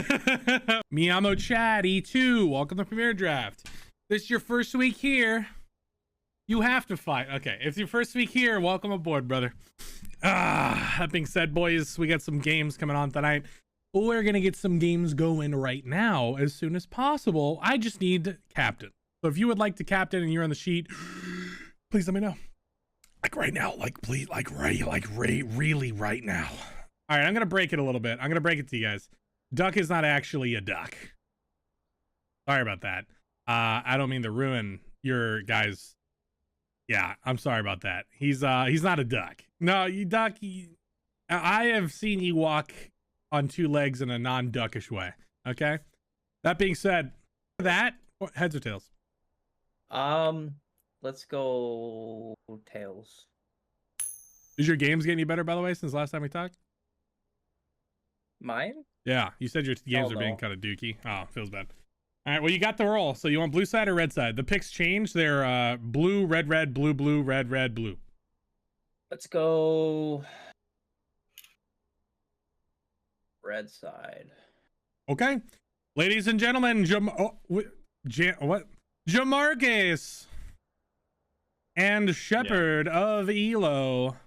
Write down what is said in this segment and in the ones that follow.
Miyamo Chatty 2, welcome to Premier Draft. This is your first week here. You have to fight. Okay, if it's your first week here, welcome aboard, brother. That being said, boys, we got some games coming on tonight. We're gonna get some games going right now as soon as possible. I just need captain. So if you would like to captain and you're on the sheet, please let me know. Like right now, like please, really right now. All right, I'm gonna break it a little bit. I'm gonna break it to you guys. Duck is not actually a duck. Sorry about that. I don't mean to ruin your guys. Yeah, I'm sorry about that. He's not a duck. No, you duck. I have seen you walk on two legs in a non-duckish way. Okay. That being said, heads or tails? Let's go tails. Is your games getting any better, by the way, since last time we talked? Mine? Yeah, you said your games are being kind of dookie. Oh, feels bad. All right, well, you got the roll. So you want blue side or red side? The picks change. They're blue, red, red, blue, blue, red, red, blue. Let's go red side. Okay. Ladies and gentlemen, Jamarcus and Shepherd of Elo.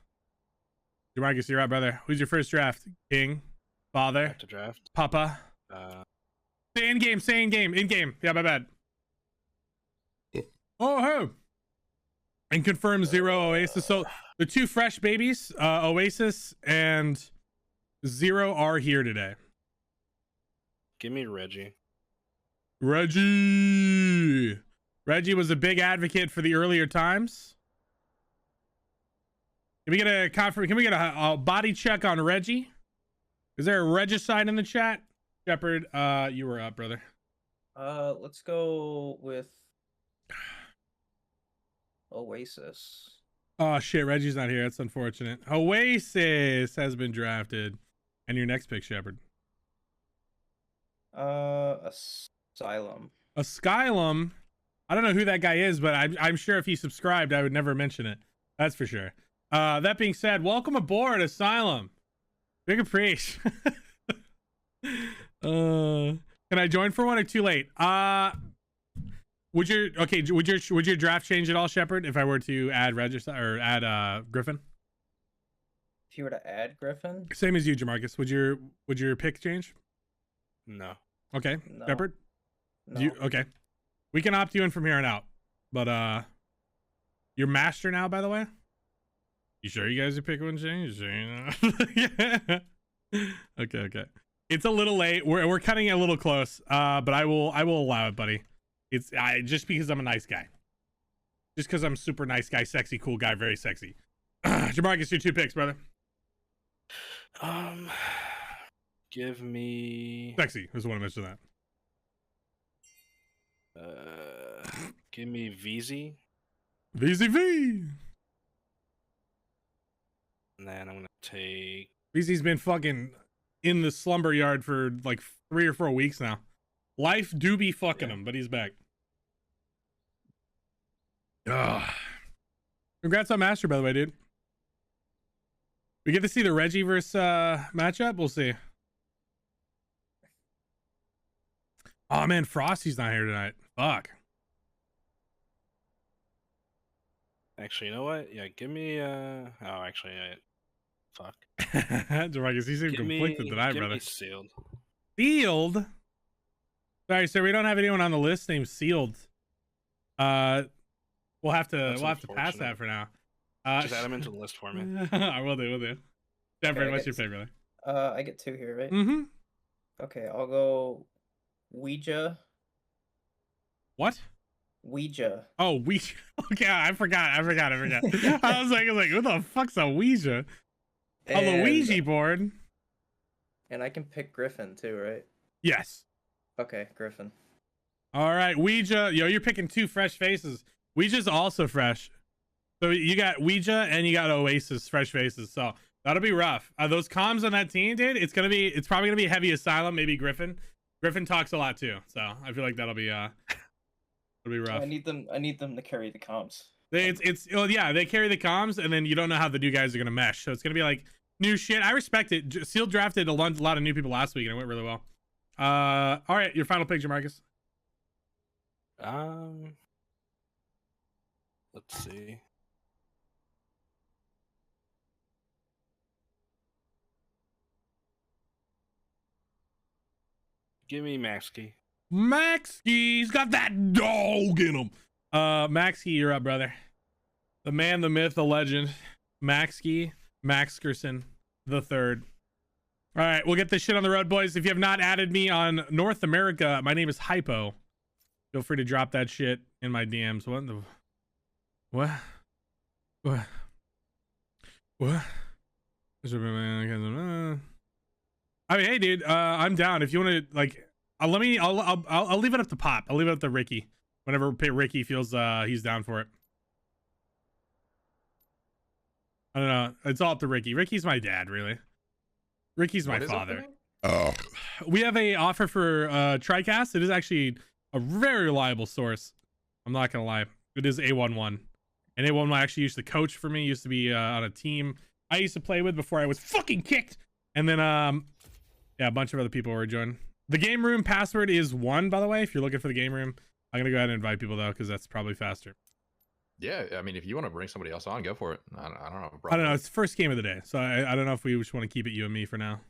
Jamarcus, you're up, brother. Who's your first draft? King? Father? To draft. Papa? Say in game. In game. Yeah, my bad. Oh. And confirm 0 Oasis. So the two fresh babies, Oasis and 0 are here today. Give me Reggie. Reggie was a big advocate for the earlier times. Can we get a body check on Reggie? Is there a regicide in the chat? Shepherd, you were up, brother. Let's go with Oasis. Oh shit, Reggie's not here. That's unfortunate. Oasis has been drafted. And your next pick, Shepherd? Asylum. Asylum. I don't know who that guy is, but I'm sure if he subscribed, I would never mention it. That's for sure. That being said, welcome aboard, Asylum. Big appreciation. Can I join for one or too late? Would your draft change at all, Shepherd, if I were to add Griffin? If you were to add Griffin? Same as you, Jamarcus. Would your pick change? No. Okay. No. Shepherd? No. Okay. We can opt you in from here on out. But you're master now, by the way? You sure you guys are picking one change? Yeah. Okay. It's a little late. We're cutting it a little close. But I will allow it, buddy. It's just because I'm a nice guy. Just because I'm super nice guy, sexy, cool guy, very sexy. Jamarcus, your two picks, brother. Give me sexy. I just want to mention that. Give me VZ. VZV. And then I'm gonna take VZ's been fucking in the slumber yard for like 3 or 4 weeks now. Life do be fucking him, but he's back. Congrats on Master, by the way, dude. We get to see the Reggie versus matchup. We'll see. Oh man, Frosty's not here tonight. Fuck. Actually, you know what? Yeah, give me fuck. Jamarcus, he seemed conflicted tonight, brother. Sealed. Sealed? Sorry, sir, we don't have anyone on the list named Sealed. We'll have to pass that for now. Just add them into the list for me. I will do. Jeffrey, what's your favorite? I get 2 here, right? Mm-hmm. Okay, I'll go Ouija. What? Ouija. Oh, Ouija. Okay, I forgot. I was like, who the fuck's a Ouija? A Luigi board. And I can pick Griffin too, right? Yes. Okay, Griffin. All right, Ouija. Yo, you're picking 2 fresh faces. Ouija's also fresh. So you got Ouija and you got Oasis, fresh faces. So that'll be rough. Those comms on that team, dude. It's probably gonna be heavy Asylum, maybe Griffin. Griffin talks a lot too, so I feel like that'll be rough. I need them to carry the comms. They carry the comms, and then you don't know how the new guys are gonna mesh. So it's gonna be like new shit. I respect it. Seal drafted a lot of new people last week, and it went really well. All right, your final picture, Marcus. Let's see. Give me Maxkey. Maxkey's got that dog in him. Maxkey, you're up, brother. The man, the myth, the legend. Maxkey, Maxkerson the third. All right, we'll get this shit on the road, boys. If you have not added me on North America, my name is Hypo. Feel free to drop that shit in my DMs. What the? What? What? What? I mean, hey, dude, I'm down. If you want to, like, I'll leave it up to Pop. I'll leave it up to Ricky. Whenever Ricky feels he's down for it. I don't know. It's all up to Ricky. Ricky's my dad, really. Ricky's my father. Oh. We have a offer for TriCast. It is actually a very reliable source. I'm not gonna lie. It is A11. And A11 actually used to coach for me. Used to be on a team I used to play with before I was fucking kicked. And then yeah, a bunch of other people were joining. The game room password is 1, by the way. If you're looking for the game room, I'm gonna go ahead and invite people though, because that's probably faster. Yeah, I mean, if you want to bring somebody else on, go for it. I don't know. I don't know. It's the first game of the day, so I don't know if we just want to keep it you and me for now,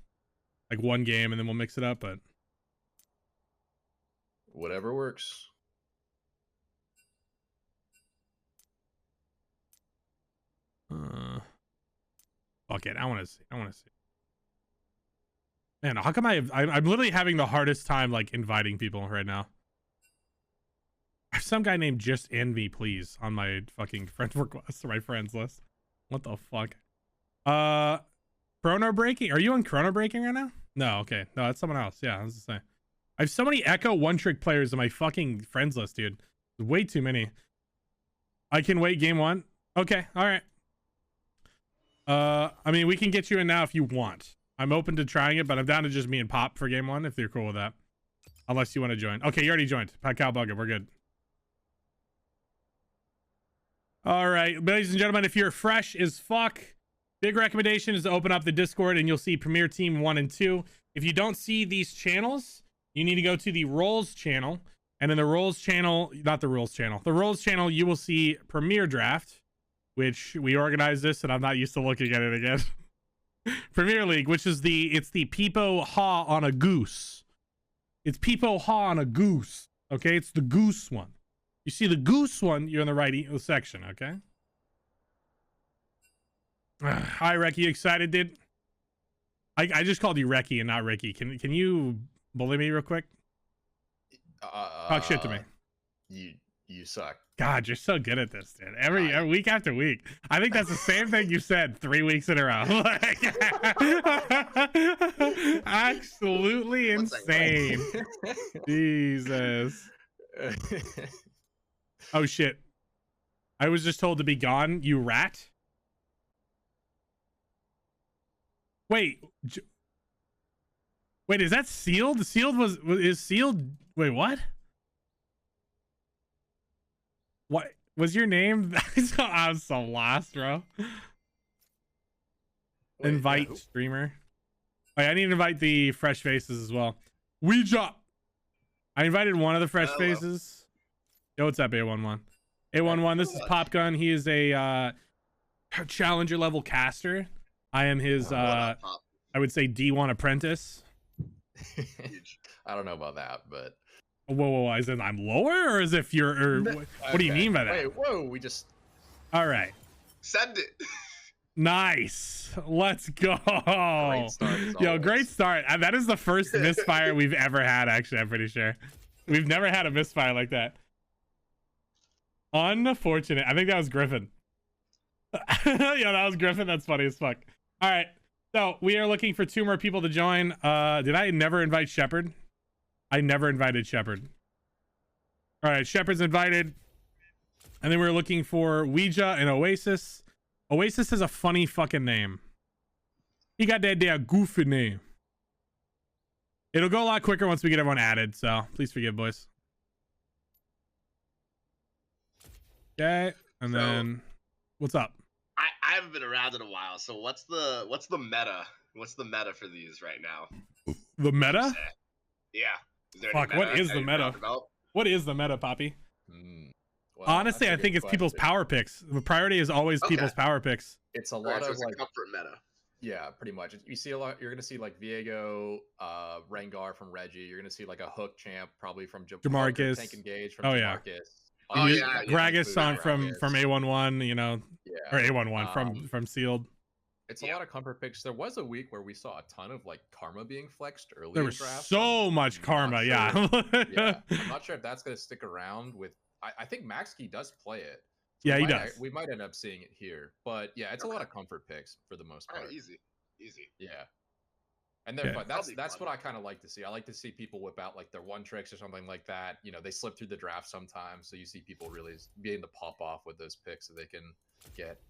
like one game, and then we'll mix it up. But whatever works. Fuck it. I want to see. Man, how come I'm literally having the hardest time like inviting people right now. I have some guy named Just Envy, please, on my fucking friend request or my friends list. What the fuck? Chrono breaking? Are you on chrono breaking right now? No, okay. No, that's someone else. Yeah, I was just saying. I have so many Echo one-trick players on my fucking friends list, dude. Way too many. I can wait game 1. Okay, all right. I mean, we can get you in now if you want. I'm open to trying it, but I'm down to just me and Pop for game 1 if you're cool with that. Unless you want to join. Okay, you already joined. Pat Cowbugger, we're good. All right, ladies and gentlemen, if you're fresh as fuck, big recommendation is to open up the Discord and you'll see Premier Team 1 and 2. If you don't see these channels, you need to go to the Roles channel. And in the Roles channel, not the Rules channel, the Roles channel, you will see Premier Draft, which we organized this and I'm not used to looking at it again. Premier League, which is it's the Peepo Haw on a goose. It's Peepo Haw on a goose. Okay, it's the goose one. You see the goose one, you're in the right section, okay? Hi, Recky. Excited, dude? I just called you Recky and not Ricky. Can you bully me real quick? Talk shit to me. You suck. God, you're so good at this, dude. Every week after week. I think that's the same thing you said 3 weeks in a row. Absolutely insane. Jesus. Oh shit. I was just told to be gone, you rat. Wait, is that sealed? Sealed is sealed. Wait, what? What was your name? I'm so lost, bro. Wait, invite no. Streamer. Wait, I need to invite the fresh faces as well. Ouija. I invited one of the fresh faces. Yo, what's up, A11? A11, this is Popgun. He is a challenger level caster. I am his I would say D1 apprentice. I don't know about that, but whoa, is it I'm lower, or is if you're what do you mean by that? Wait, whoa, we just all right. Send it. Nice. Let's go. Yo, great start. That is the first misfire we've ever had, actually, I'm pretty sure. We've never had a misfire like that. Unfortunate. I think that was Griffin. Yeah, that was Griffin. That's funny as fuck. All right. So we are looking for 2 more people to join. Did I never invite Shepard? I never invited Shepard. All right. Shepard's invited. And then we're looking for Ouija and Oasis. Oasis has a funny fucking name. He got that damn goofy name. It'll go a lot quicker once we get everyone added. So please forgive, boys. Okay, and then what's up? I haven't been around in a while, so what's the meta? What's the meta for these right now? The meta? Yeah. there Fuck, any what is that the you meta? talked about? What is the meta, Poppy? Well, Honestly, that's I a think good it's people's question. power picks. The priority is always Okay. people's power picks. It's a Alright, lot so of it's a like, comfort meta. yeah, pretty much. You see a lot. You're gonna see like Viego, Rengar from Reggie. You're gonna see like a hook champ probably from Jamarcus. Tank Engage from Oh, yeah. Jamarcus. Oh, You- yeah, Gragas on Gragas. from A11, you know, Yeah. or A11 from Sealed. It's a lot of comfort picks. There was a week where we saw a ton of like karma being flexed early. There in was drafts. so I'm much not karma, sure- yeah. yeah, I'm not sure if that's gonna stick around with. I think Maxkey does play it. So Yeah, we he might, does. We might end up seeing it here, but yeah, it's a lot of comfort picks for the most part. Alright, easy. Yeah. And they're Yeah. fun. That'll be That's fun. what I kind of like to see. I like to see people whip out like their one tricks or something like that. You know, they slip through the draft sometimes, so you see people really being to pop off with those picks that they can get.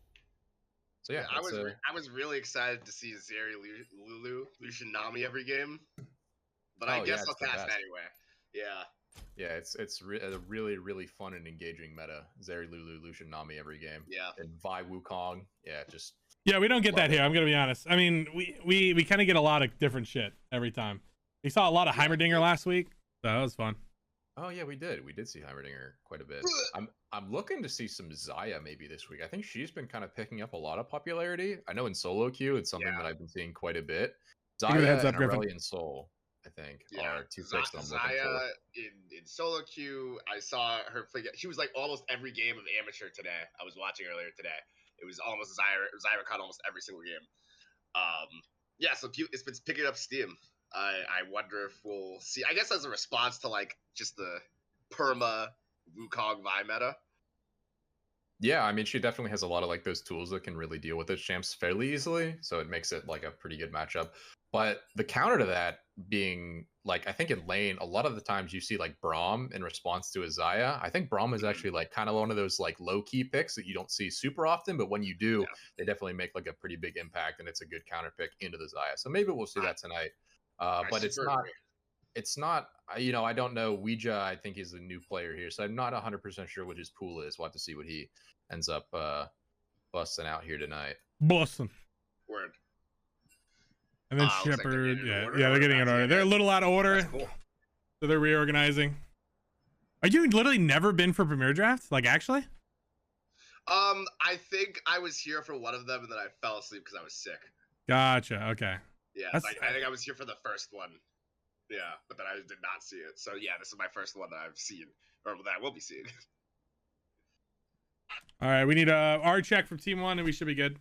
So yeah, I was really excited to see Zeri Lulu Lucian Nami every game, but I Oh, guess yeah, I'll it's the pass best. anyway. Yeah. yeah, it's a really fun and engaging meta. Zeri Lulu, Lucian Nami every game. Yeah. And Vi Wukong. Yeah, just Yeah, we don't get that Love it. here. I'm gonna be honest. I mean, we kind of get a lot of different shit every time. We saw a lot of Heimerdinger last week, so that was fun. oh yeah, we did see Heimerdinger quite a bit. I'm looking to see some Xayah maybe this week. I think she's been kind of picking up a lot of popularity. I know in solo queue it's something that I've been seeing quite a bit. Give me the heads Xayah up, and Griffin. Aurelion Soul, I think, Yeah, are two picks that I'm looking for. Xayah in solo queue, I saw her play. She was like almost every game of amateur today. I was watching earlier today. It was almost Xayah caught almost every single game. Yeah, so it's been picking up steam. I wonder if we'll see. I guess as a response to like just the perma Wukong Vi meta. Yeah, I mean, she definitely has a lot of like those tools that can really deal with those champs fairly easily. So it makes it like a pretty good matchup. But the counter to that being like, I think in lane, a lot of the times you see like Braum in response to a Xayah. I think Braum is actually like kind of one of those like low key picks that you don't see super often, but when you do, they definitely make like a pretty big impact, and it's a good counter pick into the Xayah. So maybe we'll see that tonight. But it's not, you know, I don't know. Ouija, I think he's a new player here, so I'm not 100% sure what his pool is. We'll have to see what he ends up busting out here tonight. Boston. Word. And then looks like they're Shepard, getting in yeah, order, they're or getting in that's order. it. They're a little out of order, That's cool. so they're reorganizing. Are you literally never been for Premier Draft? Like, actually? I think I was here for one of them, and then I fell asleep because I was sick. Gotcha. Okay. Yeah, That's- like, I think I was here for the first one. Yeah, but then I did not see it. So yeah, this is my first one that I've seen, or that I will be seeing. All right, we need a R check from Team 1, and we should be good.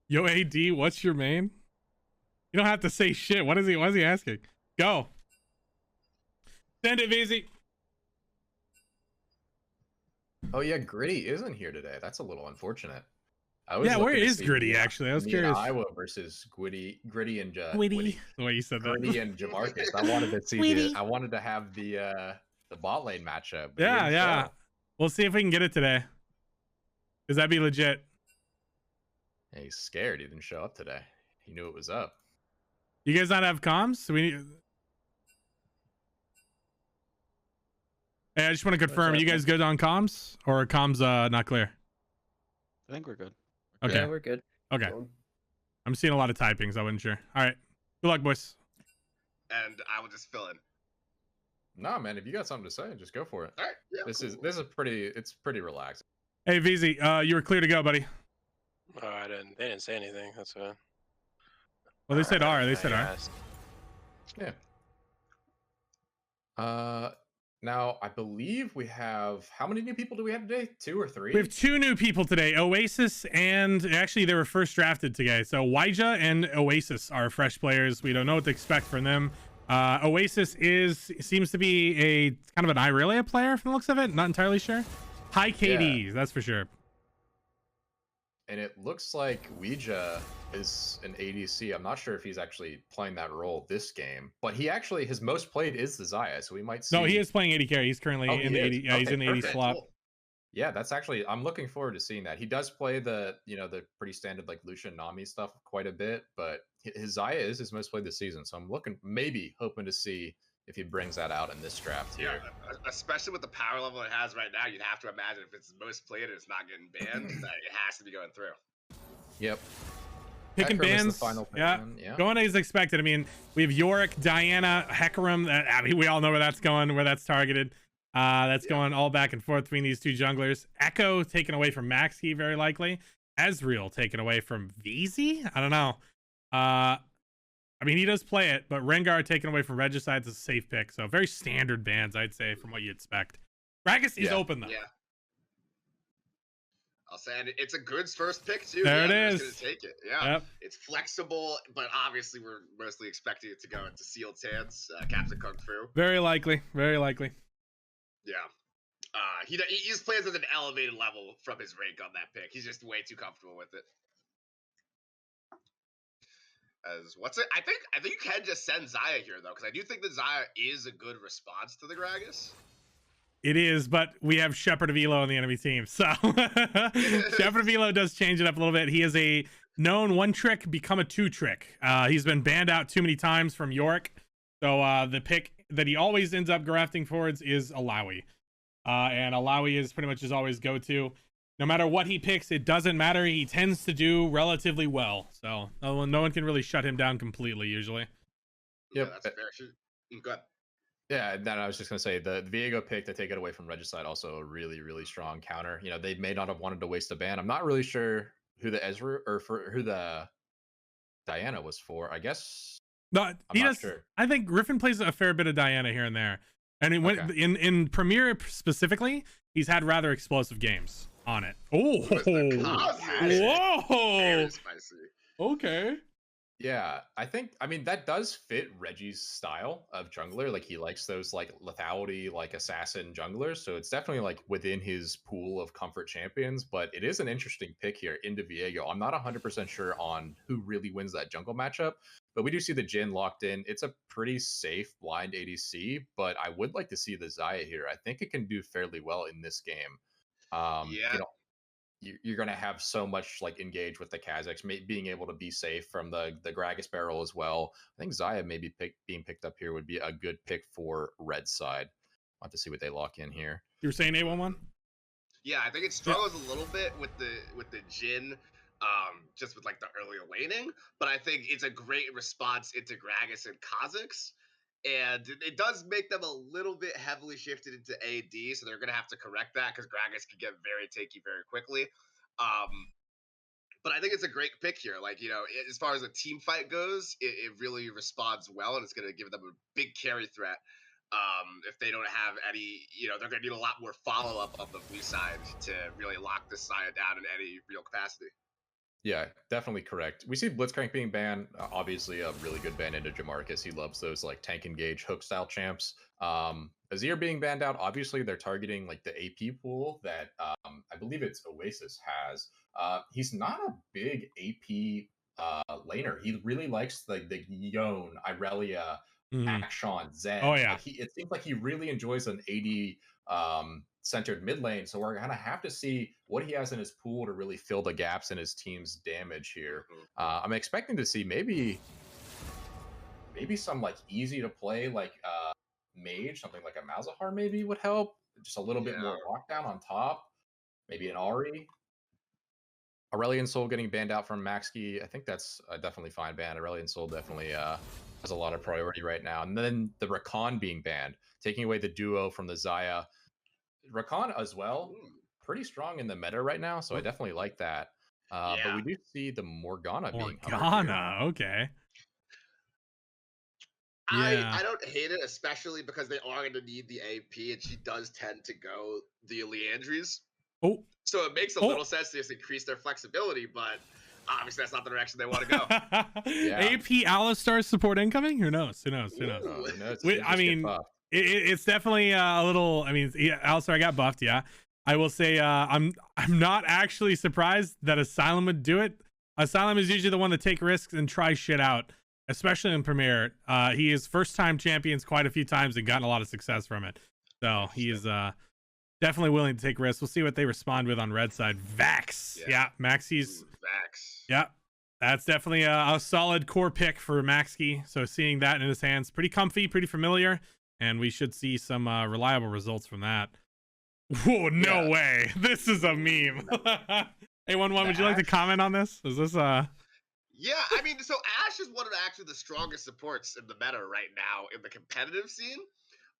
Yo, AD, what's your main? You don't have to say shit. What is he asking? Go. Send it, VZ. Oh yeah, Gritty isn't here today. That's a little unfortunate. Yeah, where is Gritty, actually? I was curious. Iowa versus Gritty and Witty. The way you said that. Gritty and Jamarcus. I wanted to see Witty. I wanted to have the bot lane matchup. but Yeah, he didn't yeah. show. We'll see if we can get it today. Because that'd be legit. Yeah, he's scared. He didn't show up today. He knew it was up. You guys not have comms? Hey, I just want to confirm. Are you guys good on comms? Or are comms not clear? I think we're good. Okay. Yeah, we're good. Okay. I'm seeing a lot of typings. I wasn't sure. All right. Good luck, boys. And I will just fill in. Nah, man, if you got something to say, just go for it. All right. Yeah. This is it's pretty relaxed. Hey, VZ, you were clear to go, buddy. Oh, they didn't say anything. That's fine. Well, they said R. They said R. asked. Yeah. Now I believe we have, how many new people do we have today? 2 or 3? We have 2 new people today, Oasis, and actually they were first drafted today. So Waija and Oasis are fresh players. We don't know what to expect from them. Oasis seems to be a kind of an Irelia player from the looks of it. Not entirely sure. High KDs, that's for sure. And it looks like Ouija is an ADC. I'm not sure if he's actually playing that role this game, but he actually, his most played is the Xayah, so we might see. No, he is playing 80 carry. He's currently in the 80. Yeah, he's in the 80 perfect. slot. Cool. Yeah, that's actually, I'm looking forward to seeing that. He does play the pretty standard like Lucian Nami stuff quite a bit, but his Xayah is his most played this season. So I'm hoping to see if he brings that out in this draft here. Yeah, especially with the power level it has right now, you'd have to imagine if it's most played and it's not getting banned, that it has to be going through. Yep. Picking bans. Yeah. Going as expected. I mean, we have Yorick, Diana, Hecarim. I mean, we all know where that's going, where that's targeted. That's going all back and forth between these two junglers. Echo taken away from Maxi, very likely. Ezreal taken away from VZ. I don't know. I mean, he does play it, but Rengar taken away from Regicide is a safe pick. So very standard bans, I'd say, from what you expect. Gragas is open though. Yeah. I'll say it's a good first pick too. There it is. is. Gonna take it. Yeah. It's flexible, but obviously we're mostly expecting it to go into sealed hands. Captain Kung Fu. Very likely. Very likely. Yeah. He just plays at an elevated level from his rank on that pick. He's just way too comfortable with it. I think you can just send Xayah here though, because I do think that Xayah is a good response to the Gragas. It is, but we have Shepherd of Elo on the enemy team. So Shepherd of Elo does change it up a little bit. He is a known one trick, become a two trick. He's been banned out too many times from Yorick. So the pick that he always ends up grafting forwards is Alawi. And Alawi is pretty much his always go-to. No matter what he picks, it doesn't matter. He tends to do relatively well. So no one can really shut him down completely usually. Yep. Yeah, that's fair. Go ahead. Yeah, then I was just gonna say the Viego pick to take it away from Regicide also a really, really strong counter. You know, they may not have wanted to waste a ban. I'm not really sure who the Ezra or for who the Diana was for. I guess no, he does. Sure. I think Griffin plays a fair bit of Diana here and there, and it went in Premier specifically. He's had rather explosive games on it. Oh, whoa! Okay. Yeah, I mean, that does fit Reggie's style of jungler. Like, he likes those, like, lethality, like, assassin junglers. So it's definitely, like, within his pool of comfort champions. But it is an interesting pick here into Viego. I'm not 100% sure on who really wins that jungle matchup. But we do see the Jhin locked in. It's a pretty safe blind ADC. But I would like to see the Xayah here. I think it can do fairly well in this game. You know, you're going to have so much like engage with the Kazakhs, being able to be safe from the Gragas barrel as well. I think Xayah maybe being picked up here would be a good pick for red side. I'll have to see what they lock in here. You were saying A11? Yeah, I think it struggles a little bit with the Jhin, just with like the earlier laning, but I think it's a great response into Gragas and Kazakhs. And it does make them a little bit heavily shifted into AD, so they're going to have to correct that because Gragas can get very takey very quickly. But I think it's a great pick here. Like, you know, as far as a team fight goes, it really responds well, and it's going to give them a big carry threat. If they don't have any, you know, they're going to need a lot more follow-up on the blue side to really lock this side down in any real capacity. Yeah, definitely correct. We see Blitzcrank being banned. Obviously, a really good ban into Jamarcus. He loves those like tank engage hook style champs. Azir being banned out. Obviously, they're targeting like the AP pool that I believe it's Oasis has. He's not a big AP laner. He really likes like the Yone, Irelia, Akshan, Zen. Oh yeah. Like, it seems like he really enjoys an AD centered mid lane, so we're gonna have to see what he has in his pool to really fill the gaps in his team's damage here. I'm expecting to see maybe some like easy to play like mage, something like a Malzahar maybe would help. Just a little bit more lockdown on top. Maybe an Ahri. Aurelion Sol getting banned out from Maxi. I think that's a definitely fine ban. Aurelion Sol definitely has a lot of priority right now. And then the Rakan being banned, taking away the duo from the Xayah. Rakan as well, pretty strong in the meta right now, so I definitely like that. But we do see the Morgana being okay. I don't hate it, especially because they are going to need the AP, and she does tend to go the Leandries. Oh, so it makes a little sense to just increase their flexibility, but obviously that's not the direction they want to go. AP Alistar support incoming? Who knows? Who knows? I mean, it's definitely a little. I mean, Alistar got buffed. Yeah, I will say I'm not actually surprised that Asylum would do it. Asylum is usually the one to take risks and try shit out, especially in Premier. He is first-time champions quite a few times and gotten a lot of success from it. So he is definitely willing to take risks. We'll see what they respond with on red side. Vax. Yeah, Maxi's. Vax. Yeah, that's definitely a solid core pick for Maxi. So seeing that in his hands, pretty comfy, pretty familiar, and we should see some reliable results from that. Whoa, no way. This is a meme. Hey, 1-1, would you like to comment on this? Is this Yeah, I mean, so Ashe is one of actually the strongest supports in the meta right now in the competitive scene.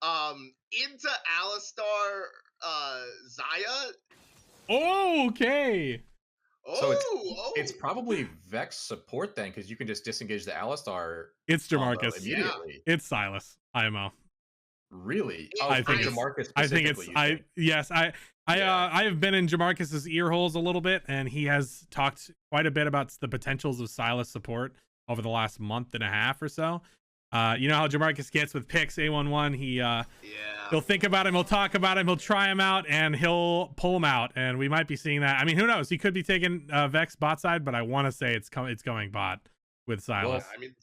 Into Alistar, Zaya. Okay. So it's probably Vex support then, because you can just disengage the Alistar. It's Jamarcus immediately. It's Silas IMO. Really? I think Jamarcus I think it's I have been in Jamarcus's ear holes a little bit, and he has talked quite a bit about the potentials of Silas support over the last month and a half or so. You know how Jamarcus gets with picks A11. He'll think about him, he'll talk about him, he'll try him out, and he'll pull him out. And we might be seeing that. I mean, who knows? He could be taking Vex bot side, but I want to say it's going bot with Silas. Well, I mean,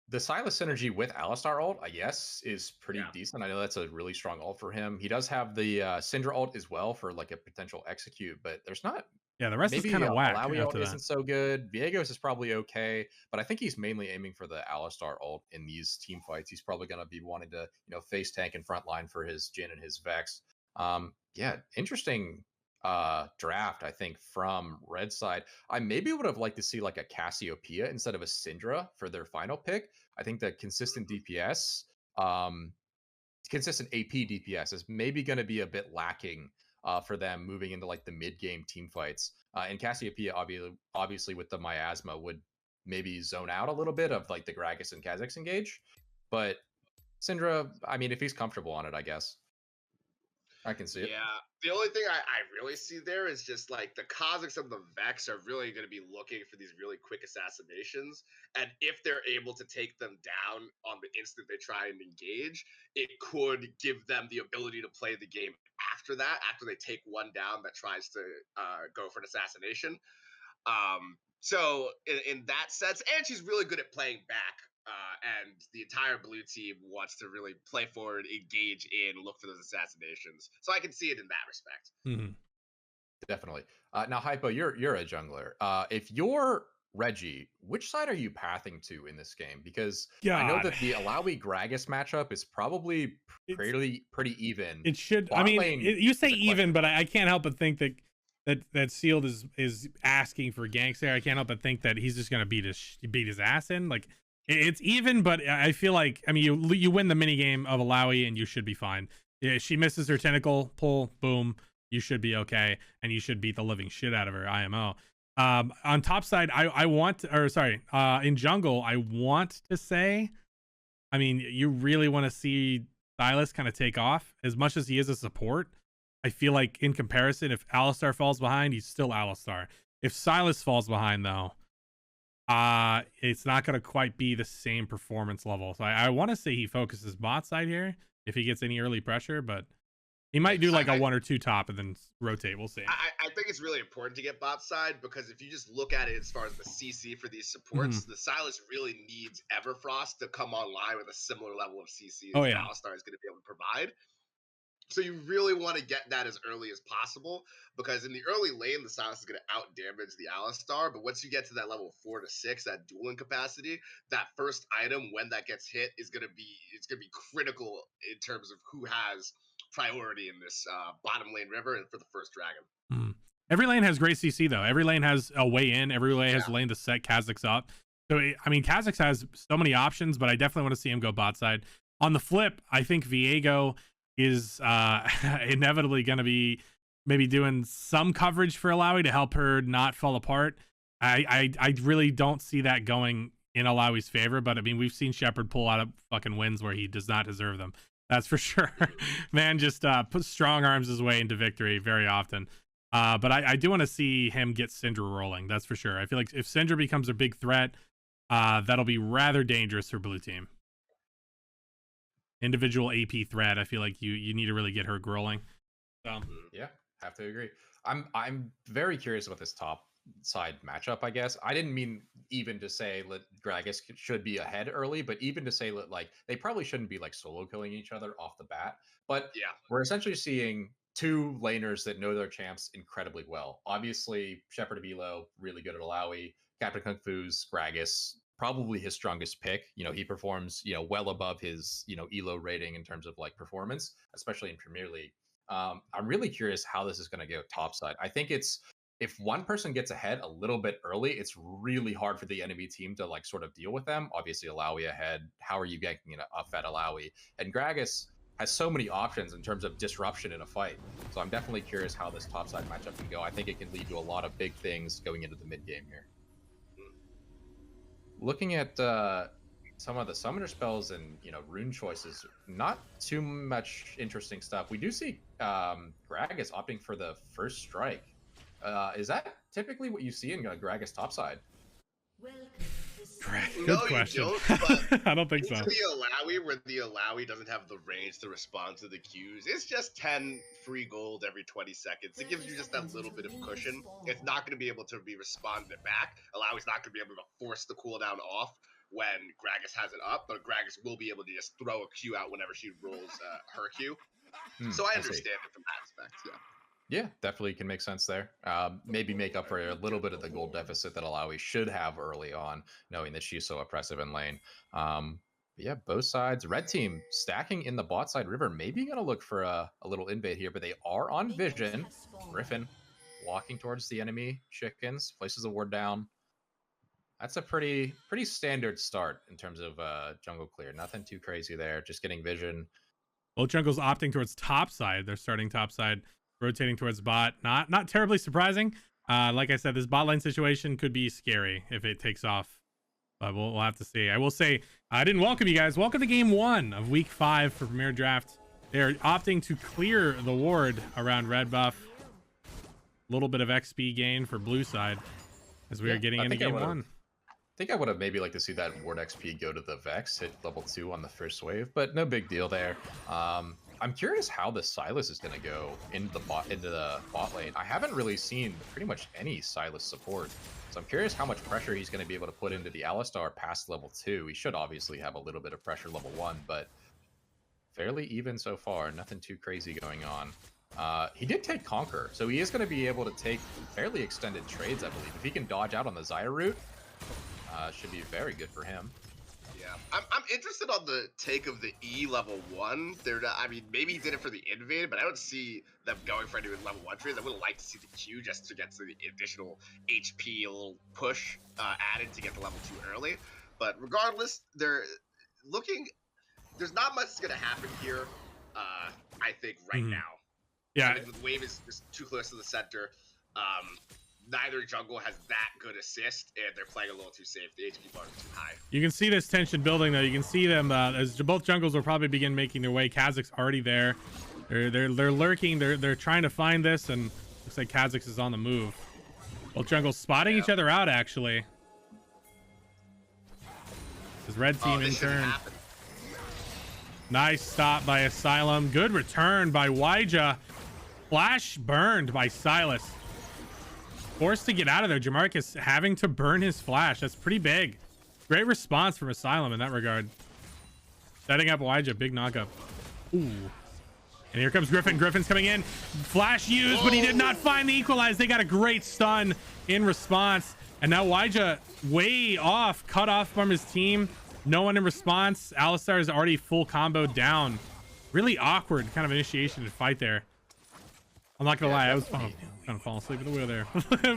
the Silas synergy with Alistar ult, I guess, is pretty decent. I know that's a really strong ult for him. He does have the Syndra ult as well for like a potential execute, but there's not. Yeah, the rest is kind of whack. Malawi ult isn't so good. Viegos is probably okay, but I think he's mainly aiming for the Alistar ult in these team fights. He's probably going to be wanting to, face tank in front line for his Jhin and his Vex. Yeah, interesting draft, I think, from Red side. I maybe would have liked to see like a Cassiopeia instead of a Syndra for their final pick. I think that consistent DPS, consistent AP DPS is maybe going to be a bit lacking for them moving into like the mid-game team fights. And Cassiopeia, obviously with the miasma, would maybe zone out a little bit of like the Gragas and Kha'Zix engage. But Syndra, I mean, if he's comfortable on it, I guess. I can see it. Yeah, the only thing I really see there is just like the Kha'Zix and the Vex are really going to be looking for these really quick assassinations, and if they're able to take them down on the instant they try and engage, it could give them the ability to play the game after that, after they take one down that tries to go for an assassination. So in that sense, and she's really good at playing back. And the entire blue team wants to really play forward, engage in, look for those assassinations. So I can see it in that respect. Mm-hmm. Definitely. Now, Hypo, you're a jungler. If you're Reggie, which side are you pathing to in this game? Because I know that the Alawi Gragas matchup is probably pretty even. It should. I mean, you say even, but I can't help but think that Sealed is asking for ganks there. I can't help but think that he's just gonna beat his ass in. Like, it's even, but I feel like, I mean, you win the mini game of Alawi and you should be fine. Yeah, she misses her tentacle pull, boom, you should be okay, and you should beat the living shit out of her IMO. On top side, in jungle, I want to say, I mean, you really want to see Silas kind of take off as much as he is a support. I feel like in comparison, if Alistar falls behind, he's still Alistar. If Silas falls behind, though, it's not going to quite be the same performance level. So I want to say he focuses bot side here if he gets any early pressure, but he might do like a 1 or 2 top and then rotate. We'll see. I think it's really important to get bot side, because if you just look at it as far as the CC for these supports, the Silas really needs Everfrost to come online with a similar level of CC as Alistar is going to be able to provide. So you really want to get that as early as possible, because in the early lane, the Silas is going to out damage the Alistar. But once you get to that level 4 to 6, that dueling capacity, that first item, when that gets hit, it's going to be critical in terms of who has priority in this bottom lane river and for the first dragon. Every lane has great CC though. Every lane has a way in. Every lane has a lane to set Kha'Zix up. So I mean, Kha'Zix has so many options, but I definitely want to see him go bot side. On the flip, I think Viego is inevitably going to be maybe doing some coverage for Alawi to help her not fall apart. I really don't see that going in Alawi's favor, but I mean, we've seen Shepard pull out of fucking wins where he does not deserve them. That's for sure. Man just puts strong arms his way into victory very often. But I do want to see him get Syndra rolling. That's for sure. I feel like if Syndra becomes a big threat, that'll be rather dangerous for blue team. Individual AP threat, I feel like you need to really get her rolling. So yeah, have to agree. I'm very curious about this top side matchup. I guess I didn't mean even to say that Gragas should be ahead early, but even to say that like they probably shouldn't be like solo killing each other off the bat. But yeah, we're essentially seeing 2 laners that know their champs incredibly well. Obviously, Shepard Abilo, really good at Alawi. Captain Kung Fu's Gragas, probably his strongest pick. He performs, well above his, ELO rating in terms of like performance, especially in Premier League. I'm really curious how this is going to go topside. I think it's if one person gets ahead a little bit early, it's really hard for the enemy team to like sort of deal with them. Obviously, Alawi ahead. How are you getting a fed Alawi? And Gragas has so many options in terms of disruption in a fight. So I'm definitely curious how this topside matchup can go. I think it can lead to a lot of big things going into the mid game here. Looking at some of the summoner spells and rune choices, not too much interesting stuff. We do see Gragas opting for the first strike. Is that typically what you see in Gragas topside? Good question. I don't think so. The Alawi, where the Alawi doesn't have the range to respond to the Qs, it's just 10 free gold every 20 seconds. It gives you just that little bit of cushion. It's not going to be able to be responded back. Alawi's not going to be able to force the cooldown off when Gragas has it up, but Gragas will be able to just throw a Q out whenever she rolls her Q. So I understand it from that aspect, yeah. Yeah, definitely can make sense there. Maybe make up for a little bit of the gold deficit that Alawi should have early on, knowing that she's so oppressive in lane. Yeah, both sides. Red team stacking in the bot side river. Maybe going to look for a little invade here, but they are on vision. Griffin walking towards the enemy chickens, places a ward down. That's a pretty standard start in terms of jungle clear. Nothing too crazy there. Just getting vision. Both jungles opting towards top side. They're starting top side, rotating towards bot. Not terribly surprising. Like I said, this bot lane situation could be scary if it takes off. But we'll have to see. I will say, I didn't welcome you guys. Welcome to game 1 of week 5 for Premier Draft. They're opting to clear the ward around red buff. A little bit of XP gain for blue side as we are getting into game 1. I think I would have maybe liked to see that ward XP go to the Vex, hit level 2 on the first wave, but no big deal there. I'm curious how the Sylas is going to go into the bot lane. I haven't really seen pretty much any Sylas support, so I'm curious how much pressure he's going to be able to put into the Alistar past level 2. He should obviously have a little bit of pressure level 1, but fairly even so far. Nothing too crazy going on. He did take Conquer, so he is going to be able to take fairly extended trades, I believe. If he can dodge out on the Zyra route, should be very good for him. Yeah, I'm interested on the take of the E level 1. I mean, maybe he did it for the invade, but I don't see them going for any level 1 trades. I would like to see the Q just to get the additional HP, a little push added to get the level 2 early. But regardless, there's not much that's going to happen here, I think, right now. Yeah. I mean, the wave is too close to the center. Neither jungle has that good assist, and they're playing a little too safe. The HP bar is too high. You can see this tension building, though. You can see them as both jungles will probably begin making their way. Kha'Zix's already there. They're lurking. They're trying to find this, and looks like Kha'Zix is on the move. Both jungles spotting each other out, actually. This red team in turn. Nice stop by Asylum. Good return by Waija. Flash burned by Sylas. Forced to get out of there. Jamarcus having to burn his flash. That's pretty big. Great response from Asylum in that regard. Setting up Waija. Big knockup. Ooh. And here comes Griffin. Griffin's coming in. Flash used, but he did not find the equalize. They got a great stun in response. And now Waija way off. Cut off from his team. No one in response. Alistar is already full combo down. Really awkward kind of initiation to fight there. I'm not gonna lie, I was kind of falling asleep at the wheel there.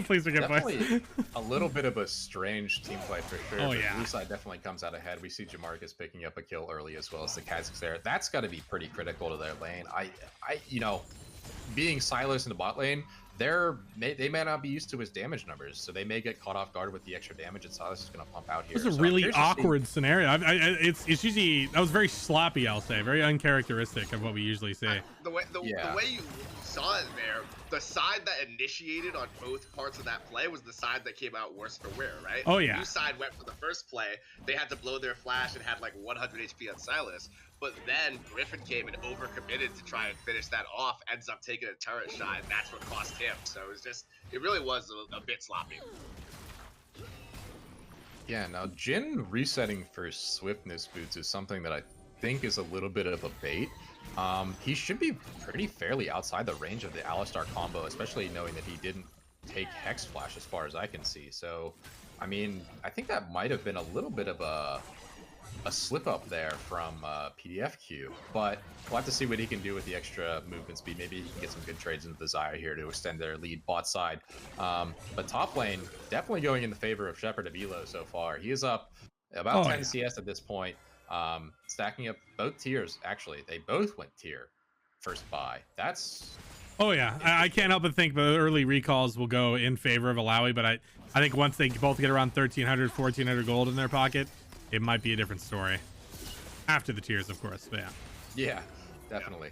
Please forgive me. A little bit of a strange team fight for sure. Oh yeah. Blue side definitely comes out ahead. We see Jamarcus picking up a kill early as well as the Kha'Zix there. That's got to be pretty critical to their lane. Being Sylas in the bot lane, they may not be used to his damage numbers, so they may get caught off guard with the extra damage that Sylas is going to pump out here. It's a really awkward scenario. It's usually, that was very sloppy, I'll say, very uncharacteristic of what we usually say. The way you saw it there, the side that initiated on both parts of that play was the side that came out worse for wear, right? Oh yeah. The blue side went for the first play. They had to blow their flash and had like 100 HP on Sylas. But then Griffin came and overcommitted to try and finish that off, ends up taking a turret shot, and that's what cost him. So it really was a bit sloppy. Yeah, now Jhin resetting for swiftness boots is something that I think is a little bit of a bait. He should be pretty fairly outside the range of the Alistar combo, especially knowing that he didn't take Hex Flash as far as I can see. So, I mean, I think that might have been a little bit of a a slip up there from PDFQ, but we'll have to see what he can do with the extra movement speed. Maybe he can get some good trades into the Xayah here to extend their lead bot side. But top lane definitely going in the favor of Shepherd of Elo so far. He is up about 10 CS at this point, stacking up both tiers. Actually, they both went tier first buy. That's I can't help but think the early recalls will go in favor of Alawi, but I think once they both get around 1300 1400 gold in their pocket, it might be a different story after the tiers, of course. But yeah, definitely.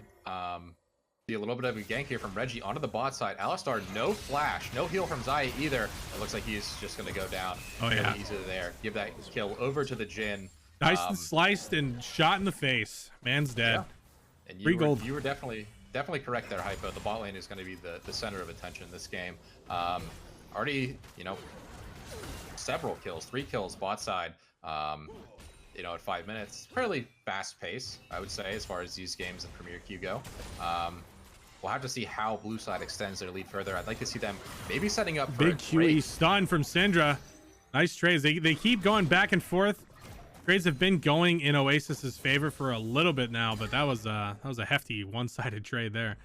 See a little bit of a gank here from Reggie onto the bot side. Alistar, no flash, no heal from Xayah either. It looks like he's just going to go down. Easy there. Give that kill over to the Jhin. Nice and sliced and shot in the face. Man's dead. Yeah. And you were definitely correct there, Hypo. The bot lane is going to be the center of attention in this game. Already, several kills, 3 kills bot side. At 5 minutes, fairly fast pace, I would say, as far as these games in Premier Q go. We'll have to see how blue side extends their lead further. I'd like to see them maybe setting up for big QE stun from Syndra. Nice trades. They keep going back and forth. Trades have been going in Oasis's favor for a little bit now, but that was a hefty one-sided trade there.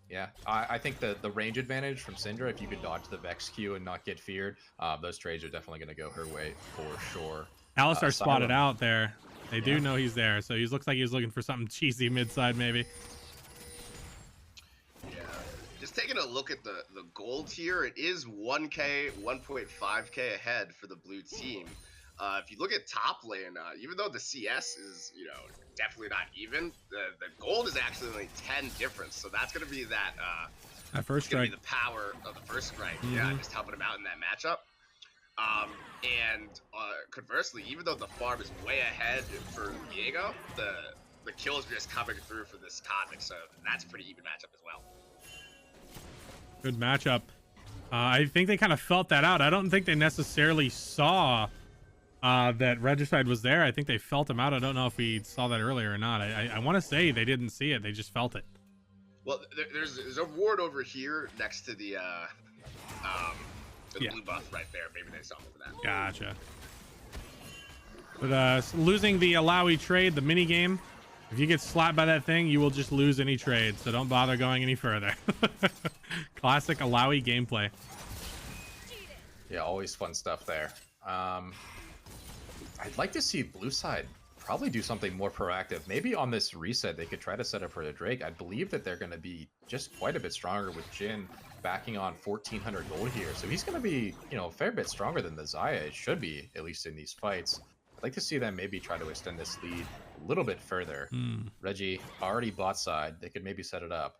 Yeah, I think the range advantage from Syndra, if you could dodge the Vex Q and not get feared, those trades are definitely going to go her way for sure. Alistar spotted out there. They do know he's there, so he looks like he's looking for something cheesy mid-side maybe. Yeah, just taking a look at the gold here, it is 1K, 1.5K ahead for the blue team. If you look at top lane, even though the CS is, definitely not even, the gold is actually only 10 difference. So that's going to be that first strike. Be the power of the first strike. Yeah, just helping him out in that matchup. And conversely, even though the farm is way ahead for Diego, the kills are just coming through for this Cosmic. So that's a pretty even matchup as well. Good matchup. I think they kind of felt that out. I don't think they necessarily saw that Regicide was there. I think they felt him out. I don't know if we saw that earlier or not. I want to say they didn't see it. They just felt it. Well, there's a ward over here next to the blue buff right there. Maybe they saw for that. Gotcha. But losing the Alawi trade, the mini game, if you get slapped by that thing, you will just lose any trade. So don't bother going any further. Classic Alawi gameplay. Yeah, always fun stuff there. I'd like to see blue side probably do something more proactive. Maybe on this reset, they could try to set up for the Drake. I believe that they're going to be just quite a bit stronger with Jhin backing on 1400 gold here. So he's going to be, a fair bit stronger than the Xayah. It should be, at least in these fights. I'd like to see them maybe try to extend this lead a little bit further. Reggie already bot side. They could maybe set it up.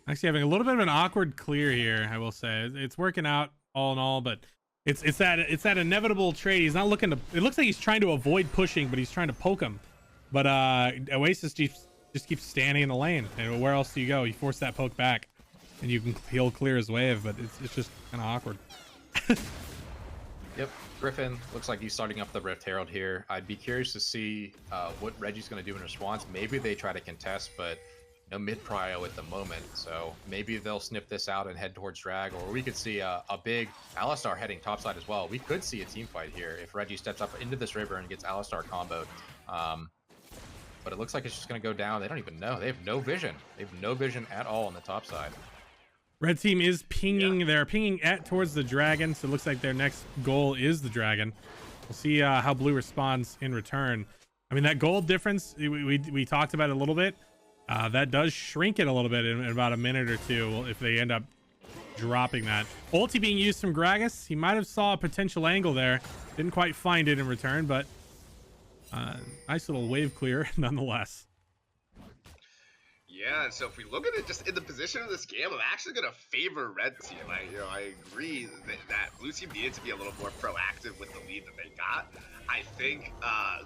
Actually having a little bit of an awkward clear here, I will say. It's working out all in all, but it's that inevitable trade. He's not looking to. It looks like he's trying to avoid pushing, but he's trying to poke him. But Oasis just keeps standing in the lane. And where else do you go? You force that poke back, and he'll clear his wave. But it's just kind of awkward. Yep, Griffin looks like he's starting up the Rift Herald here. I'd be curious to see what Reggie's going to do in response. Maybe they try to contest, but no mid prio at the moment, so maybe they'll snip this out and head towards drag, or we could see a big Alistar heading topside as well. We could see a team fight here if Reggie steps up into this river and gets Alistar comboed. But it looks like it's just going to go down. They don't even know. They have no vision. They have no vision at all on the top side. Red team is pinging. Yeah. They're pinging towards the dragon, so it looks like their next goal is the dragon. We'll see how blue responds in return. I mean, that gold difference, we talked about it a little bit. That does shrink it a little bit in about a minute or two if they end up dropping that. Ulti being used from Gragas. He might have saw a potential angle there. Didn't quite find it in return, but nice little wave clear nonetheless. Yeah, and so if we look at it just in the position of this game, I'm actually going to favor red team. I agree that blue team needed to be a little more proactive with the lead that they got. I think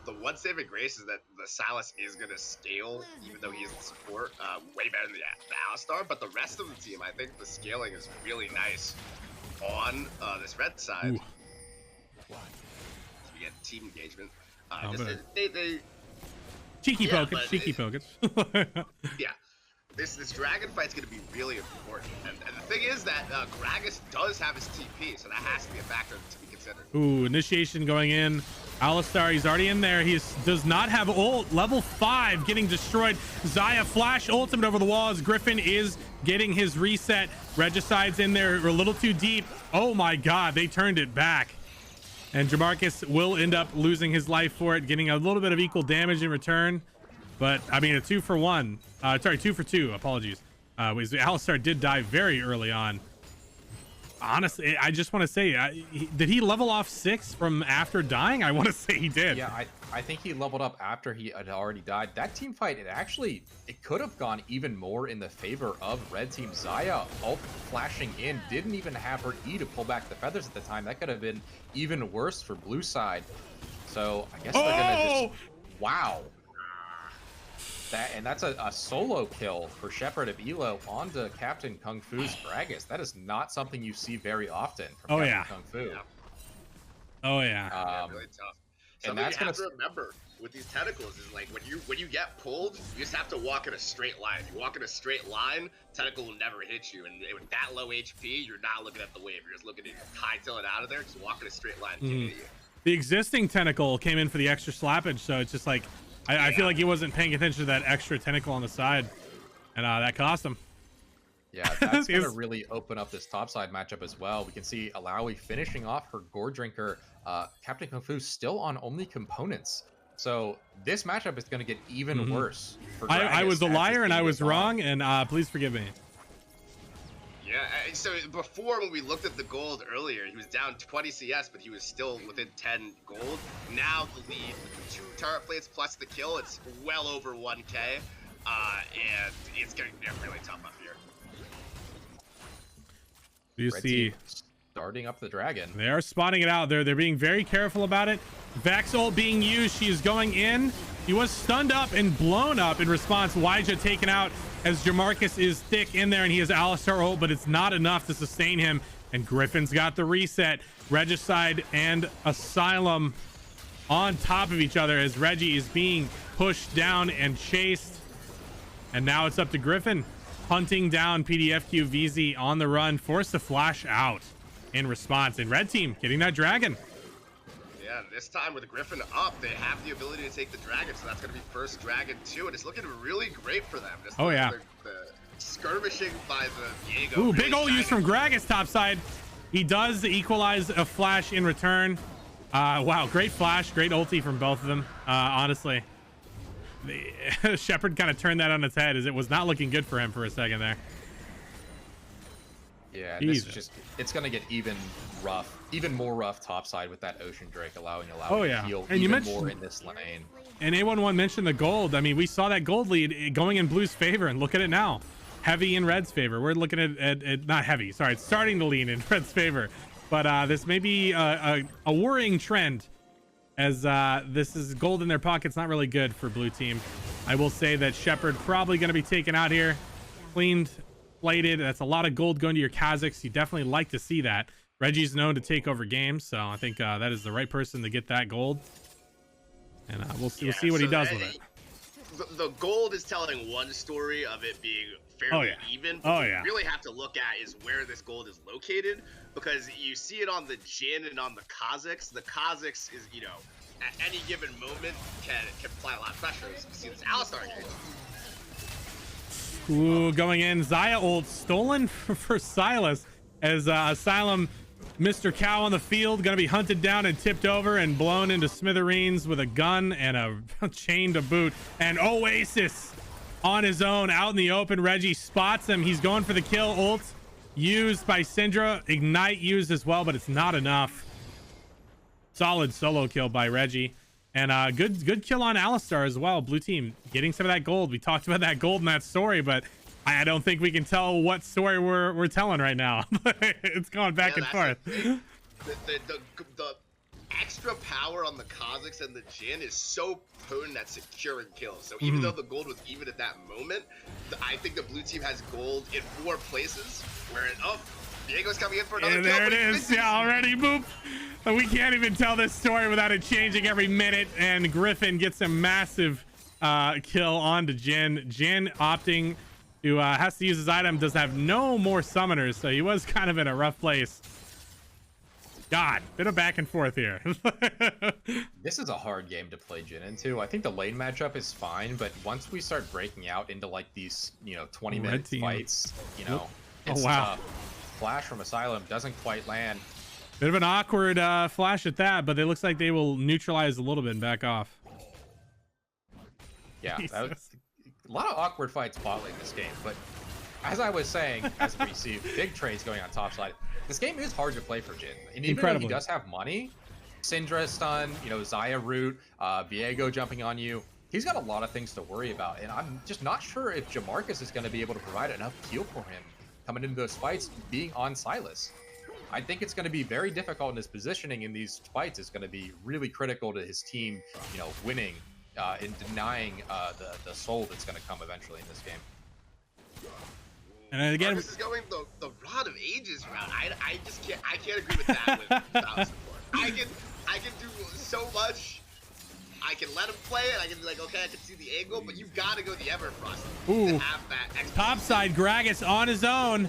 the one saving grace is that the Sylas is going to scale, even though he isn't support, way better than the Alistar. But the rest of the team, I think the scaling is really nice on this red side. Ooh. So we get team engagement. Cheeky pokets. Yeah. This dragon fight's going to be really important. And the thing is that Gragas does have his TP, so that has to be a factor to be considered. Ooh, initiation going in. Alistar, he's already in there. He does not have ult. Level 5 getting destroyed. Xayah flash ultimate over the walls. Griffin is getting his reset. Regicide's in there a little too deep. Oh my god, they turned it back. And Jamarcus will end up losing his life for it, getting a little bit of equal damage in return. But I mean, a 2 for 1. Sorry, 2 for 2. Apologies. Alistar did die very early on. Honestly, I just want to say, did he level off 6 from after dying? I want to say he did. Yeah, I think he leveled up after he had already died. That team fight, it could have gone even more in the favor of red team. Xayah ult flashing in, didn't even have her E to pull back the feathers at the time. That could have been even worse for blue side. So I guess they're gonna just, wow. That's a solo kill for Shepherd of Elo onto Captain Kung Fu's Gragas. That is not something you see very often from Captain Kung Fu. Yeah. Oh yeah. Really tough. Something you have to remember with these tentacles is like when you get pulled, you just have to walk in a straight line. If you walk in a straight line, tentacle will never hit you. And with that low HP, you're not looking at the wave. You're just looking at hightail it out of there. Just walk in a straight line. Can't hit you. The existing tentacle came in for the extra slappage, so it's just like. I feel like he wasn't paying attention to that extra tentacle on the side, and that cost him. Yeah, that's going to really open up this topside matchup as well. We can see Alawi finishing off her Gore Drinker. Captain Kung Fu still on only components. So this matchup is going to get even worse. For I was a liar and I was wrong, and please forgive me. Yeah, so before when we looked at the gold earlier, he was down 20 CS, but he was still within 10 gold. Now the lead with 2 turret plates plus the kill, it's well over 1k, and it's going to get really tough up here. You see, starting up the dragon. They are spotting it out there. They're being very careful about it. Vex ult being used. She is going in. He was stunned up and blown up in response. Wyja taken out as Jamarcus is thick in there, and he has Alistar ult, but it's not enough to sustain him. And Griffin's got the reset. Regicide and Asylum on top of each other as Reggie is being pushed down and chased. And now it's up to Griffin, hunting down PDFQ VZ on the run, forced to flash out in response. And red team getting that dragon. Yeah, this time with Griffin up, they have the ability to take the dragon, so that's going to be first dragon too, and it's looking really great for them. Just the skirmishing by the Diego. Ooh, really big ult use from Gragas topside. He does equalize a flash in return. Wow, great flash, great ulti from both of them. Honestly, the Shepherd kind of turned that on its head as it was not looking good for him for a second there. Yeah, this is just, it's going to get even more rough topside with that Ocean Drake allowing to heal and even more in this lane. And A11 mentioned the gold. I mean, we saw that gold lead going in blue's favor, and look at it now. Heavy in red's favor. We're looking at not heavy, sorry, it's starting to lean in red's favor. But this may be a worrying trend, as this is gold in their pockets, not really good for blue team. I will say that Shepherd probably going to be taken out here, cleaned, plated. That's a lot of gold going to your Kazakhs. You definitely like to see that. Reggie's known to take over games, so I think that is the right person to get that gold. And we'll see what he does with it. The gold is telling one story of it being fairly even. But what you really have to look at is where this gold is located, because you see it on the Jin and on the Kazakhs. The Kazakhs is, you know, at any given moment can apply a lot of pressure. You see this Alistar game. Ooh, going in. Xayah ult stolen for Silas as Asylum, Mr. Cow on the field, gonna be hunted down and tipped over and blown into smithereens with a gun and a chain to boot. And Oasis on his own out in the open. Reggie spots him. He's going for the kill. Ult used by Syndra. Ignite used as well, but it's not enough. Solid solo kill by Reggie. And good kill on Alistar as well. Blue team getting some of that gold. We talked about that gold in that story, but I don't think we can tell what story we're telling right now. It's going back and forth. The extra power on the Kazakhs and the Jin is so potent at securing kills. So even though the gold was even at that moment, I think the blue team has gold in 4 places where Diego's coming in for another kill. There it is. Yeah, already. Boop. We can't even tell this story without it changing every minute. And Griffin gets a massive kill onto Jin. Jin opting to has to use his item. Does have no more summoners, so he was kind of in a rough place. God, bit of back and forth here. This is a hard game to play Jhin into. I think the lane matchup is fine, but once we start breaking out into like these, 20-minute fights, it's tough. Flash from Asylum doesn't quite land. Bit of an awkward flash at that, but it looks like they will neutralize a little bit and back off. Yeah, that was a lot of awkward fights bot lane this game, but as I was saying, as we see big trades going on top side, this game is hard to play for Jhin. And even though he does have money, Syndra stun, Xayah root, Viego jumping on you, he's got a lot of things to worry about. And I'm just not sure if Jamarcus is going to be able to provide enough heal for him coming into those fights being on Sylas. I think it's going to be very difficult, and his positioning in these fights is going to be really critical to his team, winning and denying the soul that's going to come eventually in this game. And again, this is going the Rod of Ages route. I just can't. I can't agree with that without support. I can do so much. I can let him play it. I can be like, okay, I can see the angle, but you've got to go the Everfrost to have that. Top side, Gragas on his own.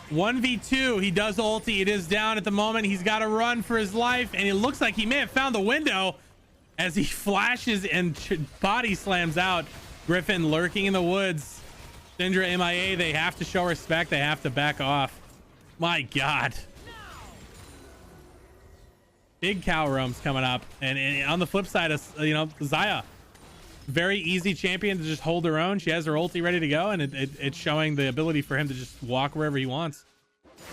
1v2. He does ulti. It is down at the moment. He's got to run for his life, and it looks like he may have found the window as he flashes and body slams out. Griffin lurking in the woods. Syndra MIA, they have to show respect. They have to back off. My God. Big cow roams coming up. And on the flip side, Xayah, very easy champion to just hold her own. She has her ulti ready to go, and it's showing the ability for him to just walk wherever he wants.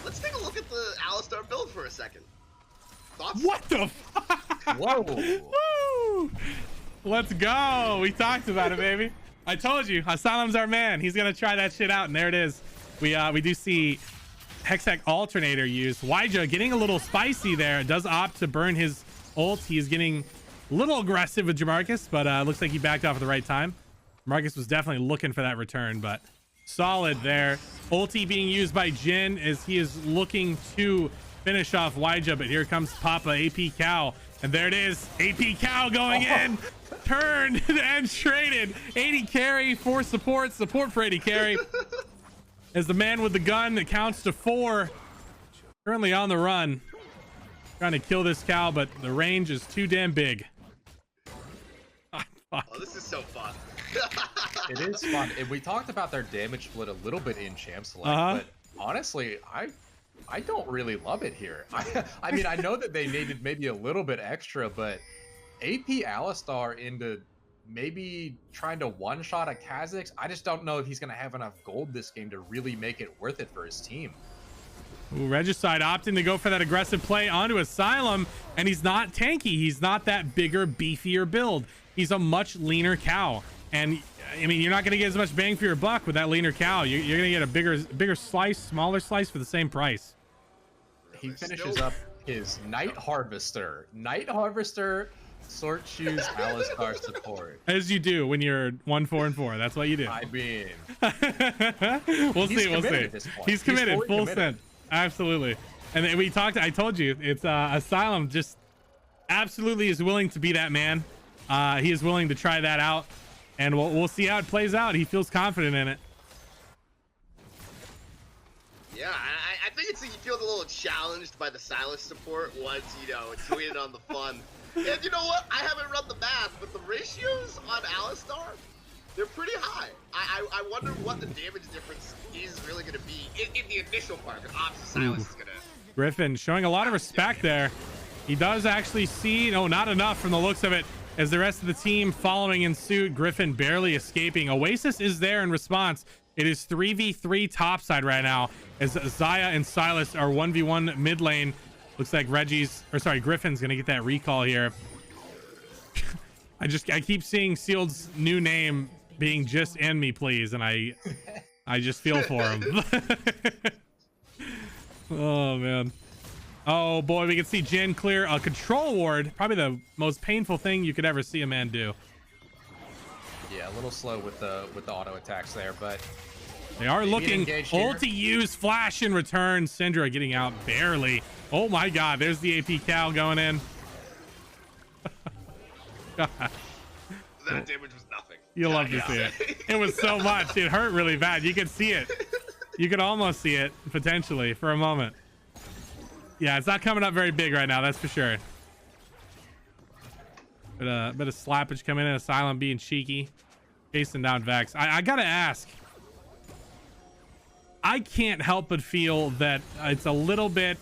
Let's take a look at the Alistar build for a second. Thoughts? What the fuck? Whoa. Woo! Let's go. We talked about it, baby. I told you, Asylum's our man. He's gonna try that shit out, and there it is. We do see Hextech Alternator used. Waija getting a little spicy there. Does opt to burn his ult. He's getting a little aggressive with Jamarcus, but looks like he backed off at the right time. Jamarcus was definitely looking for that return, but solid there. Ulti being used by Jhin as he is looking to finish off Waija, but here comes Papa AP Cow, and there it is. AP Cow going in. Turned and traded. 80 carry for support for 80 carry as the man with the gun that counts to 4 currently on the run, trying to kill this cow, but the range is too damn big. Oh, this is so fun. It is fun. And we talked about their damage split a little bit in Champ Select, but honestly, I don't really love it here. I mean, I know that they needed maybe a little bit extra, but AP Alistar into maybe trying to one-shot a Kha'Zix, I just don't know if he's going to have enough gold this game to really make it worth it for his team. Ooh, Regicide opting to go for that aggressive play onto Asylum, and he's not tanky. He's not that bigger, beefier build. He's a much leaner cow. And, I mean, you're not going to get as much bang for your buck with that leaner cow. You're going to get a bigger slice, smaller slice for the same price. He finishes up his Night Harvester. Sort choose Alistar support. As you do when you're 1-4-4. That's what you do. I mean, we'll see. He's committed, full send. Absolutely. And then I told you, it's Asylum just absolutely is willing to be that man. He is willing to try that out, and we'll see how it plays out. He feels confident in it. Yeah, I think he feels a little challenged by the Sylas support once, tweeted on the fun. And you know what? I haven't run the math, but the ratios on Alistar, they're pretty high. I wonder what the damage difference is really going to be in the initial part, because obviously Sylas is going to... Griffin showing a lot of respect there. He does actually see, no, not enough from the looks of it, as the rest of the team following in suit. Griffin barely escaping. Oasis is there in response. It is 3v3 topside right now, as Xayah and Sylas are 1v1 mid lane. Looks like Griffin's gonna get that recall here. I keep seeing Sealed's new name being just end me please, and I just feel for him. Oh man. Oh boy, we can see Jhin clear a control ward. Probably the most painful thing you could ever see a man do. Yeah, a little slow with the auto attacks there, but they are looking. Ulti use flash in return. Syndra getting out barely. Oh my God, there's the AP Cow going in. That damage was nothing. You'll love to see it. It was so much. It hurt really bad. You could see it. You could almost see it potentially for a moment. Yeah, it's not coming up very big right now, that's for sure. Bit of slappage coming in, Asylum being cheeky, chasing down Vex. I gotta ask. I can't help but feel that it's a little bit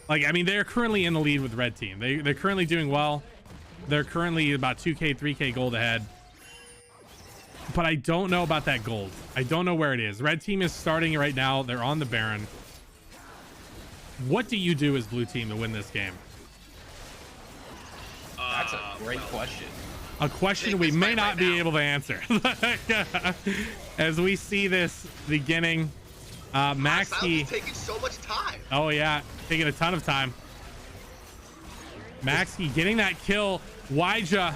like, I mean, they're currently in the lead with red team. They're currently doing well. They're currently about 2k 3k gold ahead, but I don't know about that gold. I don't know where it is. Red team is starting right now. They're on the Baron. What do you do as blue team to win this game? That's a great question. A question we may not be able to answer. As we see this beginning, Maxi taking so much time. Oh yeah, taking a ton of time. Maxi getting that kill. Wyja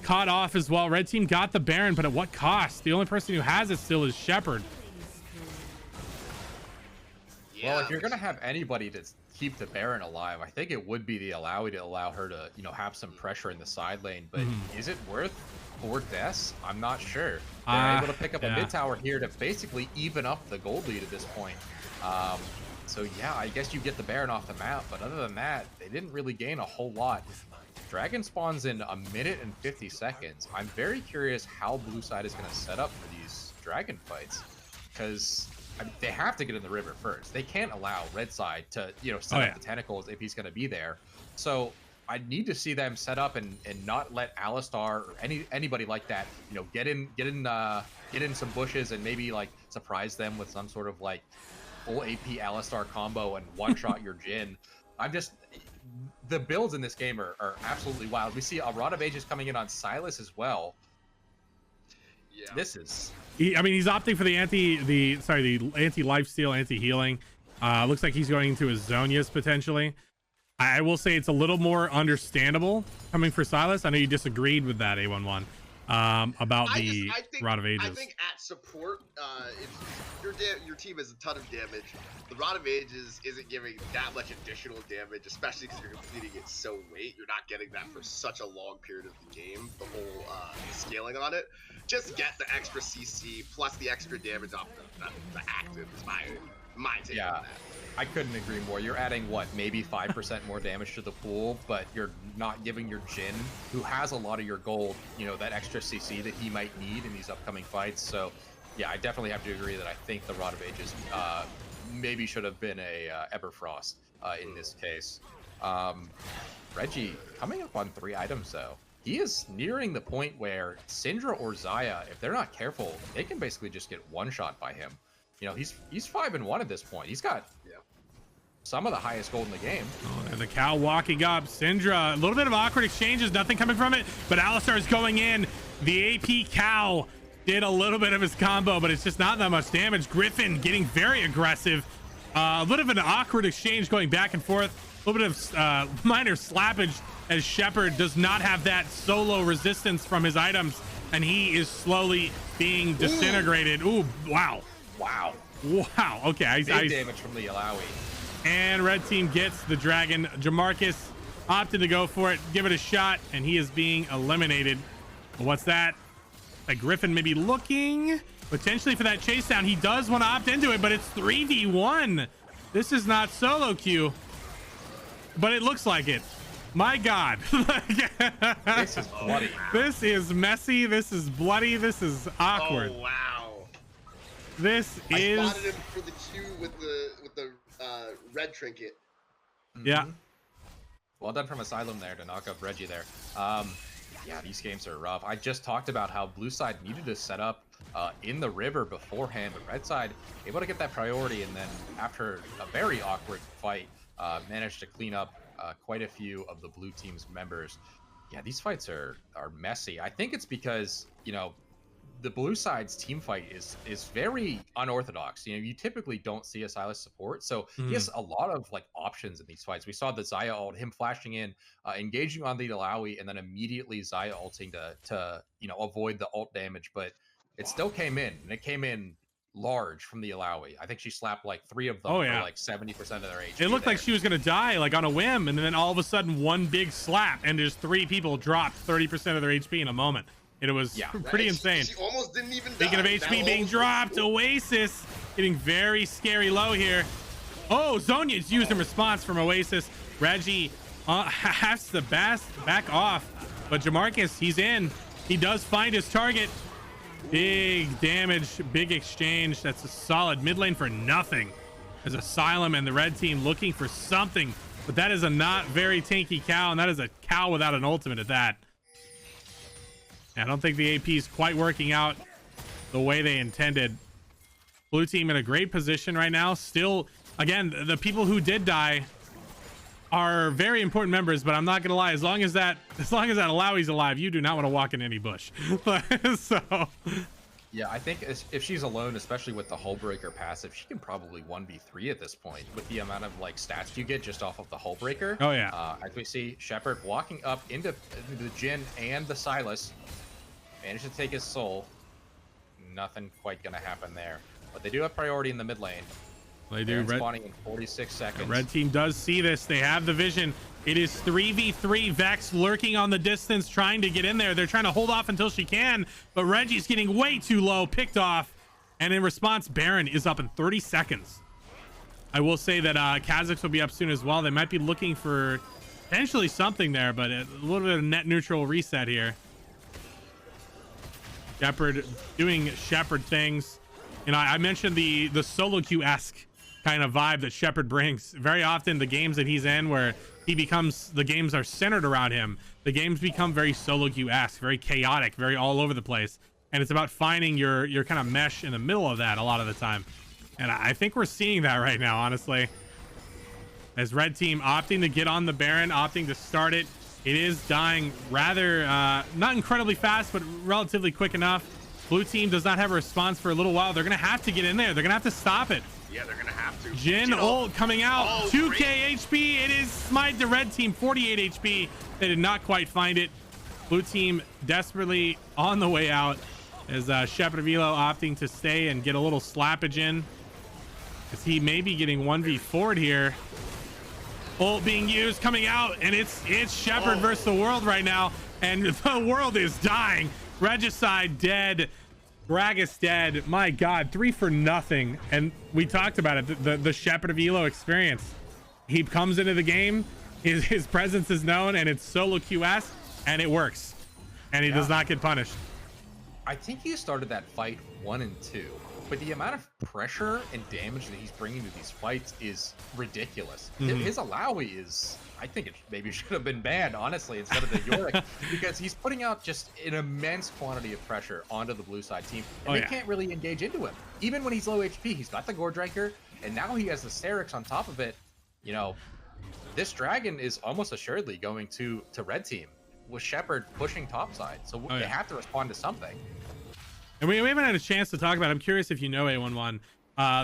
caught off as well. Red team got the Baron, but at what cost? The only person who has it still is Shepherd. Well, if you're gonna have anybody to keep the Baron alive, I think it would be the Alawi to allow her to, you know, have some pressure in the side lane. But is it worth 4 deaths? I'm not sure. They're able to pick up a mid tower here to basically even up the gold lead at this point. So yeah, I guess you get the Baron off the map, but other than that, they didn't really gain a whole lot. Dragon spawns in 1 minute and 50 seconds. I'm very curious how blue side is going to set up for these dragon fights, because I mean, they have to get in the river first. They can't allow red side to, you know, set up the tentacles if he's going to be there. So I need to see them set up and not let Alistar or anybody like that, you know, get in some bushes and maybe like surprise them with some sort of like full AP Alistar combo and one-shot your Jhin. The builds in this game are absolutely wild. We see a Rod of Ages coming in on Sylas as well. Yeah. This is... I mean, he's opting for the anti-lifesteal, anti-healing. Looks like he's going into his Zonias potentially. I will say it's a little more understandable coming for Sylas. I know you disagreed with that, A11, about the Rod of Ages. I think at support, if your team has a ton of damage, the Rod of Ages isn't giving that much additional damage, especially because you're completing it so late. You're not getting that for such a long period of the game, the whole scaling on it. Just get the extra CC plus the extra damage off the active is my take on that. I couldn't agree more. You're adding what, maybe 5% more damage to the pool, but you're not giving your Jhin, who has a lot of your gold, you know, that extra CC that he might need in these upcoming fights. So yeah, I definitely have to agree that I think the Rod of Ages maybe should have been a Everfrost in this case. Reggie coming up on 3 items though. He is nearing the point where Syndra or Xayah, if they're not careful, they can basically just get one-shot by him. You know, he's 5-1 at this point. He's got some of the highest gold in the game. Oh, and the cow walking up. Syndra, a little bit of awkward exchanges, nothing coming from it, but Alistar is going in. The AP cow did a little bit of his combo, but it's just not that much damage. Griffin getting very aggressive. A little bit of an awkward exchange going back and forth. A little bit of minor slappage as Shepherd does not have that solo resistance from his items, and he is slowly being disintegrated. Ooh, wow. Wow. Wow. Okay. Big damage from the Alawi. And red team gets the dragon. Jamarcus opted to go for it, give it a shot, and he is being eliminated. What's that? A Griffin maybe looking potentially for that chase down. He does want to opt into it, but it's 3v1. This is not solo queue, but it looks like it. My God. This is bloody. This is messy. This is bloody. This is awkward. Oh, wow. This is... I spotted him for the Q with the red trinket. Yeah. Well done from Asylum there to knock up Reggie there. Yeah, these games are rough. I just talked about how blue side needed to set up in the river beforehand, but red side able to get that priority, and then after a very awkward fight, managed to clean up quite a few of the blue team's members. Yeah, these fights are messy. I think it's because, you know, the blue side's team fight is very unorthodox. You know, you typically don't see a Sylas support, so he has a lot of like options in these fights. We saw the Xayah ult, him flashing in, engaging on the Alawi, and then immediately Xayah ulting to you know, avoid the ult damage, but it still came in, and it came in large from the Alawi. I think she slapped like 3 of them for like 70% of their HP. It looked like she was gonna die like on a whim, and then all of a sudden one big slap, and there's 3 people dropped 30% of their HP in a moment. It was pretty insane. She almost didn't even die. Speaking of HP being dropped, Oasis getting very scary low here. Oh, Zonya's used in response from Oasis. Reggie has to back off, but Jamarcus, he's in. He does find his target. Big damage, big exchange. That's a solid mid lane for nothing. As Asylum and the red team looking for something, but that is a not very tanky cow, and that is a cow without an ultimate at that. I don't think the AP is quite working out the way they intended. Blue team in a great position right now. Still, again, the people who did die are very important members, but I'm not gonna lie, as long as that Alawi's alive, you do not want to walk in any bush. So yeah, I think if she's alone, especially with the Hullbreaker passive, she can probably 1v3 at this point with the amount of like stats you get just off of the Hullbreaker. Oh yeah. As we see Shepard walking up into the Jhin and the Sylas, managed to take his soul. Nothing quite gonna happen there, but they do have priority in the mid lane. They do. Spawning in 46 seconds. Red team does see this. They have the vision. It is 3v3. Vex lurking on the distance, trying to get in there. They're trying to hold off until she can, but Reggie's getting way too low, picked off. And in response, Baron is up in 30 seconds. I will say that Kha'Zix will be up soon as well. They might be looking for potentially something there, but a little bit of net neutral reset here. Shepard doing Shepard things. You know, I mentioned the solo queue-esque kind of vibe that Shepard brings. Very often the games that he's in where the games are centered around him, the games become very solo queue-esque, very chaotic, very all over the place. And it's about finding your kind of mesh in the middle of that a lot of the time. And I think we're seeing that right now, honestly. As red team opting to get on the Baron, opting to start it. It is dying rather, not incredibly fast, but relatively quick enough. Blue team does not have a response for a little while. They're going to have to get in there. They're going to have to stop it. Yeah, they're going to have to. Jhin ult coming out. 2k HP. It is smite the red team. 48 HP. They did not quite find it. Blue team desperately on the way out as Shepard of Elo opting to stay and get a little slappage in. As he may be getting 1v4'd here. Ult being used, coming out, and it's Shepard versus the world right now. And the world is dying. Regicide dead. Gragas dead. My god, 3 for nothing. And we talked about it, the Shepard of Elo experience. He comes into the game, his presence is known, and it's solo QS, and it works. And he does not get punished. I think he started that fight 1 and 2, but the amount of pressure and damage that he's bringing to these fights is ridiculous. His Alawi is, I think it maybe should have been banned, honestly, instead of the Yorick, because he's putting out just an immense quantity of pressure onto the blue side team, and they can't really engage into him. Even when he's low HP, he's got the Gore Drinker, and now he has the Sterix on top of it. You know, this dragon is almost assuredly going to red team with Shepard pushing topside, so they have to respond to something. And we haven't had a chance to talk about it. I'm curious if you know, A11,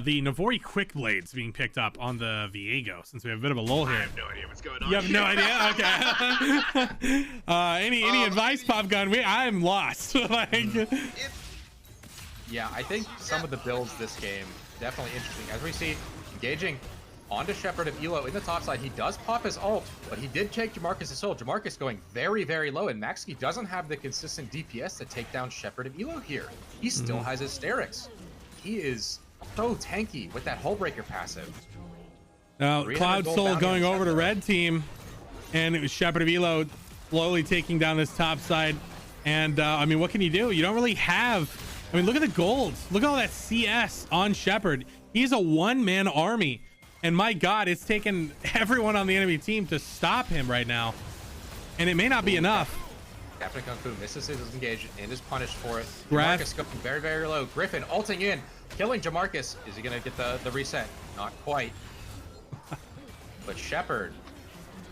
the Navori Quick Blades being picked up on the Viego, since we have a bit of a lull here. I have no idea what's going on. You have no idea? Okay. Any advice, Pop Gun? I'm lost. Yeah, I think some of the builds this game definitely interesting. As we see, engaging onto Shepard of Elo in the top side. He does pop his ult, but he did take Jamarcus' soul. Jamarcus going very, very low, and Maxi doesn't have the consistent DPS to take down Shepard of Elo here. He still has his Sterix. He is so tanky with that Hullbreaker passive. Now, Cloud Soul going over to red team, and it was Shepard of Elo slowly taking down this top side. And I mean, what can you do? You don't really have, I mean, look at the golds. Look at all that CS on Shepard. He's a one-man army. And my god, it's taken everyone on the enemy team to stop him right now. And it may not be enough. Captain Kung Fu misses his engage and is punished for it. Graf Jamarcus going very, very low. Griffin ulting in, killing Jamarcus. Is he going to get the reset? Not quite. But Shepard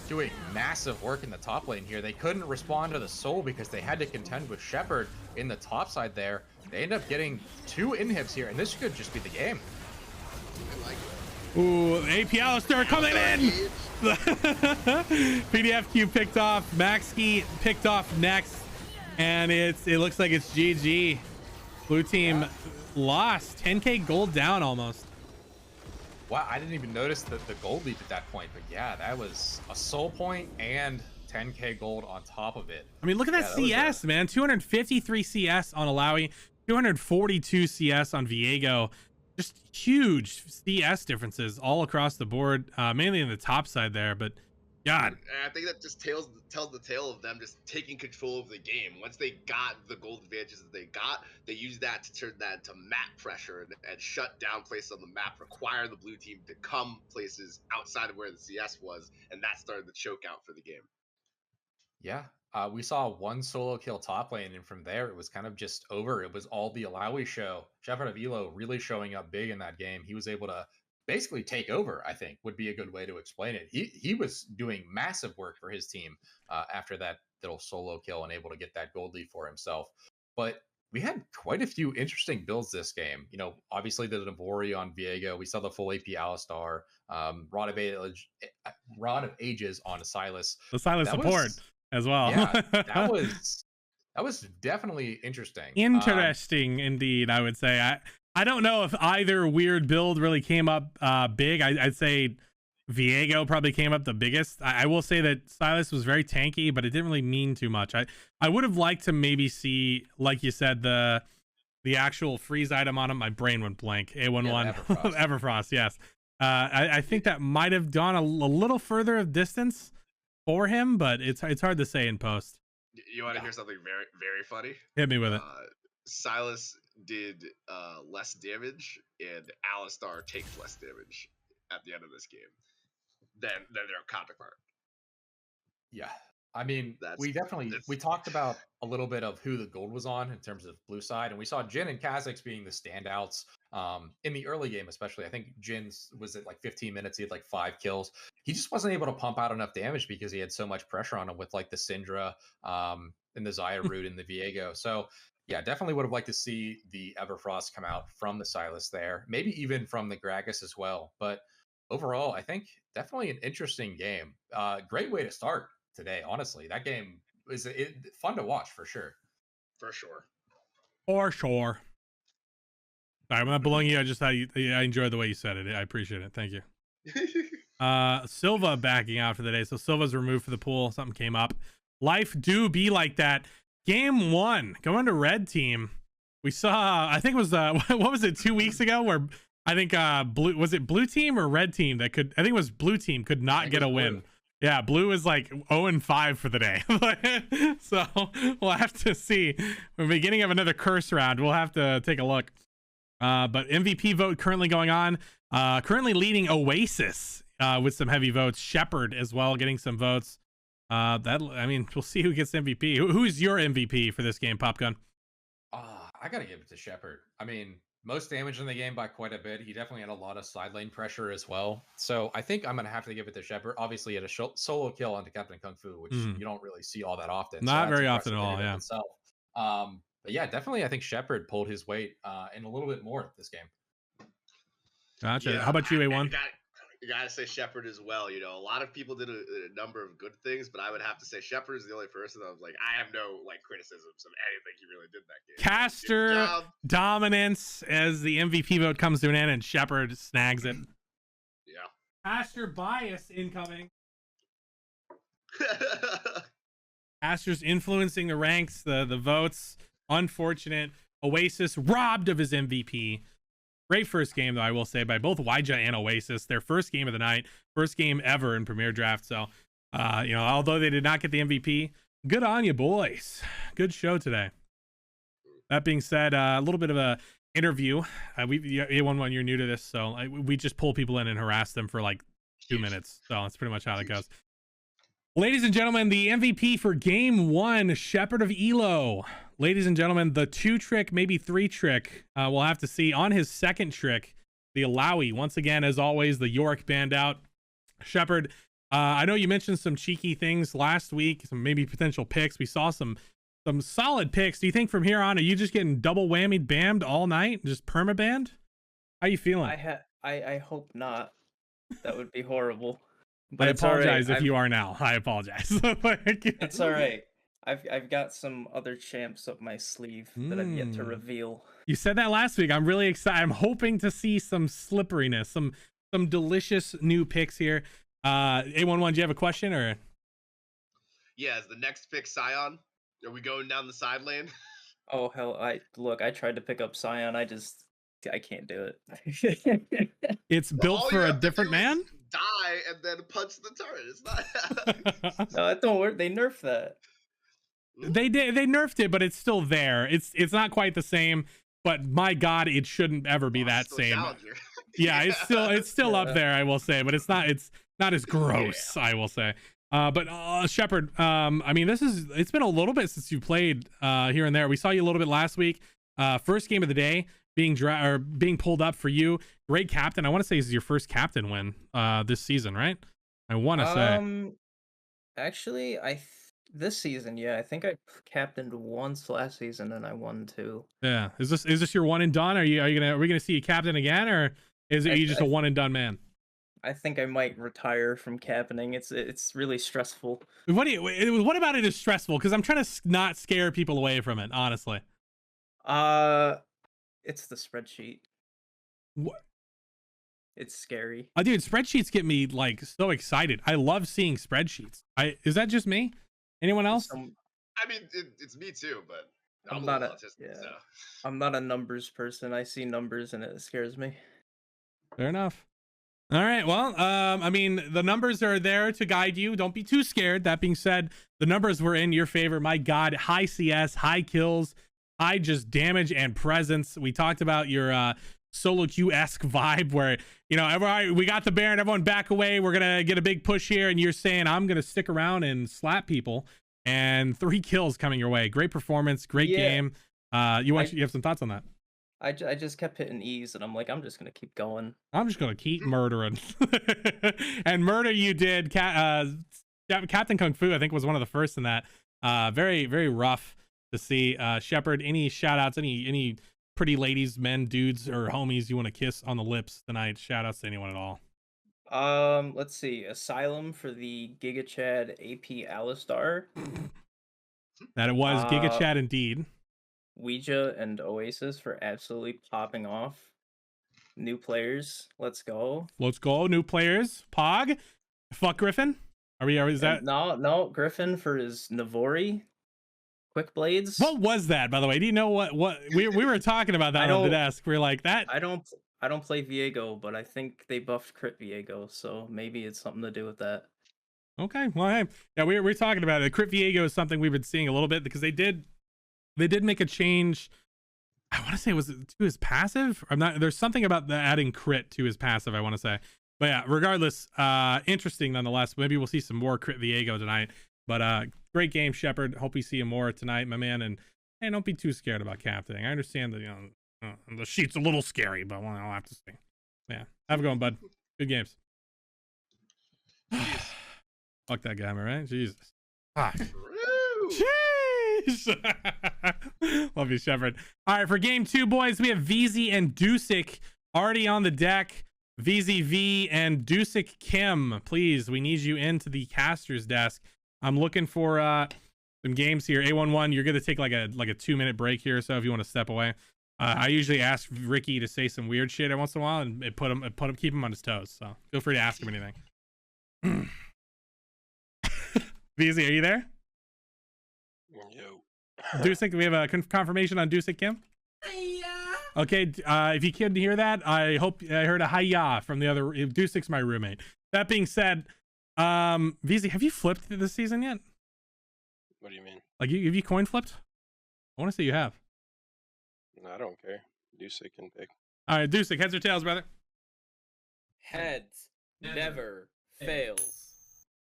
doing massive work in the top lane here. They couldn't respond to the soul because they had to contend with Shepard in the top side there. They end up getting 2 inhibs here, and this could just be the game. I like it. Ooh, AP Alistair coming in! PDFQ picked off, Maxi picked off next, and it looks like it's GG. Blue team lost 10k gold down almost. Wow, I didn't even notice the gold leap at that point, but yeah, that was a soul point and 10k gold on top of it. I mean, look at that CS, man. 253 CS on Alawi, 242 CS on Viego. just huge CS differences all across the board, mainly in the top side there. But God, And I think that just tells the tale of them just taking control of the game. Once they got the gold advantages that they got, they used that to turn that into map pressure and shut down places on the map, require the blue team to come places outside of where the CS was, and that started the choke out for the game. Yeah. We saw one solo kill top lane, and from there it was kind of just over. It was all the Alawi show. Shepherd of Elo really showing up big in that game. He was able to basically take over, I think, would be a good way to explain it. He was doing massive work for his team after that little solo kill and able to get that gold lead for himself. But we had quite a few interesting builds this game. You know, obviously the Navori on Viego. We saw the full AP Alistar, Rod of Ages on Silas. the Silas support as well. Yeah, that was definitely interesting. Interesting indeed, I would say. I don't know if either weird build really came up big. I'd say Viego probably came up the biggest. I will say that Silas was very tanky, but it didn't really mean too much. I would have liked to maybe see, like you said, the actual freeze item on him. My brain went blank. A11 Everfrost. Everfrost, yes. I think that might have gone a little further of distance for him, but it's hard to say in post. You want to hear something very, very funny? Hit me with it. Silas did less damage, and Alistar takes less damage at the end of this game than their counterpart. Yeah. I mean, we talked about a little bit of who the gold was on in terms of blue side, and we saw Jhin and Kha'Zix being the standouts in the early game, especially. I think Jhin was at like 15 minutes. He had like 5 kills. He just wasn't able to pump out enough damage because he had so much pressure on him with like the Syndra and the Xayah root and the Viego. So yeah, definitely would have liked to see the Everfrost come out from the Silas there, maybe even from the Gragas as well. But overall, I think definitely an interesting game. Great way to start today, honestly. That game is fun to watch for sure. For sure. For sure. Sorry, I'm not blowing you. I enjoyed the way you said it. I appreciate it. Thank you. Silva backing out for the day. So Silva's removed for the pool. Something came up. Life do be like that. Game 1, going to red team. We saw, I think it was, what was it, 2 weeks ago, where I think blue team or red team I think it was blue team could not get a win. Yeah, blue is like 0-5 for the day. So we'll have to see. We're beginning of another curse round. We'll have to take a look. But MVP vote currently going on. Currently leading Oasis with some heavy votes. Shepherd as well getting some votes. We'll see who gets MVP. Who's your MVP for this game, Popgun? I gotta give it to Shepherd. I mean, most damage in the game by quite a bit. He definitely had a lot of side lane pressure as well. So I think I'm gonna have to give it to Shepherd. Obviously, he had a solo kill onto Captain Kung Fu, which you don't really see all that often. Not very often at all, yeah. Itself. But yeah, definitely, I think Shepherd pulled his weight and a little bit more this game. Gotcha. Yeah, how about you, A1? You gotta say Shepherd as well. You know, a lot of people did a number of good things, but I would have to say Shepherd is the only person that was like, I have no like criticisms of anything he really did in that game. Caster dominance as the MVP vote comes to an end and Shepherd snags it. Yeah. Caster bias incoming. Caster's influencing the ranks, the votes. Unfortunate. Oasis robbed of his MVP. Great first game, though, I will say, by both Waija and Oasis. Their first game of the night, first game ever in Premier Draft. So, although they did not get the MVP, good on you, boys. Good show today. That being said, a little bit of a interview. A11, you're new to this, so we just pull people in and harass them for like 2 minutes. So that's pretty much how it goes. Ladies and gentlemen, the MVP for Game 1, Shepherd of Elo. Ladies and gentlemen, the 2-trick, maybe 3-trick, we'll have to see. On his second trick, the Alawi. Once again, as always, the Yorick band out. Shepherd, I know you mentioned some cheeky things last week, some maybe potential picks. We saw some solid picks. Do you think from here on, are you just getting double whammied, bammed all night? Just perma-banned? How you feeling? I hope not. That would be horrible. But I apologize if you are now. I apologize. It's all right. I've got some other champs up my sleeve that I've yet to reveal. You said that last week. I'm really excited. I'm hoping to see some slipperiness, some delicious new picks here. A11, do you have a question or? Yeah, is the next pick Sion? Are we going down the side lane? Oh hell! I tried to pick up Sion. I can't do it. It's built All for you a have to different do is man. Die and then punch the turret. It's not. No, that don't work. They nerfed that. They nerfed it, but it's still there. It's not quite the same. But my God, it shouldn't ever be that Still same. challenger. Yeah, it's still up Yeah. there, I will say, but it's not as gross, I will say. But Shepard, I mean, it's been a little bit since you played here and there. We saw you a little bit last week. First game of the day being pulled up for you. Great captain. I want to say this is your first captain win this season, right? I want to say. Actually, this season, yeah, I think I captained once last season and I won 2. Yeah. Is this your one and done? Are we gonna see you captain again, or is it you just a one and done man? I think I might retire from captaining. It's really stressful. What about it is stressful? Because I'm trying to not scare people away from it, honestly. It's the spreadsheet. What? It's scary. Dude, spreadsheets get me like so excited. I love seeing spreadsheets. Is that just me? Anyone else? I mean, it's me too, but I'm I'm not not a- autistic, yeah. so. I'm not a numbers person. I see numbers and it scares me. Fair enough. All right. Well, I mean, the numbers are there to guide you. Don't be too scared. That being said, the numbers were in your favor. My God, high CS, high kills, high just damage and presence. We talked about your solo queue-esque vibe where, you know, we got the Baron, everyone back away. We're going to get a big push here. And you're saying, I'm going to stick around and slap people. And 3 kills coming your way. Great performance. Great game. You have some thoughts on that? I just kept hitting E's and I'm like, I'm just gonna keep going. I'm just gonna keep murdering. And murder you did. Captain Kung Fu, I think, was one of the first in that. Very, very rough to see. Shepard, any shout outs, any pretty ladies, men, dudes, or homies you want to kiss on the lips tonight? Shout outs to anyone at all. Let's see. Asylum for the Giga Chad AP Alistar. That it was Giga Chad indeed. Ouija and Oasis for absolutely popping off. New players, let's go. Let's go, new players. Pog, fuck Griffin. Is that no Griffin for his Navori quick blades? what was that, by the way? Do you know what we were talking about that on the desk? We were like that. I don't play Viego, but I think they buffed crit Viego, so maybe it's something to do with that. Okay, well, hey, yeah, we're talking about it. Crit Viego is something we've been seeing a little bit because they did make a change. I want to say, was it to his passive? There's something about adding crit to his passive, I want to say. But yeah, regardless, interesting nonetheless. Maybe we'll see some more crit Viego tonight. But great game, Shepard. Hope we see you more tonight, my man. And hey, don't be too scared about captaining. I understand that, you know, the sheet's a little scary, but well, I'll have to see. Yeah, have a good one, bud. Good games. Fuck that guy, am I right? Jesus. Fuck. Love you, Shepard. All right, for game 2, boys, we have VZ and Dusik already on the deck. VZV and Dusik Kim, please, we need you into the caster's desk. I'm looking for some games here. A11, you're gonna take like a 2-minute break here, so if you want to step away. I usually ask Ricky to say some weird shit every once in a while and keep him on his toes. So feel free to ask him anything. VZ, are you there? Yo. Dusik, we have a confirmation on Dusik Kim? Yeah. Okay, if you couldn't hear that, I hope I heard a hi-ya from the other. Dusik's my roommate. That being said, VZ, have you flipped this season yet? What do you mean? Like, have you coin flipped? I want to say you have. No, I don't care. Dusik can pick. All right, Dusik, heads or tails, brother? Heads never fails.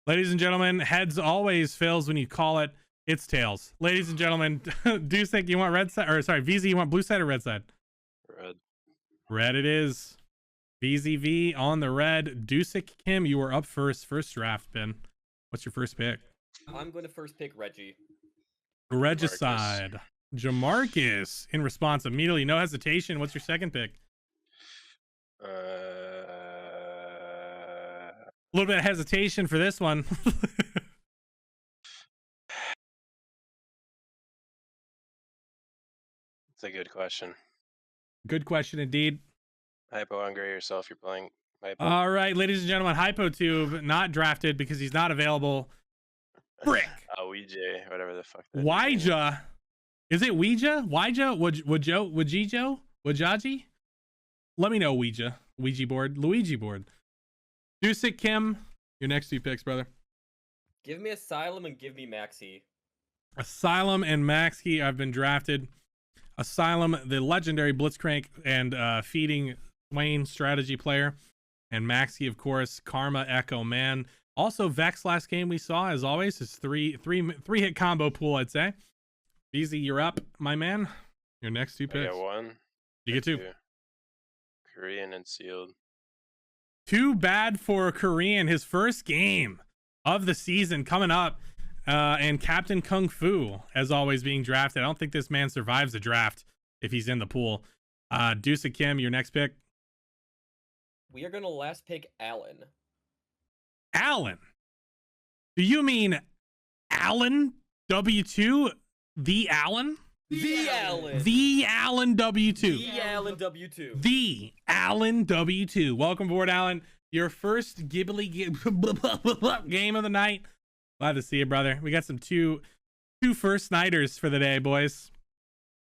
Ladies and gentlemen, heads always fails when you call it. It's tails. Ladies and gentlemen, Dusik, you want red side? Or sorry, VZ, you want blue side or red side? Red. Red it is. VZV on the red. Dusik Kim, you were up first draft, Ben. What's your first pick? I'm going to first pick Reggie. Regicide. Jamarcus in response immediately. No hesitation. What's your second pick? A little bit of hesitation for this one. It's a good question. Good question indeed. Hypo, hungry yourself. You're playing Hypo. All right, ladies and gentlemen, HypoTube not drafted because he's not available. Frick. Ouija, whatever the fuck. that Ouija. Is it Ouija? Ouija? Wajijo? Wajaji? let me know, Ouija board, Luigi board. Dusik Kim, your next 2 picks, brother. Give me Asylum and give me Maxi. Asylum and Maxi have been drafted. Asylum, the legendary Blitzcrank and feeding Swain strategy player, and Maxi, of course, Karma Echo Man. Also, Vex last game we saw, as always, his three hit combo pool, I'd say. VZ, you're up, my man. Your next 2 I picks. get 1. You get 2. Korean and sealed. Too bad for Korean, his first game of the season coming up. And Captain Kung Fu, as always, being drafted. I don't think this man survives a draft if he's in the pool. Deuce Kim, your next pick. We are going to last pick Alan. Alan? Do you mean Alan W2? The Alan? The Alan. The Alan W2. The Alan W2. The Alan W2. Welcome aboard, Alan. Your first Ghibli game of the night. Glad to see you, brother. We got some two first nighters for the day, boys.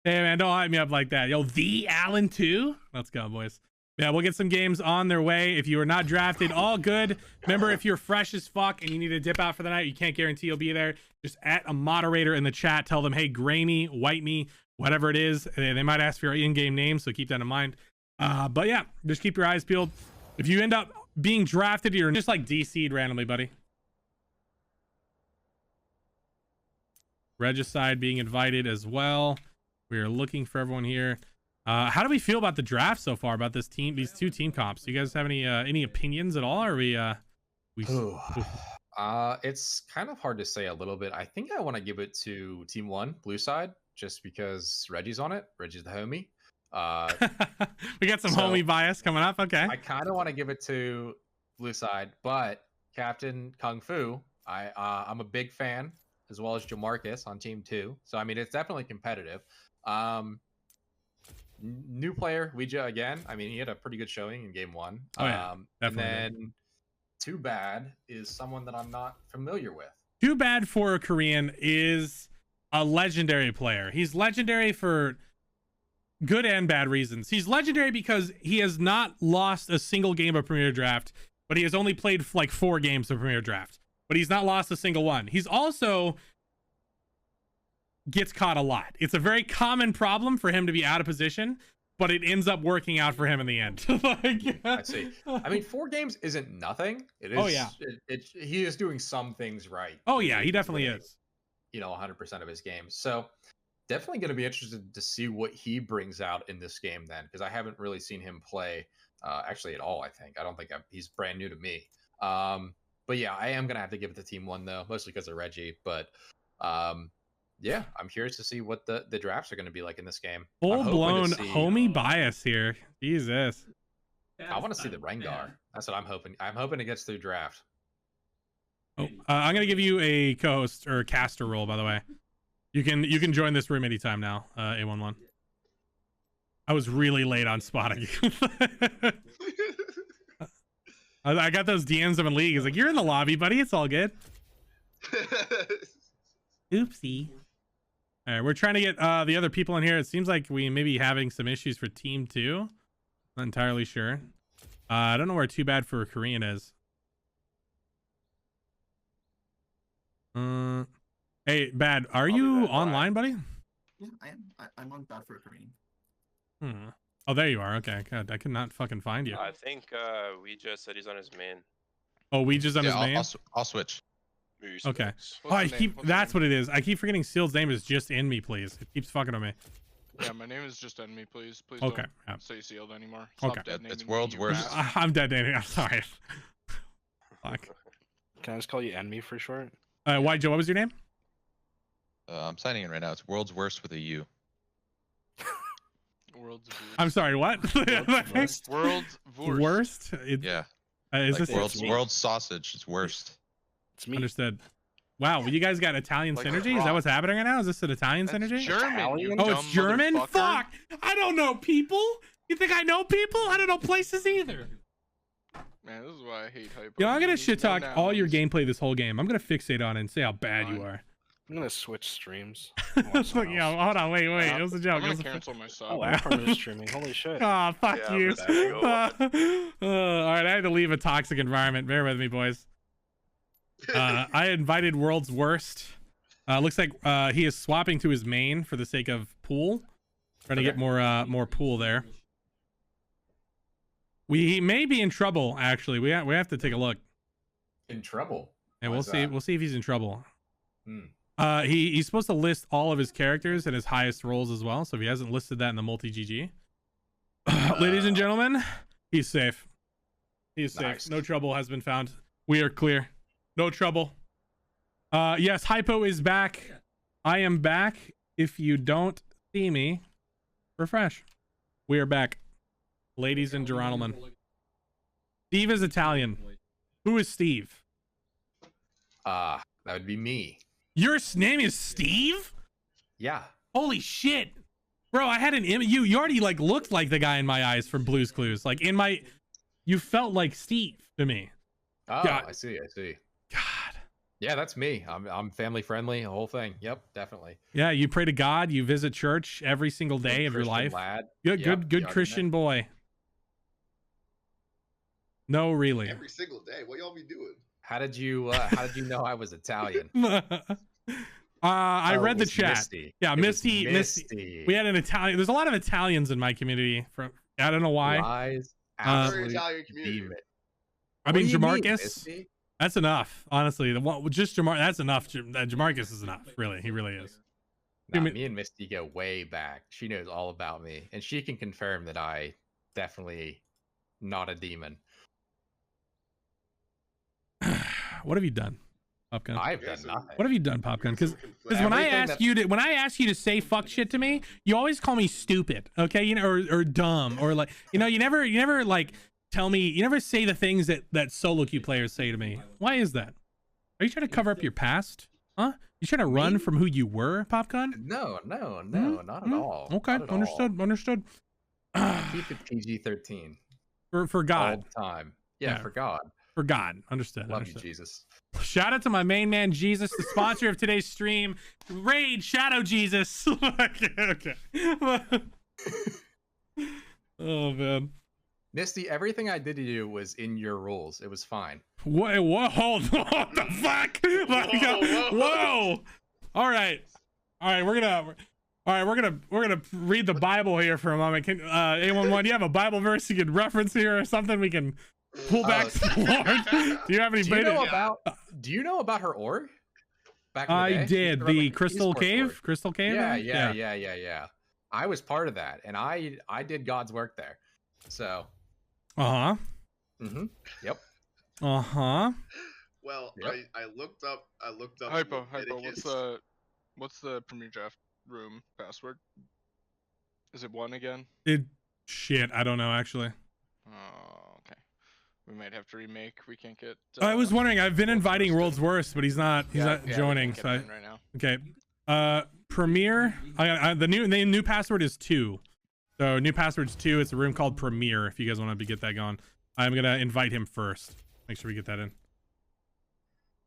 Hey, man, don't hype me up like that. Yo, the Alan 2? Let's go, boys. Yeah, we'll get some games on their way. If you are not drafted, all good. Remember, if you're fresh as fuck and you need to dip out for the night, you can't guarantee you'll be there. Just at a moderator in the chat. Tell them, hey, gray me, white me, whatever it is. They might ask for your in-game name, so keep that in mind. But yeah, just keep your eyes peeled. If you end up being drafted, you're just like DC'd randomly, buddy. Regicide being invited as well. We are looking for everyone here. How do we feel about the draft so far? About this team, these 2 team comps? Do you guys have any opinions at all? Or are it's kind of hard to say a little bit. I think I want to give it to Team 1, Blue Side, just because Reggie's on it. Reggie's the homie. We got some homie bias coming up. Okay. I kind of want to give it to Blue Side, but Captain Kung Fu, I'm a big fan, as well as Jamarcus on Team 2. So I mean, it's definitely competitive. New player, Ouija again. I mean, he had a pretty good showing in game 1. Oh, yeah, and then Too Bad is someone that I'm not familiar with. Too Bad for a Korean is a legendary player. He's legendary for good and bad reasons. He's legendary because he has not lost a single game of Premier Draft, but he has only played like 4 games of Premier Draft, but he's not lost a single one. He's also gets caught a lot. It's a very common problem for him to be out of position, but it ends up working out for him in the end. I see. I mean, 4 games isn't nothing. It is. Oh yeah. He is doing some things right. Oh yeah, he definitely is. 100% of his games. So definitely going to be interested to see what he brings out in this game then, because I haven't really seen him play actually at all. I don't think he's brand new to me. But yeah, I am going to have to give it to Team 1 though, mostly because of Reggie. But yeah, I'm curious to see what the drafts are going to be like in this game. Full-blown homie bias here. Jesus. I want to see the Rengar. That's what I'm hoping. I'm hoping it gets through draft. Oh, I'm going to give you a co-host or caster role, by the way. You can join this room anytime now, A11. I was really late on spotting you. I got those DMs of a league. It's like, you're in the lobby, buddy. It's all good. Oopsie. All right, we're trying to get the other people in here. It seems like we may be having some issues for Team 2. Not entirely sure. I don't know where Too Bad for a Korean is. Hey, Bad, are you online, buddy? Yeah, I am. I'm on Bad for a Korean. Oh, there you are. Okay, God, I could not fucking find you. I think Ouija said he's on his main. Oh, Ouija's on his main? I'll switch. Okay. Oh, that's what it is. I keep forgetting Seal's name is just in me, please. It keeps fucking with me. Yeah, my name is just in me, please. Please okay. Don't say Sealed anymore. Stop okay. It's world's worst. I'm dead naming. I'm sorry. Fuck. Can I just call you Enemy for short? White Joe, what was your name? I'm signing in right now. It's world's worst with a U. World's worst. I'm sorry, what? World's worst? Yeah. Is like this world's sausage? It's worst. It's me. Understood. Wow, you guys got Italian Like synergy? Is that what's happening right now? Is this an Italian synergy? German. You Oh, dumb it's German? motherfucker. Fuck! I don't know people. You think I know people? I don't know places either. Man, this is why I hate Hypo. Yo, I'm gonna shit talk No all your nouns. gameplay this whole game. I'm gonna fixate on it and say how bad you are. I'm gonna switch streams. It's like, yo, hold on, wait. It was a joke. I'm It was gonna a cancel my sub. Oh, Afron is streaming. Holy shit. Oh, fuck Yeah, you. let's go. All right, I had to leave a toxic environment. Bear with me, boys. I invited World's Worst. Looks like he is swapping to his main for the sake of pool. Trying to get more pool there. He may be in trouble, actually. We have to take a look. In trouble. And Why we'll is see. that? We'll see if he's in trouble. Hmm. He's supposed to list all of his characters and his highest rolls as well. So if he hasn't listed that in the multi GG, ladies and gentlemen, he's safe. He's safe. Nice. No trouble has been found. We are clear. No trouble. Yes, Hypo is back. I am back. If you don't see me, refresh. We are back, ladies and gentlemen. Steve is Italian. Who is Steve? That would be me. Your name is Steve? Yeah. Holy shit, bro! I had an image. You already like looked like the guy in my eyes from Blue's Clues. Like you felt like Steve to me. Oh, God. I see. God. Yeah, that's me. I'm family friendly, the whole thing. Yep, definitely. Yeah, you pray to God. You visit church every single day of your Christian life. lad. Good, Yep, good you Christian boy. No, really. Every single day. What y'all be doing? How did you know I was Italian? I Oh, read it the was chat. Misty. Yeah, It was Misty. We had an Italian. There's a lot of Italians in my community. I don't know why. Lies, Very absolute Italian community. demon. I What mean, do you mean, Jamarcus. Misty? That's enough. Honestly, just Jamar. That's enough. Jamarcus is enough. Really, he really is. Nah, me- me and Misty go way back. She knows all about me, and she can confirm that I definitely not a demon. What have you done, Popgun? I've Yeah, done so- nothing. What have you done, Popgun? Because when I Everything ask that- you to say fuck shit to me, you always call me stupid. Okay, you know, or dumb, or like you never like tell me. You never say the things that solo queue players say to me. Why is that? Are you trying to cover up your past? Huh? You trying to run Me? from who you were, Popgun? No, Hmm? not at all. Okay, Not at understood. all. Keep it PG-13 For all God, the time. Yeah, Yeah. for God. for God, understood. Love understood. you, Jesus. Shout out to my main man Jesus, the sponsor of today's stream. Raid Shadow Jesus. Okay. Oh man. Misty, everything I did to you was in your rules. It was fine. Whoa, hold on. What the fuck? Whoa. All right. We're gonna read the Bible here for a moment. Can A11, do you have a Bible verse you can reference here or something we can pull back to the Lord? Do you have any Do you know about her org? Back in the I day? She did. used to run, The like, an Crystal esports Cave? org. Crystal Cave? Yeah. I was part of that, and I did God's work there. So. Uh-huh. Yep. Uh-huh. Well, Yep. I looked up. Hypo, Leviticus. what's the Premier Draft room password? Is it 1 again? Shit, I don't know actually. Oh, okay. We might have to remake. We can't get. I was wondering. I've been inviting World's Worst, but he's not. He's not we joining. can't So get in right now. okay. Premier. The new password is 2. So new password's 2. It's a room called Premier. If you guys want to get that going, I'm gonna invite him first. Make sure we get that in.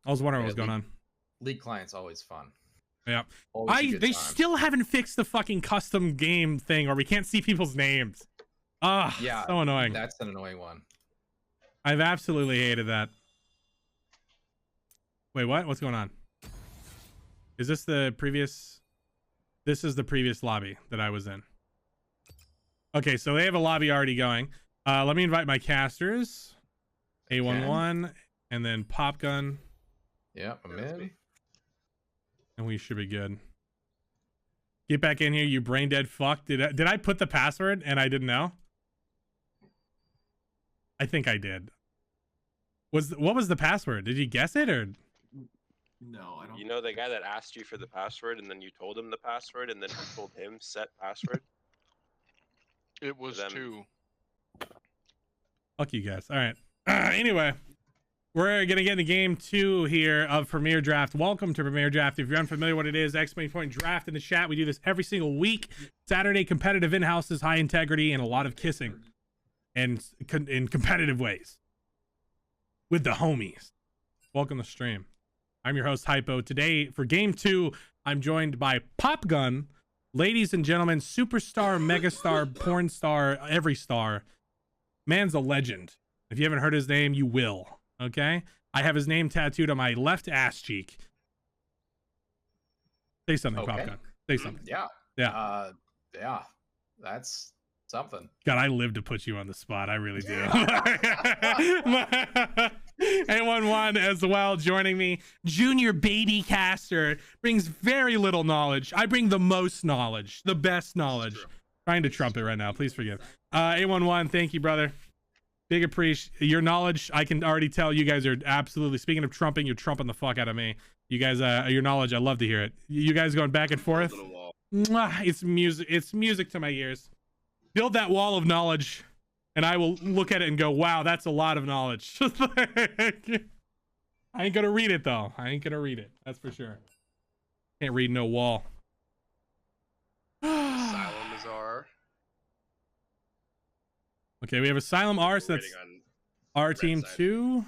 I was wondering what was going on. League client's always fun. Yeah. Always a good They time. still haven't fixed the fucking custom game thing, or we can't see people's names. Ah, Yeah, so annoying. That's an annoying one. I've absolutely hated that. Wait, what? What's going on? Is this the previous? This is the previous lobby that I was in. Okay, so they have a lobby already going. Let me invite my casters. A11 and then Popgun, Yeah, I'm in. and we should be good. Get back in here, you brain dead fuck. Did I put the password and I didn't know? I think I did. What was the password? Did you guess it or? No, I don't. You know the guy that asked you for the password, and then you told him the password, and then you told him set password. It was them. 2. Fuck you guys. All right. Anyway, we're gonna get into game 2 here of Premier Draft. Welcome to Premier Draft. If you're unfamiliar what it is, exclamation point draft in the chat. We do this every single week. Saturday, competitive in houses, high integrity, and a lot of kissing, and in competitive ways with the homies. Welcome to stream. I'm your host, Hypo. Today, for Game 2, I'm joined by Popgun. Ladies and gentlemen, superstar, megastar, porn star, every star. Man's a legend. If you haven't heard his name, you will. Okay? I have his name tattooed on my left ass cheek. Say something, Okay. Popgun. Say something. Yeah. Yeah. Yeah. That's something. God, I live to put you on the spot. I really do. A11 as well joining me. Junior baby caster brings very little knowledge. I bring the most knowledge, the best knowledge. Trying to trump it right now. Please forgive. A11, thank you, brother. Big appreciate your knowledge. I can already tell you guys are absolutely, speaking of trumping, you're trumping the fuck out of me. You guys, your knowledge, I love to hear it. You guys going back and forth. Mwah, it's music. It's music to my ears. Build that wall of knowledge, and I will look at it and go, wow, that's a lot of knowledge. I ain't gonna read it, though. I ain't gonna read it. That's for sure. Can't read no wall. Asylum is R. Okay, we have Asylum R, so that's Waiting on our red team side. 2.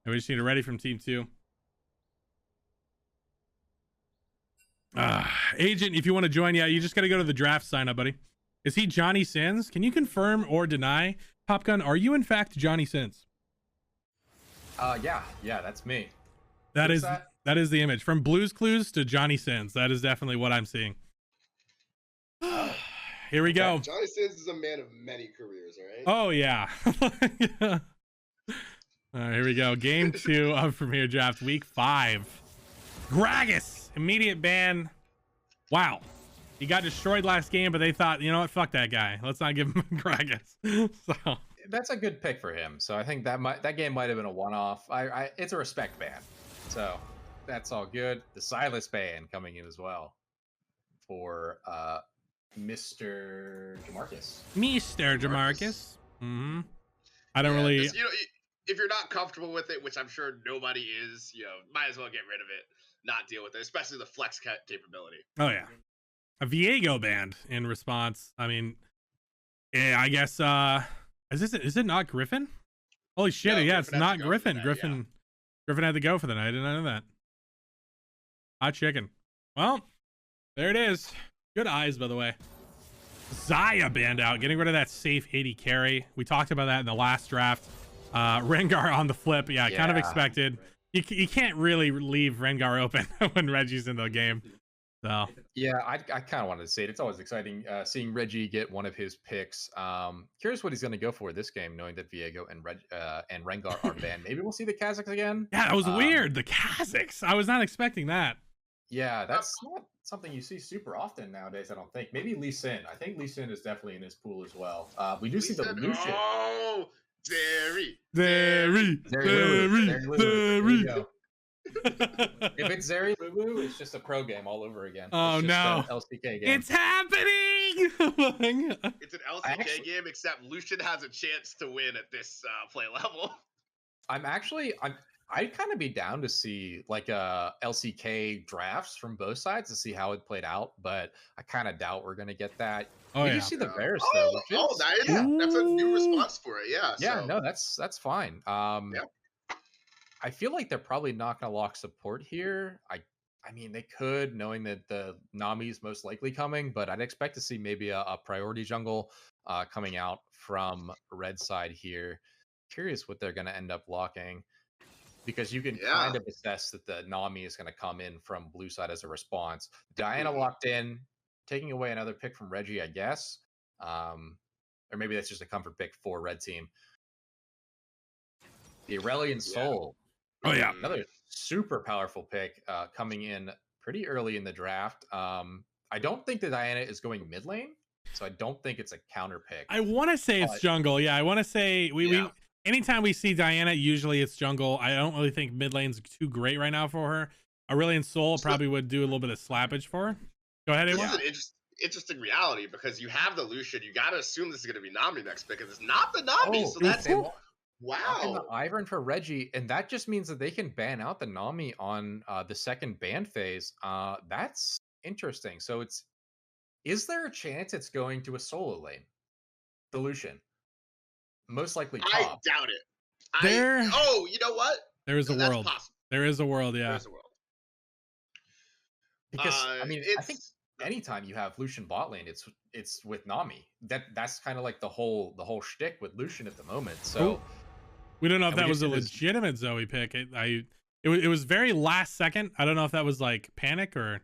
And we just need a ready from team 2. Agent, if you want to join, yeah, you just got to go to the draft sign up, buddy. Is he Johnny Sins? Can you confirm or deny? Popgun, are you in fact Johnny Sins? Yeah, that's me. That Who's is that is the image. From Blue's Clues to Johnny Sins. That is definitely what I'm seeing. Here we go. Johnny Sins is a man of many careers, all right? Oh yeah. Yeah. All right, here we go. Game 2 of Premier Draft, Week 5. Gragas, immediate ban. Wow. He got destroyed last game, but they thought, you know what, fuck that guy. Let's not give him Gragas. So That's a good pick for him. So I think that game might have been a one-off. It's a respect ban. So that's all good. The Silas ban coming in as well for Mr. Jamarcus. Mr. Jamarcus. Mm-hmm. I don't really. You know, if you're not comfortable with it, which I'm sure nobody is, you know, might as well get rid of it, not deal with it, especially the flex capability. Oh yeah, a Viego band in response. I mean, yeah, I guess. Is it not Griffin? Holy shit! No, yeah, it's Griffin had not to go for Griffin. that, Griffin had to go for the night. I didn't know that. Hot chicken. Well, there it is. Good eyes, by the way. Zaya banned out, getting rid of that safe 80 carry. We talked about that in the last draft. Rengar on the flip. Yeah, kind of expected. You can't really leave Rengar open when Reggie's in the game. So Yeah, I kind of wanted to say it. It's always exciting seeing Reggie get one of his picks. Curious what he's going to go for this game, knowing that Viego and Rengar are banned. Maybe we'll see the Kazakhs again. yeah, that was weird. The Kazakhs. I was not expecting that. Yeah, that's not something you see super often nowadays, I don't think. Maybe Lee Sin. I think Lee Sin is definitely in his pool as well. We do see the Lucian. Oh, Derry. There we go. If it's Zeri Lulu, it's just a pro game all over again. Oh, it's just no. an LCK game. It's happening. It's an LCK game, except Lucian has a chance to win at this play level. I'd kind of be down to see like LCK drafts from both sides to see how it played out, but I kind of doubt we're gonna get that. Oh, We yeah. do see the Bears though. That's a new response for it. Yeah. Yeah, so. no, that's fine. I feel like they're probably not gonna lock support here. I mean, they could, knowing that the Nami is most likely coming, but I'd expect to see maybe a priority jungle coming out from red side here. Curious what they're gonna end up locking, because you can kind of assess that the Nami is gonna come in from blue side as a response. Diana locked in, taking away another pick from Reggie, I guess. Or maybe that's just a comfort pick for red team. The Aurelian Soul. Oh yeah, another super powerful pick coming in pretty early in the draft. I don't think that Diana is going mid lane, so I don't think it's a counter pick. I want to say it's jungle. Yeah, I want to say we anytime we see Diana, usually it's jungle. I don't really think mid lane's too great right now for her. Aurelian Soul probably would do a little bit of slappage for her. Go ahead, This is an interesting reality, because you have the Lucian. You got to assume this is going to be Nami next pick, because it's not the Nami. So that's And the Ivern for Reggie, and that just means that they can ban out the Nami on the second ban phase. That's interesting. So is there a chance it's going to a solo lane? The Lucian. Most likely top. I doubt it. You know what? There is a That's world. possible. There is a world, yeah. There's a world. Because I mean, I think It's anytime you have Lucian bot lane, it's with Nami. That's kind of like the whole shtick with Lucian at the moment. So We don't know if And we that was just a did this- legitimate Zoe pick. It was very last second. I don't know if that was like panic or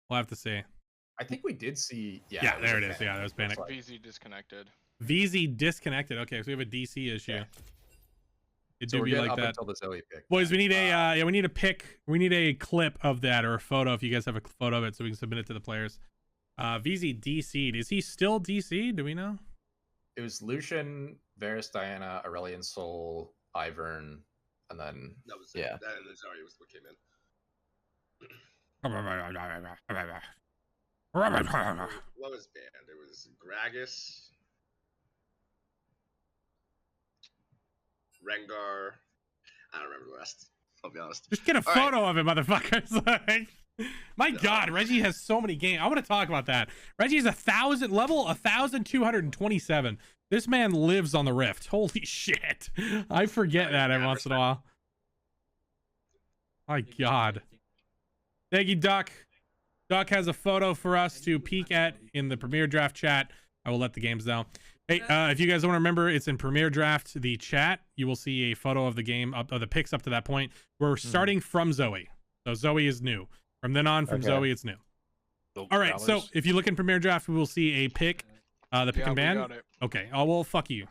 we'll have to see. I think we did see. Yeah, was there a it is. panic. Yeah, that was panic. Looks like. VZ disconnected. VZ disconnected. Okay, so we have a DC issue. Yeah. It So do we're be good like up that. until the Zoe pick. Boys, we need a we need a pic. We need a clip of that or a photo if you guys have a photo of it so we can submit it to the players. VZ DC'd. Is he still DC? Do we know? It was Lucian, Varus, Diana, Aurelion Sol, Ivern, and then that was yeah. That and then Zarya was what came in. What was banned? It was Gragas, Rengar. I don't remember the rest. I'll be honest. Just get a All right. photo of it, motherfuckers. Like, my God, Reggie has so many games. I want to talk about that. Reggie's 1,227. This man lives on the Rift. Holy shit. I forget that every once in a while. My God. Thank you, Duck. Duck has a photo for us to peek at in the Premier Draft chat. I will let the games know. Hey, if you guys want to remember, it's in Premier Draft, the chat. You will see a photo of the game, of the picks up to that point. We're starting from Zoe. So Zoe is new. From then on, from Zoe, it's new. All right, so if you look in Premier Draft, we will see a pick. The pick and ban. We got it. Okay. Oh, well, fuck you.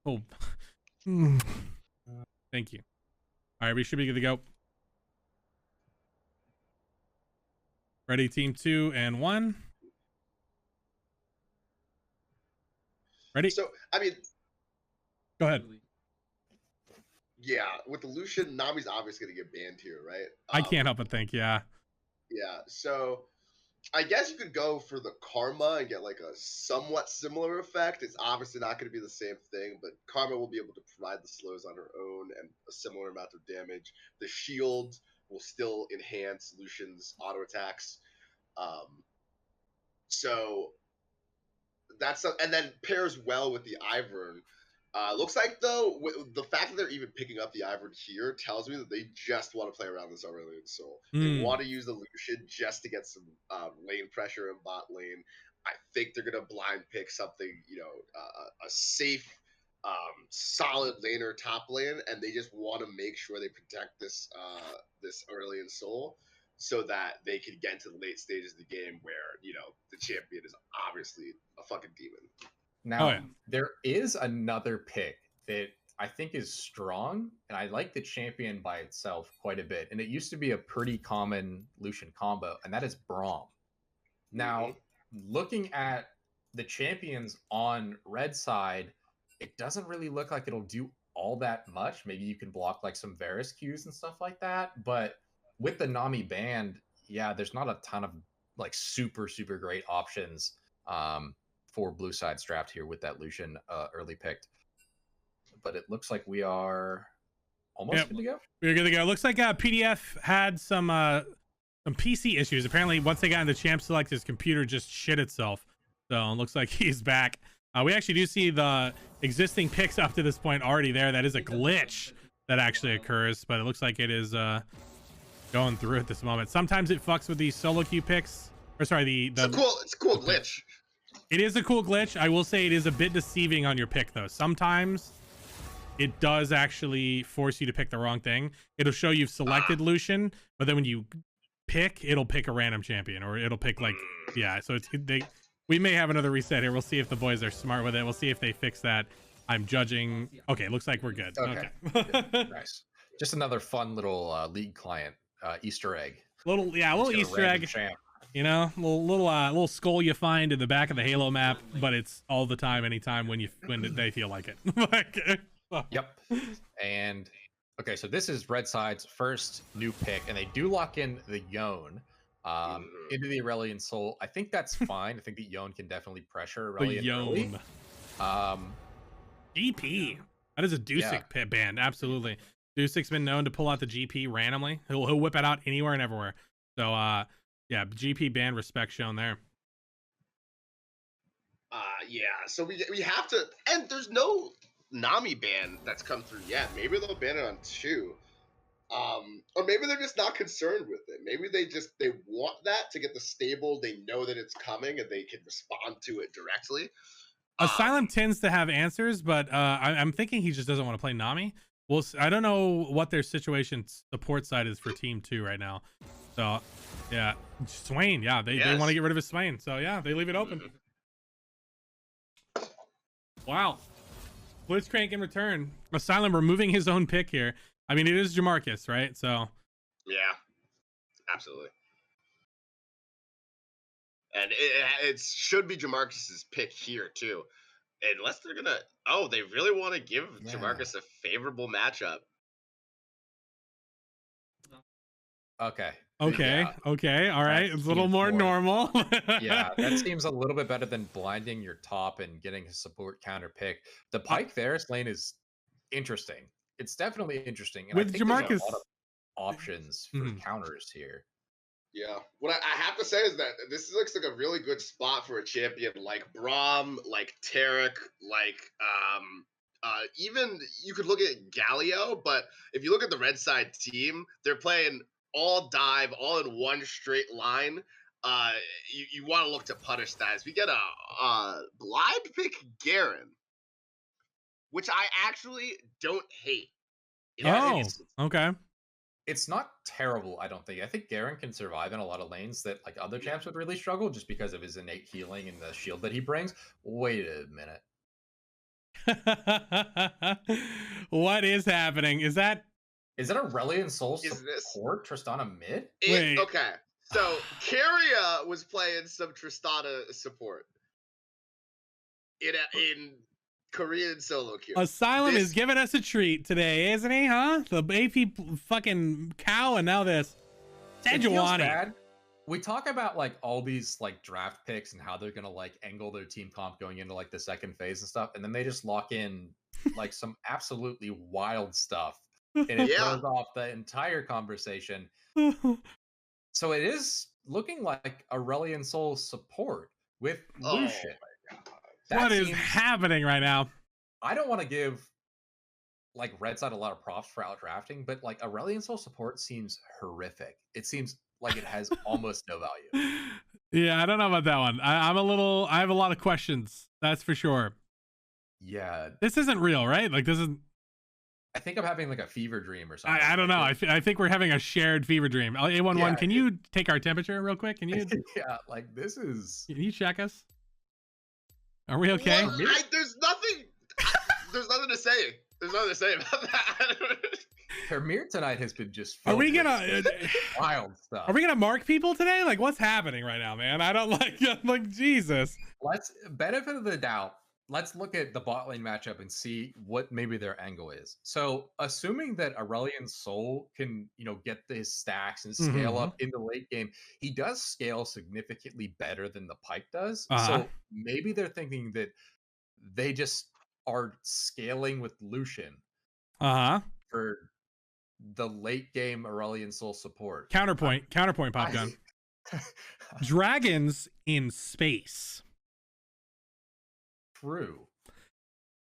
Oh. Thank you. All right, we should be good to go. Ready, team 2 and 1. Ready? So I mean, Go ahead. yeah, with the Lucian, Nami's obviously gonna get banned here, right? I can't help but think, yeah. Yeah, so I guess you could go for the Karma and get like a somewhat similar effect. It's obviously not going to be the same thing, but Karma will be able to provide the slows on her own and a similar amount of damage. The shield will still enhance Lucian's auto attacks. So that's and then pairs well with the Ivern. Looks like though the fact that they're even picking up the Ivern here tells me that they just want to play around this Aurelion Sol. They want to use the Lucian just to get some lane pressure in bot lane. I think they're gonna blind pick something, a safe, solid laner top lane, and they just want to make sure they protect this Aurelion Sol so that they can get into the late stages of the game where the champion is obviously a fucking demon. Now, there is another pick that I think is strong, and I like the champion by itself quite a bit. And it used to be a pretty common Lucian combo, and that is Braum. Now, looking at the champions on red side, it doesn't really look like it'll do all that much. Maybe you can block like some Varus Qs and stuff like that. But with the Nami banned, yeah, there's not a ton of like super, super great options. For blue side's draft here with that Lucian early picked, but it looks like we are almost good to go. We're good to go. Looks like PDF had some PC issues. Apparently, once they got into Champ Select, his computer just shit itself. So it looks like he's back. We actually do see the existing picks up to this point already there. That is a glitch that actually occurs, but it looks like it is going through at this moment. Sometimes it fucks with these solo queue picks. Or sorry, it's a cool glitch. It is a cool glitch. I will say it is a bit deceiving on your pick, though. Sometimes it does actually force you to pick the wrong thing. It'll show you've selected Lucian, but then when you pick, it'll pick a random champion, or it'll pick like, yeah. So we may have another reset here. We'll see if the boys are smart with it. We'll see if they fix that. I'm judging. Okay, looks like we're good. Okay. Nice. Just another fun little league client Easter egg. Little Easter egg. Champ. Little skull you find in the back of the Halo map, but it's all the time, anytime when they feel like it. Yep. And okay, so this is red side's first new pick, and they do lock in the Yone into the Aurelion Sol. I think that's fine. I think the Yone can definitely pressure Aurelion early. GP. That is a Dusik band, absolutely. Dusik's been known to pull out the GP randomly. He'll whip it out anywhere and everywhere. So yeah, GP ban, respect shown there. Yeah, so we have to, and there's no Nami ban that's come through yet. Maybe they'll ban it on 2. Or maybe they're just not concerned with it. Maybe they want that to get the stable. They know that it's coming and they can respond to it directly. Asylum tends to have answers, but I'm thinking he just doesn't want to play Nami. Well, I don't know what their situation support side is for Team 2 right now. So, yeah, Swain. Yeah, they want to get rid of his Swain. So yeah, they leave it open. Wow. Blitzcrank in return. Asylum removing his own pick here. I mean, it is Jamarcus, right? So yeah, absolutely. And it should be Jamarcus's pick here too, unless they're gonna. Oh, they really want to give Jamarcus a favorable matchup. Okay. Okay. All right. It's a little more normal. Yeah, that seems a little bit better than blinding your top and getting a support counter pick. The Pyke Varus lane is interesting. It's definitely interesting. And with I think Jamarcus, there's a lot of options for counters here. Yeah, what I have to say is that this looks like a really good spot for a champion like Braum, like Tarek, like even you could look at Galio. But if you look at the red side team, they're playing all dive, all in one straight line. You want to look to punish that. As we get a blind pick Garen, which I actually don't hate. Oh, okay. It's not terrible, I don't think. I think Garen can survive in a lot of lanes that like other champs would really struggle just because of his innate healing and the shield that he brings. Wait a minute. What is happening? Is that Aurelion Soul support Tristana mid? Wait. Okay. So Keria was playing some Tristana support in Korean solo queue. Asylum is giving us a treat today, isn't he? Huh? The AP fucking cow, and now this. Sejuani. We talk about like all these like draft picks and how they're gonna like angle their team comp going into like the second phase and stuff, and then they just lock in like some absolutely wild stuff, and it throws off the entire conversation. So it is looking like Aurelion Soul support with Lucian. What is happening right now? I don't want to give like red side a lot of props for out drafting, but like Aurelion Soul support seems horrific. It seems like it has almost no value. Yeah, I don't know about that one. I have a lot of questions. That's for sure. Yeah. This isn't real, right? Like this isn't. I think I'm having like a fever dream or something. I don't know. I think we're having a shared fever dream. A11, can you take our temperature real quick? Can you? Yeah, like this is. Can you check us? Are we okay? Well, there's nothing to say. There's nothing to say about that. Hermir tonight has been just. Are we gonna wild stuff? Are we gonna mark people today? Like, what's happening right now, man? I don't like Jesus. Let's benefit of the doubt. Let's look at the bot lane matchup and see what maybe their angle is. So, assuming that Aurelion Soul can, get his stacks and scale up in the late game, he does scale significantly better than the Pyke does. So maybe they're thinking that they just are scaling with Lucian for the late game Aurelion Soul support. Counterpoint, Popgun. Dragons in space. True.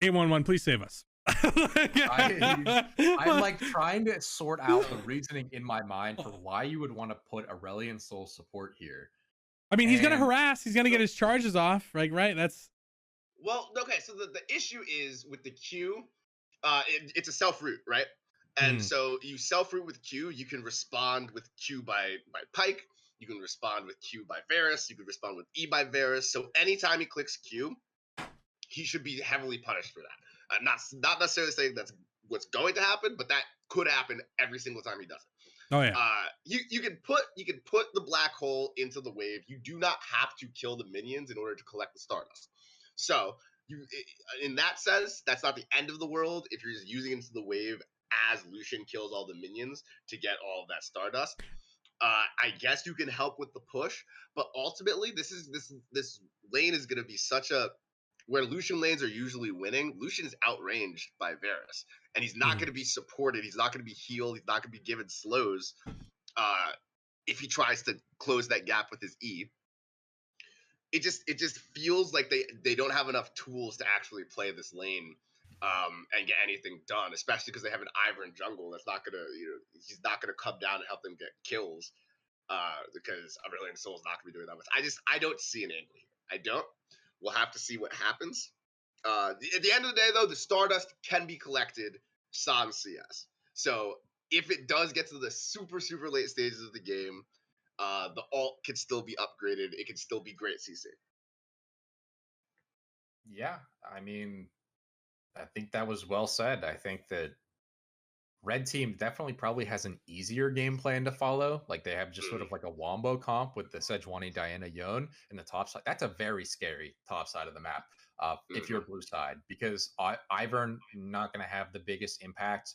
811, please save us. I'm like trying to sort out the reasoning in my mind for why you would want to put Aurelion Soul support here. I mean, he's gonna harass. He's gonna get his charges off. Right? That's. Well, okay. So the issue is with the Q, it's a self root, right? And so you self root with Q. You can respond with Q by Pyke. You can respond with Q by Varus. You can respond with E by Varus. So anytime he clicks Q, he should be heavily punished for that. I'm not necessarily saying that's what's going to happen, but that could happen every single time he does it. Oh yeah. You can put the black hole into the wave. You do not have to kill the minions in order to collect the Stardust. So in that sense, that's not the end of the world if you're just using it into the wave as Lucian kills all the minions to get all of that Stardust. I guess you can help with the push, but ultimately this lane is going to be such a where Lucian lanes are usually winning. Lucian is outranged by Varus, and he's not going to be supported. He's not going to be healed. He's not going to be given slows if he tries to close that gap with his E. It just feels like they don't have enough tools to actually play this lane and get anything done, especially because they have an Ivern in jungle that's not gonna, he's not gonna come down and help them get kills, because Aurelion Sol's not gonna be doing that much. I don't see an angle here. I don't. We'll have to see what happens. At the end of the day, though, the Stardust can be collected sans CS. So if it does get to the super, super late stages of the game, the ult can still be upgraded. It can still be great CC. Yeah, I mean, I think that was well said. I think that Red Team definitely probably has an easier game plan to follow. Like they have just sort of like a wombo comp with the Sejuani, Diana, Yone in the top side. That's a very scary top side of the map if you're blue side, because Ivern not going to have the biggest impact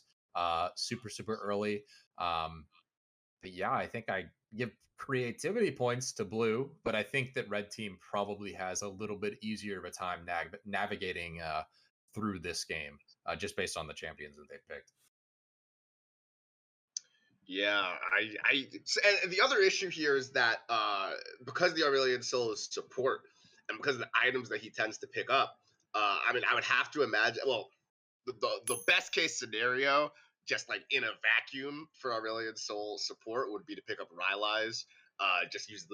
super, super early. But yeah, I think I give creativity points to blue, but I think that Red Team probably has a little bit easier of a time navigating through this game just based on the champions that they picked. Yeah, and the other issue here is that because the Aurelion Sol is support, and because of the items that he tends to pick up, I mean, I would have to imagine. Well, the best case scenario, just like in a vacuum for Aurelion Sol support, would be to pick up Rylai's. Just use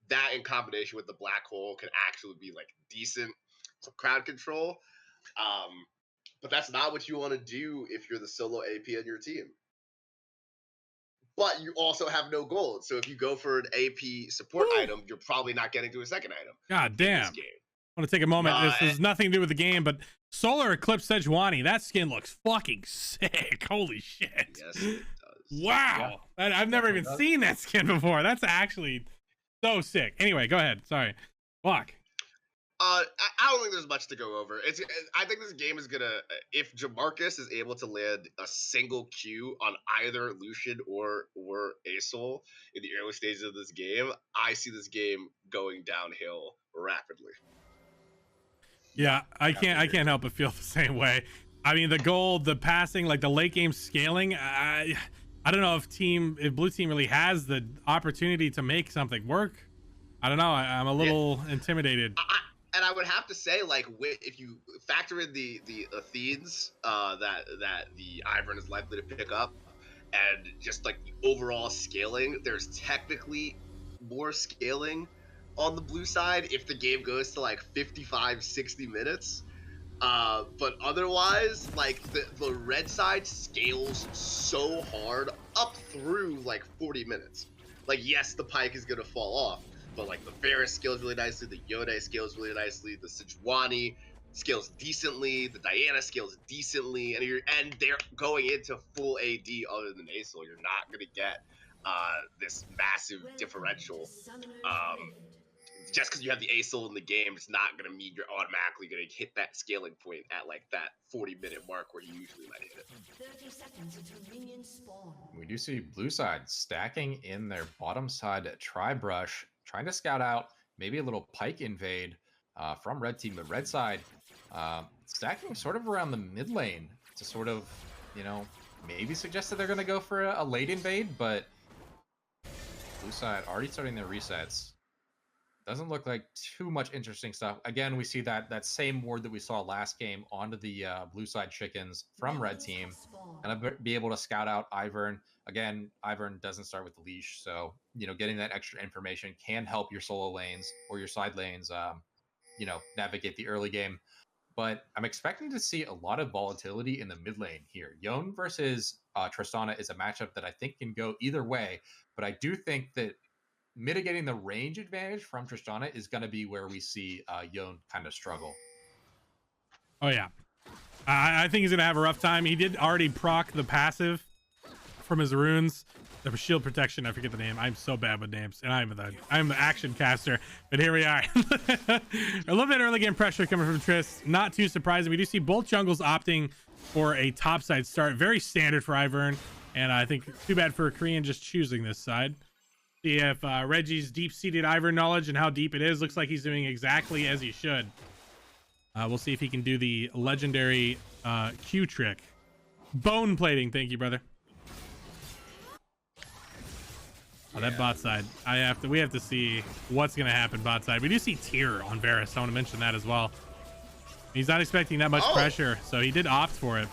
that in combination with the Black Hole can actually be like decent crowd control. But that's not what you want to do if you're the solo AP on your team. But you also have no gold. So if you go for an AP support item, you're probably not getting to a second item. God damn. I want to take a moment. This has nothing to do with the game, but Solar Eclipse Sejuani, that skin looks fucking sick. Holy shit. Yes, it does. Wow. Yeah. I've never even seen that skin before. That's actually so sick. Anyway, go ahead. Sorry. Fuck. I don't think there's much to go over. I think this game is gonna, if Jamarcus is able to land a single Q on either Lucian or Asol in the early stages of this game, I see this game going downhill rapidly. Yeah, I can't help but feel the same way. I mean, the gold, the passing, like the late game scaling, I don't know if blue team really has the opportunity to make something work. I don't know. I'm a little intimidated. And I would have to say, like, if you factor in the Athenes that the Ivern is likely to pick up, and just like the overall scaling, there's technically more scaling on the blue side if the game goes to like 55, 60 minutes. But otherwise, like the red side scales so hard up through like 40 minutes. Like, yes, the Pike is gonna fall off, but like the Varus scales really nicely, the Yone scales really nicely, the Sejuani scales decently, the Diana scales decently, and they're going into full AD other than Asol. You're not gonna get this massive differential. Just because you have the Asol in the game, it's not gonna mean you're automatically gonna hit that scaling point at like that 40-minute mark where you usually might hit it. 30 seconds until minions spawn. We do see blue side stacking in their bottom side tri-brush, trying to scout out maybe a little Pike invade from red team, but red side stacking sort of around the mid lane to sort of, maybe suggest that they're going to go for a late invade, but blue side already starting their resets. Doesn't look like too much interesting stuff. Again, we see that same ward that we saw last game onto the blue side chickens from red team. Gonna be able to scout out Ivern. Again, Ivern doesn't start with the leash, so getting that extra information can help your solo lanes or your side lanes, navigate the early game. But I'm expecting to see a lot of volatility in the mid lane here. Yone versus Tristana is a matchup that I think can go either way, but I do think that mitigating the range advantage from Tristana is going to be where we see Yone kind of struggle. Oh yeah, I think he's gonna have a rough time. He did already proc the passive from his runes, the shield protection. I forget the name. I'm so bad with names, and I'm the action caster. But here we are. A little bit early game pressure coming from Trist. Not too surprising. We do see both jungles opting for a topside start. Very standard for Ivern, and I think too bad for Korean just choosing this side. See if Reggie's deep-seated Ivern knowledge and how deep it is. Looks like he's doing exactly as he should. We'll see if he can do the legendary Q trick. Bone plating. Thank you, brother. Oh, that bot side. We have to see what's going to happen bot side. We do see tier on Varus. I want to mention that as well. He's not expecting that much pressure, so he did opt for it.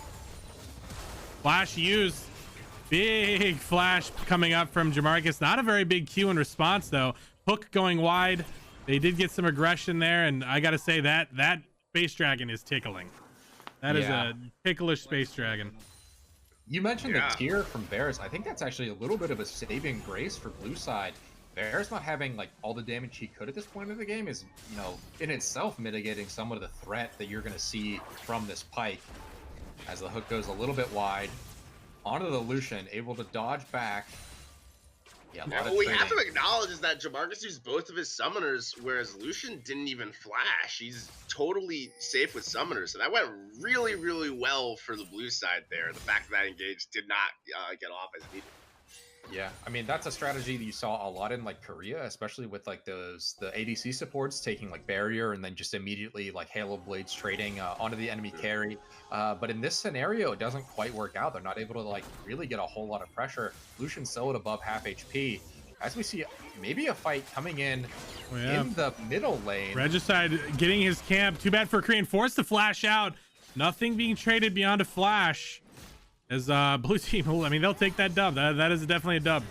Flash used. Big flash coming up from Jamarcus. Not a very big Q in response, though. Hook going wide. They did get some aggression there, and I got to say that Space Dragon is tickling. That is a ticklish Space Dragon. You mentioned the tier from Bears. I think that's actually a little bit of a saving grace for blue side. Bears not having like all the damage he could at this point in the game is, you know, in itself mitigating some of the threat that you're going to see from this Pyke. As the hook goes a little bit wide, onto the Lucian, able to dodge back. Yeah, what we have to acknowledge is that Jamarcus used both of his summoners, whereas Lucian didn't even flash. He's totally safe with summoners, so that went really, really well for the blue side there. The fact that engage did not get off as needed. Yeah, I mean, that's a strategy that you saw a lot in like Korea, especially with like the ADC supports taking like barrier and then just immediately like Halo Blades trading onto the enemy carry. But in this scenario, it doesn't quite work out. They're not able to like really get a whole lot of pressure. Lucian's still at above half HP. As we see maybe a fight coming in in the middle lane. Regicide getting his camp. Too bad for Korean. Forced to flash out. Nothing being traded beyond a flash. As blue team, I mean, they'll take that dub. That is definitely a dub.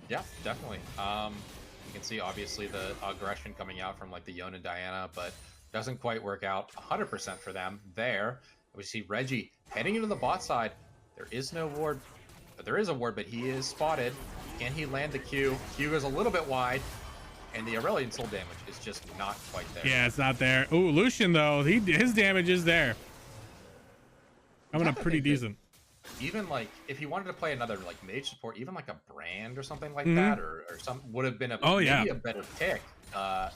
Yeah, definitely. You can see obviously the aggression coming out from like the Yone and Diana, but doesn't quite work out 100% for them there. We see Reggie heading into the bot side. There is no ward, but there is a ward, but he is spotted. Can he land the Q? Q goes a little bit wide, and the Aurelion soul damage is just not quite there. Yeah, it's not there. Ooh, Lucian though, his damage is there. Coming up pretty decent. Even like if he wanted to play another like mage support, even like a Brand or something like that, or some would have been maybe a better pick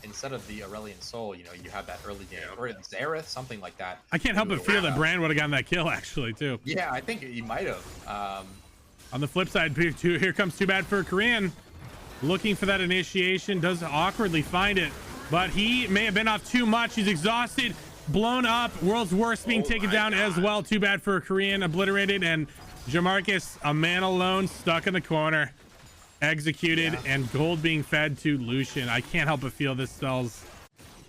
instead of the Aurelion Soul. You know, you have that early game or Zareth, something like that. I can't help but feel that Brand would have gotten that kill actually too. Yeah, I think he might have. On the flip side, here comes Too Bad for Korean, looking for that initiation. Does awkwardly find it, but he may have been off too much. He's exhausted. Blown up. World's Worst being taken down as well. Too bad for Korean. Obliterated. And Jamarcus, a man alone, stuck in the corner. Executed. And gold being fed to Lucian. I can't help but feel this spells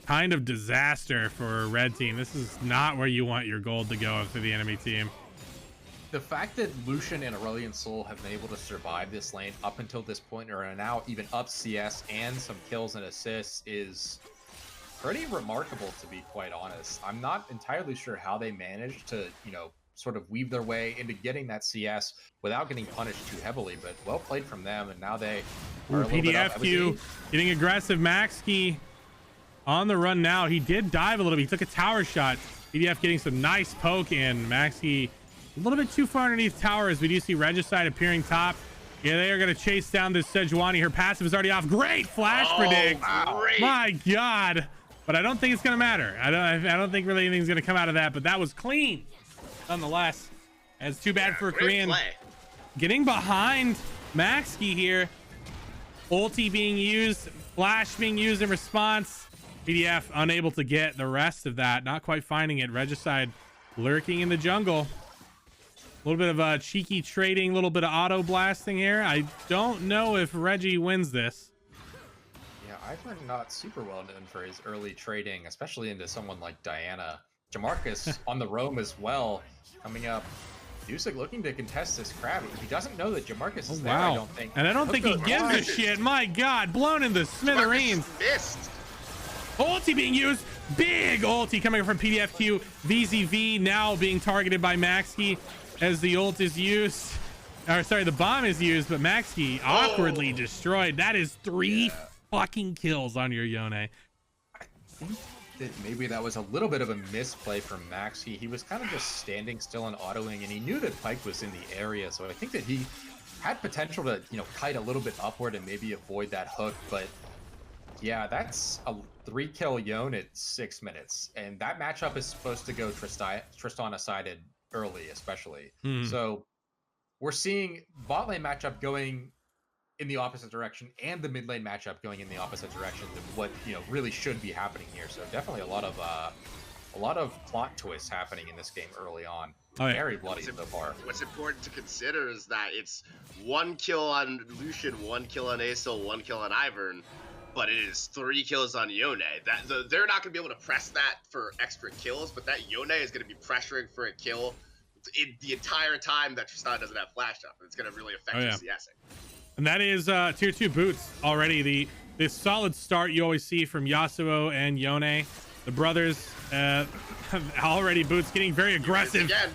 kind of disaster for a red team. This is not where you want your gold to go for the enemy team. The fact that Lucian and Aurelion Soul have been able to survive this lane up until this point, or are now even up CS and some kills and assists, is pretty remarkable, to be quite honest. I'm not entirely sure how they managed to, you know, sort of weave their way into getting that CS without getting punished too heavily, but well played from them, and now they are PDFQ getting aggressive. Maxkey on the run now. He did dive a little bit. He took a tower shot. PDF getting some nice poke, and Maxkey a little bit too far underneath tower, as we do see Regicide appearing top. Yeah, they are going to chase down this Sejuani. Her passive is already off. Great flash predict. Great. My God. But I don't think it's going to matter. I don't think really anything's going to come out of that, but that was clean nonetheless. As Too Bad for Korean getting behind Maxkey here. Ulti being used, flash being used in response. PDF unable to get the rest of that. Not quite finding it. Regicide lurking in the jungle. A little bit of cheeky trading, a little bit of auto blasting here. I don't know if Reggie wins this. Yeah, Ivern not super well known for his early trading, especially into someone like Diana. Jamarcus on the roam as well, coming up. Dusek looking to contest this crab. He doesn't know that Jamarcus is there, I don't think. And I don't think he gives a shit. My God, blown in the smithereens. Missed. Ulti being used. Big ulti coming from PDFQ. VZV now being targeted by Maxkey as the ult is used. Or sorry, the bomb is used, but Maxkey awkwardly destroyed. That is 3 fucking kills on your Yone. I think that maybe that was a little bit of a misplay from Maxkey. He was kind of just standing still and autoing, and he knew that Pyke was in the area, so I think that he had potential to, you know, kite a little bit upward and maybe avoid that hook. But yeah, that's a 3-kill Yone at 6 minutes, and that matchup is supposed to go Tristana-sided early, especially. So we're seeing bot lane matchup going in the opposite direction and the mid lane matchup going in the opposite direction than what, you know, really should be happening here. So definitely a lot of plot twists happening in this game early on. Very bloody so far. What's important to consider is that it's 1 kill on Lucian, 1 kill on Acel, 1 kill on Ivern, but it is 3 kills on Yone. They're not going to be able to press that for extra kills, but that Yone is going to be pressuring for a kill the entire time that Tristana doesn't have flash up. It's going to really affect your CSing. And that is tier 2 boots already. This solid start you always see from Yasuo and Yone. The brothers already boots getting very aggressive. Again.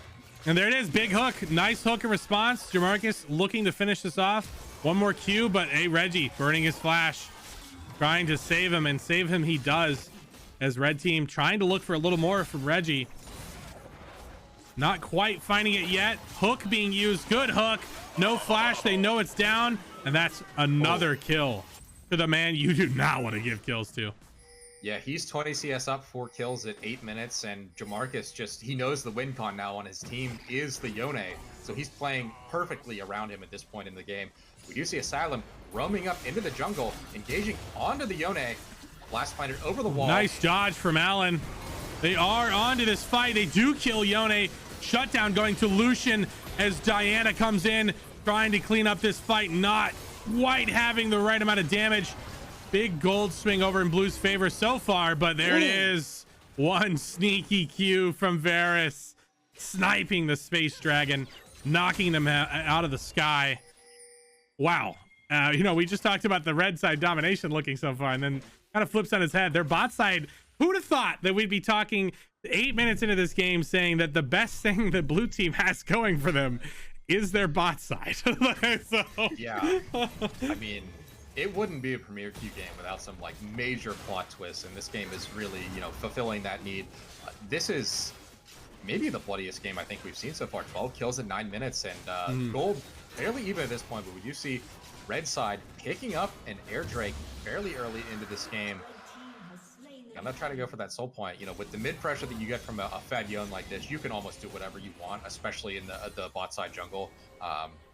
And there it is, big hook. Nice hook in response. Jamarcus looking to finish this off. One more Q, but hey, Reggie burning his flash. Trying to save him, and save him he does. As red team trying to look for a little more from Reggie. Not quite finding it yet. Hook being used, good hook. No flash, they know it's down. And that's another kill to the man you do not want to give kills to. Yeah, he's 20 CS up, 4 kills at 8 minutes, and Jamarcus he knows the win con now on his team is the Yone, so he's playing perfectly around him at this point in the game. We do see Asylum roaming up into the jungle, engaging onto the Yone. Blast Finder over the wall. Nice dodge from Allen. They are onto this fight. They do kill Yone. Shutdown going to Lucian as Diana comes in, trying to clean up this fight. Not quite having the right amount of damage. Big gold swing over in Blue's favor so far, but there it is. One sneaky Q from Varus, sniping the Space Dragon, knocking them out of the sky. Wow. You know, we just talked about the red side domination looking so far, and then kind of flips on his head. Their bot side, who'd have thought that we'd be talking 8 minutes into this game saying that the best thing the blue team has going for them is their bot side. So... Yeah, I mean, it wouldn't be a Premier Q game without some like major plot twists, and this game is really, you know, fulfilling that need. This is maybe the bloodiest game I think we've seen so far. 12 kills in 9 minutes, and gold fairly even at this point, but we do see red side picking up an air drake fairly early into this game. I'm not trying to go for that soul point. You know, with the mid pressure that you get from a fed Yone like this, you can almost do whatever you want, especially in the bot side jungle.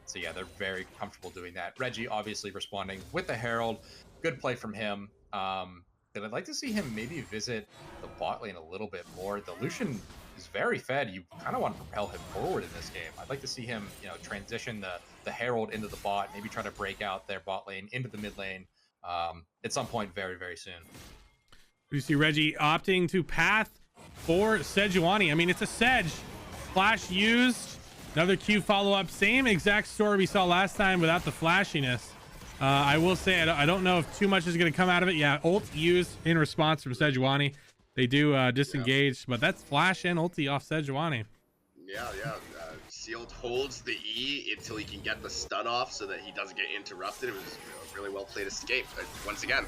So yeah, they're very comfortable doing that. Reggie obviously responding with the Herald. Good play from him. But I'd like to see him maybe visit the bot lane a little bit more. The Lucian is very fed. You kind of want to propel him forward in this game. I'd like to see him, you know, transition the Herald into the bot, maybe try to break out their bot lane into the mid lane at some point very, very soon. You see Reggie opting to path for Sejuani. I mean, it's a Sedge. Flash used. Another Q follow-up. Same exact story we saw last time without the flashiness. I will say, I don't know if too much is going to come out of it. Yeah, ult used in response from Sejuani. They do disengage, but that's flash and ulti off Sejuani. Yeah. Sealed holds the E until he can get the stun off so that he doesn't get interrupted. It was a really well-played escape, once again.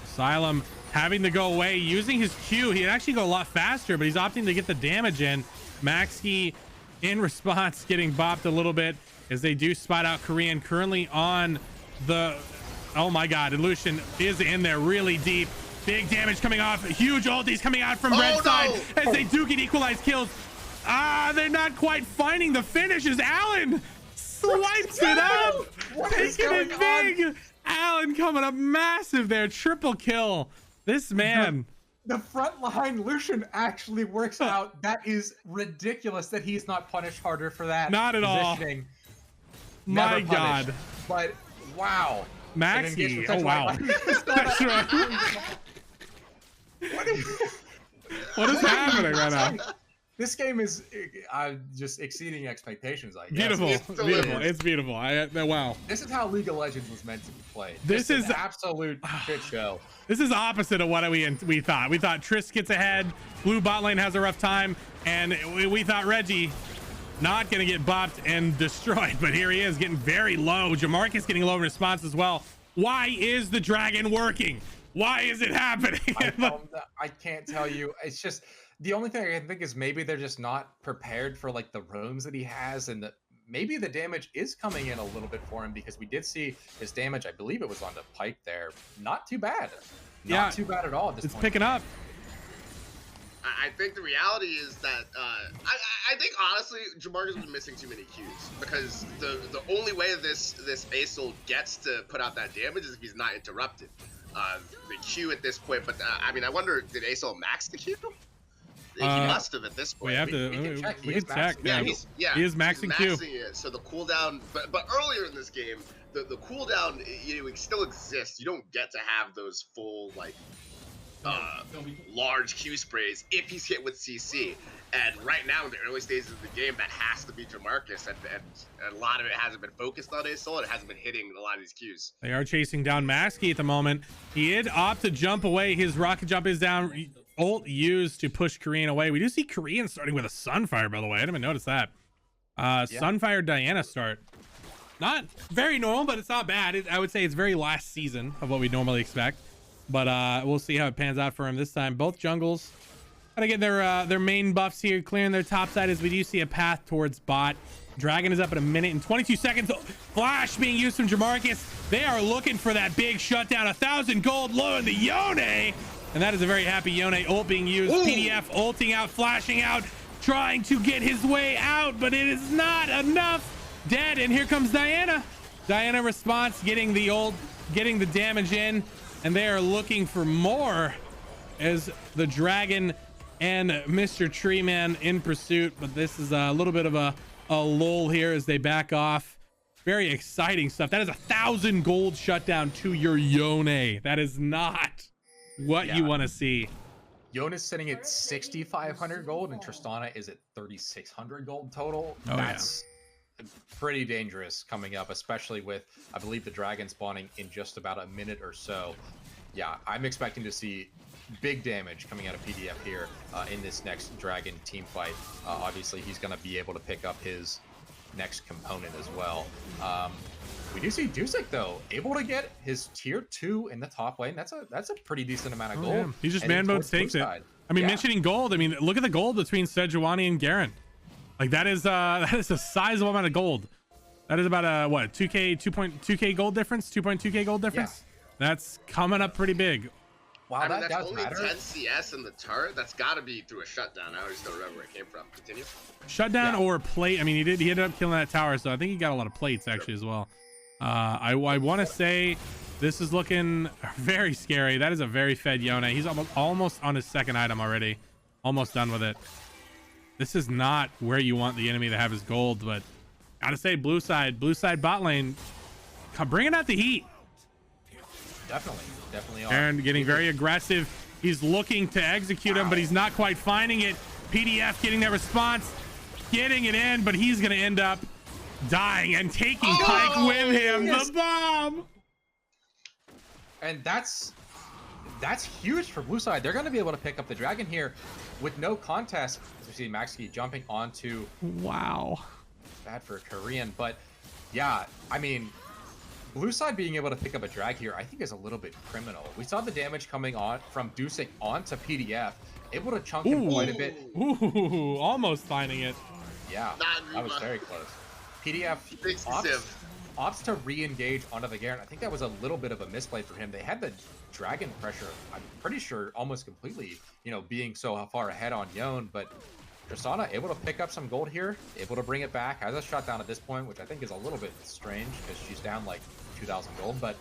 Asylum having to go away, using his Q. He'd actually go a lot faster, but he's opting to get the damage in. Maxi in response getting bopped a little bit as they do spot out Korean currently on the... Oh my god, and Lucian is in there really deep. Big damage coming off. Huge ultis coming out from red side as they do get equalized kills. They're not quite finding the finish as Allen swipes it up. Taking it big. Allen coming up massive there. Triple kill. This man... The front line Lucian actually works out. That is ridiculous that he's not punished harder for that. Not at all. My god. But wow. Maxi. Oh wow. That's right. What is happening right now? This game is just exceeding expectations, I guess. Beautiful. It's beautiful. Wow. This is how League of Legends was meant to be played. This is an absolute shit show. This is opposite of what we thought. We thought Triss gets ahead, blue bot lane has a rough time, and we thought Reggie not going to get bopped and destroyed, but here he is getting very low. Jamarcus getting low in response as well. Why is the dragon working? Why is it happening? I can't tell you. It's just... The only thing I can think is maybe they're just not prepared for like the roams that he has, and maybe the damage is coming in a little bit for him, because we did see his damage. I believe it was on the Pike there. Not too bad. Not too bad at all. At this it's point picking up. I think the reality is that I think honestly Jamarcus was missing too many Qs, because the only way this Aesol gets to put out that damage is if he's not interrupted. The Q at this point, but I mean, I wonder, did Aesol max the Q? He must have at this point. We have to. We can check. Yeah, he is maxing Q. It, so the cooldown, but earlier in this game, the cooldown it still exists. You don't get to have those full like large Q sprays if he's hit with CC. And right now in the early stages of the game, that has to be Jamarcus, and a lot of it hasn't been focused on Ezreal. It hasn't been hitting a lot of these Qs. They are chasing down Maskey at the moment. He did opt to jump away. His rocket jump is down. Ult used to push Korean away. We do see Korean starting with a Sunfire, by the way. I didn't even notice that. Sunfire Diana start. Not very normal, but it's not bad. I would say it's very last season of what we normally expect. But we'll see how it pans out for him this time. Both jungles gotta get their main buffs here, clearing their top side as we do see a path towards bot. Dragon is up in a minute and 22 seconds. Flash being used from Jamarcus. They are looking for that big shutdown. 1,000 gold low in the Yone. And that is a very happy Yone. Ult being used. Ooh. PDF ulting out, flashing out, trying to get his way out, but it is not enough. Dead, and here comes Diana. Diana response, getting the ult, getting the damage in, and they are looking for more as the Dragon and Mr. Treeman in pursuit. But this is a little bit of a lull here as they back off. Very exciting stuff. That is 1,000 gold shutdown to your Yone. That is not what you want to see. Yone is sitting at 6,500 gold, and Tristana is at 3,600 gold total. Oh, That's pretty dangerous coming up, especially with, I believe, the Dragon spawning in just about a minute or so. Yeah, I'm expecting to see big damage coming out of PDF here in this next Dragon team fight. Obviously, he's going to be able to pick up his next component as well. We do see Dusek, though, able to get his tier 2 in the top lane. That's a pretty decent amount of gold. Yeah. He just man mode takes it. I mean, mentioning gold, I mean, look at the gold between Sejuani and Garen. Like that is a sizable amount of gold. That is about a what, 2.2k gold difference, 2.2k gold difference. Yeah. That's coming up pretty big. Wow, I mean, that's only 10 CS in the turret. That's got to be through a shutdown. I always don't remember where it came from. Continue. Shutdown or plate. I mean, he ended up killing that tower, so I think he got a lot of plates actually as well. I want to say this is looking very scary. That is a very fed Yone. He's almost on his second item already. Almost done with it. This is not where you want the enemy to have his gold, but gotta say blue side bot lane, bringing out the heat. Definitely are. And getting very aggressive. He's looking to execute him, but he's not quite finding it. PDF getting that response, getting it in, but he's gonna end up dying and taking Pyke with him. Yes. The bomb. And that's huge for blue side. They're gonna be able to pick up the Dragon here with no contest. As we see Maxi jumping onto. Wow. Bad for Korean, but yeah, I mean, blue side being able to pick up a drag here, I think is a little bit criminal. We saw the damage coming on from Dusek onto PDF, able to chunk him quite a bit. Ooh, almost finding it. Yeah, that was very close. PDF opts to re-engage onto the Garen. I think that was a little bit of a misplay for him. They had the Dragon pressure, I'm pretty sure, almost completely, being so far ahead on Yone, but Tristana able to pick up some gold here, able to bring it back, has a shutdown at this point, which I think is a little bit strange because she's down like 2,000 gold, but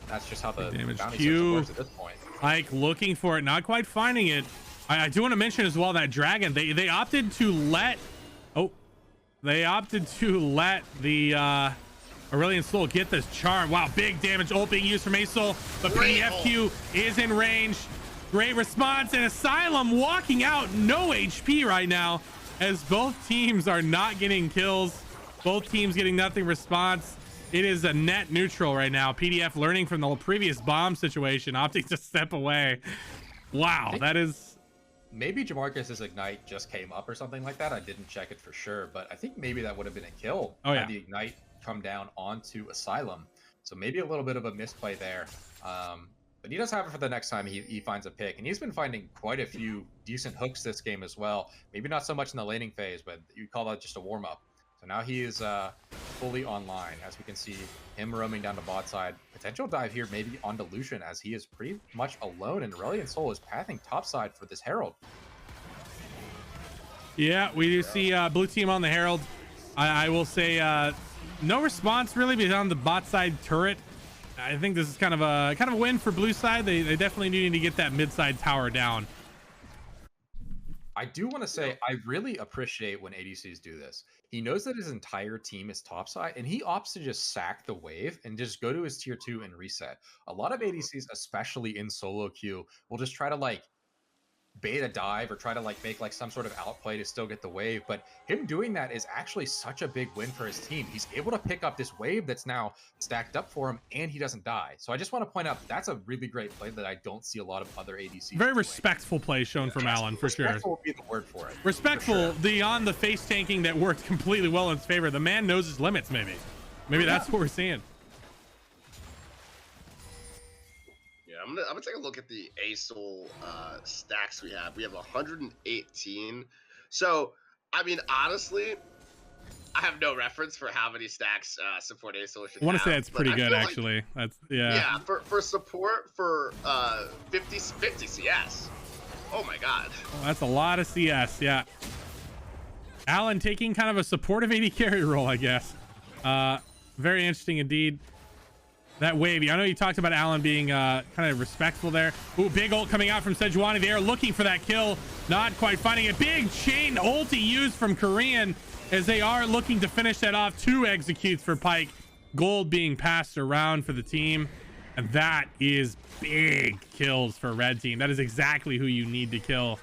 that's just how the bounty system works at this point. Pyke looking for it, not quite finding it. I do want to mention as well that Dragon, they opted to let the Aurelion Soul get this charm. Wow, big damage ult being used from Aesol, but PDFQ is in range. Great response, and Asylum walking out, no HP right now, as both teams are not getting kills. Both teams getting nothing response. It is a net neutral right now. PDF learning from the previous bomb situation, opting to step away. Wow, that is... Maybe Jamarcus's Ignite just came up or something like that. I didn't check it for sure, but I think maybe that would have been a kill had the Ignite come down onto Asylum. So maybe a little bit of a misplay there. But he does have it for the next time he finds a pick. And he's been finding quite a few decent hooks this game as well. Maybe not so much in the laning phase, but you call that just a warm-up. So now he is fully online, as we can see him roaming down the bot side. Potential dive here maybe onto Lucian, as he is pretty much alone, and Aurelion Soul is pathing top side for this Herald. Yeah, we do see blue team on the Herald. I will say no response really beyond the bot side turret. I think this is kind of a win for blue side. They definitely do need to get that mid side tower down. I do want to say I really appreciate when ADCs do this. He knows that his entire team is topside, and he opts to just sack the wave and just go to his tier 2 and reset. A lot of ADCs, especially in solo queue, will just try to like bait a dive or try to like make like some sort of outplay to still get the wave, but him doing that is actually such a big win for his team. He's able to pick up this wave that's now stacked up for him, and he doesn't die. So I just want to point out that's a really great play that I don't see a lot of other ADCs Very doing. respectful play shown from Alan, for sure. Respectful would be the word for it. Respectful, for sure. beyond the face tanking that worked completely well in his favor. The man knows his limits, maybe that's what we're seeing. I'm gonna take a look at the ASOL stacks we have. We have 118. So, I mean, honestly, I have no reference for how many stacks support ASOL should have. I want to say it's pretty good, like, actually. That's yeah. Yeah, for support for 50 CS. Oh my god. Well, that's a lot of CS. Yeah. Alan taking kind of a supportive AD carry role, I guess. Very interesting indeed. That wave, I know you talked about Alan being kind of respectful there. Ooh, big ult coming out from Sejuani. They are looking for that kill, not quite finding it. Big chain ulti used from Korean as they are looking to finish that off. 2 executes for Pyke. Gold being passed around for the team. And that is big kills for red team. That is exactly who you need to kill.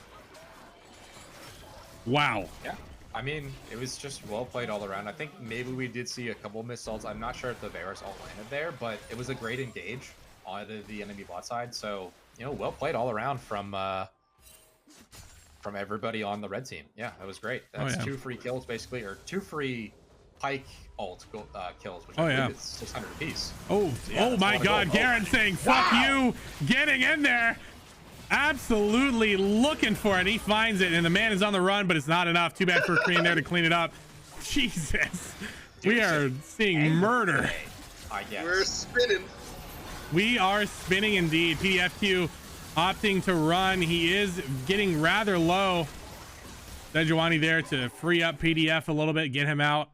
Wow. Yeah. I mean, it was just well played all around. I think maybe we did see a couple missed ults. I'm not sure if the Varus all landed there, but it was a great engage on the enemy bot side. So, you know, well played all around from everybody on the red team. Yeah, that was great. That's 2 free kills basically, or 2 free Pyke ult kills, which I believe is 600 apiece. Oh, yeah, oh my God, Garen saying fuck you, getting in there. Absolutely looking for it. He finds it, and the man is on the run, but it's not enough. Too bad for Korean there to clean it up. Jesus, we are seeing murder. I guess we're spinning. We are spinning indeed. PDFQ opting to run. He is getting rather low. Sejuani there to free up PDF a little bit, get him out.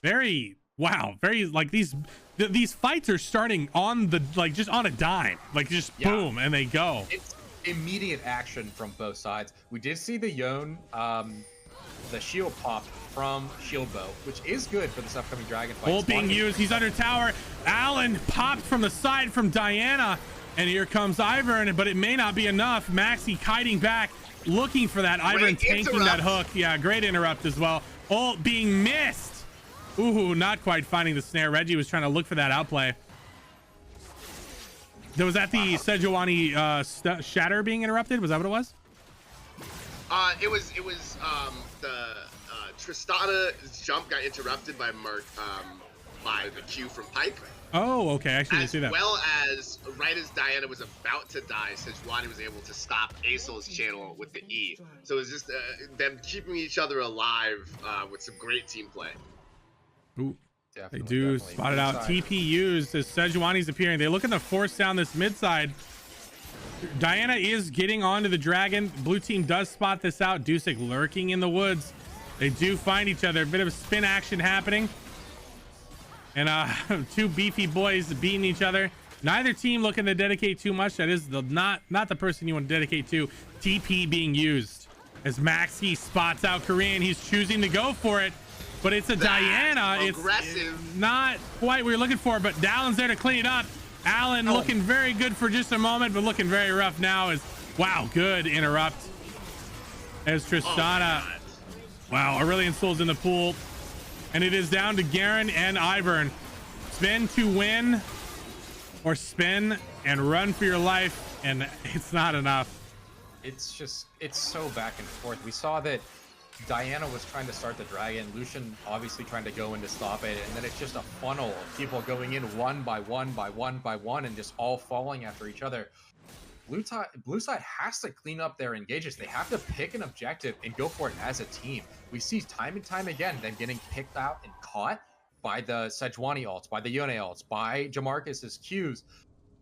Very like these fights are starting on the just on a dime, like just boom, and they go. It's immediate action from both sides. We did see the Yone, the shield pop from shield bow, which is good for this upcoming dragon fight. Ult being used. He's under tower. Alan popped from the side from Diana, and here comes Ivern, but it may not be enough. Maxi kiting back, looking for that. Ivern tanking that hook. Yeah, great interrupt as well. Ult being missed. Ooh, not quite finding the snare. Reggie was trying to look for that outplay. Was that the Sejuani shatter being interrupted? Was that what it was? It was the Tristana's jump got interrupted by by the Q from Pyke. Oh, okay. I actually didn't see that. As well as right as Diana was about to die, Sejuani was able to stop ASOL's channel with the E. So it was just them keeping each other alive with some great team play. Ooh. They do spot it out. TP used as Sejuani's appearing. They're looking to force down this mid side. Diana is getting onto the dragon. Blue team does spot this out. Dusek lurking in the woods. They do find each other. A bit of spin action happening. And 2 beefy boys beating each other. Neither team looking to dedicate too much. That is not the person you want to dedicate to. TP being used as Maxi spots out Korean. He's choosing to go for it. But it's a Diana. Aggressive. It's not quite what we're looking for, but Dallin's there to clean it up. Alan looking very good for just a moment, but looking very rough now. Is wow, good interrupt. As Tristana. Wow, Aurelion Soul's in the pool. And it is down to Garen and Ivern. Spin to win, or spin and run for your life, and it's not enough. It's so back and forth. We saw that Diana was trying to start the dragon, Lucian obviously trying to go in to stop it, and then it's just a funnel of people going in one by one by one by one and just all falling after each other. Blue side has to clean up their engages. They have to pick an objective and go for it as a team. We see time and time again them getting picked out and caught by the Sejuani ults, by the Yone ults, by Jamarcus's Qs.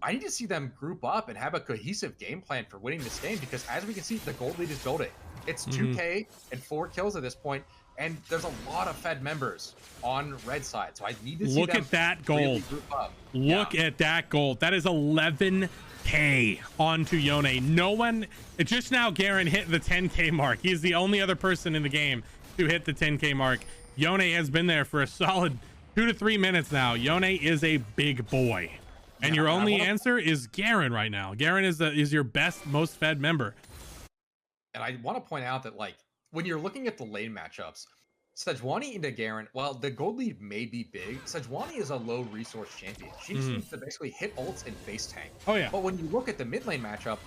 I need to see them group up and have a cohesive game plan for winning this game, because as we can see, the gold lead is building. It's 2K and 4 kills at this point, and there's a lot of Fed members on red side. So I need to see look them at that gold. Really group up. Look at that gold. That is 11 10K onto Yone. No one, it's just now Garen hit the 10K mark. He's the only other person in the game to hit the 10K mark. Yone has been there for a solid 2 to 3 minutes now. Yone is a big boy. And your only answer is Garen right now. Garen is your best, most fed member. And I want to point out that, like, when you're looking at the lane matchups, Sejuani into Garen, while the gold lead may be big, Sejuani is a low resource champion. She just needs to basically hit ults and base tank. Oh, yeah. But when you look at the mid lane matchup,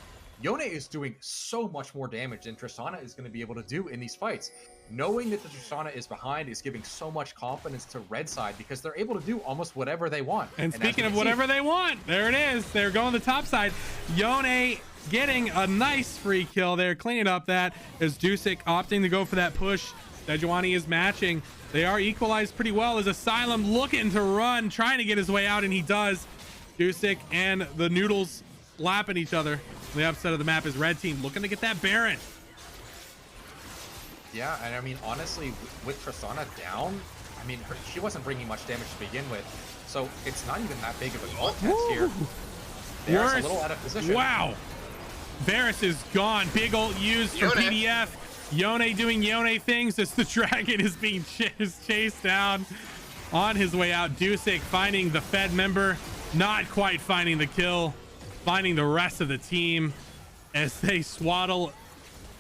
Yone is doing so much more damage than Tristana is going to be able to do in these fights. Knowing that the Tristana is behind is giving so much confidence to red side because they're able to do almost whatever they want. And speaking of whatever they want, there it is. They're going the top side. Yone getting a nice free kill there, cleaning up that as Dusik opting to go for that push. Sejuani is matching. They are equalized pretty well as Asylum looking to run, trying to get his way out, and he does. Dusik and the Noodles lapping each other. The upset of the map is red team looking to get that Baron. Yeah, and I mean, honestly, with Tristana down, I mean, she wasn't bringing much damage to begin with, so it's not even that big of a contest here. Varus a little out of position. Wow. Varus is gone. Big ult used for PDF. Yone doing Yone things as the dragon is being chased down on his way out. Dusik finding the fed member, not quite finding the kill, finding the rest of the team as they swaddle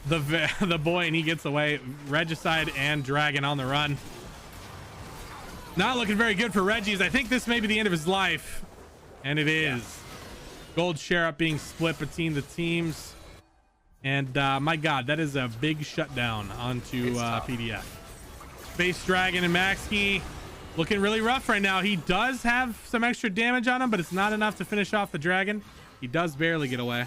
the boy and he gets away. Regicide and Dragon on the run. Not looking very good for Reggie's. I think this may be the end of his life, and it is. Gold share up being split between the teams. And my God, that is a big shutdown onto PDF. Space Dragon and Maxkey looking really rough right now. He does have some extra damage on him, but it's not enough to finish off the dragon. He does barely get away. I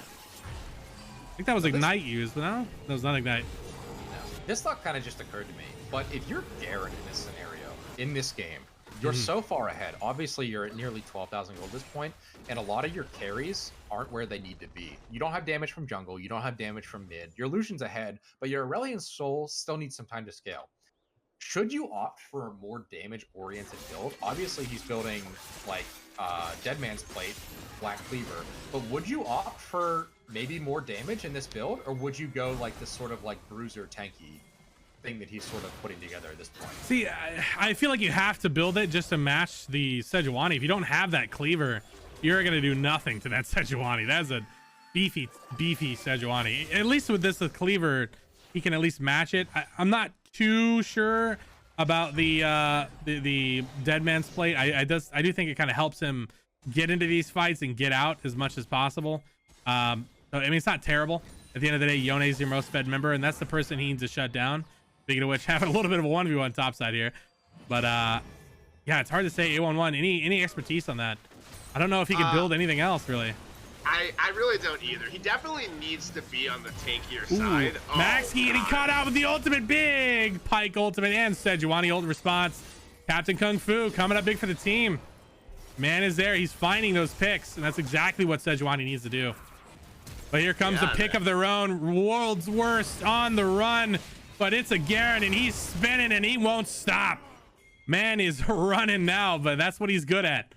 think that was Ignite used, but no, that was not Ignite. No. This thought kind of just occurred to me. But if you're Garen in this scenario, in this game, you're so far ahead. Obviously, you're at nearly 12,000 gold at this point, and a lot of your carries aren't where they need to be. You don't have damage from jungle. You don't have damage from mid. Your Lucian's ahead, but your Aurelion Soul still needs some time to scale. Should you opt for a more damage-oriented build? Obviously, he's building, like, Dead Man's Plate, Black Cleaver, but would you opt for maybe more damage in this build, or would you go, like, this sort of, like, bruiser tanky thing that he's sort of putting together at this point? See, I feel like you have to build it just to match the Sejuani. If you don't have that cleaver, you're going to do nothing to that Sejuani. That's a beefy Sejuani. At least with this cleaver, he can at least match it. I'm not too sure about the Dead Man's Plate. I do think it kind of helps him get into these fights and get out as much as possible. So, I mean, it's not terrible. At the end of the day, Yone's your most fed member, and that's the person he needs to shut down. Speaking of which, having a little bit of a 1v1 topside here. But yeah, it's hard to say. A11, any expertise on that? I don't know if he can build anything else, really. I really don't either. He definitely needs to be on the tankier side. Maxkey getting caught out with the ultimate, big Pike ultimate and Sejuani ult response. Captain Kung Fu coming up big for the team. Man is there. He's finding those picks, and that's exactly what Sejuani needs to do. But here comes the pick of their own. World's worst on the run, but it's a Garen, and he's spinning, and he won't stop. Man is running now, but that's what he's good at.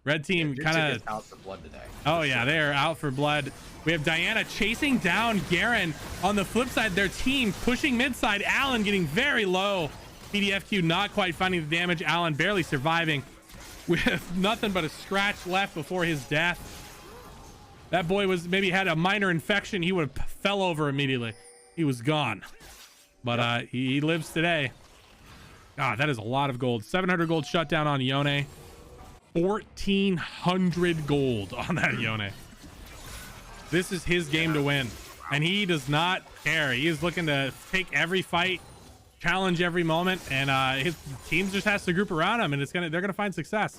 Red team kind of out for blood today. Oh yeah, they are out for blood. We have Diana chasing down Garen. On the flip side, their team pushing mid side. Allen getting very low. PDFQ not quite finding the damage. Allen barely surviving with nothing but a scratch left before his death. That boy was maybe had a minor infection. He would have fell over immediately. He was gone. But he lives today. God, that is a lot of gold. 700 gold shutdown on Yone. 1,400 gold on that Yone. This is his game to win, and he does not care. He is looking to take every fight, challenge every moment, and his team just has to group around him, and they're gonna find success.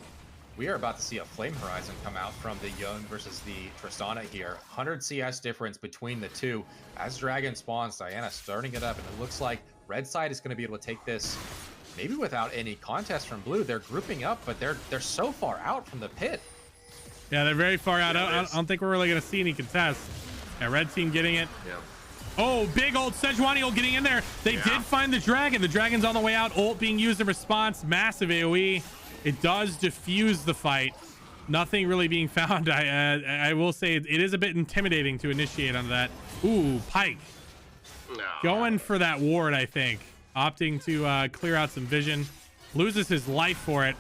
We are about to see a Flame Horizon come out from the Yone versus the Tristana here. 100 CS difference between the two. As Dragon spawns, Diana starting it up, and it looks like red side is going to be able to take this maybe without any contest from blue. They're grouping up, but they're so far out from the pit. Yeah, they're very far out. I don't think we're really going to see any contests. Yeah, red team getting it. Yeah. Oh, big old Sejuani ult getting in there. They did find the dragon. The dragon's on the way out. Ult being used in response. Massive AoE. It does diffuse the fight. Nothing really being found. I will say it is a bit intimidating to initiate on that. Ooh, Pyke. No. Going for that ward, I think. Opting to clear out some vision. Loses his life for it.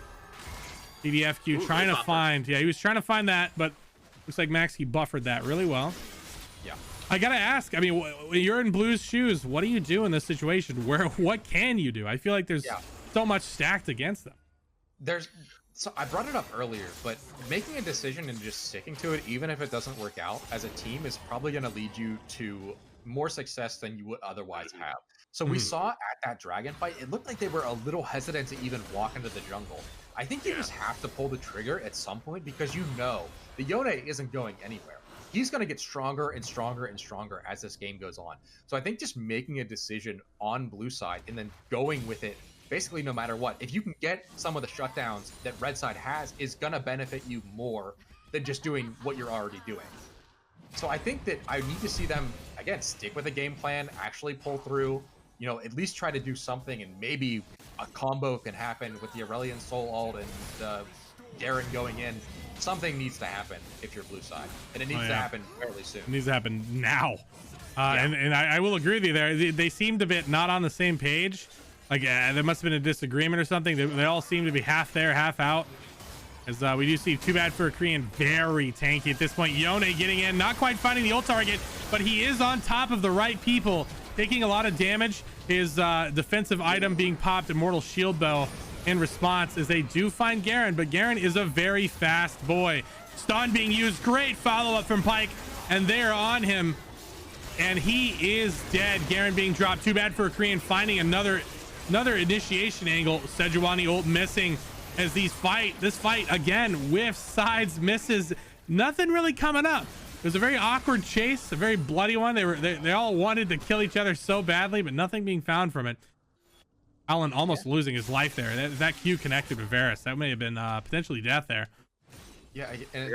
PDFQ Ooh, trying to buffer. find. Yeah, he was trying to find that, but looks like Max, he buffered that really well. Yeah. I gotta ask, I mean, when you're in Blue's shoes, what do you do in this situation? What can you do? I feel like there's so much stacked against them. So I brought it up earlier, but making a decision and just sticking to it, even if it doesn't work out as a team, is probably going to lead you to more success than you would otherwise have. So we saw at that dragon fight, it looked like they were a little hesitant to even walk into the jungle. I think you just have to pull the trigger at some point, because you know the Yone isn't going anywhere. He's going to get stronger and stronger and stronger as this game goes on. So I think just making a decision on blue side and then going with it basically no matter what. If you can get some of the shutdowns that red side has, is going to benefit you more than just doing what you're already doing. So I think that I need to see them, again, stick with a game plan, actually pull through, you know, at least try to do something, and maybe a combo can happen with the Aurelion Soul Ult and the Garen going in. Something needs to happen if you're blue side, and it needs to happen fairly soon. It needs to happen now. And I will agree with you there. They seemed a bit not on the same page. Like there must have been a disagreement or something. They all seem to be half there, half out. As we do see Too Bad for a Korean very tanky at this point. Yone getting in, not quite finding the ult target, but he is on top of the right people, taking a lot of damage. His defensive item being popped, Immortal Shield Bow, in response, as they do find Garen, but Garen is a very fast boy. Stun being used, great follow-up from Pyke, and they're on him, and he is dead. Garen being dropped. Too Bad for a Korean finding another initiation angle. Sejuani ult missing as this fight again whiffs, sides, misses, nothing really coming up. It was a very awkward chase, a very bloody one. They all wanted to kill each other so badly, but nothing being found from it. Alan almost losing his life there. That Q connected with Varus. That may have been potentially death there. Yeah, and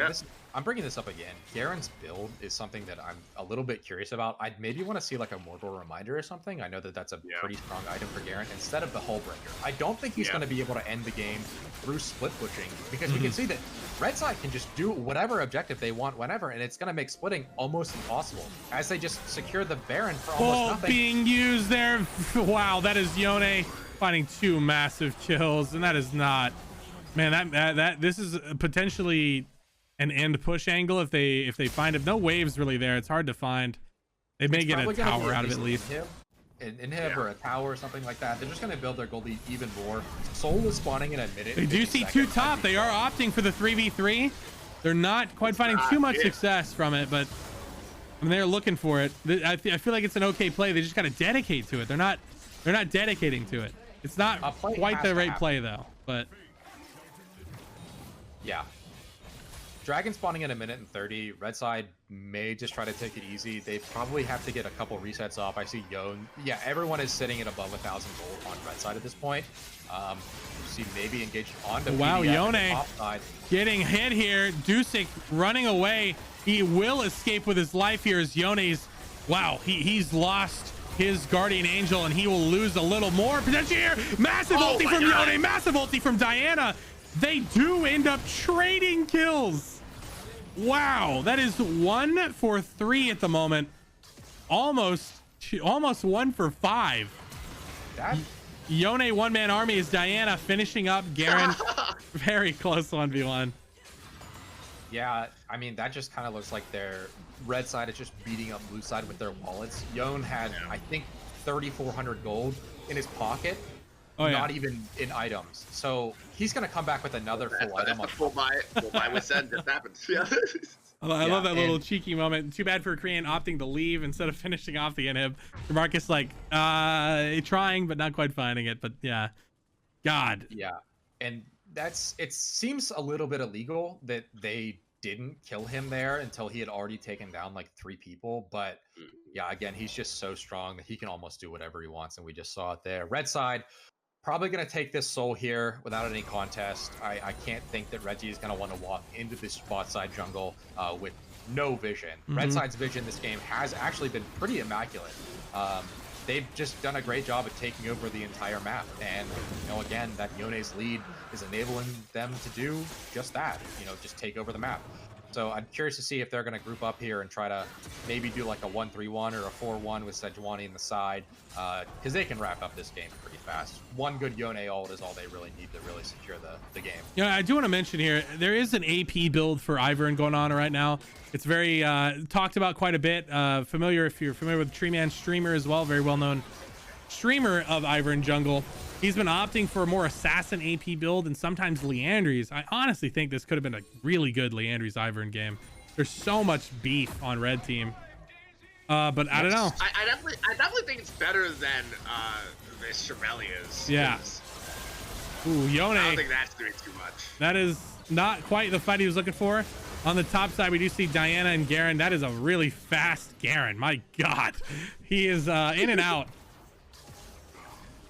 I'm bringing this up again. Garen's build is something that I'm a little bit curious about. I'd maybe want to see like a Mordor Reminder or something. I know that that's a pretty strong item for Garen, instead of the Hullbreaker. I don't think he's going to be able to end the game through split pushing, because we can see that red side can just do whatever objective they want whenever, and it's going to make splitting almost impossible as they just secure the Baron for almost nothing. Being used there. Wow, that is Yone finding 2 massive kills, and that is not, man, that this is potentially an end push angle if they find it. No waves really there. It's hard to find. They may get a tower out of it at least. An inhib or a tower or something like that. They're just going to build their goldie even more. Soul is spawning in a minute. They do see 2 top. They are opting for the 3v3. They're not quite finding too much success from it, but I mean, they're looking for it. I feel like it's an okay play. They just got to dedicate to it. They're not dedicating to it. It's not quite the right play though, but yeah. Dragon spawning in a minute and 30. Red side may just try to take it easy. They probably have to get a couple resets off. I see Yone. Yeah, everyone is sitting at above 1,000 gold on red side at this point. You see maybe engaged onto wow, PDF Yone getting hit here. Dusik running away. He will escape with his life here as Yone's. Wow, he's lost his guardian angel, and he will lose a little more potential here. Massive ulti from Yone, massive ulti from Diana. They do end up trading kills. Wow, that is 1 for 3 at the moment. Almost 1 for 5. Yone one-man army is Diana finishing up Garen. Very close 1v1. Yeah, I mean, that just kind of looks like their red side is just beating up blue side with their wallets. Yone had, I think, 3,400 gold in his pocket. Not even in items. So he's going to come back with another full item. Full buy with said just happens. Yeah. I love that little cheeky moment. Too bad for a Korean opting to leave instead of finishing off the inhib. Marcus like trying but not quite finding it. But yeah, God. Yeah, and it seems a little bit illegal that they didn't kill him there until he had already taken down like 3 people. But yeah, again, he's just so strong that he can almost do whatever he wants, and we just saw it there. Red side probably going to take this soul here without any contest. I can't think that Reggie is going to want to walk into this spot side jungle with no vision. Red side's vision this game has actually been pretty immaculate. they've just done a great job of taking over the entire map. And, you know, again, that Yone's lead is enabling them to do just that, you know, just take over the map. So I'm curious to see if they're going to group up here and try to maybe do like a 1-3-1 or a 4-1 with Sejuani in the side, because they can wrap up this game pretty fast. One good Yone ult is all they really need to really secure the game. Yeah, I do want to mention here, there is an AP build for Ivern going on right now. It's very talked about quite a bit. Familiar if you're familiar with Treeman streamer as well, very well-known streamer of Ivern jungle. He's been opting for a more assassin AP build and sometimes Leandry's. I honestly think this could have been a really good Leandry's Ivern game. There's so much beef on red team. But I don't know. I definitely think it's better than this Shirelia's. Yeah. Ooh, Yone. I don't think that's doing too much. That is not quite the fight he was looking for. On the top side, we do see Diana and Garen. That is a really fast Garen. My God. He is in and out.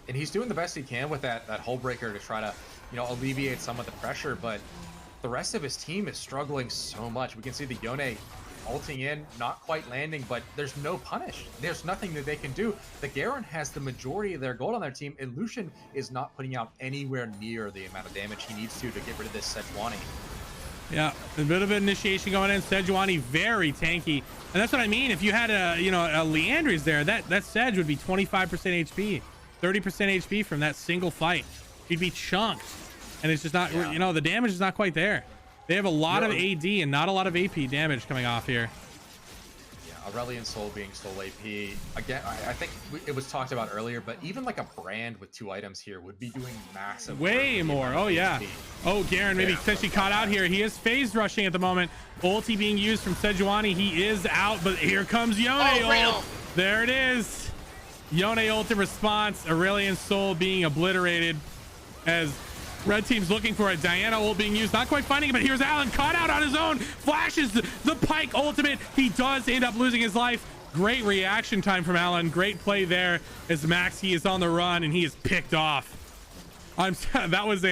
And he's doing the best he can with that hull breaker to try to, you know, alleviate some of the pressure, but the rest of his team is struggling so much. We can see the Yone ulting in, not quite landing, but there's no punish. There's nothing that they can do. The Garen has the majority of their gold on their team, and Lucian is not putting out anywhere near the amount of damage he needs to get rid of this Sejuani. Yeah, a bit of initiation going in. Sejuani very tanky, and that's what I mean. If you had a Leandry's there, that Sedge would be 25% HP. 30% HP from that single fight. He'd be chunked, and it's just not, you know, the damage is not quite there. They have a lot of AD and not a lot of AP damage coming off here. Yeah, Aurelion Sol being Sol AP. Again, I think it was talked about earlier, but even like a brand with 2 items here would be doing massive. Way more. Oh, yeah. Oh, Garen maybe potentially caught out here. He is phase rushing at the moment. Ulti being used from Sejuani. He is out, but here comes Yone. Oh, there it is. Yone ult in response. Aurelion Sol being obliterated as red team's looking for it. Diana ult being used, not quite finding it, but here's Alan caught out on his own. Flashes the Pike ultimate. He does end up losing his life. Great reaction time from Alan. Great play there as Maxi is on the run and he is picked off. That was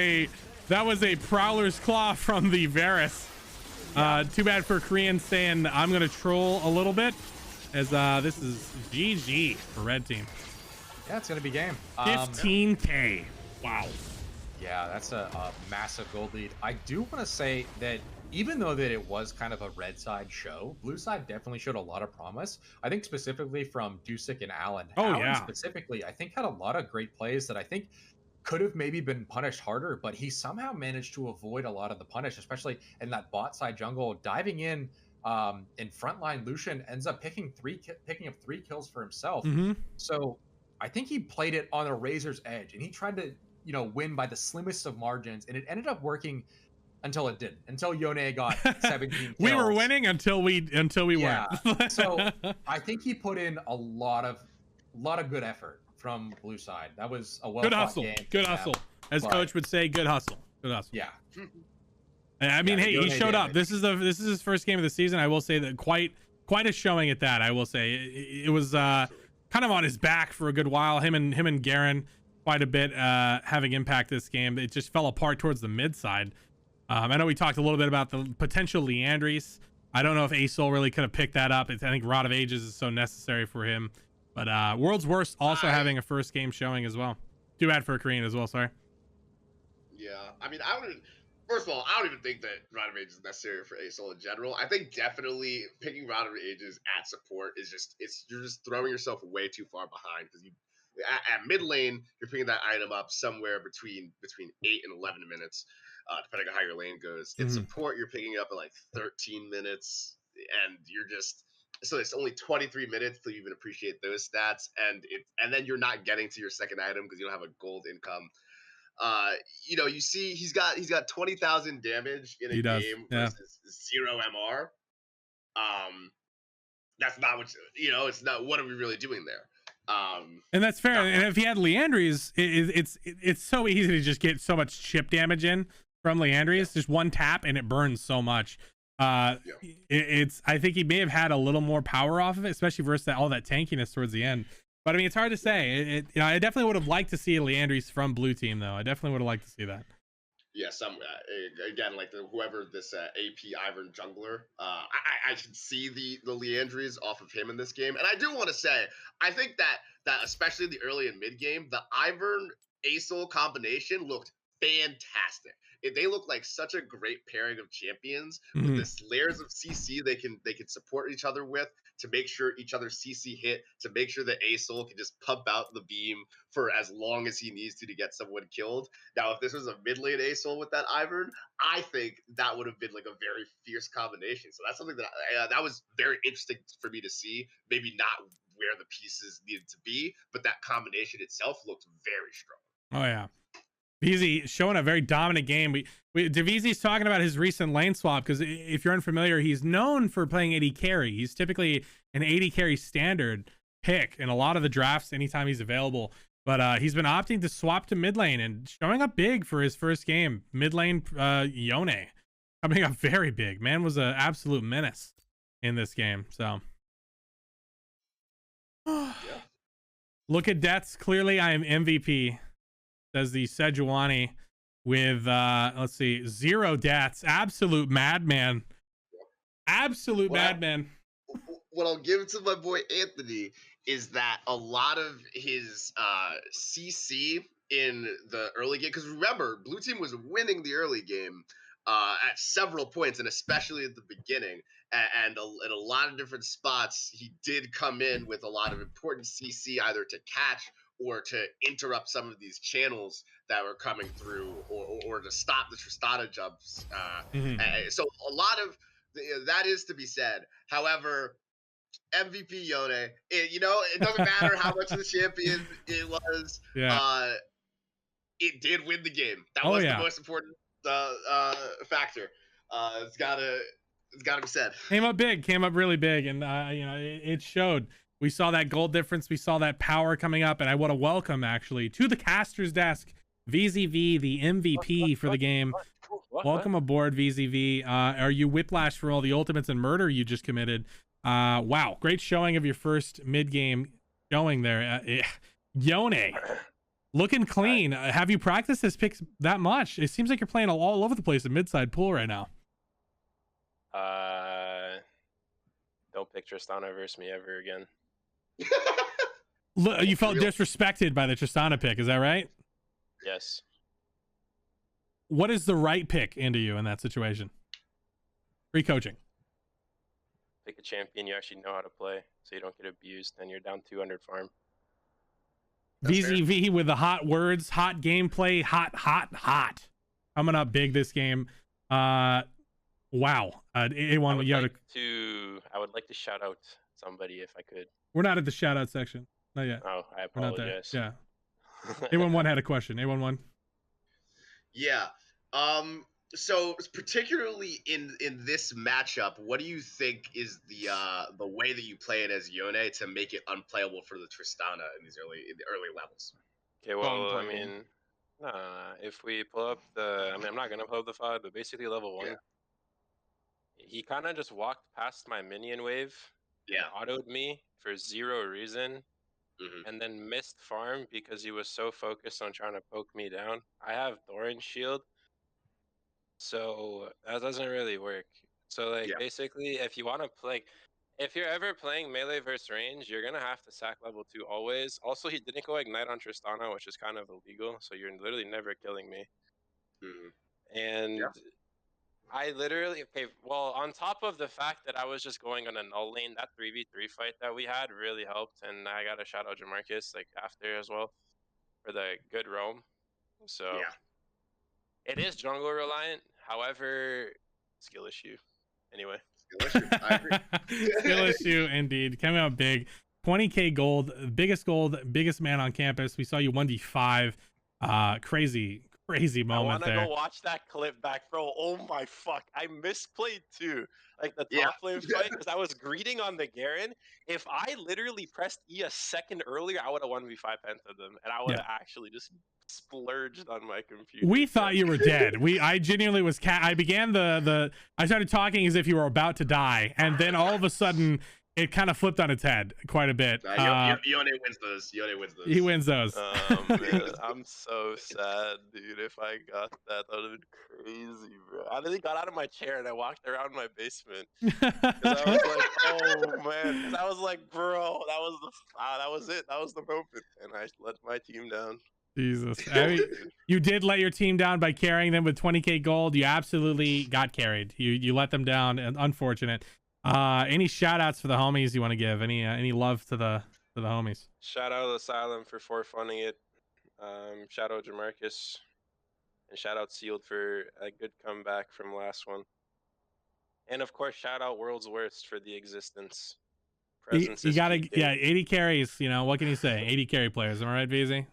a Prowler's Claw from the Varus. Too bad for Korean saying I'm gonna troll a little bit. As this is GG for red team. Yeah, it's gonna be game. 15K. Wow. Yeah, that's a massive gold lead. I do want to say that even though that it was kind of a red side show, blue side definitely showed a lot of promise. I think specifically from Dusik and Alan. Oh, Alan yeah. specifically, I think had a lot of great plays that I think could have maybe been punished harder, but he somehow managed to avoid a lot of the punish, especially in that bot side jungle, diving in frontline. Lucian ends up picking up 3 kills for himself. So I think he played it on a razor's edge, and he tried to, you know, win by the slimmest of margins, and it ended up working until it didn't. Until Yone got 17 kills. We were winning until we Yeah. weren't. So I think he put in a lot of good effort from blue side. That was a good hustle. game. Good hustle. As coach would say, good hustle. Good hustle. Yeah. I mean, hey, he showed up. damage. This is his first game of the season. I will say that quite a showing at that. I will say it was kind of on his back for a good while. Him and Garen quite a bit having impact this game. It just fell apart towards the mid side. I know we talked a little bit about the potential Leandry's. I don't know if Asol really could have picked that up. I think Rod of Ages is so necessary for him. But World's Worst also having a first game showing as well. Too bad for Korean as well. Sorry. Yeah, I mean, first of all, I don't even think that Rod of Ages is necessary for ASOL in general. I think definitely picking Rod of Ages at support is you're just throwing yourself way too far behind, because at mid lane you're picking that item up somewhere between 8 and 11 minutes, depending on how your lane goes. In support, you're picking it up at like 13 minutes, and so it's only 23 minutes till you even appreciate those stats, and then you're not getting to your second item because you don't have a gold income. You know, you see he's got 20,000 damage in a game versus 0 MR. That's not what, you know, it's not, what are we really doing there? And that's fair. And if he had Leandry's, it's so easy to just get so much chip damage in from Leandry's. Just one tap and it burns so much. I think he may have had a little more power off of it, especially versus all that tankiness towards the end. But I mean, it's hard to say. You know, I definitely would have liked to see Leandry's from blue team, though. I definitely would have liked to see that. Yeah, some again like whoever this AP Ivern jungler. I should see the Leandries off of him in this game, and I do want to say I think that especially in the early and mid game, the Ivern Aesol combination looked fantastic. They look like such a great pairing of champions with this layers of CC they can support each other with to make sure each other's CC hit, to make sure that Aesol can just pump out the beam for as long as he needs to get someone killed. Now, if this was a mid lane Aesol with that Ivern, I think that would have been like a very fierce combination. So that's something that that was very interesting for me to see. Maybe not where the pieces needed to be, but that combination itself looked very strong. Oh yeah. VZ showing a very dominant game. DeVZ's talking about his recent lane swap because if you're unfamiliar, he's known for playing AD carry. He's typically an AD carry standard pick in a lot of the drafts anytime he's available. But he's been opting to swap to mid lane and showing up big for his first game. Mid lane Yone coming up very big. Man was an absolute menace in this game. So look at deaths. Clearly, I am MVP. Says the Sejuani with let's see, 0 deaths. Absolute madman. Absolute madman. What I'll give to my boy Anthony is that a lot of his CC in the early game, because remember, blue team was winning the early game at several points, and especially at the beginning, and in a lot of different spots, he did come in with a lot of important CC either to catch or to interrupt some of these channels that were coming through, or to stop the Tristana jumps. So a lot of that is to be said. However, MVP Yone, it doesn't matter how much of the champion it was. It did win the game. That was the most important factor. It's gotta be said. Came up really big, and it showed. We saw that gold difference. We saw that power coming up, and I want to welcome actually to the caster's desk VZV, the MVP for the game. Welcome aboard, VZV. Are you whiplash for all the ultimates and murder you just committed? Wow, great showing of your first mid game showing there. Yone, looking clean. Have you practiced this pick that much? It seems like you're playing all over the place in mid-side pool right now. Don't pick Tristana versus me ever again. Look, you felt disrespected by the Tristana pick, is that right? Yes. What is the right pick into you in that situation? Free coaching. Pick a champion you actually know how to play, so you don't get abused, and you're down 200 farm. VZV with the hot words, hot gameplay, hot. Coming up big this game. Wow. A1, I would like to shout out somebody if I could. We're not at the shout out section. Not yet. Oh, I apologize. Yeah. A11 had a question. A11. Yeah. So particularly in this matchup, what do you think is the way that you play it as Yone to make it unplayable for the Tristana in the early levels? Okay, well, I mean, if we pull up I'm not gonna pull up the VOD, but basically level 1, he kind of just walked past my minion wave, autoed me for 0 reason, and then missed farm because he was so focused on trying to poke me down. I have Thorin's shield, so that doesn't really work. So basically, if you want to play, if you're ever playing melee versus range, you're gonna have to sack level 2 always. Also, he didn't go ignite on Tristana, which is kind of illegal, so you're literally never killing me. And I literally, on top of the fact that I was just going on a null lane, that 3v3 fight that we had really helped, and I got a shout out Jamarcus after as well for the good roam. So it is jungle reliant, however, skill issue. Anyway. Skill issue, I agree. Skill issue indeed. Coming out big. 20k gold, biggest man on campus. We saw you 1v5. Crazy moment there. I want to go watch that clip back, bro. Oh my fuck. I misplayed too. Like the top lane fight, because I was greeting on the Garen. If I literally pressed E a second earlier, I would have 1v5 pented them. And I would have actually just splurged on my computer. We thought you were dead. I genuinely was I began I started talking as if you were about to die. And then all of a sudden, it kind of flipped on its head quite a bit. Yone wins those. Yone wins those. He wins those. Man, I'm so sad, dude. If I got that, that would have been crazy, bro. I literally got out of my chair and I walked around my basement. Cause I was like, oh man. Cause I was like, bro, that was it. That was the moment. And I let my team down. Jesus. I mean, you did let your team down by carrying them with 20k gold. You absolutely got carried. You let them down, and unfortunate. Any shout outs for the homies you want to give? Any love to the homies? Shout out Asylum for forefunding it. Shout out Jamarcus. And shout out Sealed for a good comeback from last one. And of course, shout out World's Worst for the existence. You gotta, yeah, 80 carries. You know, what can you say? 80 carry players. Am I right, VZ?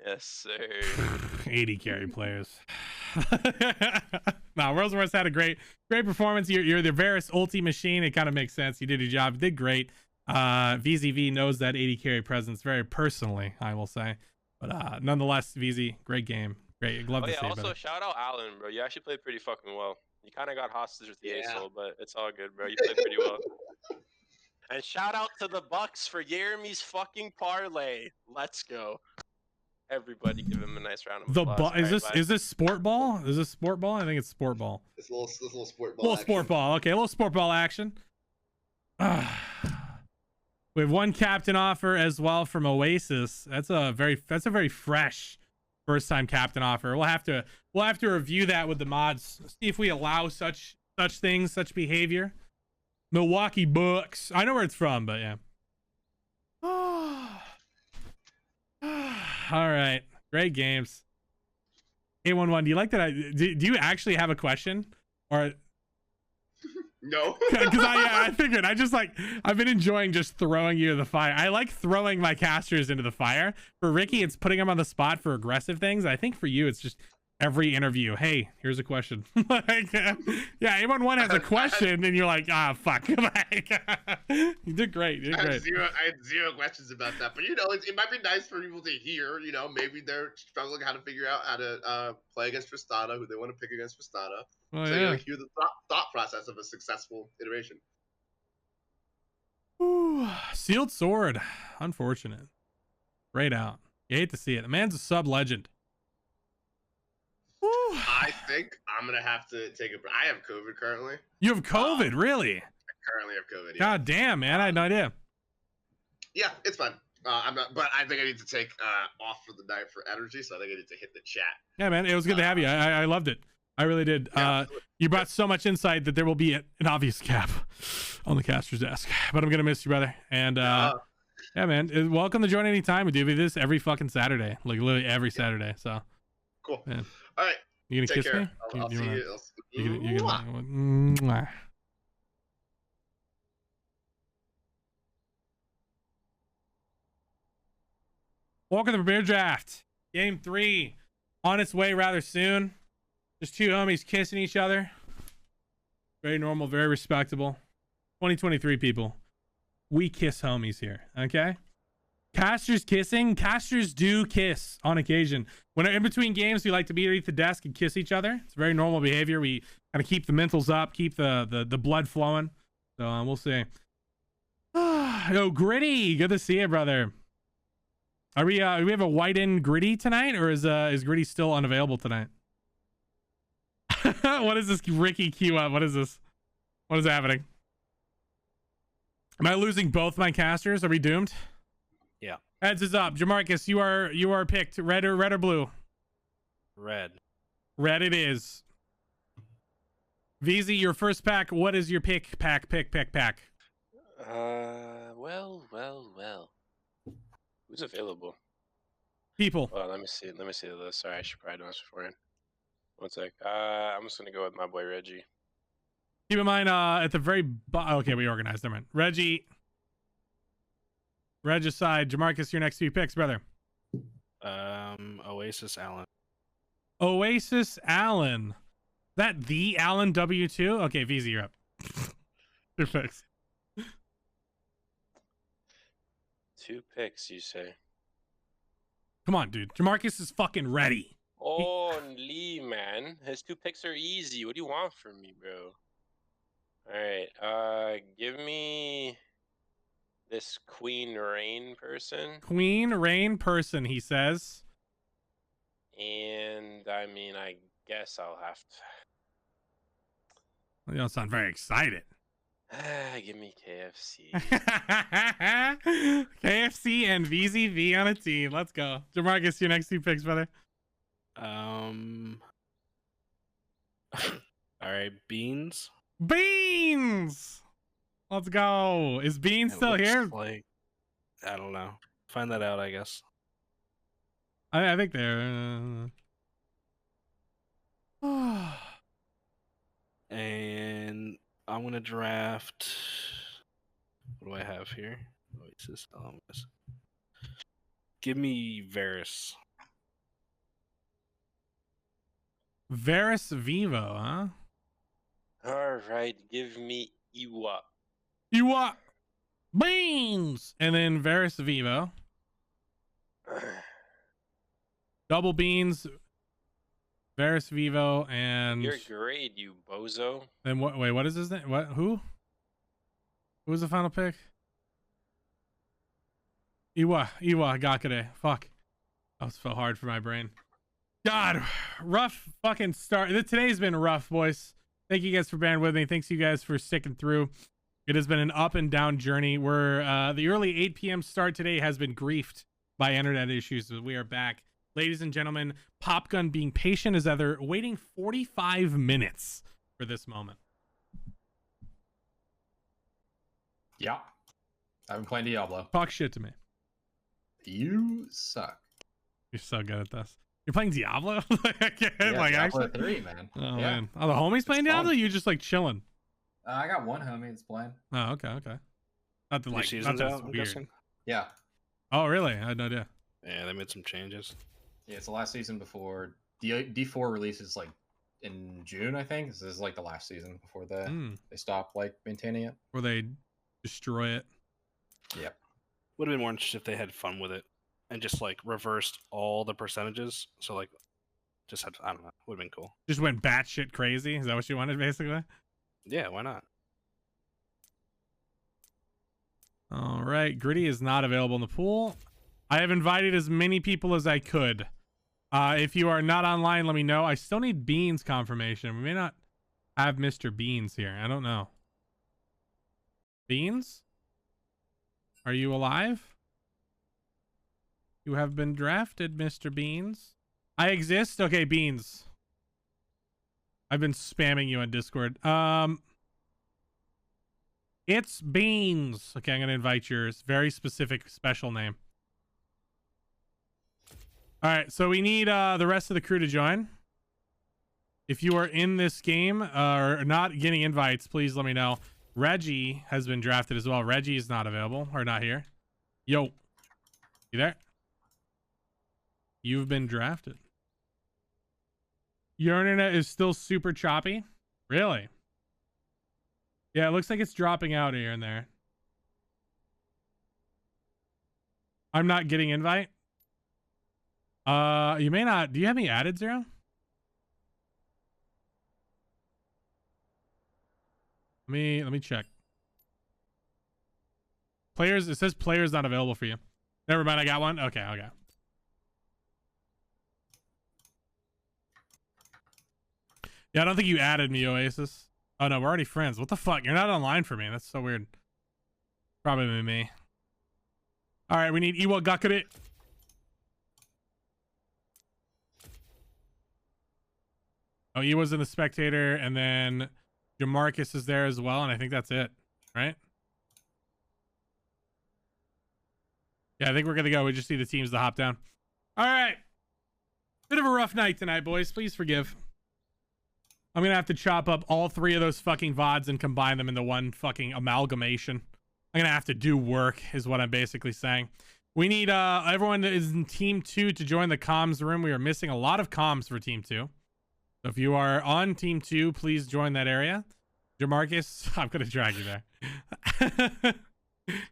Yes, sir. 80 carry players. No, World's Worst had a great performance. You're the Varus ulti machine. It kind of makes sense. You did your job. You did great. VZV knows that 80 carry presence very personally, I will say. But nonetheless, VZ, great game. Great. Love to see it. Also, shout out Alan, bro. You actually played pretty fucking well. You kind of got hostage with the ASOL, but it's all good, bro. You played pretty well. And shout out to the Bucks for Jeremy's fucking parlay. Let's go. Everybody give him a nice round of applause. Is this sport ball? Is this sport ball? I think it's sport ball. It's a little sport ball. Little sport ball. Okay, a little sport ball action. We have one captain offer as well from Oasis. That's a very fresh first time captain offer. We'll have to review that with the mods. See if we allow such things, such behavior. Milwaukee Bucks. I know where it's from, but yeah. All right, great games. 811, do you like that? Do you actually have a question, or no? Because I figured I've been enjoying just throwing you in the fire. I like throwing my casters into the fire. For Ricky, it's putting them on the spot for aggressive things. I think for you, it's just every interview. Hey, here's a question. Like, yeah, 811 has a question, and you're like, fuck. Like, you did great. You did great. I had zero questions about that, but it might be nice for people to hear. Maybe they're struggling how to figure out how to play against Tristana, who they want to pick against Tristana. Oh, so yeah. hear the thought process of a successful iteration. Ooh, sealed sword. Unfortunate. Straight out. You hate to see it. The man's a sub legend. I think I'm gonna have to take a break. I have COVID currently. You have COVID, really? I currently have COVID. Yeah. God damn, man! I had no idea. Yeah, it's fine. I'm not, but I think I need to take off for the night for energy, so I think I need to hit the chat. Yeah, man, it was good to have you. I loved it. I really did. Yeah, you brought so much insight that there will be an obvious cap on the caster's desk. But I'm gonna miss you, brother. And yeah, man, welcome to join anytime. We do this every fucking Saturday, like literally every Saturday. So cool. Man. All right. You gonna Take kiss care. me? I'll see you. You gonna, welcome to the Premier Draft. Game 3 on its way rather soon. Just two homies kissing each other. Very normal, very respectable. 2023 people. We kiss homies here, okay? Casters kissing. Casters do kiss on occasion. When in between games, we like to be underneath the desk and kiss each other. It's very normal behavior. We kind of keep the mentals up, keep the blood flowing. So we'll see. Yo, Gritty, good to see you, brother. Do we have a white in Gritty tonight, or is Gritty still unavailable tonight? What is this Ricky queue up? What is this? What is happening? Am I losing both my casters? Are we doomed? Yeah. Heads is up. Jamarcus, you are picked. Red or blue? Red. Red it is. VZ, your first pack. What is your pick? Pack. Well. Who's available? People. Well, let me see the list. Sorry, I should probably know this beforehand. One sec. I'm just gonna go with my boy Reggie. Keep in mind, at the very okay, we organized. Never mind. Regicide. Jamarcus, your next few picks, brother. Oasis Allen. Oasis Allen. That the Allen W2? Okay, VZ, you're up. Your picks. 2 picks, you say? Come on, dude. Jamarcus is fucking ready. Only, man. His 2 picks are easy. What do you want from me, bro? All right. Give me this Queen Rain person. Queen Rain person, he says. And I mean, I guess I'll have to. You don't sound very excited. Give me KFC. KFC and VZV on a team. Let's go. Jamarcus, your next 2 picks, brother. All right, Beans. Beans! Let's go. Is Beans It still looks here? Like, I don't know. Find that out, I guess. I think they're... And I'm gonna draft. What do I have here? Oasis. Give me Varus. Varus Vivo, huh? All right, give me Iwa. You what? Beans! And then Varus Vivo. Double Beans. Varus Vivo and... You're great, you bozo. Then what? Wait, what is his name? What? Who? Who was the final pick? Iwa Gakure. Fuck. That was so hard for my brain. God, rough fucking start. Today's been rough, boys. Thank you guys for bearing with me. Thanks you guys for sticking through. It has been an up and down journey. We're the early 8 p.m. start today has been griefed by internet issues. We are back. Ladies and gentlemen, Popgun being patient as ever, waiting 45 minutes for this moment. Yeah. I've been playing Diablo. Talk shit to me. You suck. You're so good at this. You're playing Diablo? Like Diablo actually? 3, man. Oh, yeah. man. Are the homies playing fun. Diablo? You just like chilling? I got one homie that's playing. Oh, okay. Not the New like, season's not that out, it's I'm weird. guessing? Yeah. Oh, really? I had no idea. Yeah, they made some changes. Yeah, it's the last season before D4 releases like in June, I think. This is like the last season before they stop like maintaining it. Or they destroy it. Yep. Would have been more interesting if they had fun with it and just like reversed all the percentages. So like, just had, I don't know, would have been cool. Just went batshit crazy. Is that what you wanted, basically? Yeah, why not? All right. Gritty is not available in the pool. I have invited as many people as I could. If you are not online, let me know. I still need Beans confirmation. We may not have Mr. Beans here. I don't know. Beans? Are you alive? You have been drafted, Mr. Beans. I exist? Okay, Beans. I've been spamming you on Discord. It's Beans. Okay, I'm going to invite yours. Very specific, special name. All right, so we need the rest of the crew to join. If you are in this game or not getting invites, please let me know. Reggie has been drafted as well. Reggie is not available or not here. Yo, you there? You've been drafted. Your internet is still super choppy. Really? Yeah, it looks like it's dropping out here and there. I'm not getting invite. You may not. Do you have me added, Zero? Let me check. Players, it says players not available for you. Never mind, I got one. Okay. Yeah, I don't think you added me, Oasis. Oh no, we're already friends. What the fuck? You're not online for me. That's so weird. Probably me. All right, we need Iwa Gakure. Oh, Iwa's in the spectator, and then Jamarcus is there as well, and I think that's it, right? Yeah, I think we're gonna go. We just need the teams to hop down. All right. Bit of a rough night tonight, boys. Please forgive. I'm gonna have to chop up all 3 of those fucking VODs and combine them into one fucking amalgamation. I'm gonna have to do work, is what I'm basically saying. We need everyone that is in Team 2 to join the comms room. We are missing a lot of comms for Team 2. So if you are on Team 2, please join that area. Jamarcus, I'm gonna drag you there.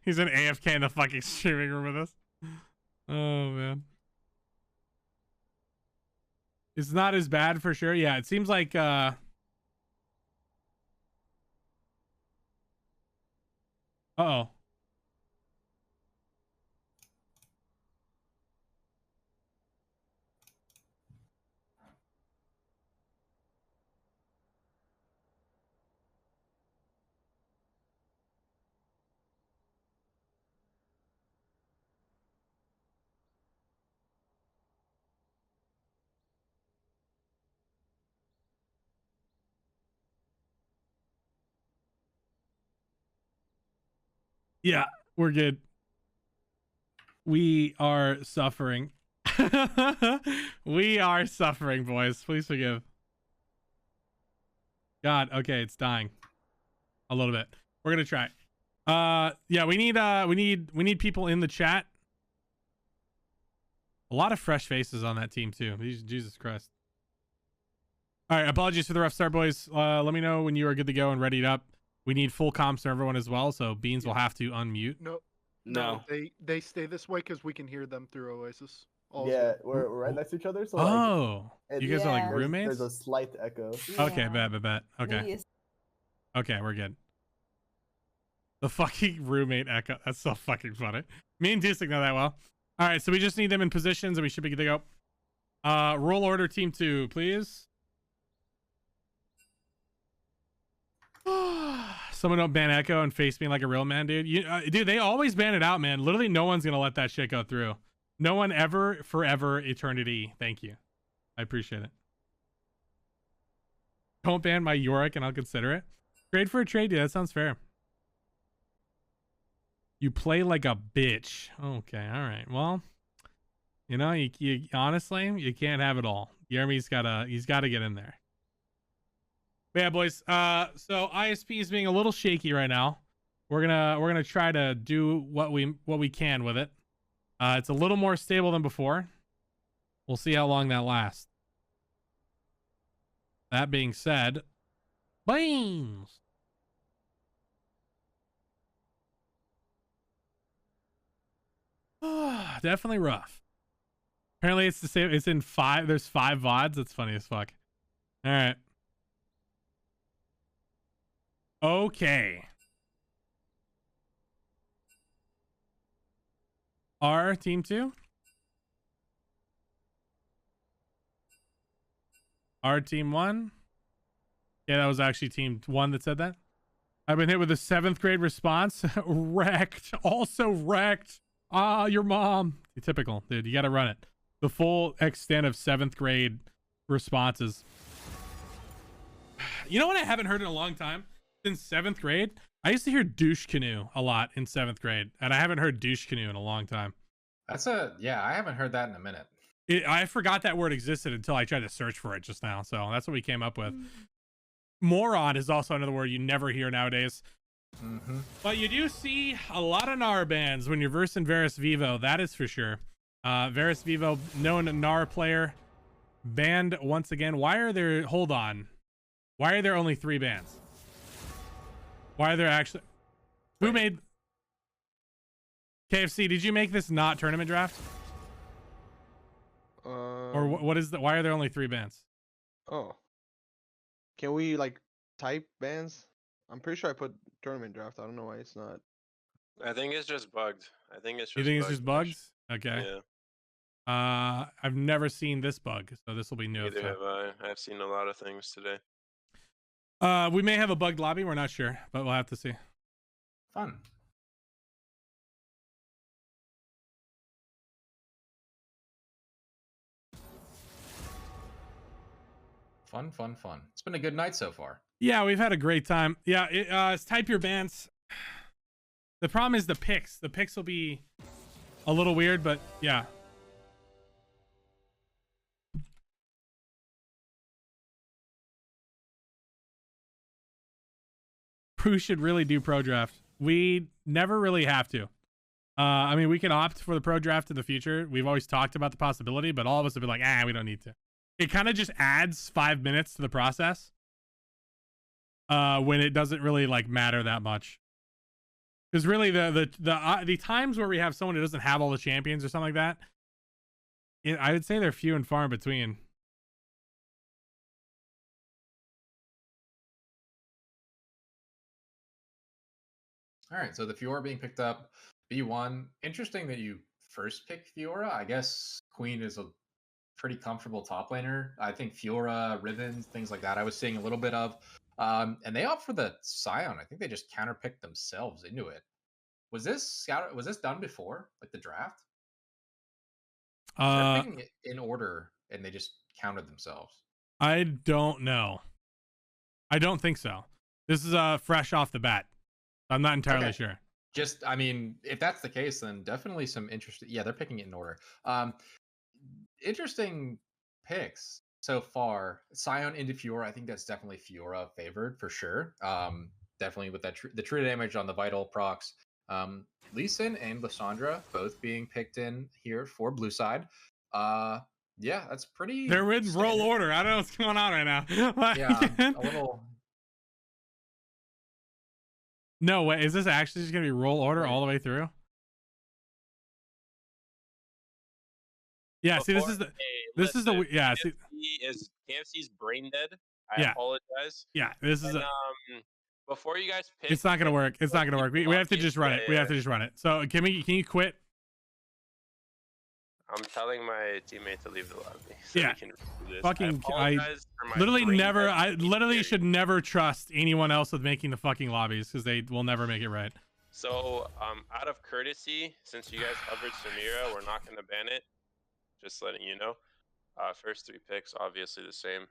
He's an AFK in the fucking streaming room with us. Oh man. It's not as bad for sure. Yeah, it seems like uh-oh. Yeah, we're good. We are suffering. We are suffering, boys. Please forgive. God, okay, it's dying. A little bit. We're gonna try. Yeah, we need people in the chat. A lot of fresh faces on that team too. Jesus Christ. All right, apologies for the rough start, boys. Let me know when you are good to go and readied up. We need full comps for everyone as well, so Beans will have to unmute. No. They stay this way because we can hear them through Oasis. All's Yeah, good. we're right next to each other. So Oh, you guys are like there's- roommates? There's a slight echo. Okay, bet. Okay. Okay, we're good. The fucking roommate echo. That's so fucking funny. Me and Disick know that well. All right, so we just need them in positions and we should be good to go. Roll order team 2, please. Someone don't ban echo and face me like a real man, dude. Dude, they always ban it out, man. Literally no one's gonna let that shit go through. No one ever, forever, eternity. Thank you. I appreciate it. Don't ban my Yorick and I'll consider it. Trade for a trade, dude. That sounds fair. You play like a bitch. Okay, all right. Well, you know, you honestly, you can't have it all. Jeremy's he's gotta get in there. But yeah, boys. So ISP is being a little shaky right now. We're gonna try to do what we can with it. It's a little more stable than before. We'll see how long that lasts. That being said, beans. Definitely rough. Apparently it's the same. It's in 5. There's 5 VODs. That's funny as fuck. All right. Okay. Our team 2. Our team 1. Yeah, that was actually team 1 that said that. I've been hit with a 7th grade response. Wrecked. Also wrecked. Your mom. Typical, dude. You got to run it. The full extent of 7th grade responses. You know what I haven't heard in a long time? Since 7th grade, I used to hear douche canoe a lot in 7th grade, and I haven't heard douche canoe in a long time. Yeah, I haven't heard that in a minute. I forgot that word existed until I tried to search for it just now, so that's what we came up with. Moron is also another word you never hear nowadays. But you do see a lot of Gnar bans when you're versing VZV, that is for sure. VZV, known Gnar player, banned once again. Why are there, hold on, why are there only 3 bans? Why are there actually, who made, KFC, did you make this not tournament draft? Or what is the, why are there only 3 bans? Oh, can we like type bans? I'm pretty sure I put tournament draft. I don't know why it's not. I think it's just bugged. I think it's just. You think it's just bugs? Okay. Yeah. I've never seen this bug, so this will be new. Neither have I. I've seen a lot of things today. We may have a bugged lobby. We're not sure, but we'll have to see. Fun. Fun. It's been a good night so far. Yeah, we've had a great time. Yeah, it's type your bans. The problem is the picks. The picks will be a little weird, but yeah. Who should really do pro draft? We never really have to. I mean, we can opt for the pro draft in the future. We've always talked about the possibility, but all of us have been like, we don't need to. It kind of just adds 5 minutes to the process when it doesn't really like matter that much. Because really the times where we have someone who doesn't have all the champions or something like that, I would say they're few and far in between. All right, so the Fiora being picked up, B1. Interesting that you first pick Fiora. I guess Queen is a pretty comfortable top laner. I think Fiora, Ribbons, things like that I was seeing a little bit of. And they opt for the Scion. I think they just counterpicked themselves into it. Was this done before, like the draft? They're picking it in order, and they just counted themselves. I don't know. I don't think so. This is fresh off the bat. I'm not entirely sure. just, I mean, if that's the case, then definitely some interesting. Yeah, they're picking it in order. Interesting picks so far. Scion into Fiora, I think that's definitely Fiora favored for sure. Definitely with that the true damage on the vital procs. Lee Sin and Lissandra both being picked in here for blue side. Yeah, that's pretty. They're in roll standard. order. I don't know what's going on right now. Yeah, a little. No way. Is this actually just gonna be roll order all the way through? Yeah. See, this is the. This is the. Yeah. See, KFC's brain dead. I apologize. Yeah. This is. Before you guys pick, it's not gonna work. It's not gonna work. We have to just run it. We have to just run it. So can you quit? I'm telling my teammate to leave the lobby. So Yeah. we can do this. Fucking. I for literally my brain never. dead I literally should never trust anyone else with making the fucking lobbies because they will never make it right. So, out of courtesy, since you guys covered Samira, we're not going to ban it. Just letting you know. First 3 picks, obviously the same.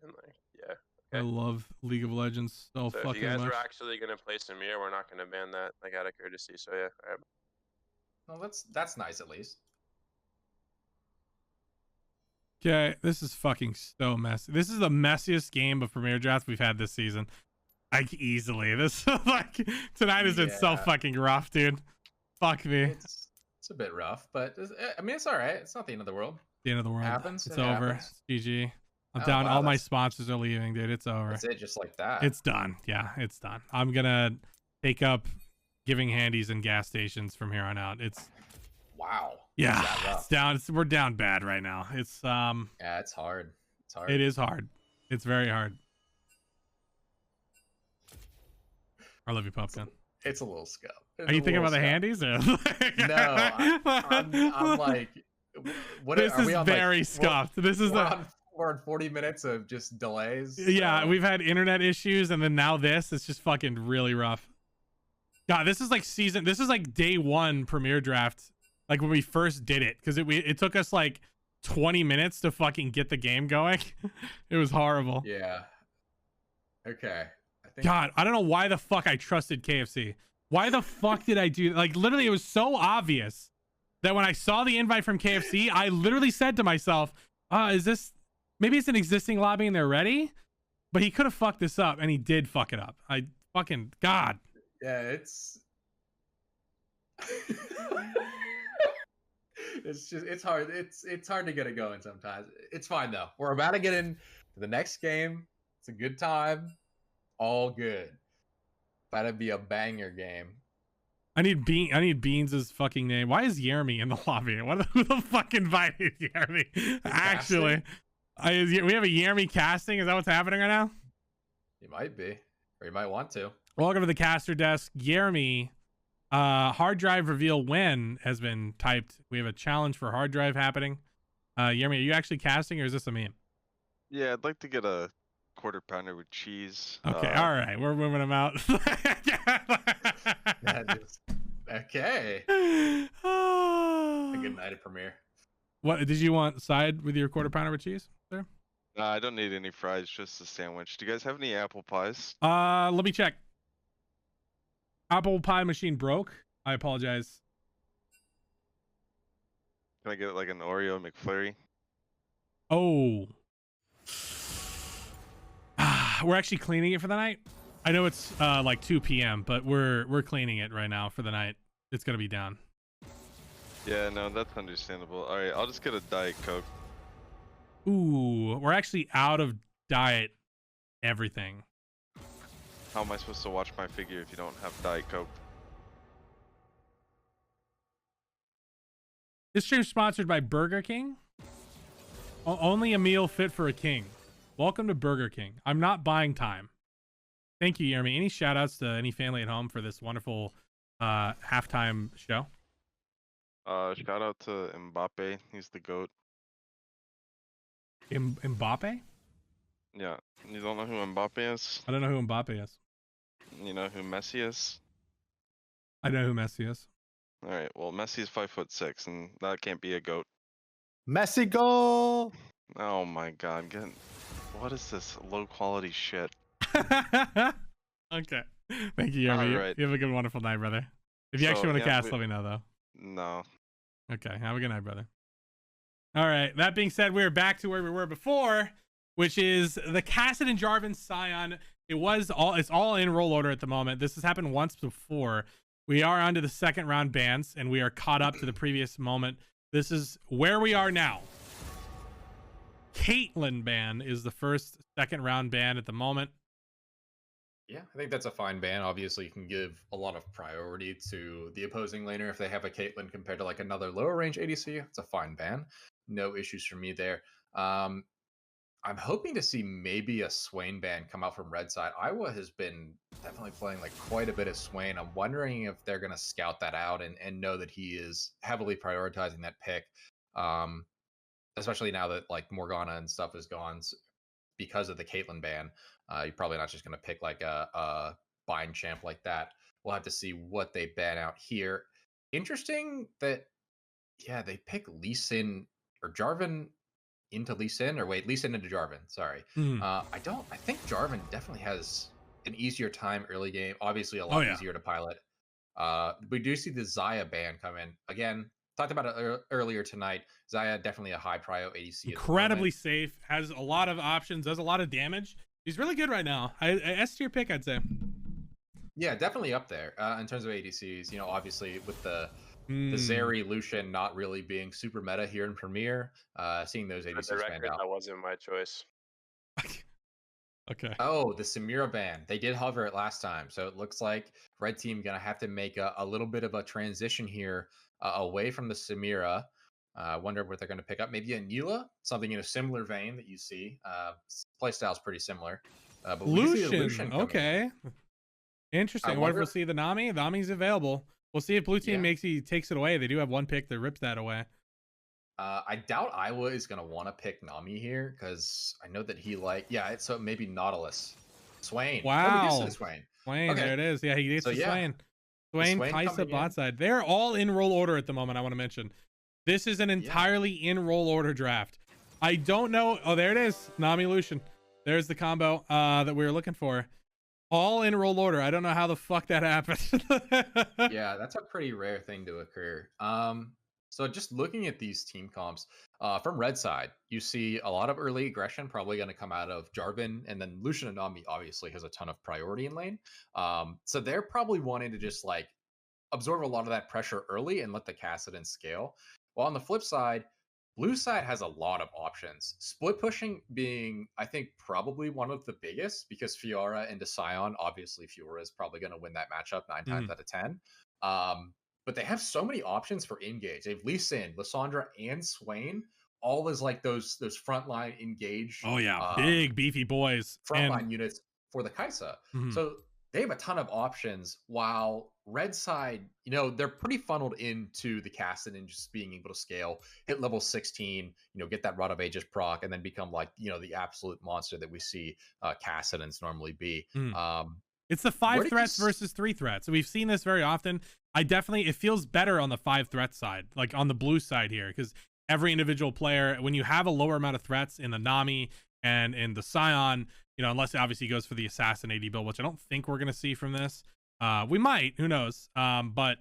And like, yeah. I love League of Legends so fucking much. If you guys were actually going to play Samira, we're not going to ban that, like, out of courtesy. So yeah. All right. Well, that's nice at least. Okay, this is fucking so messy. This is the messiest game of Premier Draft we've had this season. Like easily. This like tonight has been so fucking rough, dude. Fuck me. It's a bit rough, but I mean it's all right. It's not the end of the world. The end of the world. It happens. It's it over. happens. It's GG. I'm Oh, down. wow, All my sponsors are leaving, dude. It's over. That's it, just like that. It's done. Yeah, it's done. I'm gonna take up giving handies in gas stations from here on out. It's wow. Yeah, it's down. We're down bad right now. It's Yeah, it's hard. It's hard. It is hard. It's very hard. I love you, Pumpkin. It's a little scuff. Are you thinking about the handies? Or... No, I'm like, what? This are is we on, very like, scuffed. This is we're on 40 minutes of just delays. Yeah, we've had internet issues, and then now this. It's just fucking really rough. God, this is like season. This is like day 1 Premier Draft. Like when we first did it, because it took us like 20 minutes to fucking get the game going. It was horrible. Yeah. Okay. God, I don't know why the fuck I trusted KFC. Why the fuck did I do? Like literally, it was so obvious that when I saw the invite from KFC, I literally said to myself, is this maybe it's an existing lobby and they're ready? But he could have fucked this up, and he did fuck it up. I fucking God. Yeah, it's it's hard. It's hard to get it going sometimes. It's fine though. We're about to get into the next game. It's a good time. All good. About to be a banger game. I need Beans' fucking name. Why is Yeremy in the lobby? Who the fuck invited Yeremy? Actually, we have a Yeremy casting. Is that what's happening right now? You might be, or you might want to. Welcome to the caster desk. Yeremy, hard drive reveal when has been typed. We have a challenge for hard drive happening. Yeremy, are you actually casting, or is this a meme? Yeah, I'd like to get a quarter pounder with cheese. Okay, all right, we're moving them out. Okay. A good night at Premiere. What did you want? Side with your quarter pounder with cheese, sir? I don't need any fries, just a sandwich. Do you guys have any apple pies? Let me check. Apple pie machine broke. I apologize. Can I get like an Oreo McFlurry? Oh. We're actually cleaning it for the night. I know it's like 2 p.m., but we're cleaning it right now for the night. It's gonna be down. Yeah, no, that's understandable. All right, I'll just get a Diet Coke. Ooh, we're actually out of diet everything. How am I supposed to watch my figure if you don't have Diet Coke? This stream is sponsored by Burger King. Only a meal fit for a king. Welcome to Burger King. I'm not buying time. Thank you, Yeremy. Any shout outs to any family at home for this wonderful halftime show? Shout out to Mbappe. He's the GOAT. Mbappe? Yeah. You don't know who Mbappe is? I don't know who Mbappe is. You know who Messi is? I know who Messi is. All right. Well, Messi is 5'6", and that can't be a GOAT. Messi goal. Oh my God! What is this low quality shit? Okay. Thank you, Yeremy. All right. You have a good, wonderful night, brother. If you So, actually want to yeah, cast, let me know though. No. Okay, have a good night, brother. All right, that being said, we're back to where we were before, which is the Cassid and Jarvan Scion. It's all in roll order at the moment. This has happened once before. We are onto the second round bans, and we are caught up to the previous moment. This is where we are now. Caitlyn ban is the first second round ban at the moment. Yeah, I think that's a fine ban. Obviously, you can give a lot of priority to the opposing laner if they have a Caitlyn compared to like another lower range ADC. It's a fine ban. No issues for me there. I'm hoping to see maybe a Swain ban come out from red side. Iowa has been definitely playing like quite a bit of Swain. I'm wondering if they're going to scout that out and know that he is heavily prioritizing that pick. Especially now that like Morgana and stuff is gone because of the Caitlyn ban. You're probably not just going to pick like a bind champ like that. We'll have to see what they ban out here. Interesting that, yeah, they pick Lee Sin or Jarvan into Lee Sin, or wait, Lee Sin into Jarvan. Sorry. I think Jarvan definitely has an easier time early game. Obviously, a lot easier to pilot. We do see the Xayah ban come in again. Talked about it earlier tonight. Xayah definitely a high prio ADC. Incredibly safe, has a lot of options, does a lot of damage. He's really good right now. S tier pick, I'd say. Yeah, definitely up there in terms of ADCs. You know, obviously with the Zeri Lucian not really being super meta here in Premier, seeing those ADCs For the stand record, out. that wasn't my choice. Okay. Oh, the Samira ban. They did hover it last time, so it looks like red team gonna have to make a little bit of a transition here away from the Samira. I wonder what they're going to pick up. Maybe a Nila, something in a similar vein that you see. Playstyle's pretty similar. But Lucian, okay. Interesting. What if we'll wonder- see the Nami? The Nami's available. We'll see if blue team takes it away. They do have one pick that rips that away. I doubt Iowa is going to want to pick Nami here because I know that he so maybe Nautilus. Swain. Wow. Oh, we do see the Swain. Swain, there it is. Yeah, he gets the Swain. Swain, Kaisa, bot side. They're all in roll order at the moment, I want to mention. This is an entirely in roll order draft. I don't know. Oh, there it is. Nami Lucian. There's the combo that we were looking for. All in roll order. I don't know how the fuck that happened. Yeah, that's a pretty rare thing to occur. So just looking at these team comps, from red side, you see a lot of early aggression probably going to come out of Jarvan, and then Lucian and Nami obviously has a ton of priority in lane. So they're probably wanting to just like absorb a lot of that pressure early and let the Kassadin scale. While on the flip side, blue side has a lot of options. Split pushing being, I think, probably one of the biggest because Fiora into Scion, obviously Fiora is probably going to win that matchup 9 times out of 10. But they have so many options for engage. They have Lee Sin, Lissandra, and Swain, all as like those frontline engage. Oh yeah, big beefy boys. Frontline units for the Kaisa. So they have a ton of options, while red side, you know, they're pretty funneled into the Kassadin and just being able to scale, hit level 16, you know, get that Rod of Aegis proc, and then become like, you know, the absolute monster that we see Kassadins normally be. It's the 5 threats versus 3 threats. We've seen this very often. It feels better on the 5 threat side, like on the blue side here, because every individual player, when you have a lower amount of threats in the Nami and in the Scion, you know, unless obviously he goes for the assassin AD build, which I don't think we're going to see from this. We might, who knows? But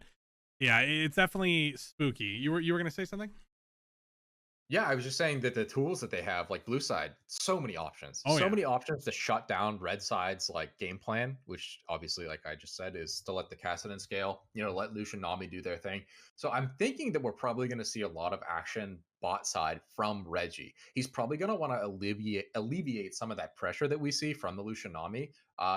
yeah, it's definitely spooky. You were going to say something? Yeah, I was just saying that the tools that they have, like blue side, so many options. Many options to shut down red side's like game plan, which obviously, like I just said, is to let the Kassadin scale, you know, let Lucian Nami do their thing. So I'm thinking that we're probably going to see a lot of action bot side from Reggie. He's probably going to want to alleviate some of that pressure that we see from the Lucian Nami.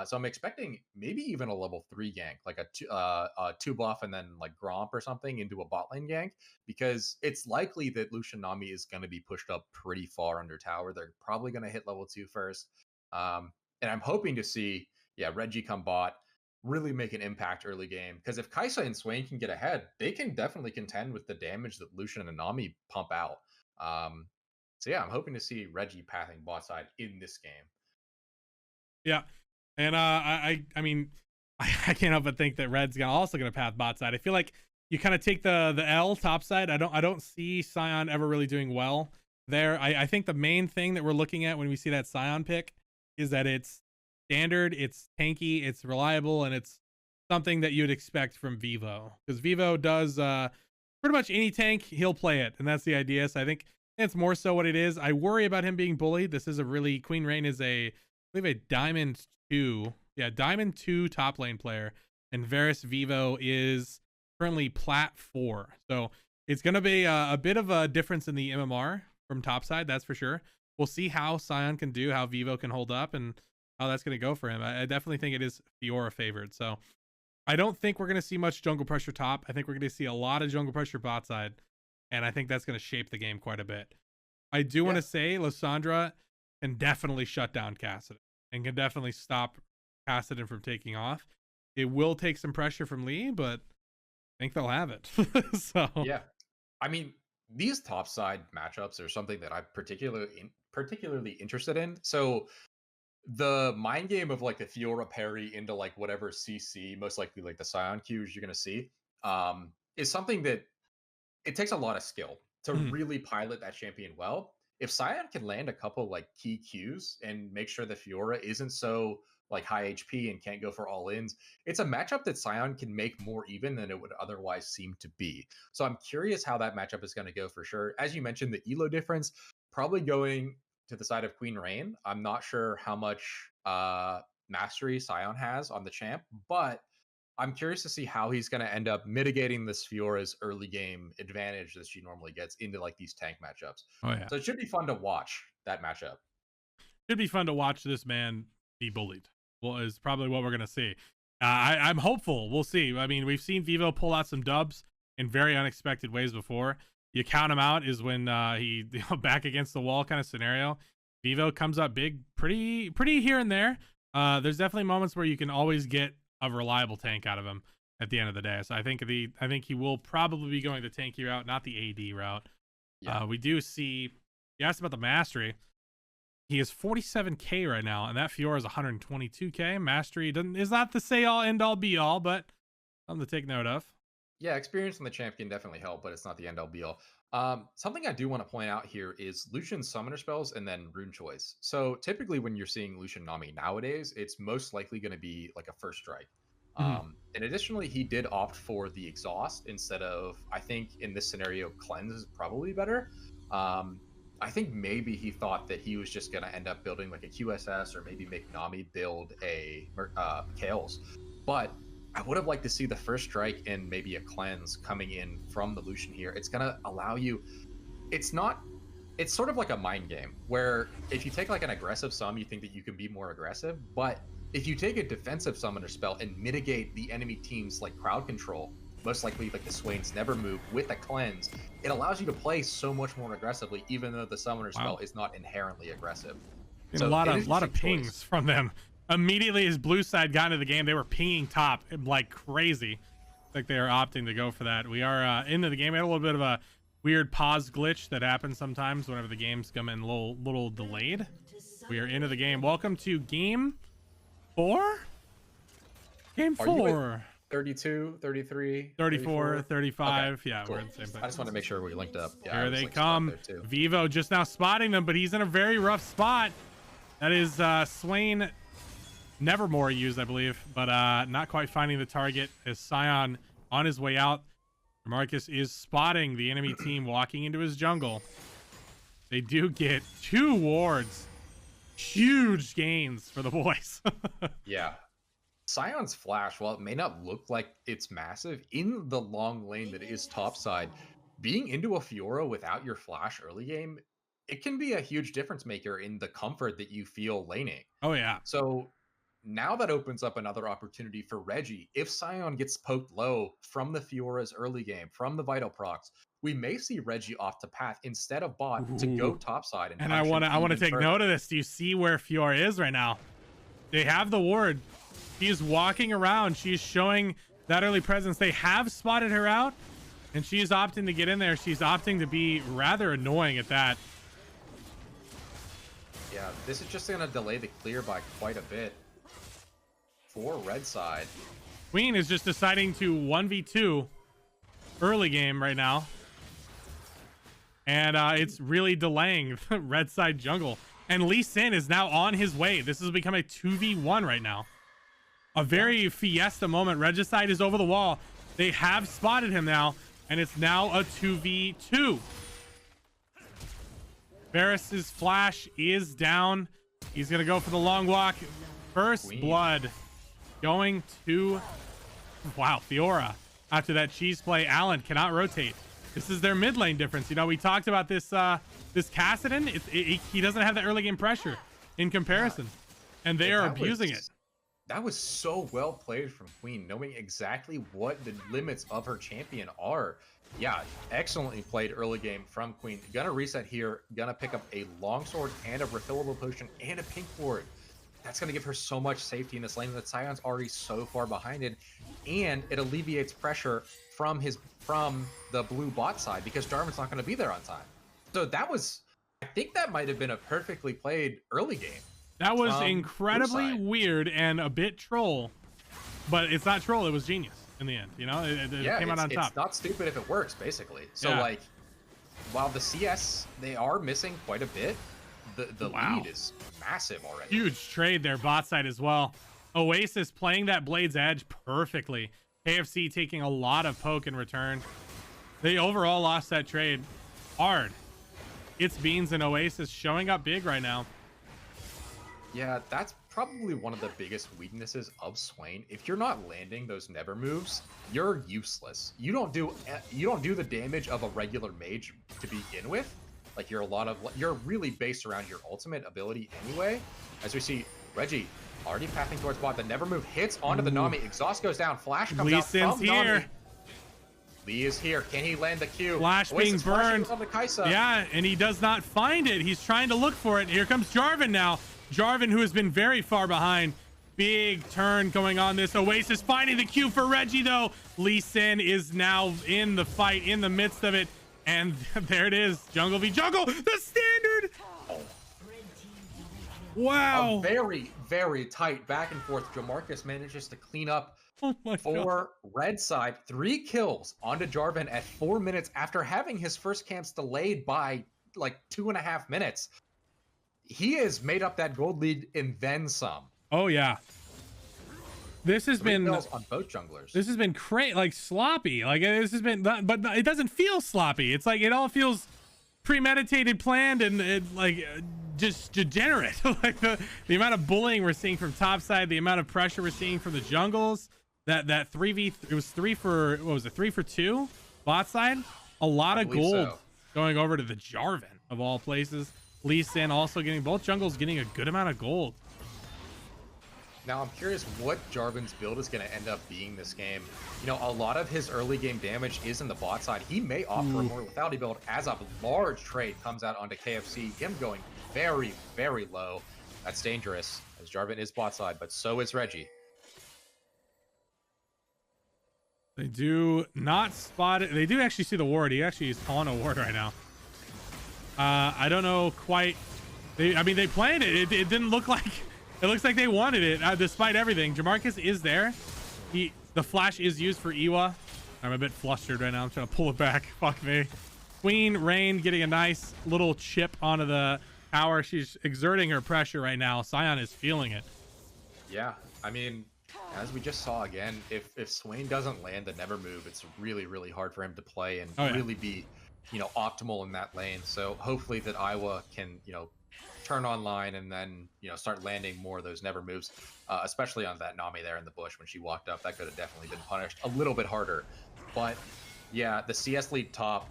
So I'm expecting maybe even a level 3 gank, like a 2 buff and then like Gromp or something into a bot lane gank, because it's likely that Lucian Nami is going to be pushed up pretty far under tower. They're probably going to hit level 2 first. And I'm hoping to see, Reggie come bot, really make an impact early game, because if Kaisa and Swain can get ahead, they can definitely contend with the damage that Lucian and Nami pump out. So yeah, I'm hoping to see Reggie pathing bot side in this game. Yeah, and I mean, I can't help but think that Red's also gonna path bot side. I feel like you kind of take the L top side. I don't see Scion ever really doing well there. I think the main thing that we're looking at when we see that Scion pick is that it's standard, it's tanky, it's reliable, and it's something that you'd expect from Vivo, because Vivo does pretty much any tank, he'll play it, and that's the idea. So I think it's more so what it is. I worry about him being bullied. This is a really, Queen Rain is I believe a Diamond 2. Yeah, Diamond 2 top lane player, and Varus Vivo is currently Plat 4. So it's going to be a bit of a difference in the MMR from topside, that's for sure. We'll see how Sion can do, how Vivo can hold up, and how that's going to go for him. I definitely think it is Fiora favored. So I don't think we're going to see much jungle pressure top. I think we're going to see a lot of jungle pressure bot side, and I think that's going to shape the game quite a bit. I do want to say Lysandra can definitely shut down Kassadin and can definitely stop Kassadin from taking off. It will take some pressure from Lee, but I think they'll have it. So yeah, I mean, these topside matchups are something that I'm particularly interested in. So the mind game of like the Fiora parry into like whatever CC, most likely like the Sion Qs you're gonna see, is something that it takes a lot of skill to really pilot that champion well. If Sion can land a couple like key Qs and make sure the Fiora isn't so like high HP and can't go for all ins, it's a matchup that Sion can make more even than it would otherwise seem to be. So I'm curious how that matchup is going to go for sure. As you mentioned, the elo difference probably going to the side of Queen Rain. I'm not sure how much mastery Sion has on the champ, but I'm curious to see how he's going to end up mitigating this Fiora's early game advantage that she normally gets into like these tank matchups. Oh yeah. So it should be fun to watch that matchup. Should be fun to watch this man be bullied. Well, is probably what we're going to see. I'm hopeful. We'll see. I mean, we've seen Vivo pull out some dubs in very unexpected ways before. You count him out is when he back against the wall kind of scenario. Vivo comes up big, pretty here and there. There's definitely moments where you can always get a reliable tank out of him at the end of the day. So I think he will probably be going the tanky route, not the AD route. Yeah. We do see. You asked about the mastery. He is 47k right now, and that Fiora is 122k. Mastery is not the say all end all be all, but something to take note of. Yeah, experience on the champ can definitely help, but it's not the end all be all. Something I do want to point out here is Lucian's summoner spells and then rune choice. So typically when you're seeing Lucian Nami nowadays, it's most likely going to be like a first strike. And additionally, he did opt for the exhaust instead of, I think in this scenario, cleanse is probably better. I think maybe he thought that he was just going to end up building like a QSS or maybe make Nami build a Kales. But I would have liked to see the first strike and maybe a cleanse coming in from the Lucian here. It's going to allow you, it's sort of like a mind game where if you take like an aggressive sum, you think that you can be more aggressive. But if you take a defensive summoner spell and mitigate the enemy team's like crowd control, most likely like the Swains never move with a cleanse, it allows you to play so much more aggressively, even though the summoner spell is not inherently aggressive. So a lot of pings from them. Immediately as blue side got into the game, they were pinging top like crazy. Like they are opting to go for that. We are into the game. We had a little bit of a weird pause glitch that happens sometimes whenever the games come in a little delayed. We are into the game. Welcome to game 4? Game 4. 32, 33, 34, 35. Okay, yeah, cool. we're in the same place. I just want to make sure we linked up. Yeah, here they come. Vivo just now spotting them, but he's in a very rough spot. That is Swain Nevermore used, I believe, but not quite finding the target as Sion on his way out. Marcus is spotting the enemy team walking into his jungle. They do get 2 wards. Huge gains for the boys. Yeah. Sion's flash, while it may not look like it's massive, in the long lane that is topside, being into a Fiora without your flash early game, it can be a huge difference maker in the comfort that you feel laning. Oh, yeah. So now that opens up another opportunity for Reggie. If Sion gets poked low from the Fiora's early game, from the Vital procs, we may see Reggie off to path instead of bot to go topside. And I want to take note of this. Do you see where Fiora is right now? They have the ward. She's walking around. She's showing that early presence. They have spotted her out, and she's opting to get in there. She's opting to be rather annoying at that. Yeah, this is just going to delay the clear by quite a bit for red side. Queen is just deciding to 1v2 early game right now. And it's really delaying red side jungle. And Lee Sin is now on his way. This has become a 2v1 right now. a very fiesta moment. Regicide is over the wall. They have spotted him now, and it's now a 2v2. Varus's flash is down. He's gonna go for the long walk. First blood going to, wow, Fiora. After that cheese play, Allen cannot rotate. This is their mid lane difference. You know, we talked about this this Kassadin. He doesn't have the early game pressure in comparison, and they are abusing it. That was so well played from Queen, knowing exactly what the limits of her champion are. Yeah, excellently played early game from Queen. Gonna reset here, gonna pick up a longsword and a refillable potion and a pink ward. That's gonna give her so much safety in this lane that Sion's already so far behind it, and it alleviates pressure from the blue bot side because Jarvan's not gonna be there on time. So that was, I think that might have been a perfectly played early game. That was incredibly weird and a bit troll, but it's not troll. It was genius in the end. You know, it came out on top. It's not stupid if it works, basically. So like, while the CS, they are missing quite a bit, the lead is massive already. Huge trade there, bot side as well. Oasis playing that Blade's Edge perfectly. KFC taking a lot of poke in return. They overall lost that trade hard. It's Beans and Oasis showing up big right now. Yeah, that's probably one of the biggest weaknesses of Swain. If you're not landing those never moves, you're useless. You don't do the damage of a regular mage to begin with. Like you're really based around your ultimate ability anyway. As we see, Reggie already pathing towards bot. The never move hits onto the Nami. Exhaust goes down. Flash comes out from here. Nami. Lee is here. Can he land the Q? Flash being burned. Kaisa. Yeah, and he does not find it. He's trying to look for it. Here comes Jarvan now. Jarvan, who has been very far behind. Big turn going on this. Oasis finding the Q for Reggie, though. Lee Sin is now in the fight, in the midst of it. And there it is. Jungle v Jungle. The standard. Wow. A very, very tight back and forth. Jamarcus manages to clean up for red side. 3 kills onto Jarvan at 4 minutes after having his first camps delayed by like 2.5 minutes. He has made up that gold lead and then some. Oh yeah. This has been on both junglers. This has been like sloppy. Like this has been, but it doesn't feel sloppy. It's like it all feels premeditated, planned, and just degenerate. Like the amount of bullying we're seeing from top side, the amount of pressure we're seeing from the jungles. That 3v, it was 3 for, what was it, 3 for 2 bot side. A lot of gold going over to the Jarvan of all places. Lee Sin also getting, both jungles getting a good amount of gold. Now I'm curious what Jarvan's build is going to end up being this game. You know, a lot of his early game damage is in the bot side. He may opt for a more lethality build as a large trade comes out onto KFC. Him going very, very low. That's dangerous as Jarvan is bot side, but so is Reggie. They do not spot it. They do actually see the ward. He actually is on a ward right now. I don't know quite. I mean, they planned it. It didn't look like. It looks like they wanted it, despite everything. Jamarcus is there. The flash is used for Iwa. I'm a bit flustered right now. I'm trying to pull it back. Fuck me. Queen Rain getting a nice little chip onto the tower. She's exerting her pressure right now. Sion is feeling it. Yeah, I mean, as we just saw again, if Swain doesn't land the never move, it's really, really hard for him to play and really be, you know, optimal in that lane. So hopefully that Iowa can, you know, turn online and then, you know, start landing more of those never moves, especially on that Nami there in the bush when she walked up. That could have definitely been punished a little bit harder. But yeah, the CS lead top,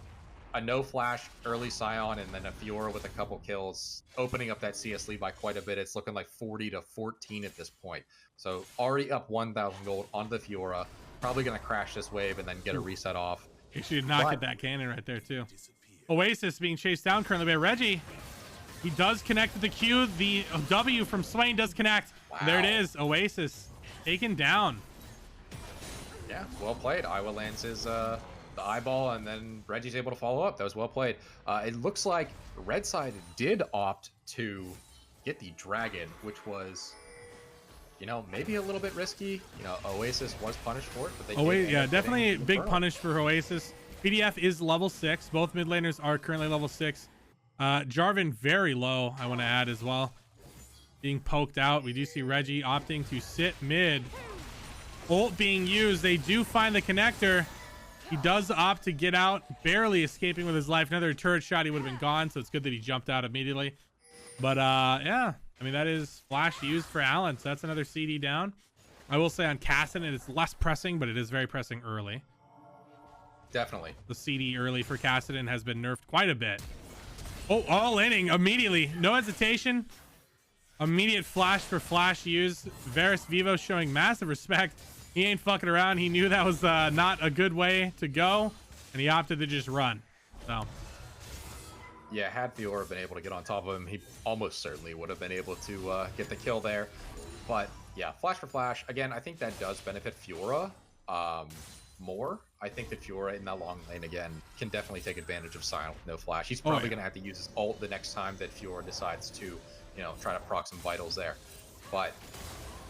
a no flash early Sion, and then a Fiora with a couple kills, opening up that CS lead by quite a bit. It's looking like 40-14 at this point. So already up 1,000 gold on the Fiora, probably going to crash this wave and then get a reset off. He should not get that cannon right there too. Oasis being chased down currently by Reggie. He does connect with the Q. The W from Swain does connect. Wow. There it is. Oasis taken down. Yeah, well played. Iowa lands his the eyeball, and then Reggie's able to follow up. That was well played. It looks like red side did opt to get the dragon, which was, you know, maybe a little bit risky. You know, Oasis was punished for it, but they yeah, definitely a big punish for Oasis. PDF is level 6. Both mid laners are currently level 6. Jarvan very low, I want to add as well. Being poked out. We do see Reggie opting to sit mid. Ult being used. They do find the connector. He does opt to get out, barely escaping with his life. Another turret shot, he would have been gone, so it's good that he jumped out immediately. But yeah, I mean, that is flash used for Allen, so that's another CD down. I will say on Cassidy, it's less pressing, but it is very pressing early. Definitely. The CD early for Cassidy has been nerfed quite a bit. Oh, all inning immediately. No hesitation. Immediate flash for flash use. Varus Vivo showing massive respect. He ain't fucking around. He knew that was not a good way to go, and he opted to just run. So. Yeah, had Fiora been able to get on top of him, he almost certainly would have been able to get the kill there. But yeah, flash for flash. Again, I think that does benefit Fiora more. I think that Fiora in that long lane, again, can definitely take advantage of silent, no flash. He's probably going to have to use his ult the next time that Fiora decides to, you know, try to proc some vitals there. But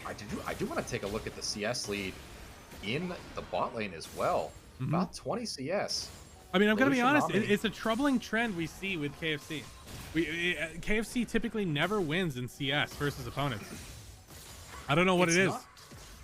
I do want to take a look at the CS lead in the bot lane as well. About 20 CS. I mean, I'm going to be honest, it's a troubling trend we see with KFC. KFC typically never wins in CS versus opponents. I don't know what it is.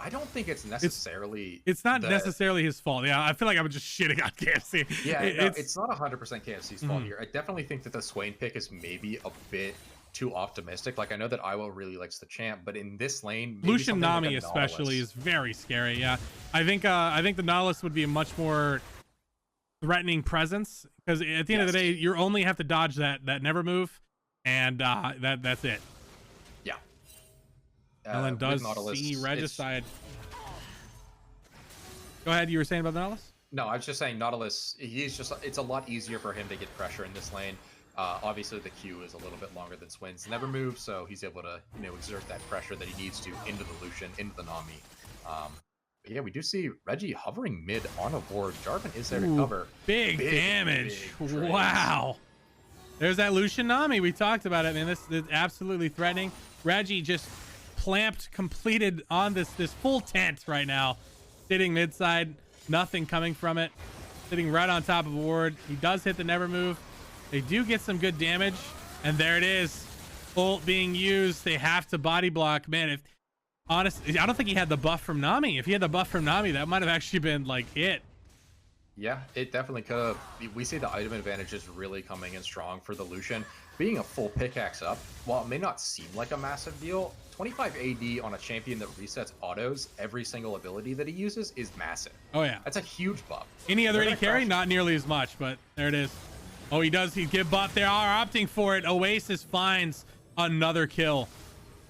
I don't think it's necessarily... It's not necessarily his fault. Yeah, I feel like I'm just shitting on KFC. Yeah, it's not 100% KFC's fault here. I definitely think that the Swain pick is maybe a bit too optimistic. Like, I know that Iowa really likes the champ, but in this lane, Lucian Nami especially is very scary. Yeah, I think the Nautilus would be a much more threatening presence, because at the end of the day, you only have to dodge that never move, and that's it. Yeah. Ellen does see Regicide. Go ahead. You were saying about the Nautilus? No, I was just saying Nautilus. It's a lot easier for him to get pressure in this lane. Obviously, the Q is a little bit longer than Swin's never move, so he's able to, you know, exert that pressure that he needs to into the Lucian, into the Nami. But yeah, we do see Reggie hovering mid on a board. Jarvan is there to cover. Big damage. Wow. There's that Lucian Nami. We talked about it, man. This is absolutely threatening. Reggie just completed on this full tent right now. Sitting mid side. Nothing coming from it. Sitting right on top of a ward. He does hit the never move. They do get some good damage. And there it is. Ult being used. They have to body block. Man, honestly, I don't think he had the buff from Nami. If he had the buff from Nami, that might have actually been like it. Yeah, it definitely could have. We see the item advantage is really coming in strong for the Lucian. Being a full pickaxe up, while it may not seem like a massive deal, 25 AD on a champion that resets autos every single ability that he uses is massive. Oh yeah. That's a huge buff. Any other AD carry? Not nearly as much, but there it is. Oh, he does. He get buff. They are opting for it. Oasis finds another kill.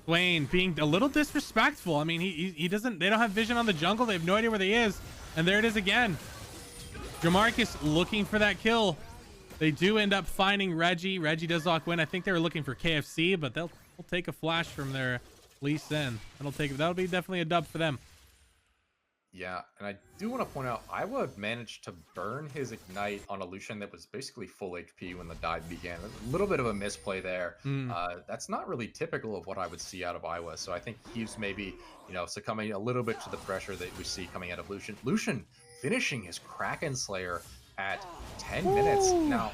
Swain being a little disrespectful. I mean, he doesn't. They don't have vision on the jungle. They have no idea where he is. And there it is again. Jamarcus looking for that kill. They do end up finding Reggie. Reggie does lock win. I think they were looking for KFC, but they'll take a flash from their Lee Sin. That'll be definitely a dub for them. Yeah, and I do want to point out, Iowa managed to burn his Ignite on a Lucian that was basically full HP when the dive began. A little bit of a misplay there. That's not really typical of what I would see out of Iowa, so I think he's maybe, you know, succumbing a little bit to the pressure that we see coming out of Lucian. Lucian finishing his Kraken Slayer at 10 minutes. Now,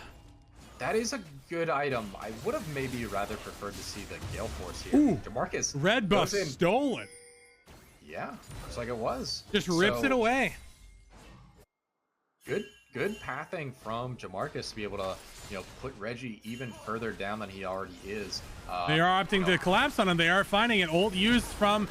that is a good item. I would have maybe rather preferred to see the Gale Force here. Jamarcus red buff stolen. Yeah, looks like it was. Just rips it away. Good pathing from Jamarcus to be able to, you know, put Reggie even further down than he already is. They are opting to collapse on him. They are finding an ult used from...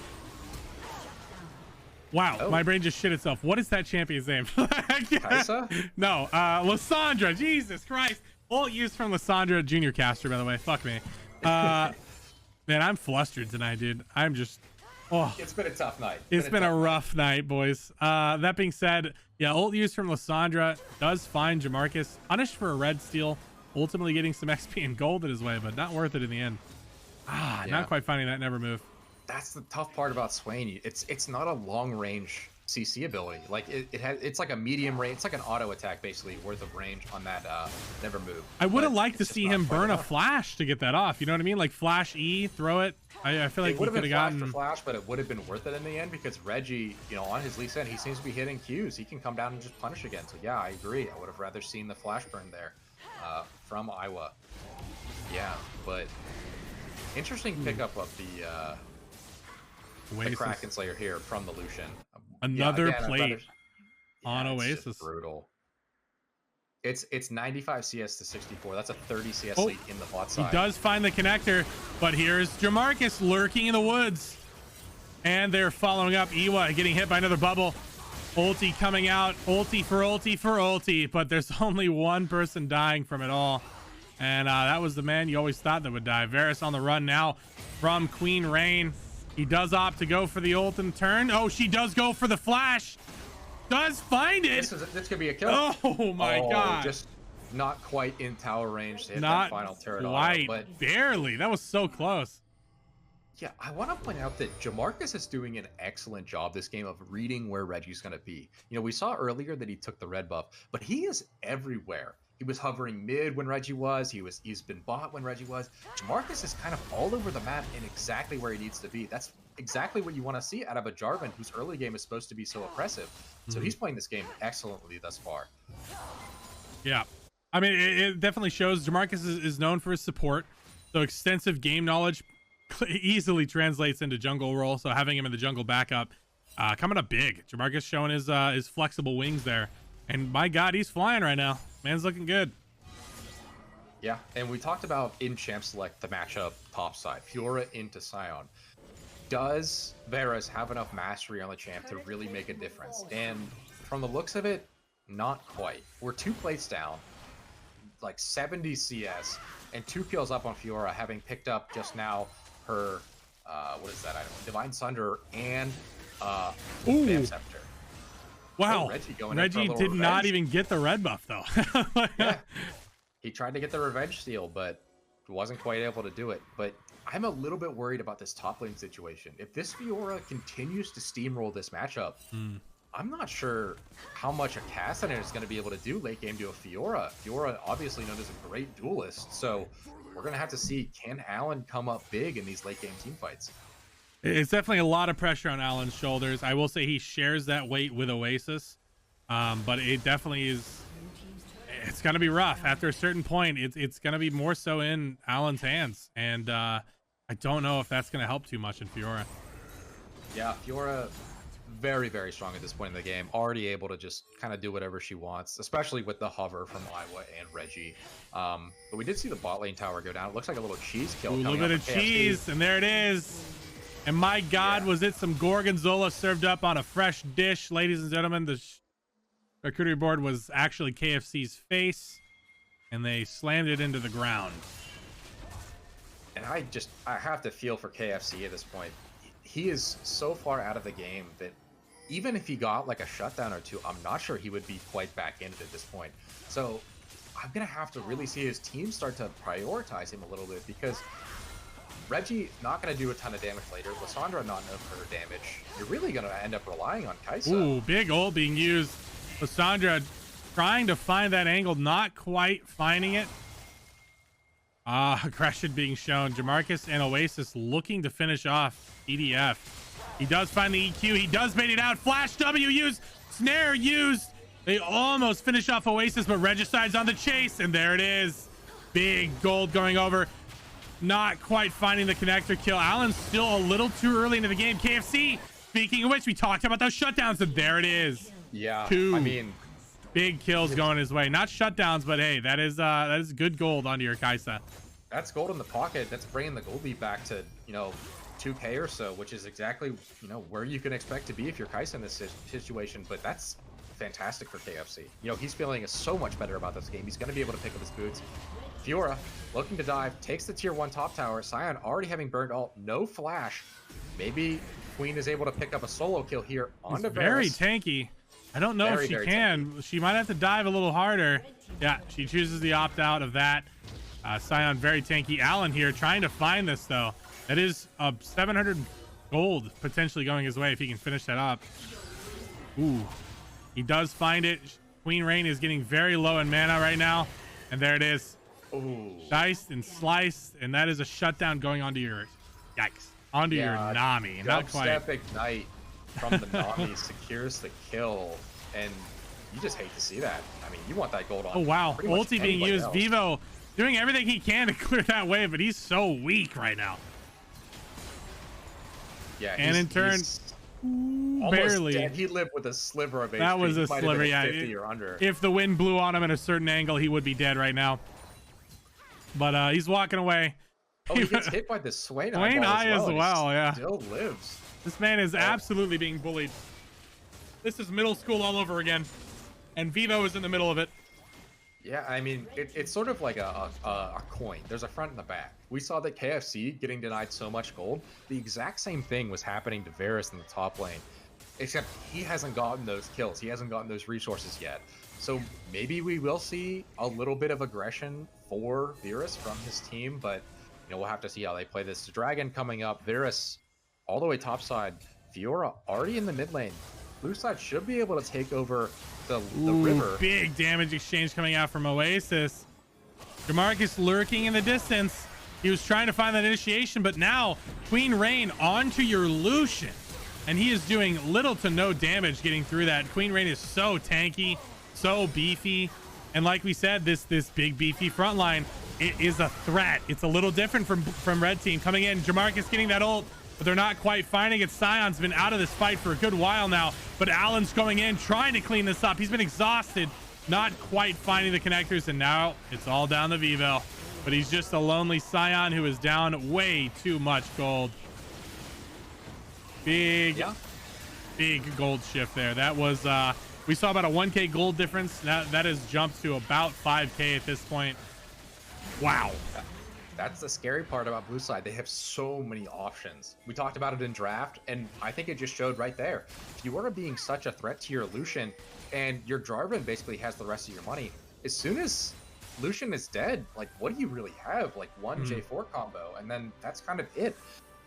Wow, my brain just shit itself. What is that champion's name? Kaisa? No, Lysandra. Jesus Christ. Ult used from Lysandra, junior caster, by the way. Fuck me. Man, I'm flustered tonight, dude. I'm just... Oh, it's been a tough night. It's been a rough night, boys. That being said, yeah, ult used from Lysandra does find Jamarcus. Punished for a red steal. Ultimately getting some XP and gold in his way, but not worth it in the end. Not quite finding that never move. That's the tough part about Swain. It's not a long range CC ability. Like it's like a medium range. It's like an auto attack basically worth of range on that never move. I would have liked to see him burn a flash to get that off. You know what I mean? Like flash E, throw it. I feel like he could have gotten flash, but it would have been worth it in the end because Reggie, you know, on his Lee Sin, he seems to be hitting Qs. He can come down and just punish again. So yeah, I agree. I would have rather seen the flash burn there from Iowa. Yeah, but interesting pickup of the the Oasis. Kraken Slayer here from the Lucian. Another again, plate on it's Oasis. just brutal. It's 95 CS to 64. That's a 30 CS Oh, lead in the bot side. He does find the connector, but here's Jamarcus lurking in the woods. And they're following up. Iwa getting hit by another bubble. Ulti coming out. Ulti for ulti for ulti. But there's only one person dying from it all. And that was the man you always thought that would die. Varus on the run now from Queen Rain. He does opt to go for the ult in turn. Oh, she does go for the flash. Does find it. This could be a kill. Oh my god. Just not quite in tower range to hit Not that final turret quite, auto, but barely. That was so close. yeah, I want to point out that Jamarcus is doing an excellent job this game of reading where Reggie's going to be. You know, we saw earlier that he took the red buff, but he is everywhere. He was hovering mid when Reggie was. He's been bot when Reggie was. Jamarcus is kind of all over the map and exactly where he needs to be. That's exactly what you want to see out of a Jarvan whose early game is supposed to be so oppressive. So he's playing this game excellently thus far. Yeah. I mean, it definitely shows Jamarcus is known for his support. So extensive game knowledge easily translates into jungle role. So having him in the jungle backup, coming up big. Jamarcus showing his flexible wings there. And my god, he's flying right now. Man's looking good. Yeah, and we talked about in Champ Select the matchup top side. Fiora into Sion. Does Varus have enough mastery on the champ to really make a difference? And from the looks of it, not quite. We're 2 plates down, like 70 CS, and 2 kills up on Fiora, having picked up just now her, what is that item? Divine Sunder and Bam Scepter. Wow. Oh, Reggie did not even get the red buff, though. Yeah. He tried to get the revenge steal, but wasn't quite able to do it. But I'm a little bit worried about this top lane situation. If this Fiora continues to steamroll this matchup, I'm not sure how much a Cassidy is going to be able to do late game to a Fiora. Fiora, obviously known as a great duelist, so we're going to have to see, can Alan come up big in these late game team fights? It's definitely a lot of pressure on Alan's shoulders. I will say he shares that weight with Oasis, but it definitely is. It's going to be rough. After a certain point, it's going to be more so in Alan's hands, and I don't know if that's going to help too much in Fiora. Yeah, Fiora, very, very strong at this point in the game. Already able to just kind of do whatever she wants, especially with the hover from Iowa and Reggie. But we did see the bot lane tower go down. It looks like a little cheese kill. Ooh, a little bit of cheese, and there it is. And my god, was it some Gorgonzola served up on a fresh dish, ladies and gentlemen. The charcuterie board was actually KFC's face, and they slammed it into the ground. And I have to feel for KFC at this point. He is so far out of the game that even if he got like a shutdown or two, I'm not sure he would be quite back in it at this point. So I'm going to have to really see his team start to prioritize him a little bit, because Reggie not going to do a ton of damage later. Lissandra not known for her damage. You're really going to end up relying on Kaisa. Ooh, big ult being used. Lissandra trying to find that angle, not quite finding it. Aggression being shown. Jamarcus and Oasis looking to finish off EDF. He does find the EQ. He does bait it out. Flash W used. Snare used. They almost finish off Oasis, but Regicide's on the chase, and there it is. Big gold going over. Not quite finding the connector kill. Alan's still a little too early into the game. KFC, speaking of which, we talked about those shutdowns, and there it is. Yeah, 2 I mean, big kills going his way. Not shutdowns, but hey, that is good gold onto your Kaisa. that's gold in the pocket. That's bringing the gold lead back to, 2K or so, which is exactly, where you can expect to be if you're Kaisa in this situation. But that's fantastic for KFC. He's feeling so much better about this game. He's going to be able to pick up his boots. Fiora looking to dive, takes the tier 1 top tower. Sion already having burned ult, no flash. Maybe Queen is able to pick up a solo kill here on the very tanky. I don't know if she can. Tanky. She might have to dive a little harder. Yeah, she chooses the opt out of that. Sion very tanky. Alan here trying to find this though. That is 700 gold potentially going his way if he can finish that up. Ooh, he does find it. Queen Rain is getting very low in mana right now, and there it is. Ooh. Diced and sliced, and that is a shutdown going onto your your Nami. Not quite. Step Ignite from the Nami secures the kill, and you just hate to see that. I mean, you want that gold on. Oh wow, ulti being used. Else. Vivo doing everything he can to clear that wave, but he's so weak right now. Yeah, and in turn, almost barely. dead. He lived with a sliver of HP. That was He a might have been sliver, at yeah. 50 or under. If the wind blew on him at a certain angle, he would be dead right now. But he's walking away. Oh, he gets hit by the Swain Swain Eye as well, and he yeah. still lives. This man is absolutely being bullied. This is middle school all over again. And Vivo is in the middle of it. Yeah, I mean, it's sort of like a coin. There's a front and a back. We saw that KFC getting denied so much gold. The exact same thing was happening to Varus in the top lane. Except he hasn't gotten those kills. He hasn't gotten those resources yet. So maybe we will see a little bit of aggression for Varus from his team, but you know, we'll have to see how they play this. The Dragon coming up, Varus all the way topside, Fiora already in the mid lane. Blue side should be able to take over the river. Big damage exchange coming out from Oasis. Jamarcus lurking in the distance. He was trying to find that initiation, but now Queen Rain onto your Lucian. And he is doing little to no damage getting through that. Queen Rain is so tanky, so beefy. And like we said, this big beefy front line, it is a threat. It's a little different from Red Team. Coming in, Jamarcus getting that ult, but they're not quite finding it. Sion's been out of this fight for a good while now, but Allen's going in, trying to clean this up. He's been exhausted, not quite finding the connectors, and now it's all down to Vivo. But he's just a lonely Sion who is down way too much gold. Big gold shift there. That was we saw about a 1k gold difference. That has jumped to about 5k at this point. Wow. That's the scary part about blue side. They have so many options. We talked about it in draft, and I think it just showed right there. If you are being such a threat to your Lucian, and your Jarvan basically has the rest of your money, as soon as Lucian is dead, like, what do you really have? Like one J4 combo, and then that's kind of it.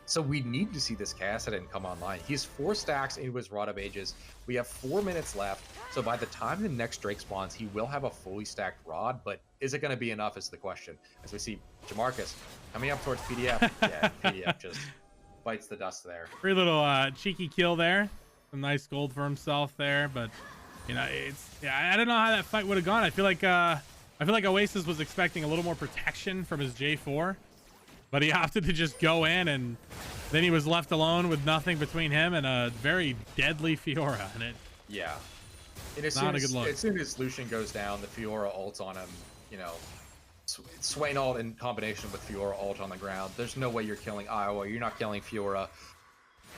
So we need to see this Kassadin come online. He's 4 stacks into his Rod of Ages. We have 4 minutes left. So by the time the next Drake spawns, he will have a fully stacked Rod, but is it going to be enough is the question. As we see Jamarcus coming up towards PDF. Yeah, PDF just bites the dust there. Pretty little cheeky kill there. Some nice gold for himself there, but you know, I don't know how that fight would have gone. I feel like Oasis was expecting a little more protection from his J4. But he opted to just go in, and then he was left alone with nothing between him and a very deadly Fiora. And yeah, and not a good look. As soon as Lucian goes down, the Fiora ults on him. You know, Swain ult in combination with Fiora ult on the ground. There's no way you're killing Iowa. You're not killing Fiora.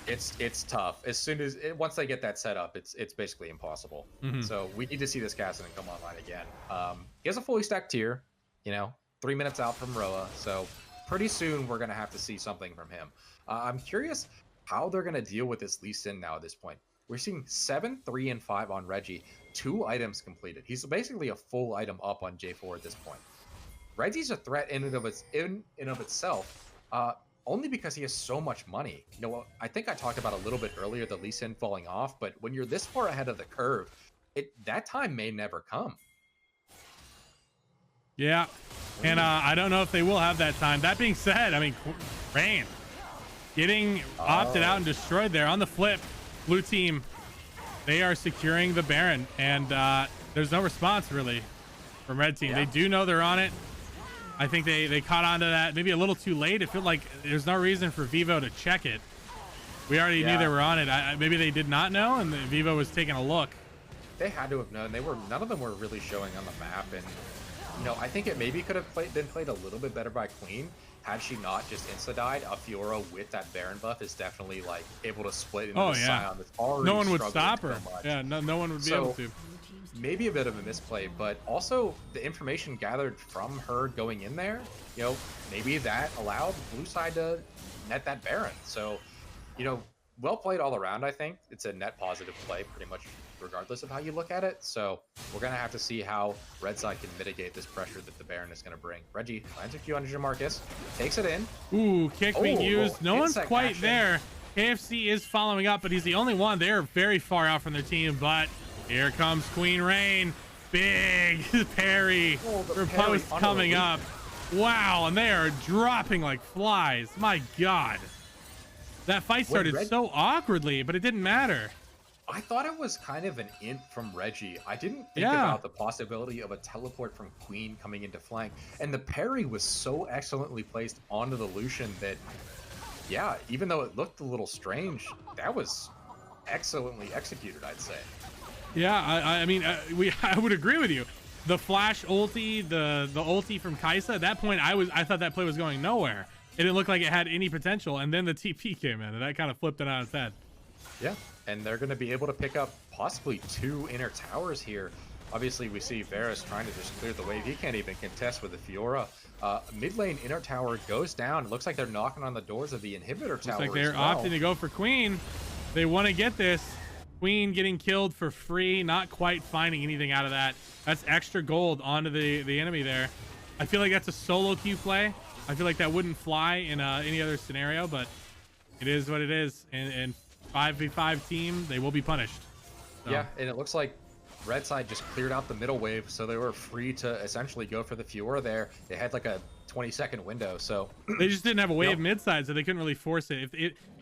It's tough. As soon as once they get that set up, it's basically impossible. So we need to see this Kassadin come online again. He has a fully stacked tier. You know, 3 minutes out from Roa, so pretty soon we're going to have to see something from him. I'm curious how they're going to deal with this Lee Sin now at this point. We're seeing 7, 3, and 5 on Reggie. 2 items completed. He's basically a full item up on J4 at this point. Reggie's a threat in and of itself, only because he has so much money. You know, I think I talked about a little bit earlier the Lee Sin falling off, but when you're this far ahead of the curve, that time may never come. Yeah, and I don't know if they will have that time. That being said, I mean, Rain getting opted out and destroyed there. On the flip, blue team, they are securing the Baron, and there's no response really from red team. They do know they're on it. I think they caught on to that maybe a little too late. It felt like there's no reason for Vivo to check it. We already knew they were on it. Maybe they did not know, and Vivo was taking a look. They had to have known. None of them were really showing on the map, and you know, I think it maybe could have been played a little bit better by Queen had she not just insta-died. A Fiora with that Baron buff is definitely like able to split into the Sion that's already no one would struggling stop her. so much. Yeah, no one would be able to. Maybe a bit of a misplay, but also the information gathered from her going in there, you know, maybe that allowed blue side to net that Baron. So, you know, well played all around. I think it's a net positive play pretty much regardless of how you look at it. So we're going to have to see how red side can mitigate this pressure that the Baron is going to bring. Reggie finds a Q on Jamarcus, takes it in. Ooh, kick being used. No one's quite there. KFC is following up, but he's the only one. They're very far out from their team, but here comes Queen Rain. Big parry. Riposte coming up. Wow, and they are dropping like flies. My God. That fight started so awkwardly, but it didn't matter. I thought it was kind of an int from Reggie. I didn't think about the possibility of a teleport from Queen coming into flank. And the parry was so excellently placed onto the Lucian that yeah, even though it looked a little strange, that was excellently executed, I'd say. Yeah, I mean, I would agree with you. The flash ulti, the ulti from Kai'Sa, at that point, I thought that play was going nowhere. It didn't look like it had any potential, and then the TP came in, and that kind of flipped it on its head. Yeah, and they're going to be able to pick up possibly 2 inner towers here. Obviously, we see Varus trying to just clear the wave. He can't even contest with the Fiora. Mid lane inner tower goes down. It looks like they're knocking on the doors of the inhibitor tower. Looks like they're opting to go for Queen. They want to get this. Queen getting killed for free, not quite finding anything out of that. That's extra gold onto the enemy there. I feel like that's a solo queue play. I feel like that wouldn't fly in any other scenario, but it is what it is. And 5v5 team, they will be punished. So. Yeah, and it looks like red side just cleared out the middle wave, so they were free to essentially go for the Fiora there. They had like a 20-second window, so they just didn't have a wave mid side, so they couldn't really force it.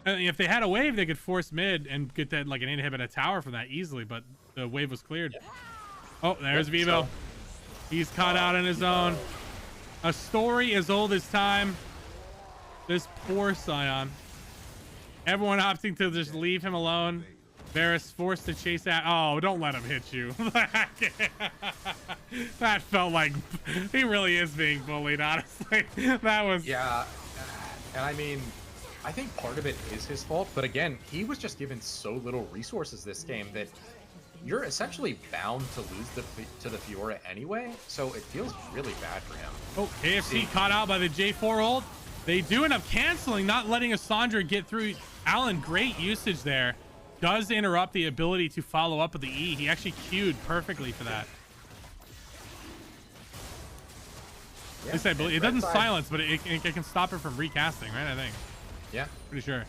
If they had a wave, they could force mid and get that like an inhibit a tower from that easily, but the wave was cleared. Yeah. Oh, there's Vivo. He's caught out on his own. A story as old as time. This poor Scion. Everyone opting to just leave him alone. Varus forced to chase out. Oh, don't let him hit you. That felt like he really is being bullied, honestly. That was... Yeah, and I mean, I think part of it is his fault, but again, he was just given so little resources this game that you're essentially bound to lose to the Fiora anyway, so it feels really bad for him. Oh, KFC caught out by the J4 ult. They do end up canceling, not letting a Sandra get through. Alan, great usage there. Does interrupt the ability to follow up with the E. He actually queued perfectly for that. Yeah, At least I believe it doesn't side, silence, but it can stop it from recasting, right? I think. Yeah, pretty sure.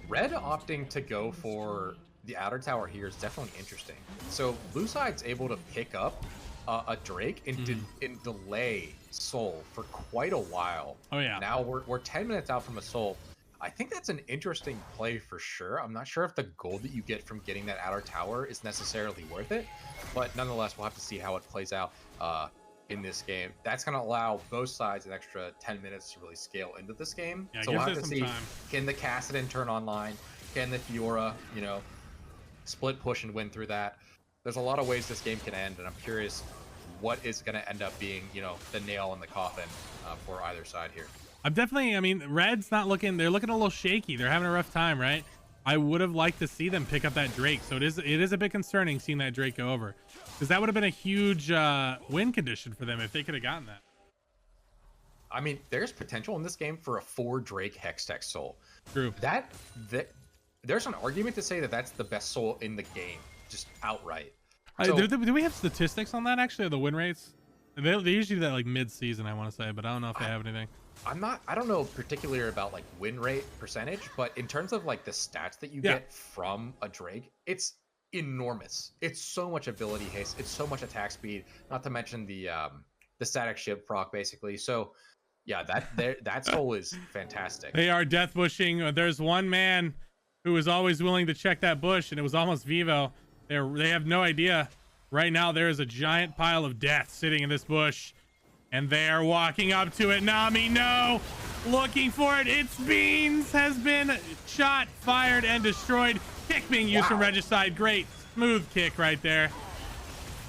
Red opting to go for the outer tower here is definitely interesting. So blue side's able to pick up a Drake and delay Soul for quite a while. Oh yeah. Now we're 10 minutes out from a Soul. I think that's an interesting play for sure. I'm not sure if the gold that you get from getting that outer tower is necessarily worth it, but nonetheless, we'll have to see how it plays out in this game. That's going to allow both sides an extra 10 minutes to really scale into this game. Yeah, so we'll have to see, time. Can the Kassadin turn online? Can the Fiora, split push and win through that? There's a lot of ways this game can end, and I'm curious what is going to end up being, the nail in the coffin for either side here. I'm definitely, I mean, Red's not looking, they're looking a little shaky. They're having a rough time, right? I would have liked to see them pick up that Drake. So it is a bit concerning seeing that Drake go over, because that would have been a huge win condition for them if they could have gotten that. I mean, there's potential in this game for a 4 Drake Hextech Soul. True. There's an argument to say that that's the best Soul in the game, just outright. So, do we have statistics on that actually, the win rates? They usually do that like mid-season, I want to say, but I don't know if they have anything. I don't know particularly about like win rate percentage, but in terms of like the stats that you get from a Drake, it's enormous. It's so much ability haste, it's so much attack speed, not to mention the static shiv proc basically. So yeah, that Soul is fantastic. They are death bushing. There's one man who is always willing to check that bush, and it was almost Vivo. They have no idea. Right now there is a giant pile of death sitting in this bush, and they are walking up to it. Nami, no! Looking for it. It's Beans has been shot, fired, and destroyed. Kick being used from Regicide. Great smooth kick right there.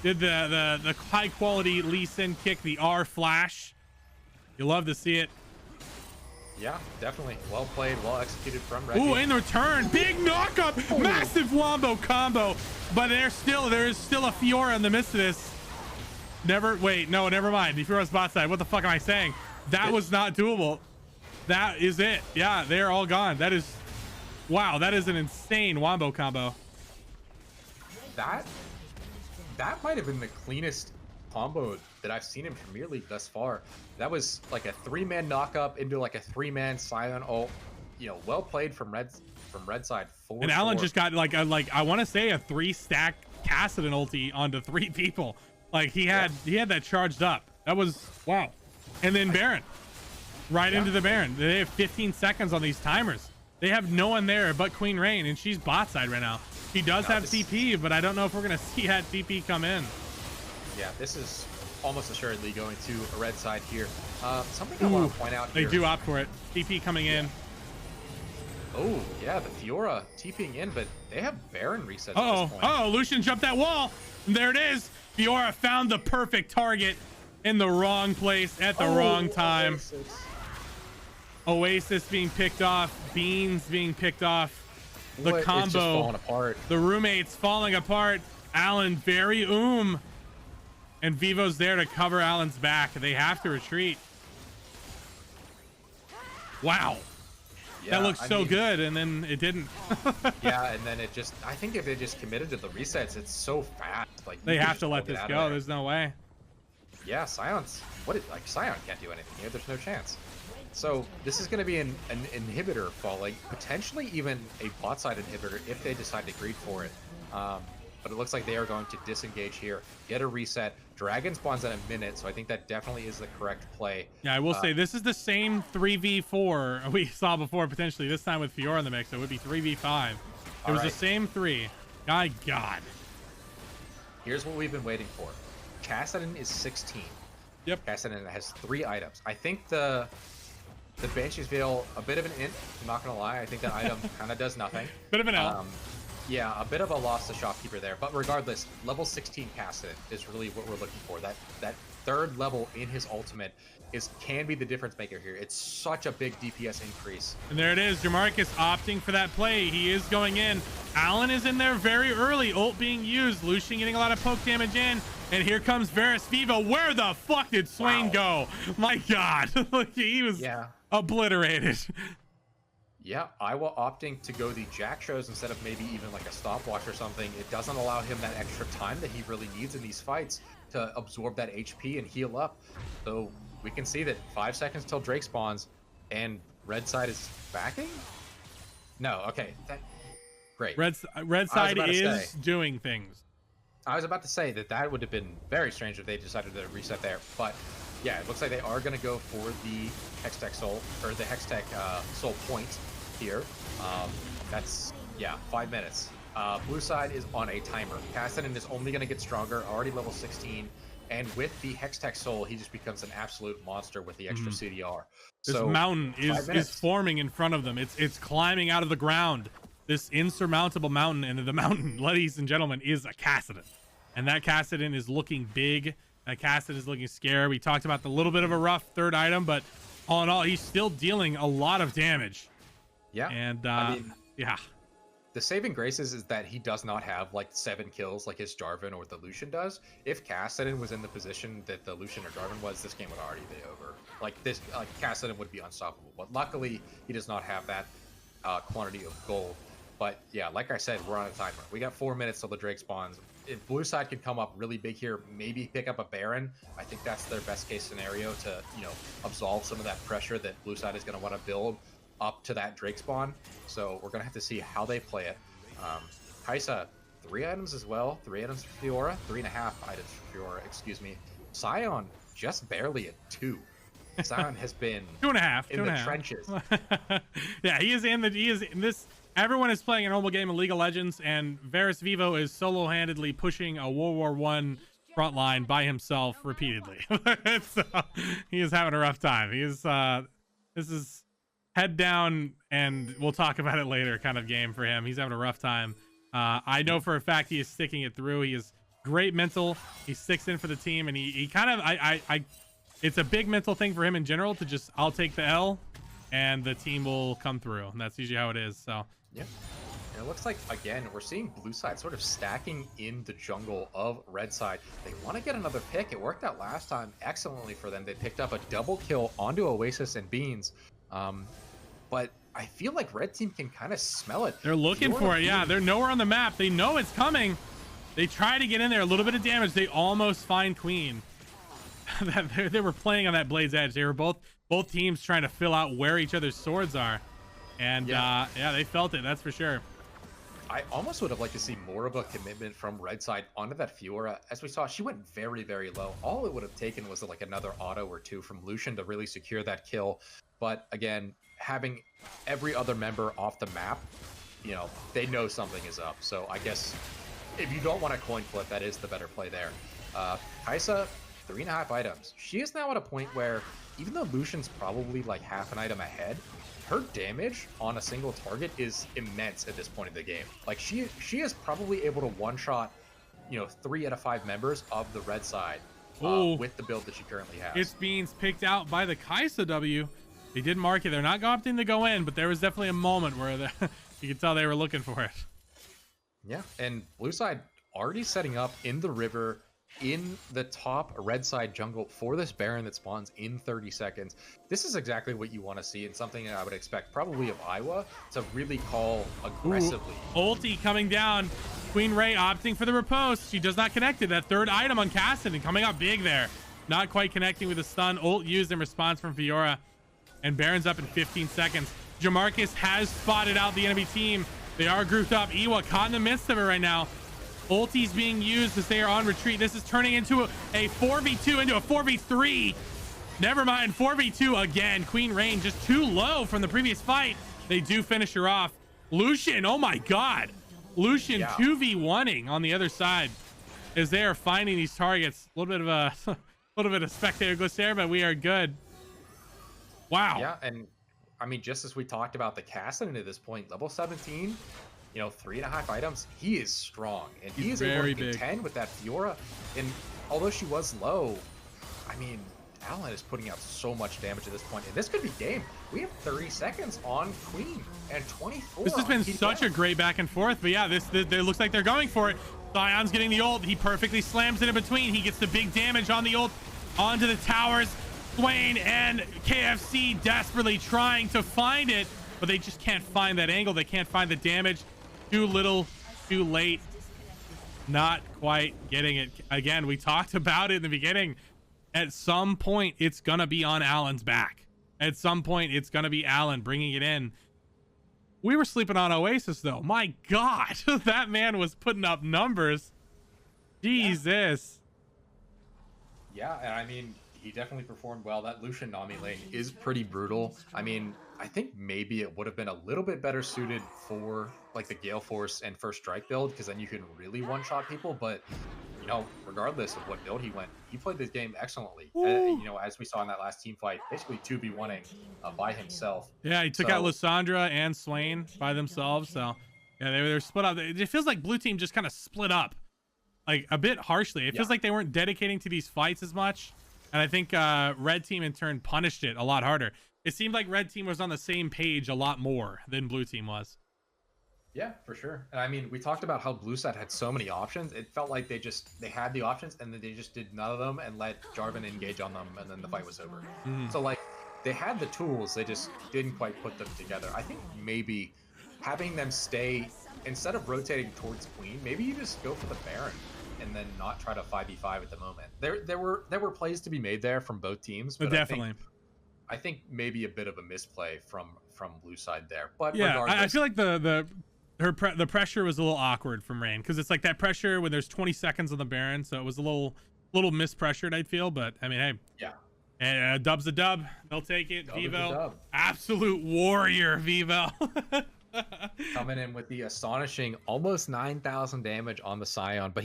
Did the high quality Lee Sin kick, the R flash. You love to see it. Yeah, definitely. Well played, well executed from Reggie. Ooh, in the return, big knockup, massive wombo combo. But there is still a Fiora in the midst of this. Never mind. The Fiora's bot side. What the fuck am I saying? That was not doable. That is it. Yeah, they're all gone. That is, wow, that is an insane wombo combo. That might have been the cleanest combo that I've seen in Premier League thus far. That was like a 3-man knockup into like a 3-man silent ult. Well played from red side. And Alan just got like I want to say a 3-stack Kassadin ulti onto 3 people. Like he had that charged up. That was wow. And then Baron, into the Baron. They have 15 seconds on these timers. They have no one there but Queen Rain, and she's bot side right now. He does have TP, but I don't know if we're gonna see that TP come in. Yeah, this is almost assuredly going to a red side here. Something I want to point out here. They do opt for it. TP coming in. Oh, yeah, the Fiora TPing in, but they have Baron resets at Oh, this point. oh, Lucian jumped that wall. And there it is. Fiora found the perfect target in the wrong place at the wrong time. Oasis being picked off, Beans being picked off. The What? It's just combo, falling apart. the roommates falling apart. Alan very and Vivo's there to cover Alan's back. They have to retreat. Wow. Yeah, That looks I so mean, good, and then it didn't. Yeah, and then it just, I think if they just committed to the resets, it's so fast. Like They you could have just to let hold it this out of go. there. There's no way. Yeah, Scion's, like Scion can't do anything here. There's no chance. So this is going to be an inhibitor falling, potentially even a bot side inhibitor if they decide to greed for it. But it looks like they are going to disengage here, get a reset. Dragon spawns in a minute, so I think that definitely is the correct play. Yeah, I will say this is the same 3v4 we saw before, potentially this time with Fiora in the mix. So it would be 3v5. It was the same three. My God. Here's what we've been waiting for. Kassadin is 16. Yep. Kassadin has 3 items. I think the Banshee's Veil, a bit of an int, I'm not gonna lie. I think that item kind of does nothing. Bit of an L. Yeah, a bit of a loss to Shopkeeper there. But regardless, level 16 Kassadin is really what we're looking for. That third level in his ultimate can be the difference maker here. It's such a big DPS increase. And there it is. Jamarcus opting for that play. He is going in. Alan is in there very early. Ult being used. Lucian getting a lot of poke damage in. And here comes VZV. Where the fuck did Swain go? My God. He was obliterated. Yeah, Iowa opting to go the Jack shows instead of maybe even like a stopwatch or something. It doesn't allow him that extra time that he really needs in these fights to absorb that HP and heal up. So we can see that 5 seconds till Drake spawns and red side is backing? No, okay. Great. Red side is doing things. I was about to say that would have been very strange if they decided to reset there, but yeah, it looks like they are going to go for the Hextech Soul, or the Hextech Soul Point here. That's, 5 minutes. Blue side is on a timer. Kassadin is only going to get stronger, already level 16, and with the Hextech Soul, he just becomes an absolute monster with the extra CDR. This so, mountain is forming in front of them. It's climbing out of the ground. This insurmountable mountain, and the mountain, ladies and gentlemen, is a Kassadin. And that Kassadin is looking big. That Kassadin is looking scary. We talked about the little bit of a rough third item, but all in all, he's still dealing a lot of damage. Yeah. And, I mean, yeah. The saving graces is that he does not have like 7 kills like his Jarvan or the Lucian does. If Kassadin was in the position that the Lucian or Jarvan was, this game would already be over. Like Kassadin would be unstoppable. But luckily, he does not have that quantity of gold. But yeah, like I said, we're on a timer. We got 4 minutes till the Drake spawns. If blue side can come up really big here, maybe pick up a Baron, I think that's their best case scenario to, absolve some of that pressure that blue side is going to want to build up to that Drake spawn. So we're going to have to see how they play it. Kaisa, 3 items as well. 3 items for Fiora. 3.5 items for Fiora, excuse me. Scion, just barely at 2. Scion has been 2.5 in the trenches. Yeah, he is in this. Everyone is playing a normal game of League of Legends, and VZV is solo-handedly pushing a World War I front line by himself repeatedly. So he is having a rough time. This is head down, and we'll talk about it later kind of game for him. He's having a rough time. I know for a fact he is sticking it through. He is great mental. He sticks in for the team, and he kind of it's a big mental thing for him in general to just, I'll take the L and the team will come through, and that's usually how it is. So yeah, and it looks like again we're seeing blue side sort of stacking in the jungle of red side. They want to get another pick. It worked out last time excellently for them. They picked up a double kill onto Oasis and Beans, but I feel like red team can kind of smell it. They're looking for it. Yeah, they're nowhere on the map. They know it's coming. They try to get in there, a little bit of damage. They almost find Queen. They were playing on that Blade's Edge. They were both teams trying to fill out where each other's swords are, and yeah, they felt it. That's for sure. I almost would have liked to see more of a commitment from red side onto that Fiora. As we saw, she went very, very low. All it would have taken was like another auto or 2 from Lucian to really secure that kill. But again, having every other member off the map, they know something is up. So I guess if you don't want a coin flip, that is the better play there. Kaisa, 3.5 items. She is now at a point where, even though Lucian's probably like half an item ahead, her damage on a single target is immense at this point in the game. Like she is probably able to one-shot, 3 out of 5 members of the red side with the build that she currently has. It's Beans picked out by the Kaisa W. They did mark it. They're not opting to go in, but there was definitely a moment where you could tell they were looking for it. Yeah, and blue side already setting up in the river in the top red side jungle for this Baron that spawns in 30 seconds. This is exactly what you want to see, and something I would expect probably of Iowa to really call aggressively. Ulti coming down. Queen Ray opting for the riposte. She does not connect it. That third item on Cassidy coming up big there. Not quite connecting with the stun. Ult used in response from Fiora. And Baron's up in 15 seconds. Jamarcus has spotted out the enemy team. They are grouped up. Iwa caught in the midst of it right now. Ulti's being used as they are on retreat. This is turning into a 4v2 into a 4v3. Never mind, 4v2 again. Queen Rain just too low from the previous fight. They do finish her off. Lucian, oh my god. Lucian 2v1ing on the other side as they are finding these targets. A little bit of a spectator glitch there, but we are good. Wow. Yeah, and I mean, just as we talked about the Cassidy at this point, level 17, 3.5 items, he is strong, and he is able to contend with that Fiora. And although she was low, I mean, Alan is putting out so much damage at this point, and this could be game. We have 30 seconds on Queen and 24. This has been such a great back and forth, but yeah, this looks like they're going for it. Sion's getting the ult. He perfectly slams it in between. He gets the big damage on the ult onto the towers. Swain and KFC desperately trying to find it, but they just can't find that angle. They can't find the damage. Too little, too late. Not quite getting it. Again, we talked about it in the beginning. At some point, it's going to be on Alan's back. At some point, it's going to be Alan bringing it in. We were sleeping on Oasis, though. My God, that man was putting up numbers. Jesus. Yeah, and I mean, he definitely performed well. That Lucian Nami lane is pretty brutal. I mean, I think maybe it would have been a little bit better suited for like the Gale Force and First Strike build, because then you can really one-shot people. But regardless of what build he went, he played this game excellently. As we saw in that last team fight, basically 2v1ing by himself. Yeah, he took out Lysandra and Swain by themselves. So yeah, they're split up. It feels like blue team just kind of split up like a bit harshly. It feels like they weren't dedicating to these fights as much. And I think red team in turn punished it a lot harder. It seemed like red team was on the same page a lot more than blue team was. Yeah, for sure. And I mean, we talked about how blue side had so many options. It felt like they had the options and then they just did none of them and let Jarvan engage on them, and then the fight was over. So like, they had the tools, they just didn't quite put them together. I think maybe having them stay, instead of rotating towards Queen, maybe you just go for the Baron and then not try to 5v5 at the moment. There were plays to be made there from both teams, but definitely I think maybe a bit of a misplay from blue side there. But yeah, I feel like the pressure was a little awkward from Rain, because it's like that pressure when there's 20 seconds on the Baron, so it was a little mispressured, I feel. But I mean, hey, yeah, and dub's a dub. They'll take it. Vivo, absolute warrior. Vivo. Coming in with the astonishing almost 9,000 damage on the Scion, but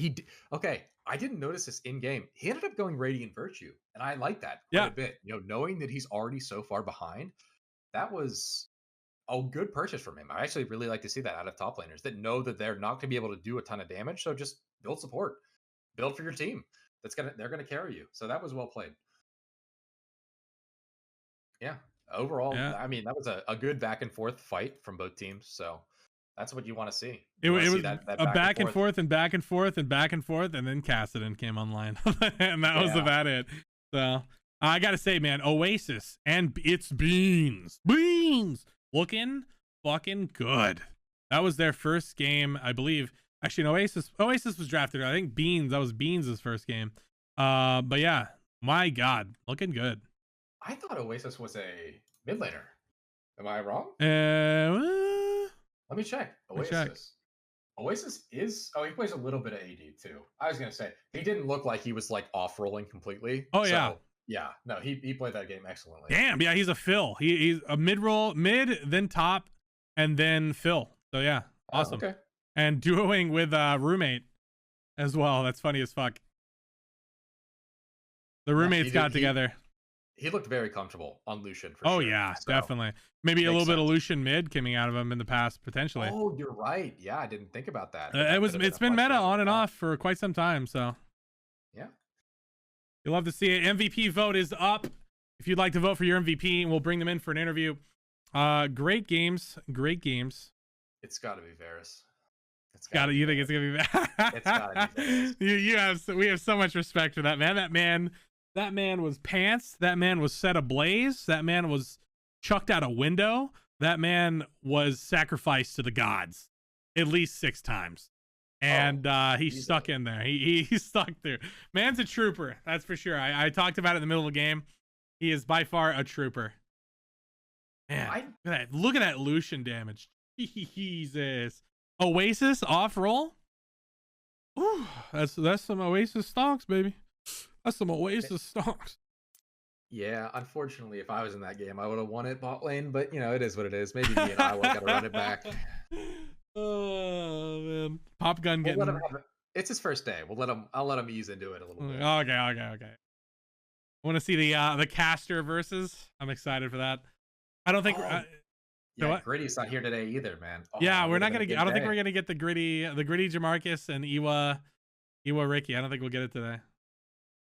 I didn't notice this in game. He ended up going Radiant Virtue, and I like that quite a bit. Knowing that he's already so far behind, that was a good purchase from him. I actually really like to see that out of top laners that know that they're not going to be able to do a ton of damage. So just build support, build for your team. They're going to carry you. So that was well played. Yeah. Overall, I mean, that was a good back and forth fight from both teams. So that's what you want to see. It was a back and forth and back and forth and back and forth, and then Cassidy came online, and that was about it. So I gotta say, man, Oasis and it's Beans looking fucking good. That was their first game, I believe. Actually, no, Oasis was drafted. I think that was Beans' first game. But yeah, my God, looking good. I thought Oasis was a mid laner. Am I wrong? Let me check. Oasis is... Oh, he plays a little bit of AD too. I was going to say, he didn't look like he was like off-rolling completely. Oh, yeah. Yeah, no, he played that game excellently. Damn, yeah, he's a fill. He's a mid, then top, and then fill. So yeah, awesome. Okay. And duoing with roommate as well. That's funny as fuck. The roommates got together. he looked very comfortable on Lucian for Oh sure. yeah, So, definitely. Maybe a makes little bit of sense. Lucian mid coming out of him in the past potentially. Oh, Lucian mid coming out of him in the past potentially. oh, you're right. Yeah, I didn't think about that. But It's been meta on and off for quite some time, so yeah. you'll love to see it. MVP vote is up. If you'd like to vote for your MVP, we'll bring them in for an interview. Great games. It's got to be Varus. You think it's gonna be bad? It's gotta be Varus. We have so much respect for that man. That man was pants. That man was set ablaze. That man was chucked out a window. That man was sacrificed to the gods at least 6 times. And he stuck in there. He stuck through. Man's a trooper, that's for sure. I talked about it in the middle of the game. He is by far a trooper. Man, look at that Lucian damage. Jesus. Oasis off roll. Ooh, that's some Oasis stonks, baby. That's some Oasis stonks. Yeah, unfortunately, if I was in that game, I would have won it bot lane. But you know, it is what it is. Maybe me and I will gotta run it back. Oh man, Pop Gun We'll getting. let him have it. It's his first day. I'll let him ease into it a little bit. Okay. I want to see the caster versus. I'm excited for that. I don't think. Yeah, Gritty's not here today either, man. Oh, yeah, we're not gonna get. I don't think we're gonna get the gritty Jamarcus and Iwa Ricky. I don't think we'll get it today.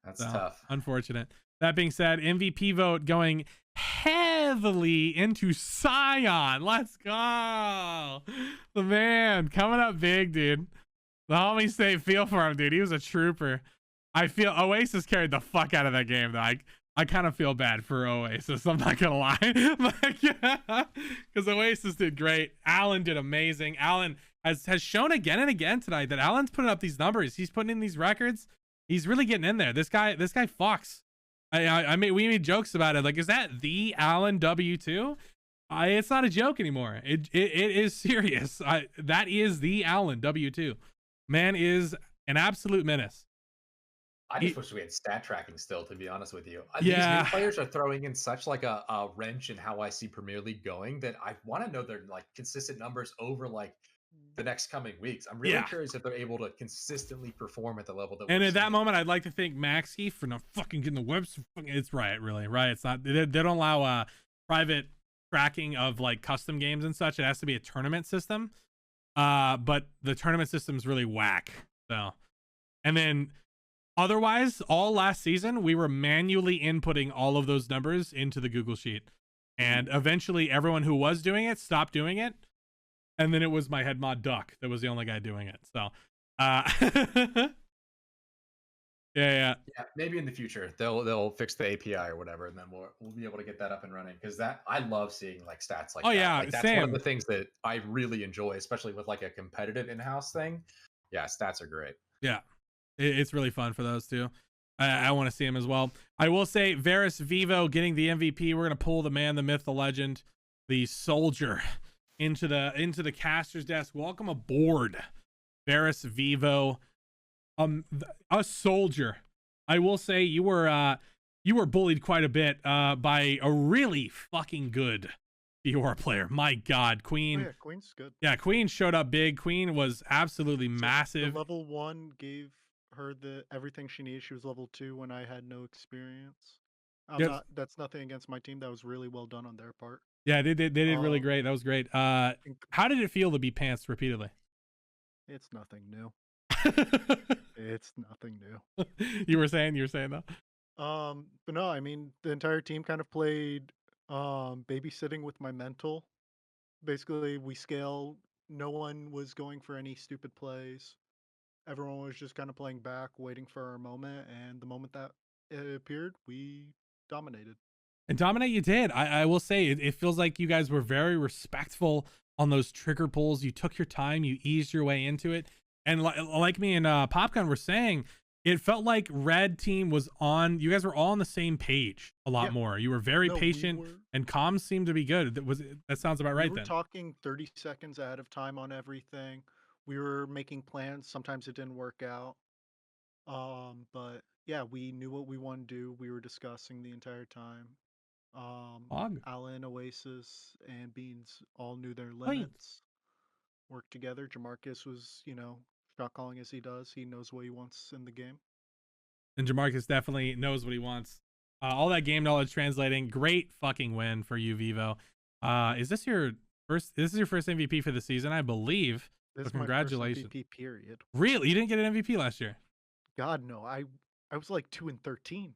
That's tough. Unfortunate. That being said, MVP vote going heavily into Scion. Let's go. The man coming up big, dude. The homies say feel for him, dude. He was a trooper. I feel Oasis carried the fuck out of that game, though. I kind of feel bad for Oasis. I'm not gonna lie, because Oasis did great. Alan did amazing. Alan has shown again and again tonight that Alan's putting up these numbers. He's putting in these records. He's really getting in there. This guy fucks. We made jokes about it. Like, is that the Alan W2? It's not a joke anymore. It is serious. That is the Alan W2. Man is an absolute menace. I just wish we had stat tracking still, to be honest with you. Yeah. These new players are throwing in such like a wrench in how I see Premier League going that I want to know their like consistent numbers over like the next coming weeks. I'm really curious if they're able to consistently perform at the level that. And at that moment, I'd like to thank Maxi for not fucking getting the webs. It's right, really, right. It's not. They don't allow private tracking of like custom games and such. It has to be a tournament system. But the tournament system's really whack. So, and then. Otherwise, all last season, we were manually inputting all of those numbers into the Google Sheet. And eventually, everyone who was doing it stopped doing it. And then it was my head mod Duck that was the only guy doing it. So, yeah. Maybe in the future they'll fix the API or whatever, and then we'll be able to get that up and running. Because I love seeing like stats like that. Yeah, like, that's one of the things that I really enjoy, especially with like a competitive in-house thing. Yeah, stats are great. Yeah. It's really fun for those two. I want to see him as well. I will say Varus Vivo getting the MVP. We're gonna pull the man, the myth, the legend, the soldier into the caster's desk. Welcome aboard, Varus Vivo. A soldier. I will say you were bullied quite a bit by a really fucking good Fiora player. My God, Queen. Oh, yeah, Queen's good. Yeah, Queen showed up big. Queen was absolutely massive. The level 1 gave her everything she needed. She was level 2 when I had no experience. That's nothing against my team. That was really well done on their part. Yeah, they did really great. That was great. How did it feel to be pantsed repeatedly? It's nothing new. It's nothing new. You were saying that. But no, I mean the entire team kind of played babysitting with my mental. Basically, we scale. No one was going for any stupid plays. Everyone was just kind of playing back, waiting for our moment, and the moment that it appeared, we dominated. And dominate you did. I will say it feels like you guys were very respectful on those trigger pulls. You took your time, you eased your way into it. And like me and Popgun were saying, it felt like Red Team was on. You guys were all on the same page a lot more. You were very patient, and comms seemed to be good. That sounds about right. We were then talking 30 seconds ahead of time on everything. We were making plans. Sometimes it didn't work out. But yeah, we knew what we wanted to do. We were discussing the entire time. Alan, Oasis, and Beans all knew their limits. Worked together. Jamarcus was, shot calling as he does. He knows what he wants in the game. And Jamarcus definitely knows what he wants All that game knowledge translating. Great fucking win for you, Vivo. Is this your first? This is your first MVP for the season, I believe. This So is my congratulations. first MVP period. Really? You didn't get an MVP last year? God no, I was like 2-13.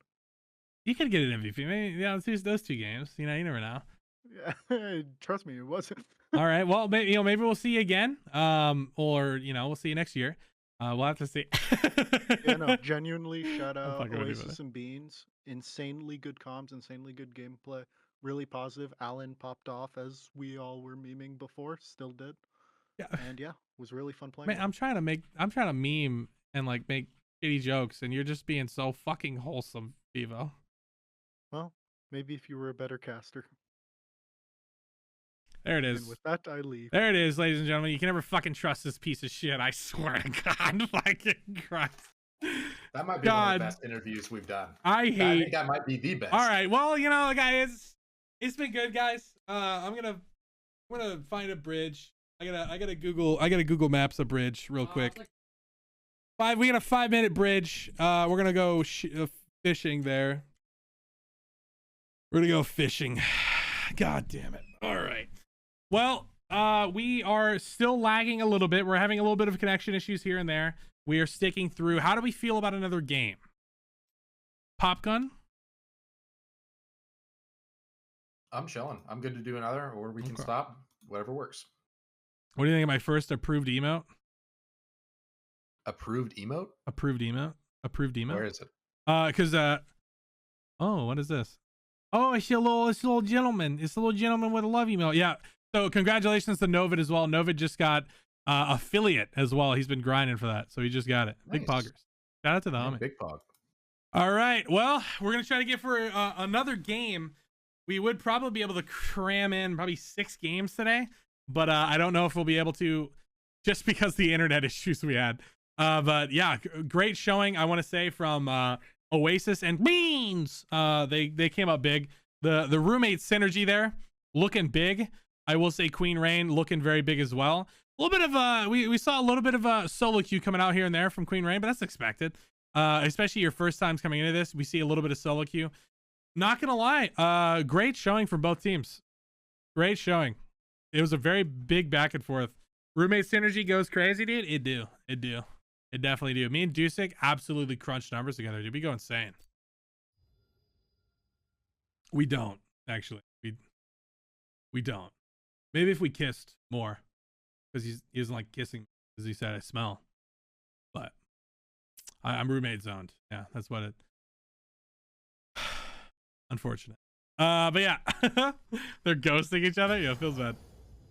You could get an MVP. Maybe those 2 games. You never know. Yeah, trust me, it wasn't. All right. Well, maybe we'll see you again. Or we'll see you next year. We'll have to see. Yeah, no, genuinely shout I'm out fucking with you, Oasis and Beans. Insanely good comms, insanely good gameplay. Really positive. Alan popped off as we all were memeing before, still did. Yeah. And yeah, was really fun playing. Man, I'm trying to meme and like make shitty jokes, and you're just being so fucking wholesome, Vivo. Well, maybe if you were a better caster. There it is. And with that, I leave. There it is, ladies and gentlemen. You can never fucking trust this piece of shit. I swear to God, fucking Christ. That might be one of the best interviews we've done. I think that might be the best. All right, well, guys, it's been good, guys. I'm gonna find a bridge. I gotta Google Maps a bridge real quick. We got a 5-minute bridge. We're gonna go fishing there. We're gonna go fishing. God damn it. All right. Well, we are still lagging a little bit. We're having a little bit of connection issues here and there. We are sticking through. How do we feel about another game? Popgun? I'm chilling. I'm good to do another, or we can stop. Whatever works. What do you think of my first approved emote? Approved emote? Approved emote? Approved emote? Where is it? Because oh, what is this? Oh, it's a little gentleman. It's a little gentleman with a love emote. Yeah. So congratulations to Novid as well. Novid just got affiliate as well. He's been grinding for that, so he just got it. Nice. Big poggers. Shout out to the homie. Big pog. All right. Well, we're gonna try to get for another game. We would probably be able to cram in probably 6 games today, but I don't know if we'll be able to, just because the internet issues we had. But yeah, great showing, I want to say, from Oasis and Beans. They came up big. The roommate synergy there looking big. I will say Queen Rain looking very big as well. A little bit of we saw a little bit of a solo queue coming out here and there from Queen Rain, but that's expected. Especially your first times coming into this, we see a little bit of solo queue. Not gonna lie, great showing from both teams. Great showing. It was a very big back and forth. Roommate synergy goes crazy, dude. It definitely do. Me and Dusik absolutely crunch numbers together, dude. We go insane. We don't, actually. We don't. Maybe if we kissed more, because he doesn't like kissing, as he said, I smell. But I'm roommate zoned. Yeah, that's what it. Unfortunate. But yeah, they're ghosting each other. Yeah, it feels bad.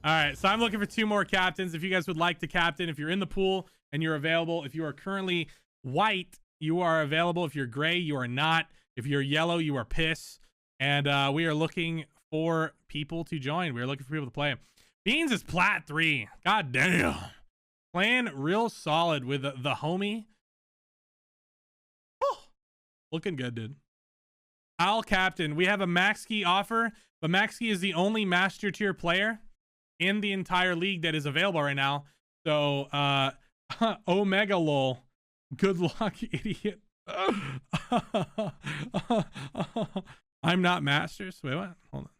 All right, so I'm looking for 2 more captains. If you guys would like to captain, if you're in the pool and you're available, if you are currently white, you are available. If you're gray, you are not. If you're yellow, you are piss. And we are looking for people to join. We are looking for people to play. Beans is plat 3. God damn. Playing real solid with the homie. Oh, looking good, dude. I'll captain. We have a max key offer, but max key is the only master tier player in the entire league that is available right now. So, Omega lol. Good luck, idiot. I'm not masters. Wait, what? Hold on.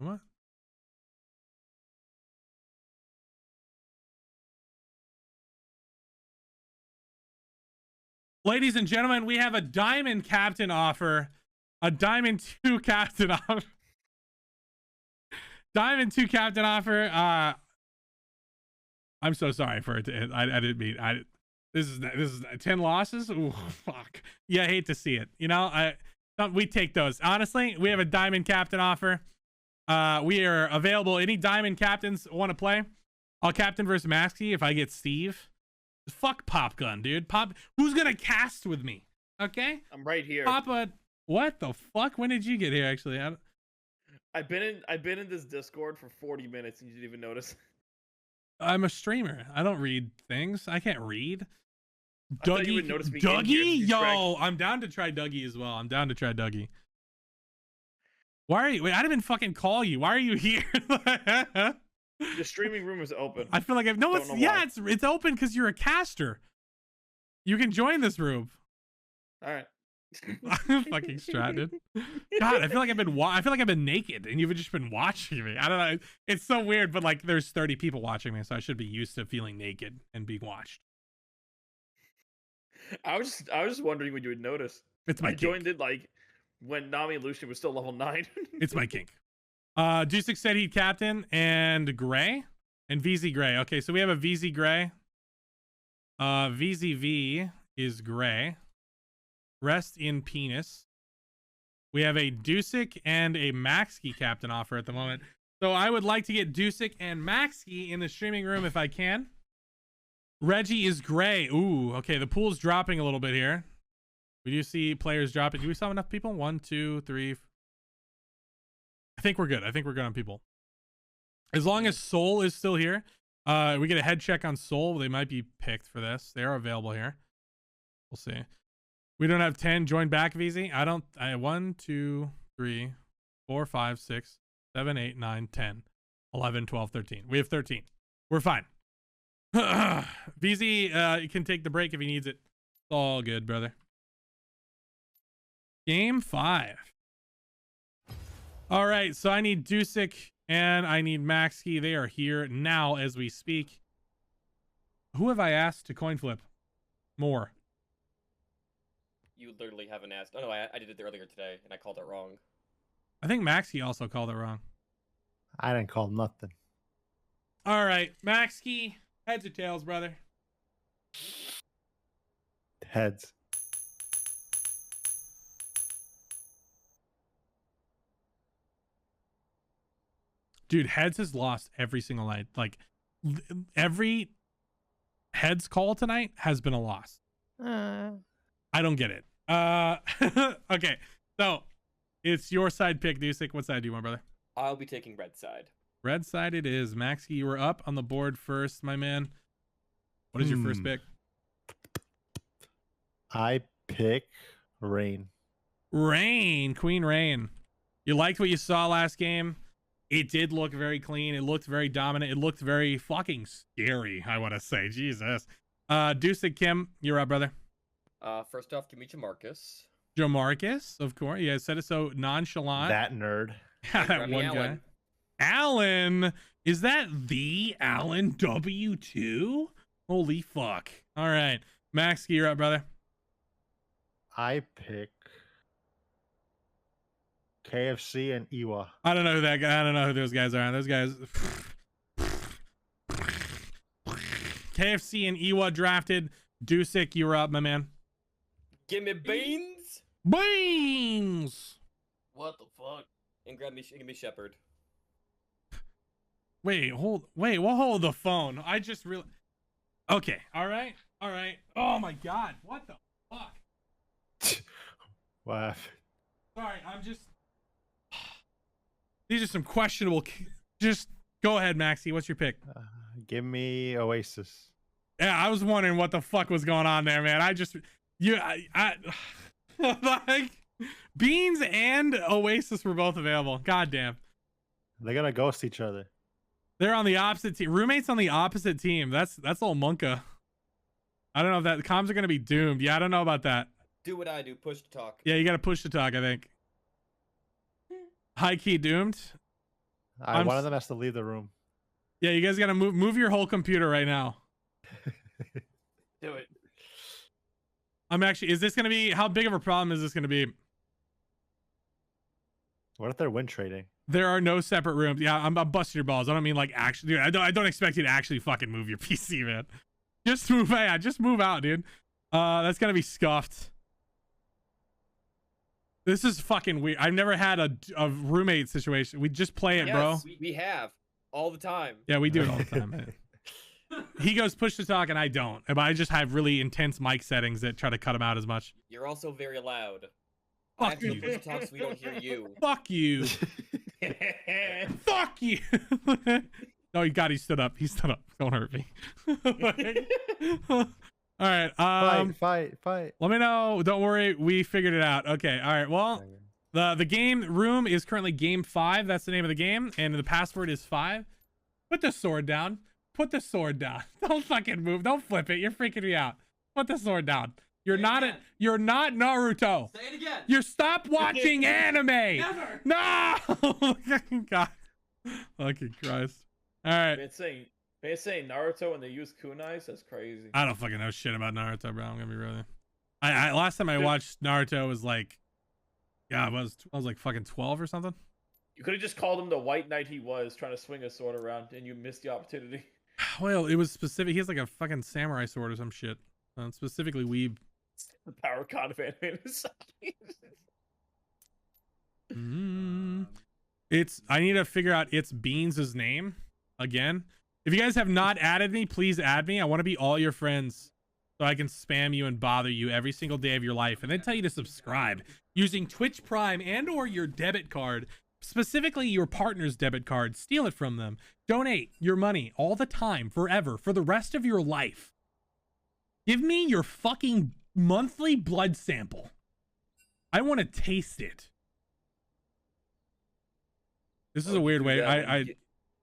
What? Ladies and gentlemen, we have a diamond captain offer. A diamond 2 captain offer. Diamond 2 captain offer. I'm so sorry for it to end. I didn't mean. This is 10 losses. Ooh, fuck. Yeah, I hate to see it. We take those. Honestly, we have a diamond captain offer. We are available. Any diamond captains want to play? I'll captain versus Maxky if I get Steve. Fuck Popgun, dude. Who's gonna cast with me? Okay. I'm right here. Papa. What the fuck? When did you get here? Actually, I've been in this Discord for 40 minutes and you didn't even notice. I'm a streamer. I don't read things. I can't read. Dougie? Yo, I'm down to try Dougie as well. I'm down to try Dougie. Why are you? Wait, I didn't even fucking call you. Why are you here? The streaming room is open. I feel like it's open because you're a caster. You can join this room. All right. Fucking stranded. God, I feel like I've been naked and you've just been watching me. I don't know. It's so weird, but like there's 30 people watching me, so I should be used to feeling naked and being watched. I was just wondering when you would notice. It's my I kink. joined it like when Nami and Lucian was still level 9. It's my kink. Dusek said he'd captain and Gray and VZ Gray. Okay, so we have a VZ Gray. VZV is Gray. Rest in penis. We have a Dusek and a Maxkey captain offer at the moment. So I would like to get Dusek and Maxkey in the streaming room if I can. Reggie is Gray. Ooh, okay. The pool's dropping a little bit here. We do see players dropping. Do we still have enough people? 1, 2, 3. I think we're good. I think we're good on people. As long as Soul is still here, we get a head check on Soul. They might be picked for this. They are available here. We'll see. We don't have 10. Join back, VZ. I have 1, 2, 3, 4, 5, 6, 7, 8, 9, 10, 11, 12, 13. We have 13. We're fine. VZ can take the break if he needs it. It's all good, brother. Game 5. All right, so I need Dusek and I need Maxkey. They are here now as we speak. Who have I asked to coin flip more? You literally haven't asked. Oh no, I did it earlier today and I called it wrong. I think Maxkey also called it wrong. I didn't call nothing. All right, Maxkey, heads or tails, brother? Heads. Dude, Heads has lost every single night. Like, every Heads call tonight has been a loss. I don't get it. Okay, so it's your side pick, Dusek. What side do you want, brother? I'll be taking red side. Red side it is. Maxkey, you were up on the board first, my man. What is your first pick? I pick Rain. Rain, Queen Rain. You liked what you saw last game? It did look very clean. It looked very dominant. It looked very fucking scary, I want to say. Jesus. Dusek, Kim, you're up, brother. First off, give me Jamarcus. Jamarcus, of course. You guys said it so nonchalant. That nerd. That one guy. Alan. Is that the Alan W2? Holy fuck. All right. Max, you're up, brother. I pick KFC and Iwa. I don't know who that guy. I don't know who those guys are. Those guys. KFC and Iwa drafted. Dusek, you're up, my man. Give me beans. Beans. What the fuck? And give me Shepherd. Wait, hold the phone. I just really. Okay, all right. Oh my god, what the fuck? Wow. Sorry, I'm just. These are some questionable. Just go ahead, Maxie. What's your pick? Give me Oasis. Yeah, I was wondering what the fuck was going on there, man. I like Beans and Oasis were both available. God damn. They're gonna ghost each other. They're on the opposite team. Roommates on the opposite team. That's little Monka. I don't know if that comms are gonna be doomed. Yeah, I don't know about that. Do what I do. Push to talk. Yeah, you gotta push to talk, I think. High key doomed. One of them has to leave the room. Yeah, you guys gotta move your whole computer right now. Do it. I'm actually. Is this gonna be? How big of a problem is this gonna be? What if they're win trading? There are no separate rooms. Yeah, I'm busting your balls. I don't mean like actually. Dude, I don't expect you to actually fucking move your PC, man. Just move. Yeah, just move out, dude. That's gonna be scuffed. This is fucking weird. I've never had a roommate situation. We just play it, bro. We have all the time. Yeah, we do it all the time, man. He goes push to talk and I don't. But I just have really intense mic settings that try to cut him out as much. You're also very loud. Fuck you. Push to talk so we don't hear you. Fuck you. Fuck you. Oh, he stood up. He stood up. Don't hurt me. All right. Fight. Let me know. Don't worry. We figured it out. Okay. All right. Well, the game room is currently game 5. That's the name of the game. And the password is 5. Put the sword down. Put the sword down. Don't fucking move. Don't flip it. You're freaking me out. Put the sword down. You're not you're not Naruto. Say it again. You stop watching anime. Never. No. God. Fucking Christ. All right. Man saying Naruto and they use kunais, that's crazy. I don't fucking know shit about Naruto, bro. I'm gonna be real. I last time I watched Naruto was like, yeah, I was like fucking 12 or something. You could have just called him the white knight he was, trying to swing a sword around, and you missed the opportunity. Well, it was specific. He has like a fucking samurai sword or some shit. Specifically weeb. The power con of anime. It's. I need to figure out it's Beans' name again. If you guys have not added me, please add me. I want to be all your friends so I can spam you and bother you every single day of your life, and then tell you to subscribe using Twitch Prime and/or your debit card. Specifically your partner's debit card. Steal it from them. Donate your money all the time, forever, for the rest of your life. Give me your fucking monthly blood sample. I want to taste it. This is a weird way. I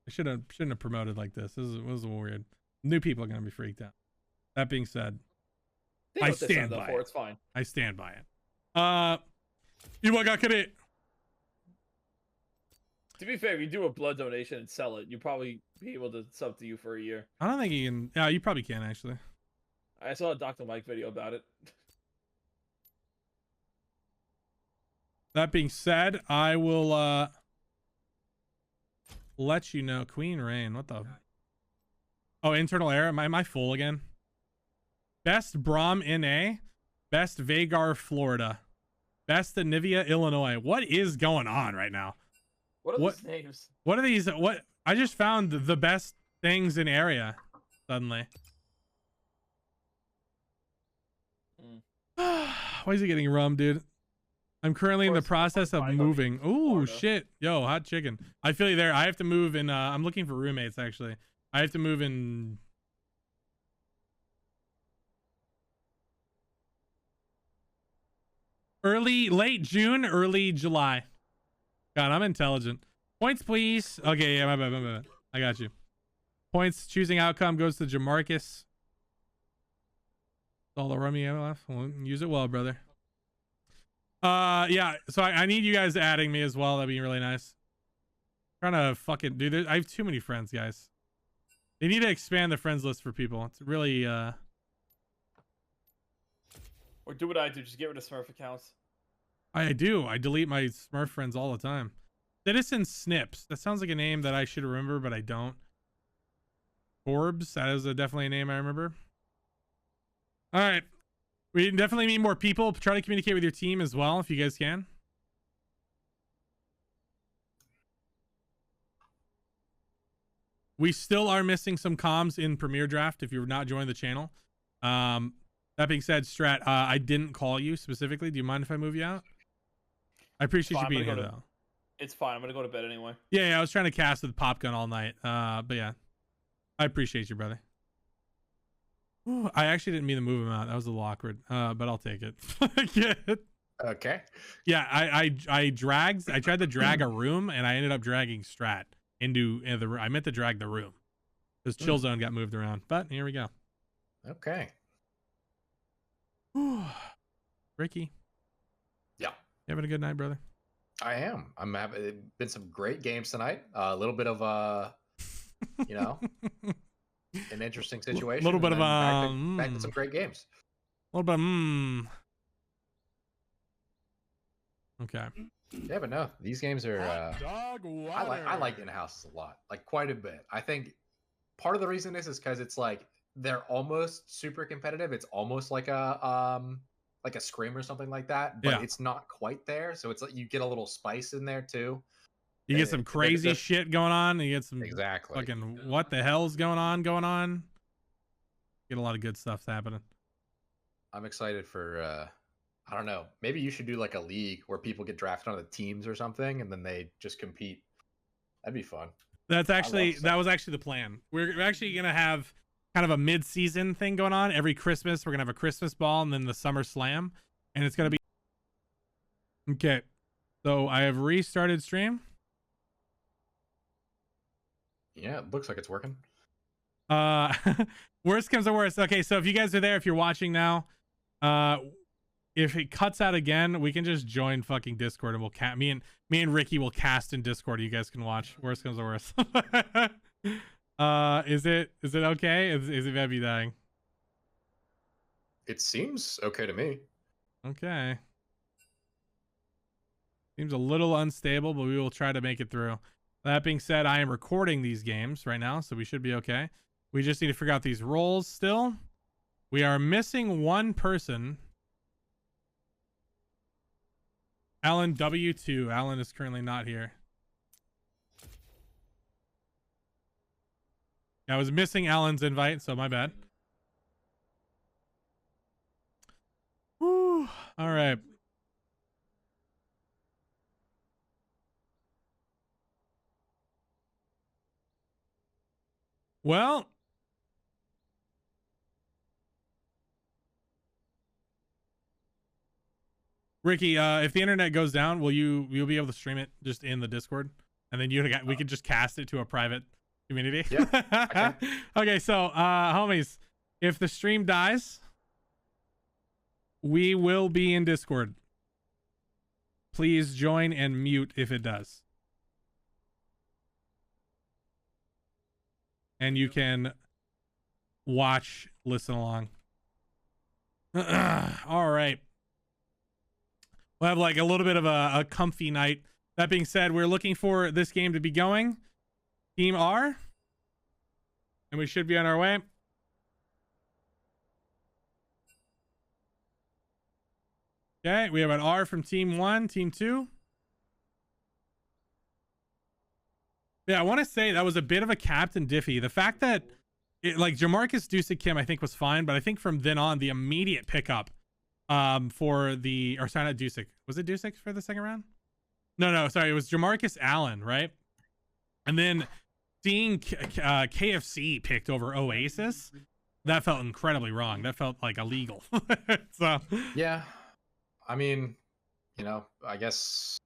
shouldn't have promoted like this. This was weird. New people are gonna be freaked out. That being said, I stand by it. It's fine. I stand by it. To be fair, if you do a blood donation and sell it, you'll probably be able to sub to you for a year. I don't think you can. Yeah, you probably can actually. I saw a Dr. Mike video about it. That being said, I will let you know. Queen Rain, what the? Oh, internal error. Am I full again? Best Brom NA, best Vagar Florida, best Nivea Illinois. What is going on right now? What are these names? What are these? What? I just found the best things in area suddenly. Why is he getting rum, dude? I'm currently in the process of moving. Ooh, shit. Yo, hot chicken. I feel you there. I have to move in. I'm looking for roommates, actually. I have to move in. Late June, early July. God, I'm intelligent. Points, please. Okay, yeah, my bad. I got you. Points. Choosing outcome goes to Jamarcus. All the rummy left. Well, use it well, brother. Yeah. So I need you guys adding me as well. That'd be really nice. I'm trying to fucking do. I have too many friends, guys. They need to expand the friends list for people. It's really Or do what I do. Just get rid of Smurf accounts. I do. I delete my Smurf friends all the time. Citizen Snips. That sounds like a name that I should remember, but I don't. Forbes. That is definitely a name I remember. All right. We definitely need more people. Try to communicate with your team as well, if you guys can. We still are missing some comms in Premier Draft if you're not joining the channel. That being said, Strat, I didn't call you specifically. Do you mind if I move you out? I appreciate you being here, though. It's fine. I'm going to go to bed anyway. Yeah, I was trying to cast with Pop Gun all night. But yeah, I appreciate you, brother. Ooh, I actually didn't mean to move him out. That was a little awkward, but I'll take it. Okay. Yeah, I tried to drag a room, and I ended up dragging Strat into the room. I meant to drag the room because Chill Zone got moved around. But here we go. Okay. Ricky. Yeah. You having a good night, brother? I am. I'm having been some great games tonight. A little bit of you know, an interesting situation. A little bit of back to some great games. A little bit Okay. Yeah, but no, these games are I like in-houses a lot. Like quite a bit. I think part of the reason is because it's like they're almost super competitive. It's almost like a Scream or something like that, but it's not quite there. So it's like you get a little spice in there too. You get some crazy shit going on. You get some exactly fucking what the hell's going on. Get a lot of good stuff happening. I'm excited for I don't know. Maybe you should do like a league where people get drafted on the teams or something, and then they just compete. That'd be fun. That was actually the plan. We're actually gonna have kind of a mid-season thing going on. Every Christmas, we're gonna have a Christmas ball and then the Summer Slam, and it's gonna be okay. So I have restarted stream. Yeah, it looks like it's working. Worst comes to worst. Okay, so if you guys are there, if you're watching now, If it cuts out again, we can just join fucking Discord and we'll me and Ricky will cast in Discord. You guys can watch. Worst comes to worst. Is it okay? Is it Vebby dying? It seems okay to me. Okay. Seems a little unstable, but we will try to make it through. That being said, I am recording these games right now, so we should be okay. We just need to figure out these roles still. We are missing one person. Alan W2. Alan is currently not here. I was missing Alan's invite, so my bad. Whew. All right. Well, Ricky, if the internet goes down, you'll be able to stream it just in the Discord, and then we could just cast it to a private community. Yeah. Okay, so homies, if the stream dies, we will be in Discord. Please join and mute if it does. And you can watch, listen along. All right. We'll have like a little bit of a comfy night. That being said, we're looking for this game to be going. Team R. And we should be on our way. Okay, we have an R from Team 1, Team 2. Yeah, I want to say that was a bit of a Captain Diffie. The fact that, like, Jamarcus Dusik Kim, I think, was fine, but I think from then on, the immediate pickup for the, or sorry, not Dusik. Was it Dusik for the second round? No, sorry, it was Jamarcus Allen, right? And then seeing KFC picked over Oasis, that felt incredibly wrong. That felt like illegal. So yeah, I mean, you know, I guess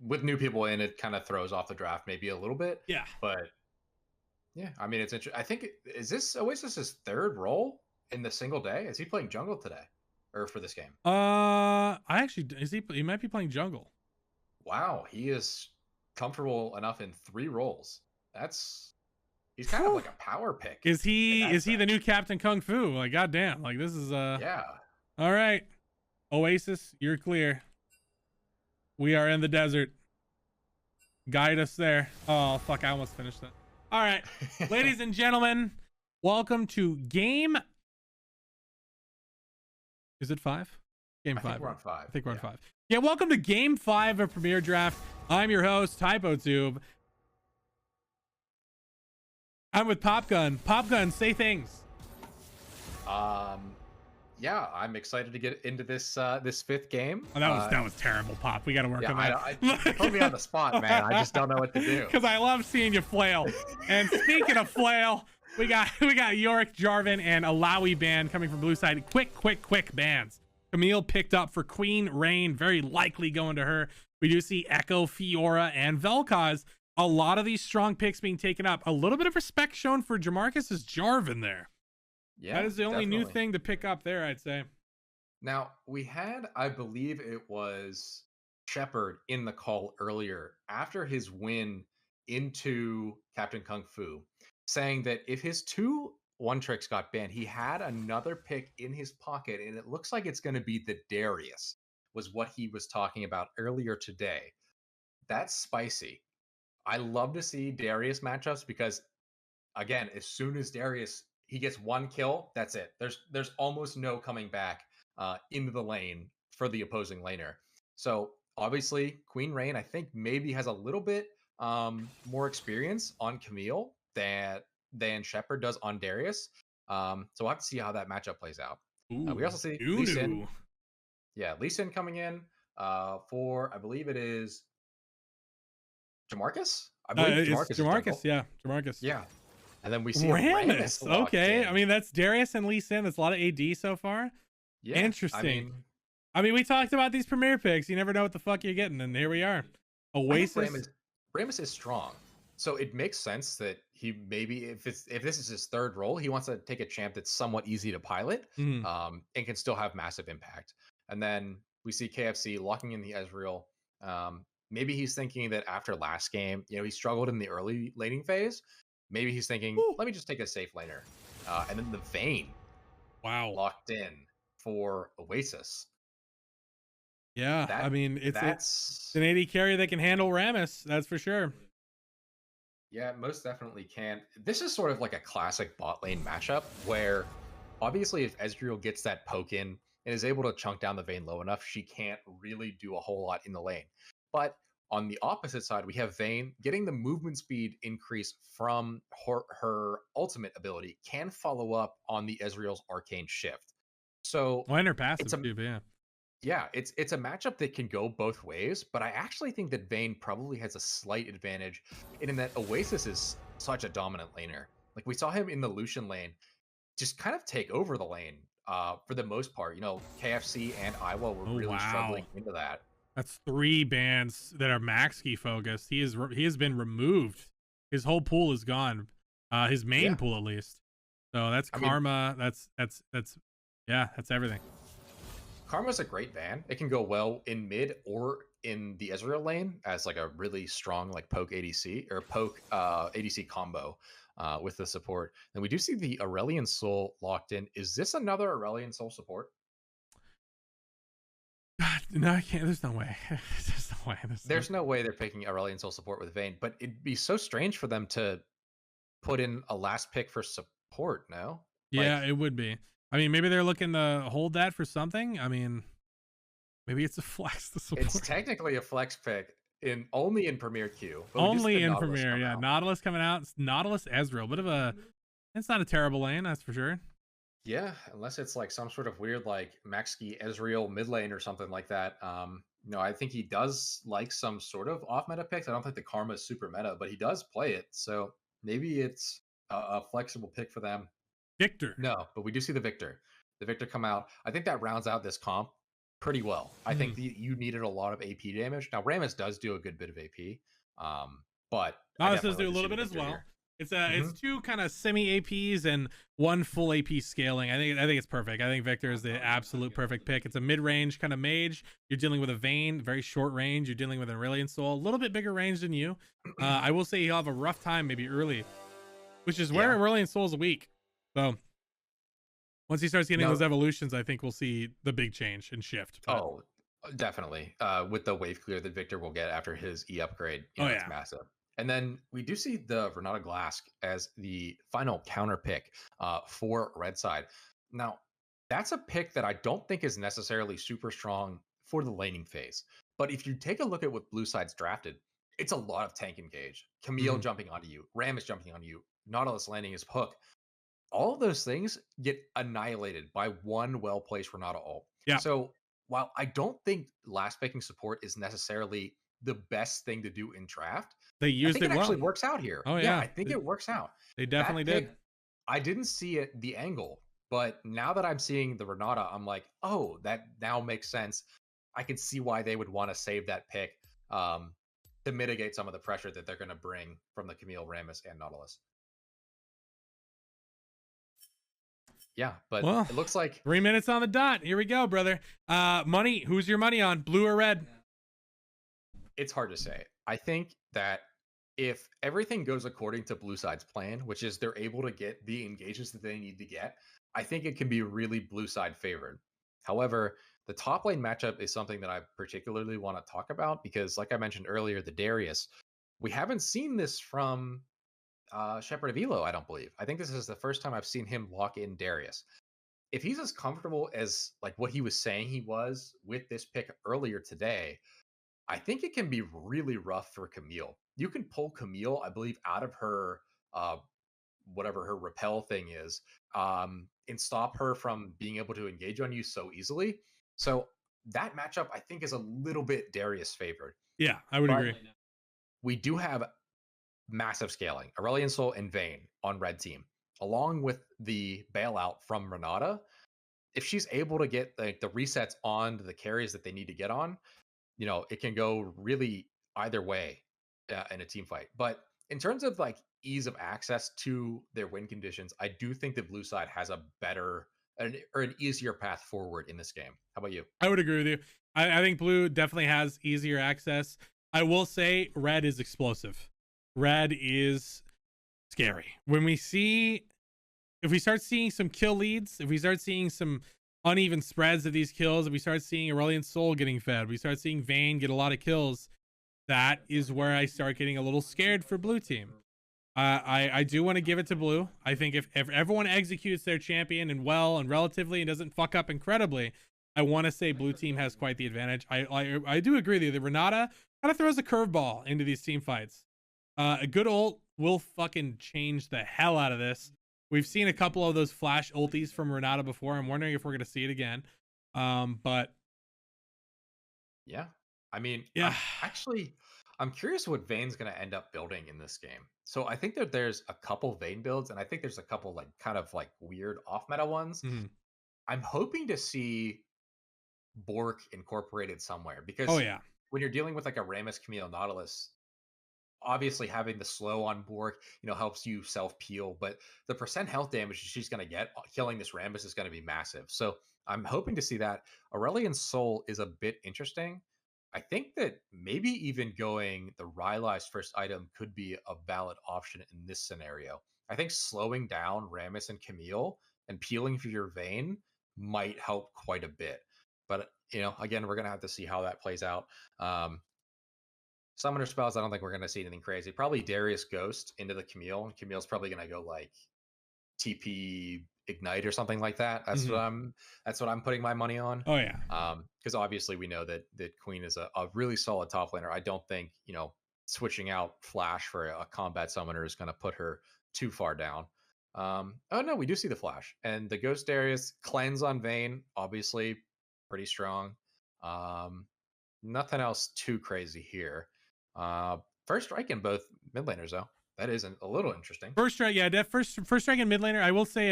with new people in, it kind of throws off the draft maybe a little bit. Yeah, but yeah, I mean, it's interesting. I think is this Oasis's third role in the single day? Is he playing jungle today, or for this game? He might be playing jungle. Wow, he is comfortable enough in 3 roles. He's kind of like a power pick. Is he the new Captain Kung Fu? Like, goddamn, like this is yeah. All right, Oasis, you're clear. We are in the desert. Guide us there. Oh fuck, I almost finished that. All right, ladies and gentlemen, welcome to game. Is it 5? Game 5. I think we're on 5. I think we're on 5. Yeah, welcome to Game 5 of Premier Draft. I'm your host, HypoTube. I'm with Popgun. Popgun, say things. Yeah, I'm excited to get into this this 5th game. Oh, that was terrible, Pop. We got to work on that. Put me on the spot, man. I just don't know what to do. Because I love seeing you flail. And speaking of flail, we got Yorick, Jarvan, and Alawi band coming from blue side. Quick bans. Camille picked up for Queen Rain, very likely going to her. We do see Echo, Fiora, and Vel'Koz. A lot of these strong picks being taken up. A little bit of respect shown for Jamarcus's Jarvan there. Yeah, that is the only new thing to pick up there, I'd say. Now, we had, I believe it was Shepard in the call earlier after his win into Captain Kung Fu, saying that if his 2 one-tricks got banned, he had another pick in his pocket, and it looks like it's going to be the Darius, was what he was talking about earlier today. That's spicy. I love to see Darius matchups because, again, as soon as Darius he gets 1 kill, that's it. There's almost no coming back into the lane for the opposing laner. So obviously, Queen Rain, I think maybe has a little bit more experience on Camille than Shepard does on Darius. So we'll have to see how that matchup plays out. We also see Lee Sin. Yeah, Lee Sin coming in for, I believe it is Jamarcus? I believe Jamarcus. Yeah, Jamarcus. Yeah. And then we see Rammus. Okay. I mean, that's Darius and Lee Sin. That's a lot of AD so far. Yeah. Interesting. I mean, we talked about these premier picks. You never know what the fuck you're getting, and here we are. Oasis. Rammus is strong. So it makes sense that he maybe if this is his third role, he wants to take a champ that's somewhat easy to pilot, Mhm. and can still have massive impact. And then we see KFC locking in the Ezreal. Maybe he's thinking that after last game, he struggled in the early laning phase. Maybe he's thinking, let me just take a safe laner. And then the Vayne locked in for Oasis. Yeah, I mean, it's an AD carry that can handle Rammus, that's for sure. Yeah, most definitely can. This is sort of like a classic bot lane matchup where obviously if Ezreal gets that poke in and is able to chunk down the Vayne low enough, she can't really do a whole lot in the lane. But on the opposite side, we have Vayne getting the movement speed increase from her ultimate ability can follow up on the Ezreal's arcane shift. So and her passive too, but yeah. Yeah, it's a matchup that can go both ways, but I actually think that Vayne probably has a slight advantage in that Oasis is such a dominant laner. Like we saw him in the Lucian lane just kind of take over the lane for the most part. KFC and Iowa were really struggling into that. That's 3 bans that are max key focused. He has been removed. His whole pool is gone. His main pool at least. So that's Karma. That's everything. Karma's a great ban. It can go well in mid or in the Ezreal lane as like a really strong like poke ADC or poke ADC combo with the support. And we do see the Aurelion Soul locked in. Is this another Aurelion Soul support? God, no, I can't. There's no way. There's no way they're picking Aurelion Soul support with Vayne, but it'd be so strange for them to put in a last pick for support, no? Yeah, it would be. I mean, maybe they're looking to hold that for something. I mean, maybe it's a flex to support. It's technically a flex pick only in Premier Q. Only in Premier, yeah. Nautilus coming out. It's Nautilus Ezreal. It's not a terrible lane, that's for sure. Yeah, unless it's like some sort of weird like Maxi Ezreal mid lane or something like that. I think he does like some sort of off meta picks. I don't think the Karma is super meta, but he does play it. So maybe it's a flexible pick for them. Victor. No, but we do see the Victor. The Victor come out. I think that rounds out this comp pretty well. I think you needed a lot of AP damage. Now Rammus does do a good bit of AP, but Nautilus does do a little bit as well. Here. It's 2 kind of semi APs and 1 full AP scaling. I think it's perfect. I think Victor is the absolute perfect pick. It's a mid range kind of mage. You're dealing with a Vayne, very short range. You're dealing with an Aurelion Soul, a little bit bigger range than you. I will say he'll have a rough time maybe early, which is where Aurelion Soul is weak. So once he starts getting those evolutions, I think we'll see the big change and shift. But... Oh, definitely. With the wave clear that Victor will get after his E upgrade, it's massive. And then we do see the Renata Glask as the final counter pick for red side. Now, that's a pick that I don't think is necessarily super strong for the laning phase. But if you take a look at what blue side's drafted, it's a lot of tank engage. Camille jumping onto you, Rammus jumping on you, Nautilus landing his hook. All of those things get annihilated by one well-placed Renata ult. Yeah. So while I don't think last picking support is necessarily the best thing to do in draft, they used it well. Actually works out here. Oh yeah, I think it works out. They definitely did. I didn't see it the angle, but now that I'm seeing the Renata, I'm like, oh, that now makes sense. I can see why they would want to save that pick to mitigate some of the pressure that they're going to bring from the Camille, Rammus, and Nautilus. Yeah, but it looks like 3 minutes on the dot. Here we go, brother. Money. Who's your money on? Blue or red? It's hard to say. I think that if everything goes according to blue side's plan, which is they're able to get the engagements that they need to get, I think it can be really blue side favored. However, the top lane matchup is something that I particularly want to talk about because, like I mentioned earlier, the Darius, we haven't seen this from Shepherd of Elo, I don't believe. I think this is the first time I've seen him lock in Darius. If he's as comfortable as like what he was saying he was with this pick earlier today, I think it can be really rough for Camille. You can pull Camille, I believe, out of her whatever her repel thing is, and stop her from being able to engage on you so easily. So that matchup, I think, is a little bit Darius favored. Yeah, I would agree. We do have massive scaling. Aurelion Soul and Vayne on red team, along with the bailout from Renata. If she's able to get the resets on the carries that they need to get on, it can go really either way in a team fight. But in terms of like ease of access to their win conditions, I do think the blue side has a better or an easier path forward in this game. How about you? I would agree with you. I think blue definitely has easier access. I will say red is explosive. Red is scary. When we see, if we start seeing some kill leads, if we start seeing some uneven spreads of these kills, if we start seeing Aurelion Sol getting fed, we start seeing Vayne get a lot of kills, that is where I start getting a little scared for blue team. I do want to give it to blue. I think if everyone executes their champion and well and relatively and doesn't fuck up incredibly, I want to say blue team has quite the advantage. I do agree with you. The Renata kind of throws a curveball into these team fights. A good ult will fucking change the hell out of this. We've seen a couple of those flash ultis from Renata before. I'm wondering if we're going to see it again. But yeah, I mean, yeah, I'm curious what Vayne's going to end up building in this game. So I think that there's a couple Vayne builds, and I think there's a couple like kind of like weird off meta ones. Mhm. I'm hoping to see Bork incorporated somewhere, because oh yeah, when you're dealing with like a Rammus Camille Nautilus, obviously having the slow on Bork, helps you self peel, but the percent health damage she's going to get killing this Rammus is going to be massive. So I'm hoping to see that. Aurelion Sol is a bit interesting. I think that maybe even going the Rylai's first item could be a valid option in this scenario. I think slowing down Rammus and Camille and peeling for your Vayne might help quite a bit. But, again, we're going to have to see how that plays out. Summoner spells, I don't think we're going to see anything crazy. Probably Darius Ghost into the Camille. And Camille's probably going to go like TP Ignite or something like that. That's what I'm putting my money on. oh yeah. Because obviously we know that Queen is a really solid top laner. I don't think switching out Flash for a combat summoner is going to put her too far down. Oh no, we do see the Flash and the Ghost Darius cleanse on Vayne, obviously pretty strong. Nothing else too crazy here. First strike in both mid laners though. That is a little interesting. First strike, yeah, first strike in mid laner. I will say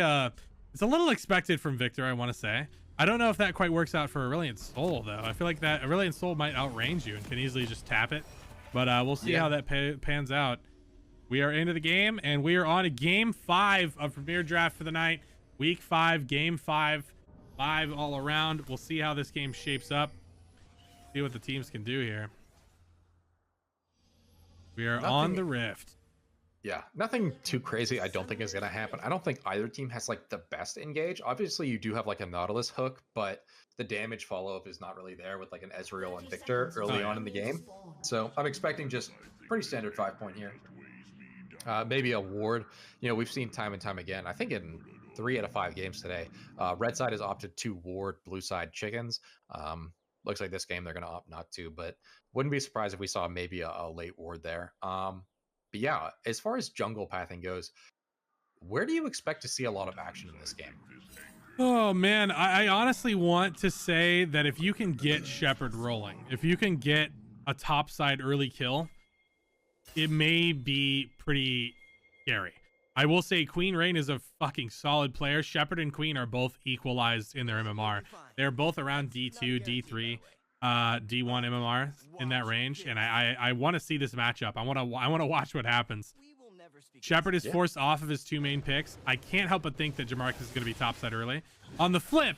it's a little expected from Victor, I want to say. I don't know if that quite works out for Aurelion Sol though. I feel like that Aurelion Sol might outrange you and can easily just tap it. But we'll see how that pans out. We are into the game, and we are on to game 5 of Premier Draft for the night. Week 5, game 5, 5 all around. We'll see how this game shapes up. See what the teams can do here. We are on the Rift. Yeah, nothing too crazy I don't think is going to happen. I don't think either team has like the best engage. Obviously, you do have like a Nautilus hook, but the damage follow-up is not really there with like an Ezreal and Victor early on in the game. So I'm expecting just pretty standard 5-point here. Maybe a ward. We've seen time and time again, I think in 3 out of 5 games today, red side has opted to ward blue side chickens. Looks like this game they're going to opt not to, but wouldn't be surprised if we saw maybe a late ward there. But yeah, as far as jungle pathing goes, where do you expect to see a lot of action in this game? Oh man, I honestly want to say that if you can get Shepherd rolling, if you can get a top side early kill, it may be pretty scary. I will say Queen Rain is a fucking solid player. Shepherd and Queen are both equalized in their MMR. They're both around D2, D3. D1 MMR in that range, and I want to see this matchup. I want to watch what happens. Shepherd is forced off of his 2 main picks. I can't help but think that Jamarcus is going to be topside early. On the flip,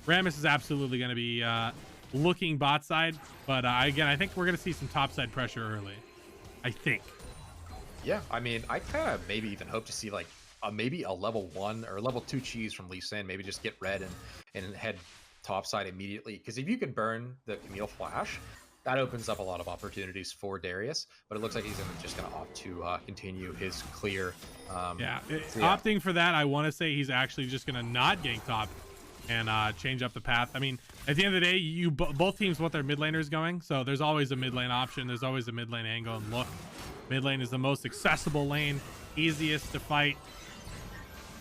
Rammus is absolutely going to be looking bot side, but again, I think we're going to see some topside pressure early. I think. Yeah, I mean, I kind of maybe even hope to see like maybe a level 1 or level 2 cheese from Lee Sin. Maybe just get red and head topside immediately, because if you can burn the Camille Flash, that opens up a lot of opportunities for Darius. But it looks like he's just going to opt to continue his clear. Opting for that, I want to say he's actually just going to not gank top and change up the path. I mean, at the end of the day, both teams want their mid laners going, so there's always a mid lane option. There's always a mid lane angle, and look, mid lane is the most accessible lane, easiest to fight,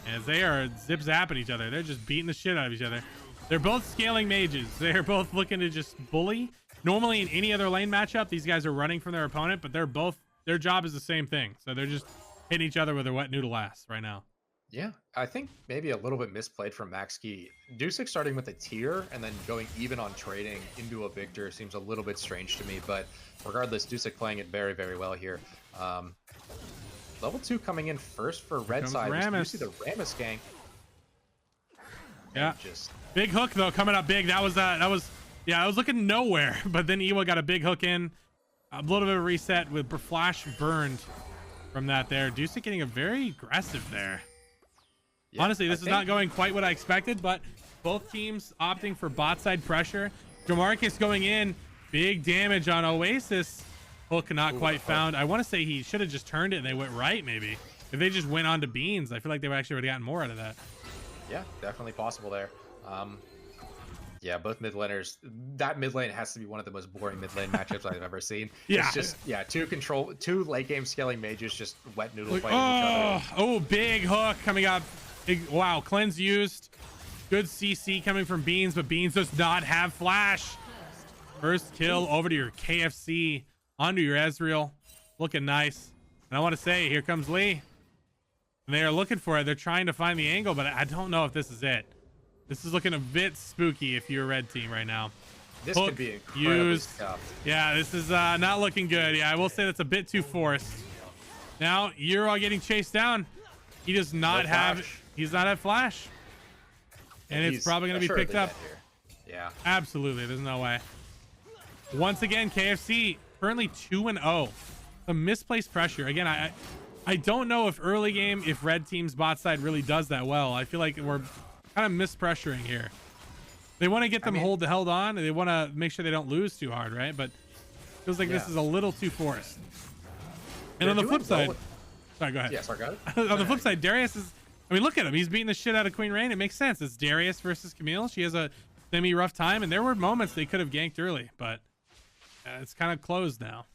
as they are zip zapping each other. They're just beating the shit out of each other. They're both scaling mages. They're both looking to just bully. Normally in any other lane matchup, these guys are running from their opponent, but their job is the same thing. So they're just hitting each other with their wet noodle ass right now. Yeah, I think maybe a little bit misplayed from Maxkey. Dusek starting with a tier and then going even on trading into a Victor seems a little bit strange to me, but regardless, Dusek playing it very, very well here. level 2 coming in first for red comes side. You Rammus. see the Rammus gank. Yeah. Just Big hook though coming up big. That was yeah, I was looking nowhere, but then Ewa got a big hook in. A little bit of a reset with flash burned from that there. Deucey getting a very aggressive there. Yeah, Honestly, this is not going quite what I expected, but both teams opting for bot side pressure. Jamarcus going in, big damage on Oasis. Hook not quite found. I want to say he should have just turned it and they went right maybe. If they just went on to beans, I feel like they actually would have gotten more out of that. Yeah, definitely possible there. Yeah, both mid laners. That mid lane has to be one of the most boring mid lane matchups I've ever seen. Yeah. It's just, two late game scaling mages just wet noodle fighting each other. Oh, big hook coming up. Wow, cleanse used. Good CC coming from Beans, but Beans does not have flash. First kill over to your KFC, onto your Ezreal. Looking nice. And I want to say, here comes Lee. And they are looking for it. They're trying to find the angle, but I don't know if this is it. This is looking a bit spooky if you're a red team right now. This Hook could be incredibly used. tough. Yeah, this is not looking good. Yeah, I will say that's a bit too forced. Now, you're all getting chased down. He does not have... He's not at flash. And it's probably going to be picked up. Yeah. Absolutely. There's no way. Once again, KFC currently 2-0. The misplaced pressure. Again, I don't know if early game, if red team's bot side really does that well. I feel like we're kind of mispressuring here. They want to get them held on, and they want to make sure they don't lose too hard, right? But it feels like this is a little too forced. And on the flip side... Sorry, go ahead. Yeah, sorry, go ahead. On the flip side, Darius is... I mean, look at him. He's beating the shit out of Queen Rain. It makes sense. It's Darius versus Camille. She has a semi-rough time, and there were moments they could have ganked early, but it's kind of closed now.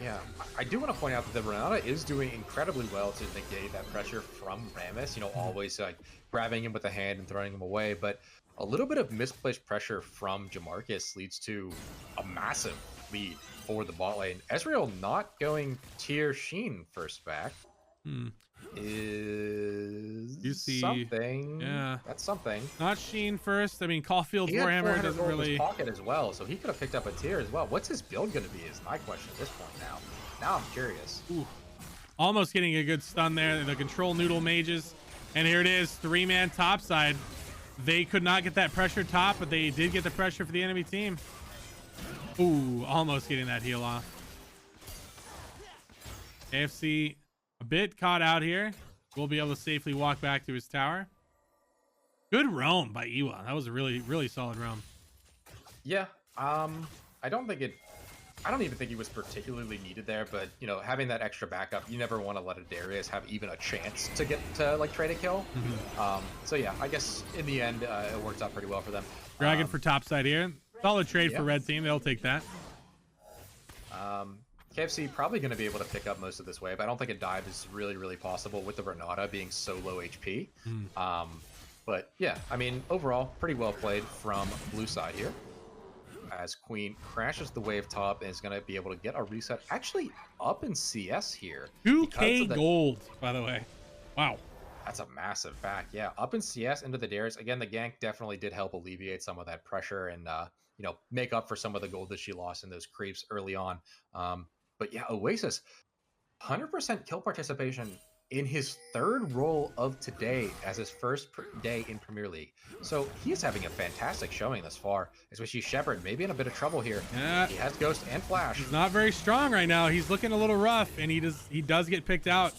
Yeah, I do want to point out that the Renata is doing incredibly well to negate that pressure from Rammus. You know, always like grabbing him with the hand and throwing him away, but a little bit of misplaced pressure from Jamarcus leads to a massive lead for the bot lane. Ezreal not going tier Sheen first back. Is something. Yeah, that's something. Not Sheen first. I mean, Caulfield's He had Warhammer 400 doesn't gold in really his pocket as well, so he could have picked up a tier as well. What's his build going to be is my question at this point now. Now I'm curious. Ooh. Almost getting a good stun there. The control noodle mages, and here it is, 3-man top side. They could not get that pressure top, but they did get the pressure for the enemy team. Ooh, almost getting that heal off. AFC a bit caught out here. We'll be able to safely walk back to his tower. Good roam by Ewa. That was a really, really solid roam. Yeah. I don't even think he was particularly needed there, but you know, having that extra backup, you never want to let a Darius have even a chance to get to like trade a kill. So yeah, I guess in the end, it worked out pretty well for them. Dragon for top side here. Solid trade for red team. They'll take that. KFC probably going to be able to pick up most of this wave. I don't think a dive is really, really possible with the Renata being so low HP. But yeah, I mean, overall, pretty well played from blue side here. As Queen crashes the wave top and is going to be able to get a reset. Actually, up in CS here. 2K gold, by the way. Wow. That's a massive back. Yeah, up in CS into the Darius. Again, the gank definitely did help alleviate some of that pressure and, you know, make up for some of the gold that she lost in those creeps early on. But yeah, Oasis, 100% kill participation in his third role of today as his first day in Premier League. So he is having a fantastic showing thus far, especially Shepard maybe in a bit of trouble here. Yeah. He has Ghost and Flash. He's not very strong right now. He's looking a little rough, and he does get picked out.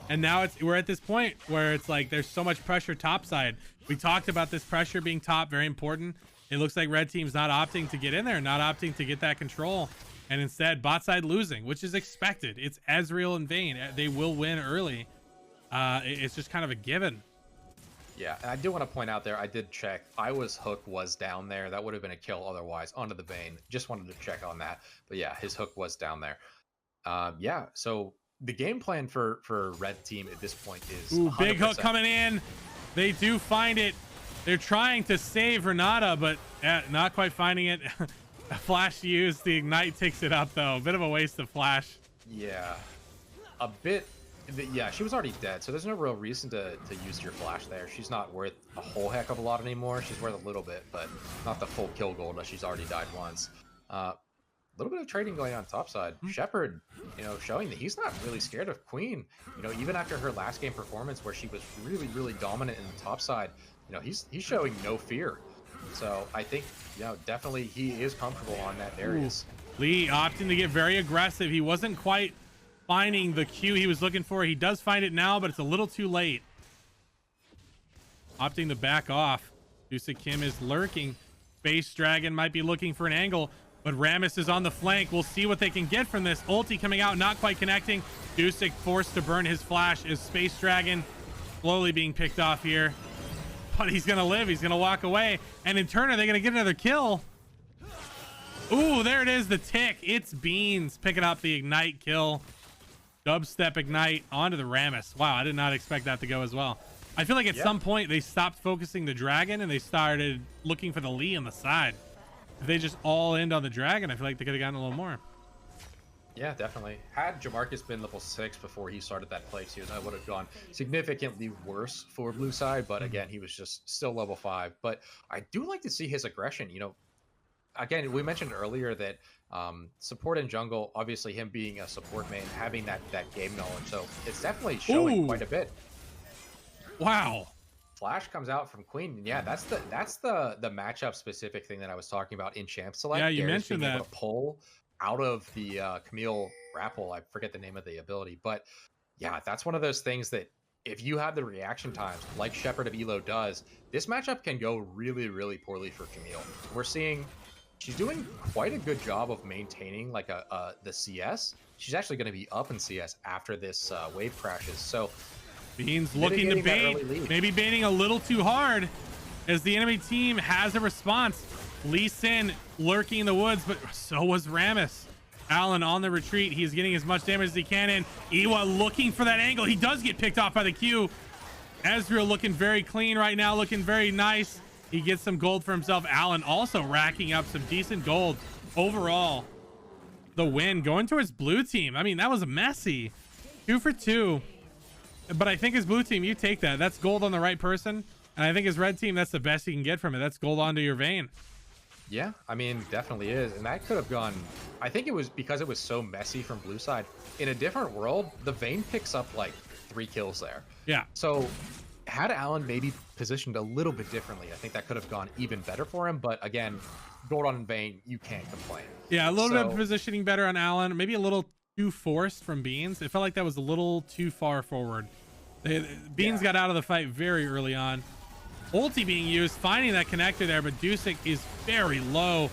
And now we're at this point where it's like there's so much pressure topside. We talked about this pressure being top, very important. It looks like red team's not opting to get in there, not opting to get that control. And instead, bot side losing, which is expected. It's Ezreal and Vayne. They will win early. It's just kind of a given. Yeah, and I do want to point out there, I did check. Iwa's hook was down there. That would have been a kill otherwise onto the Vayne. Just wanted to check on that. But yeah, his hook was down there. Yeah, so the game plan for red team at this point is Ooh, big 100%. hook coming in. They do find it. They're trying to save Renata, but not quite finding it. A flash used. The ignite takes it up, though. A bit of a waste of flash. Yeah, a bit. Yeah, she was already dead, so there's no real reason to use your flash there. She's not worth a whole heck of a lot anymore. She's worth a little bit, but not the full kill gold. She's already died once. little bit of trading going on top side. Shepard, you know, showing that he's not really scared of Queen. You know, even after her last game performance where she was really, really dominant in the top side, you know, he's showing no fear. So I think, you know, definitely he is comfortable on that Darius. Lee opting to get very aggressive. He wasn't quite finding the Q he was looking for. He does find it now, but it's a little too late. Opting to back off. Dusik Kim is lurking. Space Dragon might be looking for an angle, but Rammus is on the flank. We'll see what they can get from this. Ulti coming out, not quite connecting. Dusik forced to burn his flash as Space Dragon slowly being picked off here. But he's going to live. He's going to walk away. And in turn, are they going to get another kill? Ooh, there it is, the tick. It's Beans picking up the Ignite kill. Dubstep Ignite onto the Rammus. Wow, I did not expect that to go as well. I feel like at some point they stopped focusing the dragon and they started looking for the Lee on the side. If they just all end on the dragon, I feel like they could have gotten a little more. Yeah, definitely. Had Jamarcus been level 6 before he started that play too, that would have gone significantly worse for blue side. But again, he was just still level 5. But I do like to see his aggression. You know, again, we mentioned earlier that support in jungle, obviously him being a support main, having that game knowledge. So it's definitely showing quite a bit. Wow. Flash comes out from Queen. And yeah, that's the matchup specific thing that I was talking about in Champ Select. Yeah, you Darius mentioned being that. able to pull out of the Camille grapple. I forget the name of the ability, but yeah, that's one of those things that if you have the reaction times like Shepherd of Elo does, this matchup can go really, really poorly for Camille. We're seeing she's doing quite a good job of maintaining like the CS. She's actually going to be up in CS after this wave crashes. So Beans looking to bait, maybe baiting a little too hard as the enemy team has a response. Lee Sin lurking in the woods, but so was Rammus. Allen on the retreat. He's getting as much damage as he can in. Iwa looking for that angle. He does get picked off by the Q. Ezreal looking very clean right now, looking very nice. He gets some gold for himself. Allen also racking up some decent gold overall. The win going towards blue team. I mean, that was messy. 2 for 2. But I think as blue team, you take that. That's gold on the right person. And I think as red team, that's the best you can get from it. That's gold onto your vein. Yeah, I mean, definitely is. And that could have gone, I think it was because it was so messy from blue side. In a different world, the vein picks up like 3 kills there. Yeah. So had Allen maybe positioned a little bit differently, I think that could have gone even better for him. But again, gold on vein, you can't complain. Yeah, a little bit of positioning better on Allen. Maybe a little too forced from Beans. It felt like that was a little too far forward. Beans got out of the fight very early on. Ulti being used, finding that connector there, but Dusik is very low.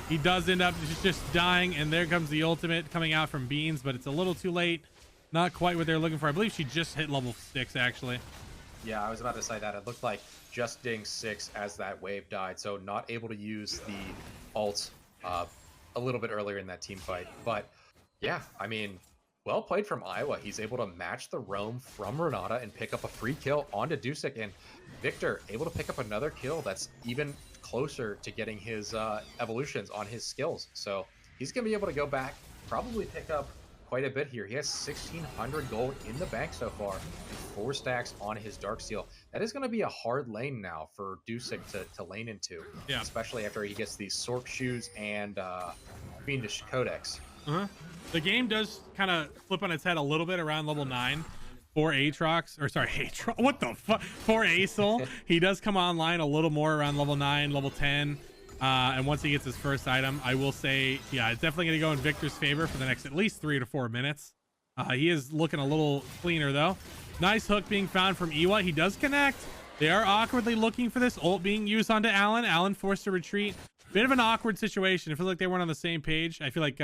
He does end up just dying, and there comes the ultimate coming out from Beans, but it's a little too late. Not quite what they're looking for. I believe she just hit level 6, actually. Yeah, I was about to say that. It looked like just ding 6 as that wave died, so not able to use the ult a little bit earlier in that team fight. But yeah, I mean, well played from Iowa. He's able to match the roam from Renata and pick up a free kill onto Dusik, and Victor able to pick up another kill that's even closer to getting his evolutions on his skills. So he's going to be able to go back, probably pick up quite a bit here. He has 1,600 gold in the bank so far and 4 stacks on his Darksteel. That is going to be a hard lane now for Dusik to lane into, especially after he gets these Sork shoes and Fiendish Codex. The game does kind of flip on its head a little bit around level 9 for Aatrox, or sorry, Aatrox, what the fuck, for Acel. He does come online a little more around level 9, level 10, and once he gets his first item, I will say, yeah, it's definitely going to go in Victor's favor for the next at least 3 to 4 minutes. He is looking a little cleaner though. Nice hook being found from Iwa. He does connect. They are awkwardly looking for this ult being used onto Allen. Allen forced to retreat. Bit of an awkward situation. I feel like they weren't on the same page. I feel like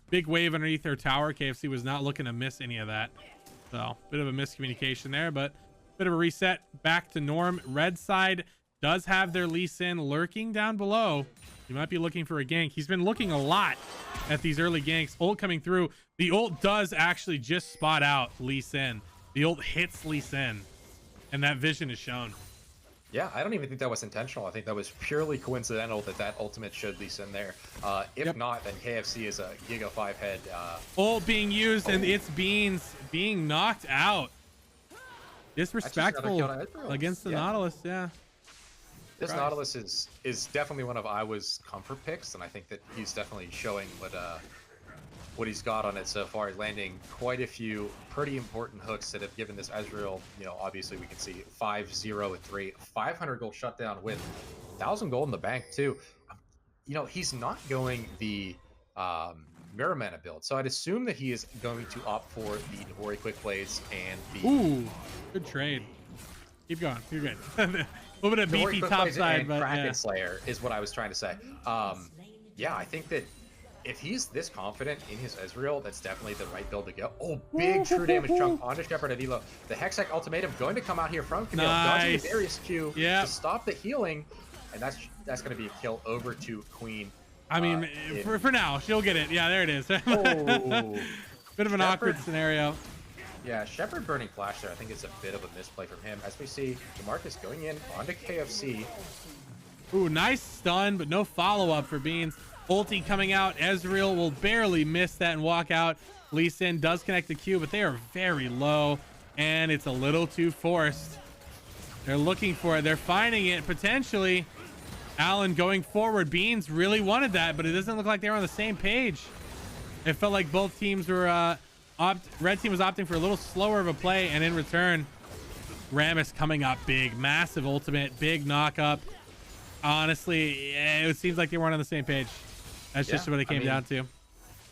big wave underneath their tower. KFC was not looking to miss any of that. So bit of a miscommunication there, but bit of a reset back to norm. Red side does have their Lee Sin lurking down below. He might be looking for a gank. He's been looking a lot at these early ganks. Ult coming through. The ult does actually just spot out Lee Sin. The ult hits Lee Sin, and that vision is shown. Yeah, I don't even think that was intentional. I think that was purely coincidental that ultimate should Lee Sin there. If not, then KFC is a Giga 5 head. Ult being used, and it's Beans being knocked out. Disrespectful against the Nautilus, yeah. This Nautilus is definitely one of Iowa's comfort picks, and I think that he's definitely showing what he's got on it so far. He's landing quite a few pretty important hooks that have given this Ezreal, you know, obviously we can see 5-0 and 3, 500 gold shutdown with 1,000 gold in the bank too. You know, he's not going the Mirror Mana build, so I'd assume that he is going to opt for the Navori Quick Blades and the... Ooh, good trade. Keep going, you're good. A little bit of beefy top side, but Kraken yeah. Slayer is what I was trying to say. Yeah, I think that if he's this confident in his Ezreal, that's definitely the right build to go. Oh, big true damage chunk onto Shepherd and Elo. The Hextech ultimatum going to come out here from Camille. Dodging the Darius Q to stop the healing, and that's going to be a kill over to Queen. I mean, for now, she'll get it. Yeah, there it is. Oh. Bit of an awkward scenario. Yeah, Shepherd burning flash there. I think it's a bit of a misplay from him. As we see, DeMarcus going in onto KFC. Ooh, nice stun, but no follow-up for Beans. Ulti coming out. Ezreal will barely miss that and walk out. Lee Sin does connect the Q, but they are very low, and it's a little too forced. They're looking for it. They're finding it, potentially. Allen going forward. Beans really wanted that, but it doesn't look like they were on the same page. It felt like both teams were... Red team was opting for a little slower of a play, and in return, Rammus coming up big. Massive ultimate, big knock-up. Honestly, it seems like they weren't on the same page. That's just what it came down to.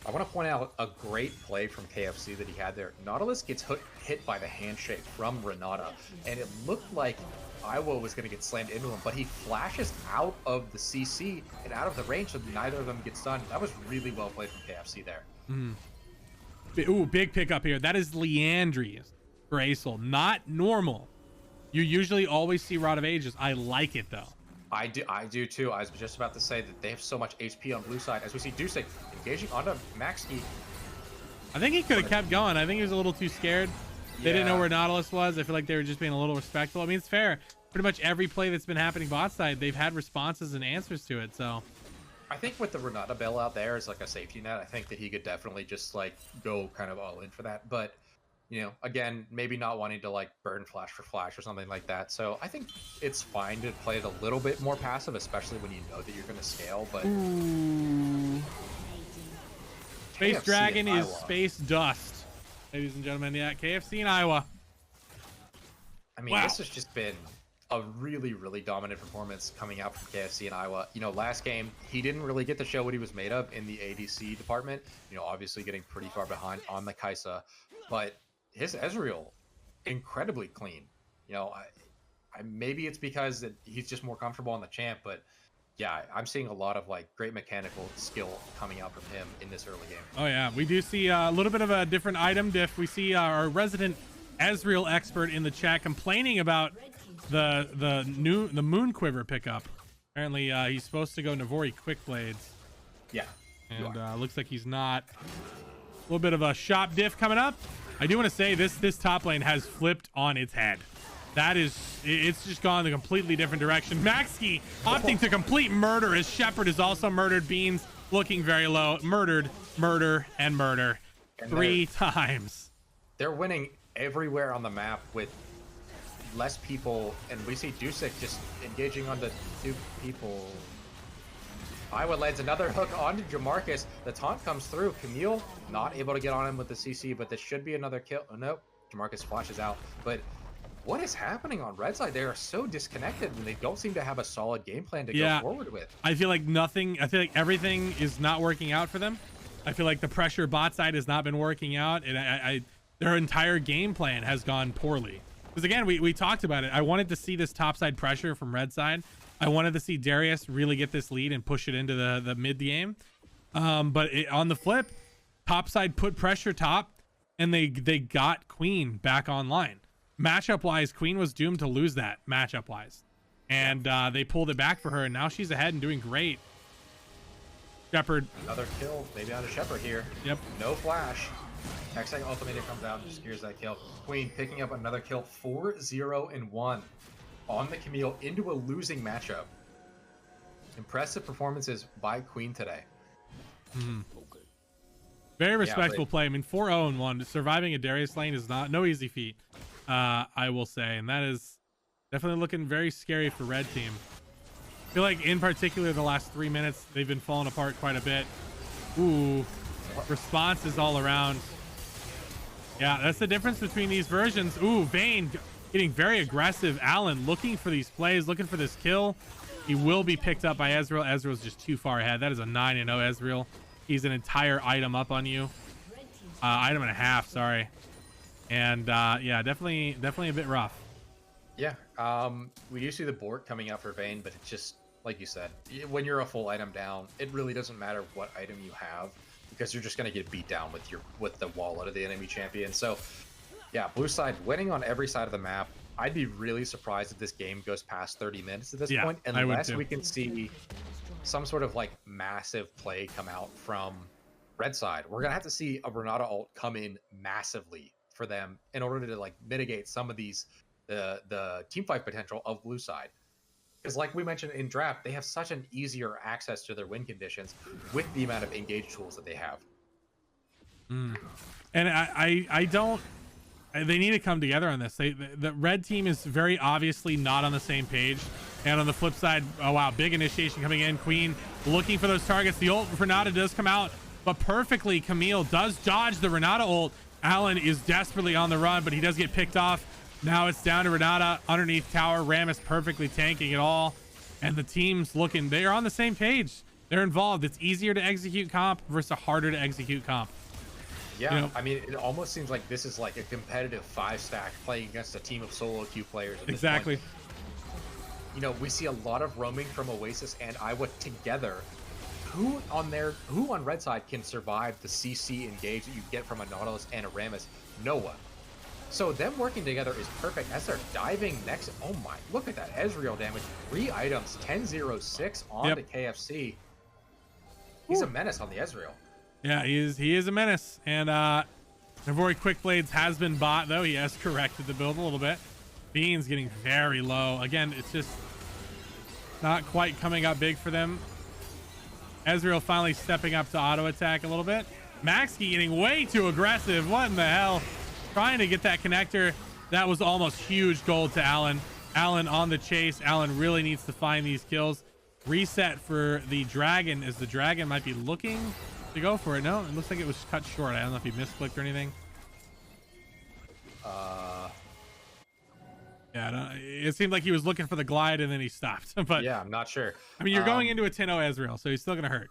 I want to point out a great play from KFC that he had there. Nautilus gets hit by the handshake from Renata, and it looked like Iowa was going to get slammed into him, but he flashes out of the CC and out of the range, so neither of them gets stunned. That was really well played from KFC there. Ooh, big pickup here. That is Leandri for Acel. Not normal. You usually always see Rod of Ages. I like it, though. I do too. I was just about to say that they have so much HP on blue side. As we see Dusek engaging onto Maxi. I think he could have kept going. I think he was a little too scared. They didn't know where Nautilus was. I feel like they were just being a little respectful. I mean, it's fair. Pretty much every play that's been happening bot side, they've had responses and answers to it. So I think with the Renata Bell out there as like a safety net, I think that he could definitely just like go kind of all in for that. But, you know, again, maybe not wanting to like burn flash for flash or something like that. So I think it's fine to play it a little bit more passive, especially when you know that you're going to scale. But Space Dragon is Space Dust, ladies and gentlemen. Yeah, KFC in Iowa. I mean, this has just been a really, really dominant performance coming out from KFC in Iowa. You know, last game, he didn't really get to show what he was made of in the ADC department. You know, obviously getting pretty far behind on the Kaisa, but his Ezreal, incredibly clean. You know, maybe it's because that he's just more comfortable on the champ, but yeah, I'm seeing a lot of like great mechanical skill coming out from him in this early game. Oh yeah, we do see a little bit of a different item diff. We see our resident Ezreal expert in the chat complaining about the Moon Quiver pickup. Apparently he's supposed to go Navori Quick Blades. Yeah. And looks like he's not. A little bit of a shop diff coming up. I do want to say this top lane has flipped on its head. It's just gone a completely different direction. Maxi opting to complete murder as Shepherd is also murdered. Beans looking very low. Murdered, murder, and murder. And 3 times. They're winning everywhere on the map with less people, and we see Dusek just engaging onto 2 people. Iowa lands another hook onto Jamarcus. The taunt comes through. Camille not able to get on him with the CC, but this should be another kill. Oh, nope. Jamarcus flashes out. But what is happening on red side? They are so disconnected, and they don't seem to have a solid game plan to go forward with. I feel like everything is not working out for them. I feel like the pressure bot side has not been working out, and their entire game plan has gone poorly. Because again, we talked about it. I wanted to see this topside pressure from red side. I wanted to see Darius really get this lead and push it into the mid game. But on the flip, topside put pressure top, and they got Queen back online. Matchup wise, Queen was doomed to lose that matchup wise, and they pulled it back for her, and now she's ahead and doing great. Shepherd, another kill, maybe on a Shepherd here. Yep. No flash. Hextech ultimate comes out and just secures that kill. Queen picking up another kill, 4-0-1 on the Camille into a losing matchup. Impressive performances by Queen today. Very respectful play. I mean, 4-0-1. Surviving a Darius lane is no easy feat, I will say, and that is definitely looking very scary for red team. I feel like in particular the last 3 minutes they've been falling apart quite a bit. Ooh, responses all around. Yeah, that's the difference between these versions. Ooh, Vayne getting very aggressive. Allen looking for these plays, looking for this kill. He will be picked up by Ezreal. Ezreal's just too far ahead. That is a 9-0 Ezreal. He's an entire item up on you. Item and a half, sorry. And yeah, definitely a bit rough. Yeah, we do see the board coming out for Vayne, but it's just like you said, when you're a full item down, it really doesn't matter what item you have because you're just gonna get beat down with the wallet of the enemy champion. So yeah, blue side winning on every side of the map. I'd be really surprised if this game goes past 30 minutes at this point, unless we can see some sort of like massive play come out from red side. We're gonna have to see a Renata ult come in massively for them in order to like mitigate some of these the team fight potential of blue side. Because like we mentioned in draft, they have such an easier access to their win conditions with the amount of engaged tools that they have. And I don't. They need to come together on this. The red team is very obviously not on the same page. And on the flip side, oh wow, big initiation coming in. Queen looking for those targets. The ult for Renata does come out, but perfectly Camille does dodge the Renata ult. Allen is desperately on the run, but he does get picked off. Now it's down to Renata underneath tower. Rammus perfectly tanking it all. And the team's looking, they're on the same page. They're involved. It's easier to execute comp versus a harder to execute comp. Yeah, You know, I mean, it almost seems like this is like a competitive 5-stack playing against a team of solo queue players. At this exactly. point. You know, we see a lot of roaming from Oasis and Iowa together. Who on red side can survive the CC engage that you get from a Nautilus and a Rammus? No one. So them working together is perfect as they're diving next. Oh my, look at that Ezreal damage. 3 items, 10-0-6 on the KFC. He's a menace on the Ezreal. Yeah, he is a menace. And Navori Quick Blades has been bought, though. He has corrected the build a little bit. Bean's getting very low. Again, it's just not quite coming up big for them. Ezreal finally stepping up to auto attack a little bit. Maxi getting way too aggressive. What in the hell? Trying to get that connector. That was almost huge gold to Allen. Allen on the chase. Allen really needs to find these kills. Reset for the dragon, as the dragon might be looking to go for it. No, it looks like it was cut short. I don't know if he misclicked or anything. Yeah, it seemed like he was looking for the glide and then he stopped. But yeah, I'm not sure. I mean, you're going into a 10-0 Ezreal, so he's still gonna hurt.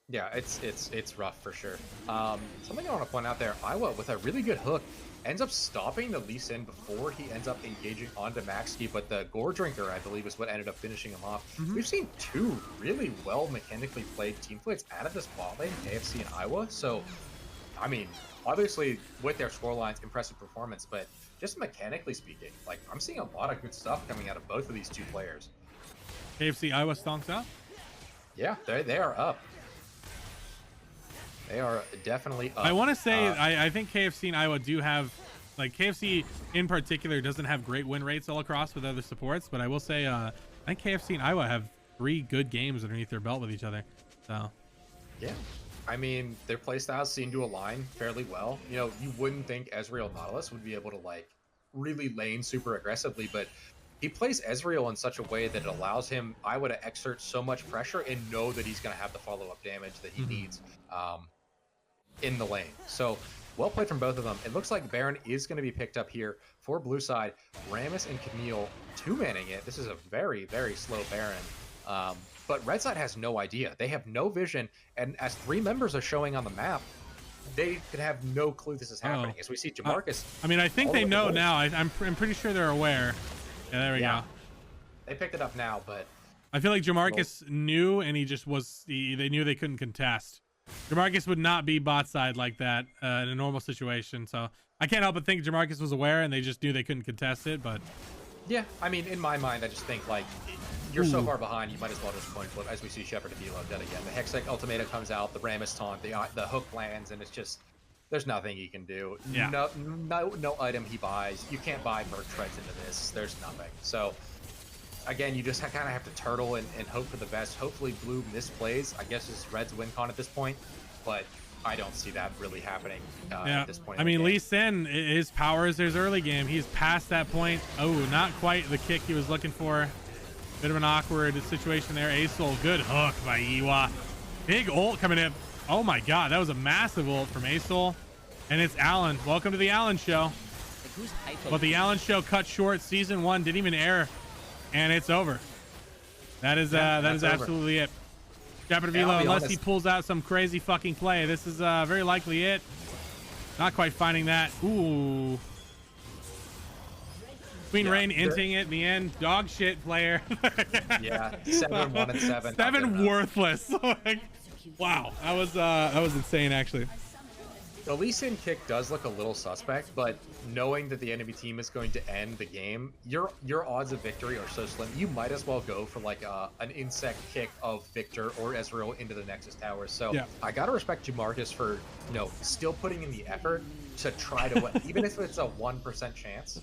Yeah, it's rough for sure. Something I want to point out there, Iowa with a really good hook ends up stopping the Lee Sin before he ends up engaging onto Maxi, but the Gore Drinker, I believe, is what ended up finishing him off. We've seen 2 really well mechanically played team fights out of this bot lane, KFC and Iowa. So, I mean, obviously with their scorelines, impressive performance, but just mechanically speaking, like I'm seeing a lot of good stuff coming out of both of these 2 players. KFC Iowa stonks up? Yeah, they are up. They are definitely up. I want to say I think KFC and Iowa do have, like KFC in particular doesn't have great win rates all across with other supports, but I will say I think KFC and Iowa have 3 good games underneath their belt with each other. So yeah, I mean their playstyles seem to align fairly well. You know, you wouldn't think Ezreal Nautilus would be able to like really lane super aggressively, but he plays Ezreal in such a way that it allows him, Iowa, to exert so much pressure and know that he's going to have the follow-up damage that he needs in the lane. So well played from both of them. It looks like Baron is going to be picked up here for blue side. Rammus and Camille 2-manning it. This is a very, very slow Baron. But red side has no idea. They have no vision. And as 3 members are showing on the map, they could have no clue this is happening. As we see Jamarcus. I mean, I think they know now. I'm pretty sure they're aware. Yeah, there we go. They picked it up now, but I feel like Jamarcus knew, and he just was. They knew they couldn't contest. Jamarcus would not be bot side like that in a normal situation. So I can't help but think Jamarcus was aware, and they just knew they couldn't contest it. But yeah, I mean, in my mind, I just think like you're so far behind, you might as well just coin flip. As we see Shepard and Elo dead again. The Hextech Ultimatum comes out, the Rammus taunt, the hook lands, and it's just. There's nothing he can do. Yeah. No item he buys. You can't buy Merc Treads into this. There's nothing. So, again, you just kind of have to turtle and hope for the best. Hopefully blue misplays. I guess it's Red's win con at this point, but I don't see that really happening at this point. I mean, Lee Sin, his power is his early game. He's past that point. Oh, not quite the kick he was looking for. Bit of an awkward situation there. Acel, good hook by Iwa. Big ult coming in. Oh my god, that was a massive ult from Acel. And it's Alan. Welcome to the Alan Show. But the Alan Show cut short. Season 1 didn't even air, and it's over. That is absolutely it. Shepard Velo, unless he pulls out some crazy fucking play, this is very likely it. Not quite finding that. Ooh. Queen Rain inting it in the end. Dog shit player. Yeah, 7-1 and 7. 7 worthless. Wow, that was insane actually. The Lee Sin kick does look a little suspect, but knowing that the enemy team is going to end the game, your odds of victory are so slim. You might as well go for like an insect kick of Victor or Ezreal into the Nexus Tower. So yeah. I gotta respect you, Marcus, for still putting in the effort to try to win, even if it's a 1% chance.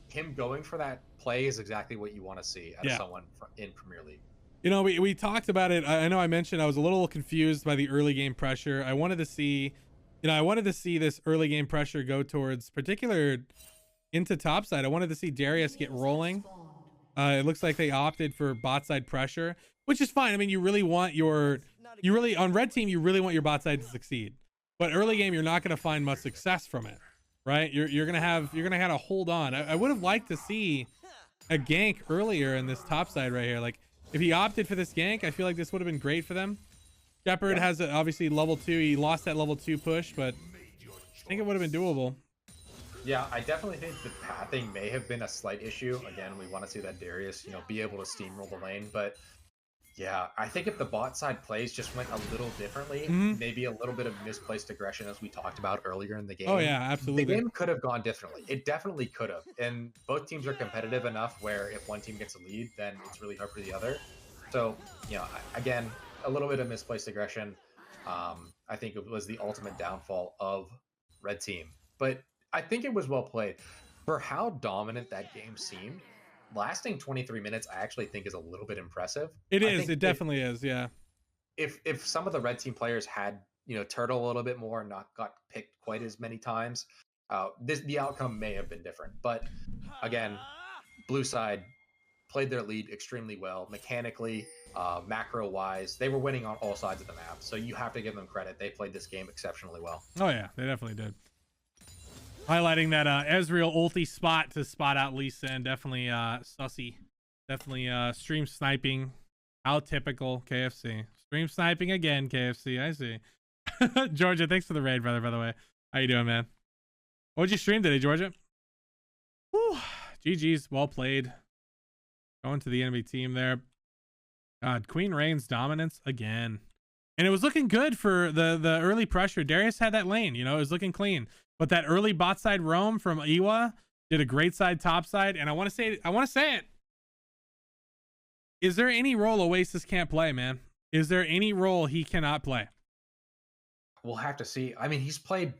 Him going for that play is exactly what you want to see out of someone in Premier League. You know, we talked about it. I know I mentioned I was a little confused by the early game pressure. I wanted to see this early game pressure go towards particular into top side. I wanted to see Darius get rolling. It looks like they opted for bot side pressure, which is fine. I mean, on red team, you really want your bot side to succeed, but early game, you're not going to find much success from it, right? You're going to have to hold on. I would have liked to see a gank earlier in this top side right here. Like if he opted for this gank, I feel like this would have been great for them. Shepard has obviously level 2. He lost that level 2 push, but I think it would have been doable. Yeah, I definitely think the pathing may have been a slight issue. Again, we want to see that Darius, be able to steamroll the lane. But yeah, I think if the bot side plays just went a little differently, maybe a little bit of misplaced aggression, as we talked about earlier in the game. Oh yeah, absolutely. The game could have gone differently. It definitely could have. And both teams are competitive enough where if one team gets a lead, then it's really hard for the other. So, again, a little bit of misplaced aggression. I think it was the ultimate downfall of red team, but I think it was well played for how dominant that game seemed. Lasting 23 minutes, I actually think is a little bit impressive. It definitely is. Yeah. If some of the red team players had, turtle a little bit more and not got picked quite as many times, the outcome may have been different. But again, blue side played their lead extremely well mechanically, macro wise. They were winning on all sides of the map, so you have to give them credit. They played this game exceptionally well. Oh yeah, they definitely did. Highlighting that Ezreal ulti spot to spot out Lee Sin, definitely sussy. Definitely stream sniping. How typical KFC. Stream sniping again, KFC. I see. Georgia, thanks for the raid, brother, by the way. How you doing, man? What'd you stream today, Georgia? Whew. GG's, well played. Going to the enemy team there. God, Queen Rain's dominance again. And it was looking good for the early pressure. Darius had that lane, it was looking clean. But that early bot side roam from Iwa did a great side top side. And I want to say it. Is there any role Oasis can't play, man? Is there any role he cannot play? We'll have to see. I mean, he's played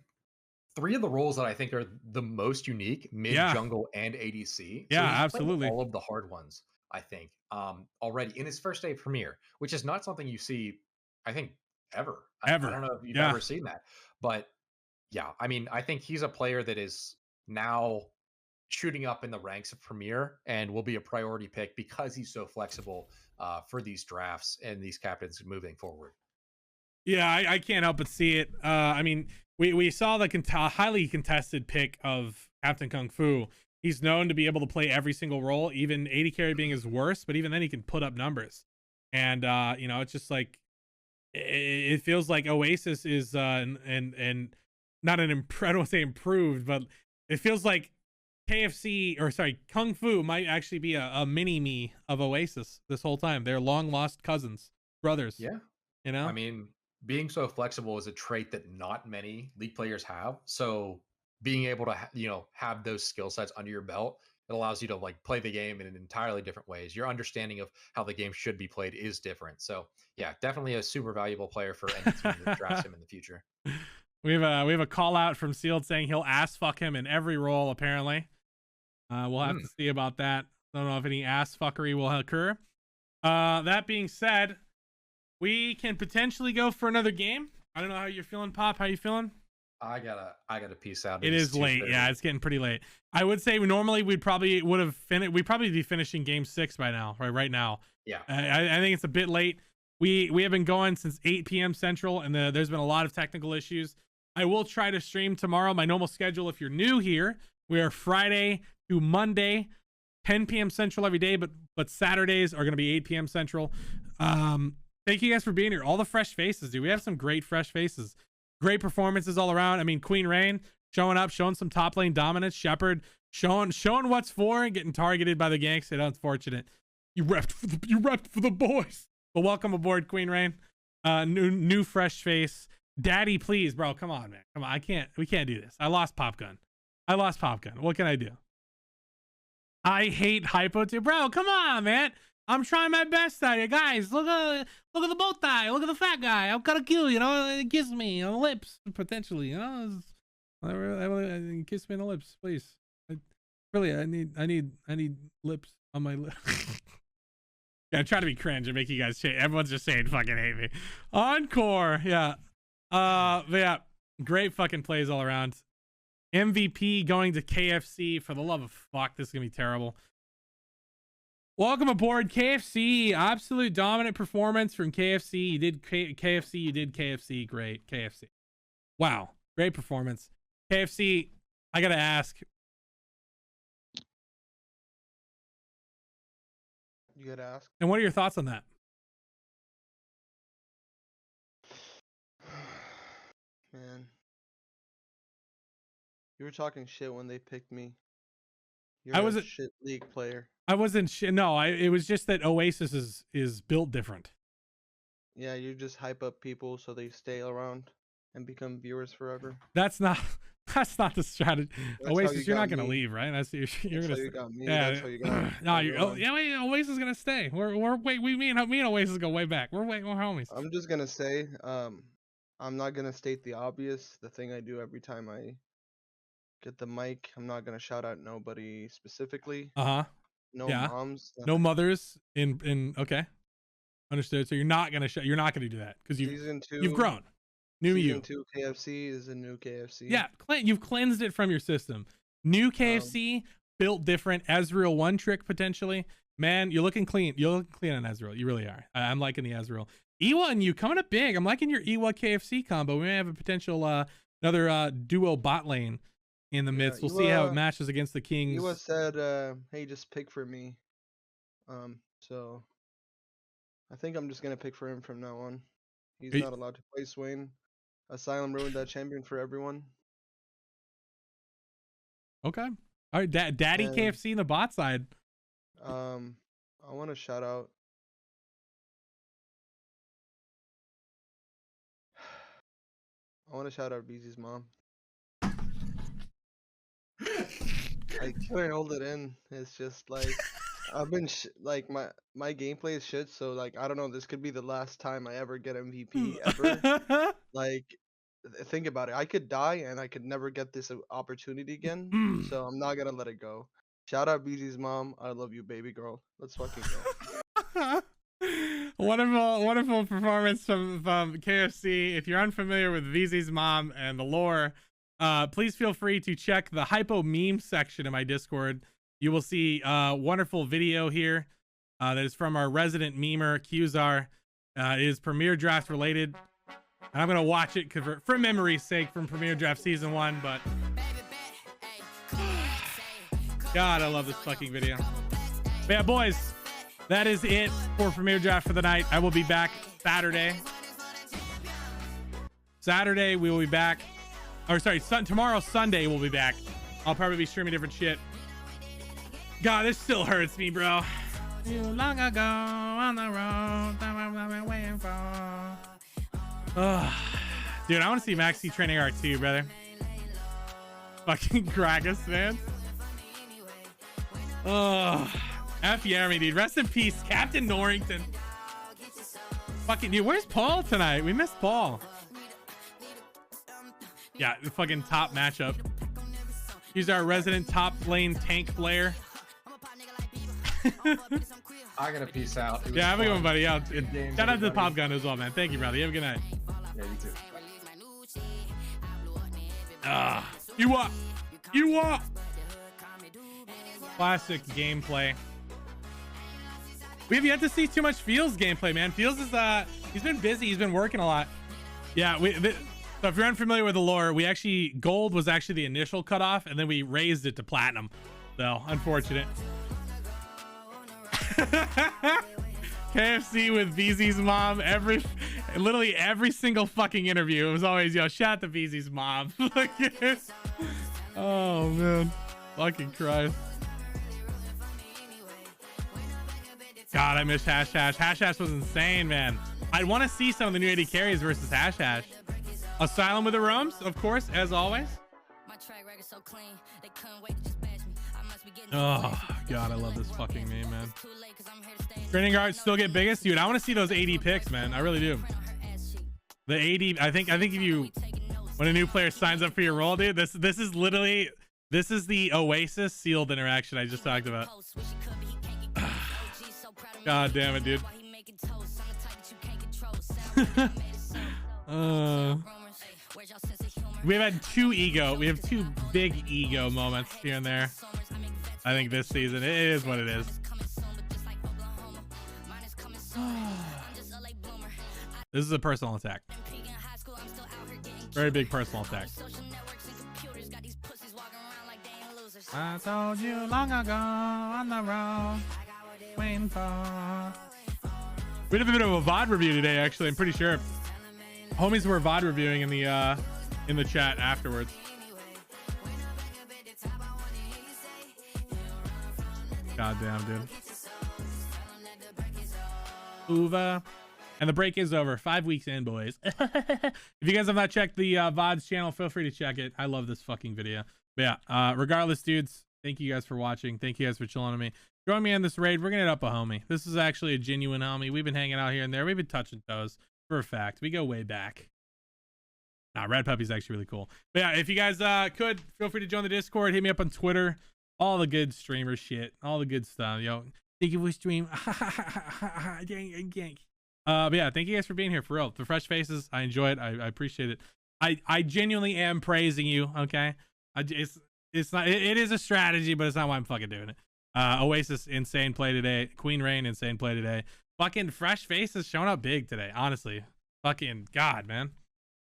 3 of the roles that I think are the most unique, mid, jungle, and ADC. Yeah, he's absolutely. All of the hard ones, I think, already in his first day of Premier, which is not something you see, I think, ever. I don't know if you've ever seen that. But yeah, I mean, I think he's a player that is now shooting up in the ranks of Premier and will be a priority pick because he's so flexible for these drafts and these captains moving forward. Yeah, I can't help but see it. I mean, we saw the highly contested pick of Captain Kung Fu. He's known to be able to play every single role, even AD carry being his worst, but even then he can put up numbers. And it's just like it feels like Oasis is and not I don't want to say improved, but it feels like Kung Fu might actually be a mini me of Oasis this whole time. They're long lost cousins, brothers. Yeah. I mean, being so flexible is a trait that not many League players have. So being able to have those skill sets under your belt, it allows you to play the game in entirely different ways. Your understanding of how the game should be played is different. So yeah, definitely a super valuable player for any team that drafts him in the future. We have a call out from Sealed saying he'll ass fuck him in every role. Apparently, we'll have to see about that. Don't know if any ass fuckery will occur. That being said, we can potentially go for another game. I don't know how you're feeling, Pop. How you feeling? I gotta peace out. It is late. Yeah, it's getting pretty late. I would say normally we'd probably be finishing game 6 by now, right now. Yeah. I think it's a bit late. We have been going since 8 p.m. Central, and there's been a lot of technical issues. I will try to stream tomorrow. My normal schedule, if you're new here, we are Friday to Monday, 10 p.m. Central every day, but Saturdays are going to be 8 p.m. Central. Thank you guys for being here. All the fresh faces, dude. We have some great fresh faces. Great performances all around. I mean, Queen Rain showing up, showing some top lane dominance. Shepard showing what's for and getting targeted by the ganks. It's unfortunate. You repped for the boys. But welcome aboard, Queen Rain. New fresh face. Daddy, please, bro. Come on, man. Come on. We can't do this. I lost Popgun. What can I do? I hate HypoTube. Bro, come on, man. I'm trying my best out here. Guys, look at the bow tie. Look at the fat guy. I've got to kill, it gives me on the lips, potentially, kiss me on the lips, please. I need lips on my lips. Yeah, I'm trying to be cringe and make you guys change. Everyone's just saying fucking hate me. Encore, yeah. But yeah, great fucking plays all around. MVP going to KFC. For the love of fuck, this is gonna be terrible. Welcome aboard, KFC. Absolute dominant performance from KFC. You did KFC. Great, KFC. Wow, great performance. KFC, I gotta ask. You gotta ask. And what are your thoughts on that? Man. You were talking shit when they picked me. You're a shit league player. I wasn't no, it was just that Oasis is built different. Yeah, you just hype up people so they stay around and become viewers forever. That's not the strategy. Oasis, you're not gonna leave, right? You're gonna. You got me. Yeah, That's how you got me. No, wait, Oasis is gonna stay. Me and Oasis go way back. We're homies. I'm just gonna say, I'm not gonna state the obvious. The thing I do every time I get the mic, I'm not gonna shout out nobody specifically. No moms. No mothers in okay. Understood. So you're not gonna do that because you've grown. Season 2 KFC is a new KFC. Yeah, you've cleansed it from your system. New KFC, built different. Ezreal one trick potentially. Man, you're looking clean. You're looking clean on Ezreal. You really are. I'm liking the Ezreal. Ewa and you coming up big. I'm liking your Ewa KFC combo. We may have a potential another duo bot lane in the midst. We'll see how it matches against the Kings. Ewa said, "Hey, just pick for me." So I think I'm just gonna pick for him from now on. He's not allowed to play Swain. Asylum ruined that champion for everyone. Okay. All right, Daddy KFC in the bot side. I want to shout out. I want to shout out VZ's mom. I couldn't hold it in. It's just like I've been like my gameplay is shit. So like I don't know. This could be the last time I ever get MVP ever. Like think about it. I could die and I could never get this opportunity again. So I'm not gonna let it go. Shout out VZ's mom. I love you, baby girl. Let's fucking go. Wonderful performance from KFC. If you're unfamiliar with VZ's mom and the lore, please feel free to check the Hypo Memes section in my Discord. You will see a wonderful video here that is from our resident memer, Qzar. It is Premier Draft related. I'm going to watch it for memory's sake from Premier Draft Season 1, but God, I love this fucking video. But yeah, boys, that is it for Premier Draft for the night. I will be back Saturday. Saturday, we will be back. Or sorry, tomorrow, Sunday, we'll be back. I'll probably be streaming different shit. God, this still hurts me, bro. Too long ago on the road that I've been waiting for. Dude, I want to see Maxi training R2, brother. Fucking Gragas, man. F Jeremy, dude. Rest in peace, Captain Norrington. Fucking dude, where's Paul tonight? We missed Paul. Yeah, the fucking top matchup. He's our resident top lane tank player. I gotta peace out. Yeah, have a good one, buddy. Yeah, shout out to the Pop Gun as well, man. Thank you, brother. You have a good night. Yeah, you too. You up? You up? Classic gameplay. We have yet to see too much Fields gameplay, man. Fields is he's been busy. He's been working a lot. Yeah. So if you're unfamiliar with the lore, we actually gold was actually the initial cutoff, and then we raised it to platinum. So unfortunate. KFC with VZ's mom. Literally every single fucking interview, it was always, yo, shout out to VZ's mom. Oh man, fucking Christ. God, I miss Hash Hash. Hash Hash was insane, man. I want to see some of the new AD carries versus Hash Hash. Asylum with the roams, of course, as always. Oh God, I love this fucking meme, man. Training guards still get biggest, dude. I want to see those AD picks, man. I really do. The AD, I think if you, when a new player signs up for your role, dude, this is literally, this is the Oasis sealed interaction I just talked about. God damn it, dude. We've had we have two big ego moments here and there. I think this season, it is what it is. This is a personal attack. Very big personal attack. I told you long ago on the road. Waiting for. We did a bit of a VOD review today, actually. I'm pretty sure. Homies were VOD reviewing in the chat afterwards. God damn, dude. Uva. And the break is over. 5 weeks in, boys. If you guys have not checked the VODs channel, feel free to check it. I love this fucking video. But yeah, regardless, dudes, thank you guys for watching. Thank you guys for chilling with me. Join me on this raid. We're going to hit up a homie. This is actually a genuine homie. We've been hanging out here and there. We've been touching toes for a fact. We go way back. Nah, Red Puppy's actually really cool. But yeah, if you guys could, feel free to join the Discord. Hit me up on Twitter. All the good streamer shit. All the good stuff. Yo, thank you for stream. But yeah, thank you guys for being here, for real. The fresh faces, I enjoy it. I appreciate it. I genuinely am praising you, okay? It's not, it is a strategy, but it's not why I'm fucking doing it. Oasis, insane play today. Queen Rain, insane play today. Fucking fresh faces showing up big today, honestly. Fucking God, man.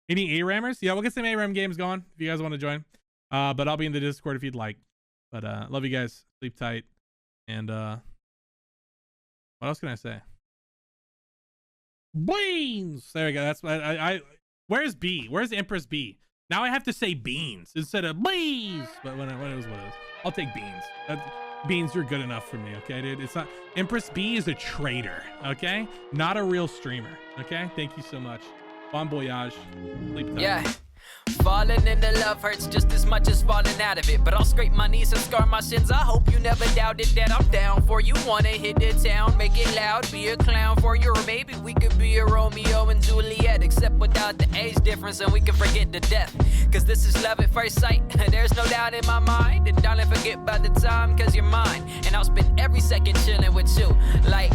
Any A-Rammers? Yeah, we'll get some A-Ram games going if you guys want to join. But I'll be in the Discord if you'd like. But love you guys. Sleep tight. And what else can I say? Beans. There we go. That's what I where's B? Where's Empress B? Now I have to say beans instead of beans. But what it is. I'll take beans. Beans, you're good enough for me, okay, dude? It's not. Empress B is a traitor, okay? Not a real streamer, okay? Thank you so much. Bon voyage. Sleep tight. Yeah. Falling into love hurts just as much as falling out of it. But I'll scrape my knees and scar my shins. I hope you never doubted that I'm down for you. Wanna hit the town, make it loud, be a clown for you. Or maybe we could be a Romeo and Juliet, except without the age difference, and we can forget the death. Cause this is love at first sight. There's no doubt in my mind. And darling, forget about the time, cause you're mine. And I'll spend every second chilling with you. Like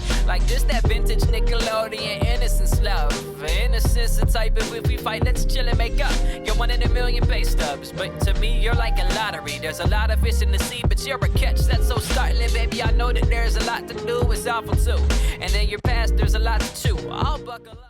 this, that vintage Nickelodeon innocence love. Innocence the type of if we fight, let's chill and make up. You're one in a million pay stubs, but to me you're like a lottery. There's a lot of fish in the sea, but you're a catch that's so startling. Baby, I know that there's a lot to do. It's awful too, and in your past there's a lot to chew. I'll buckle up.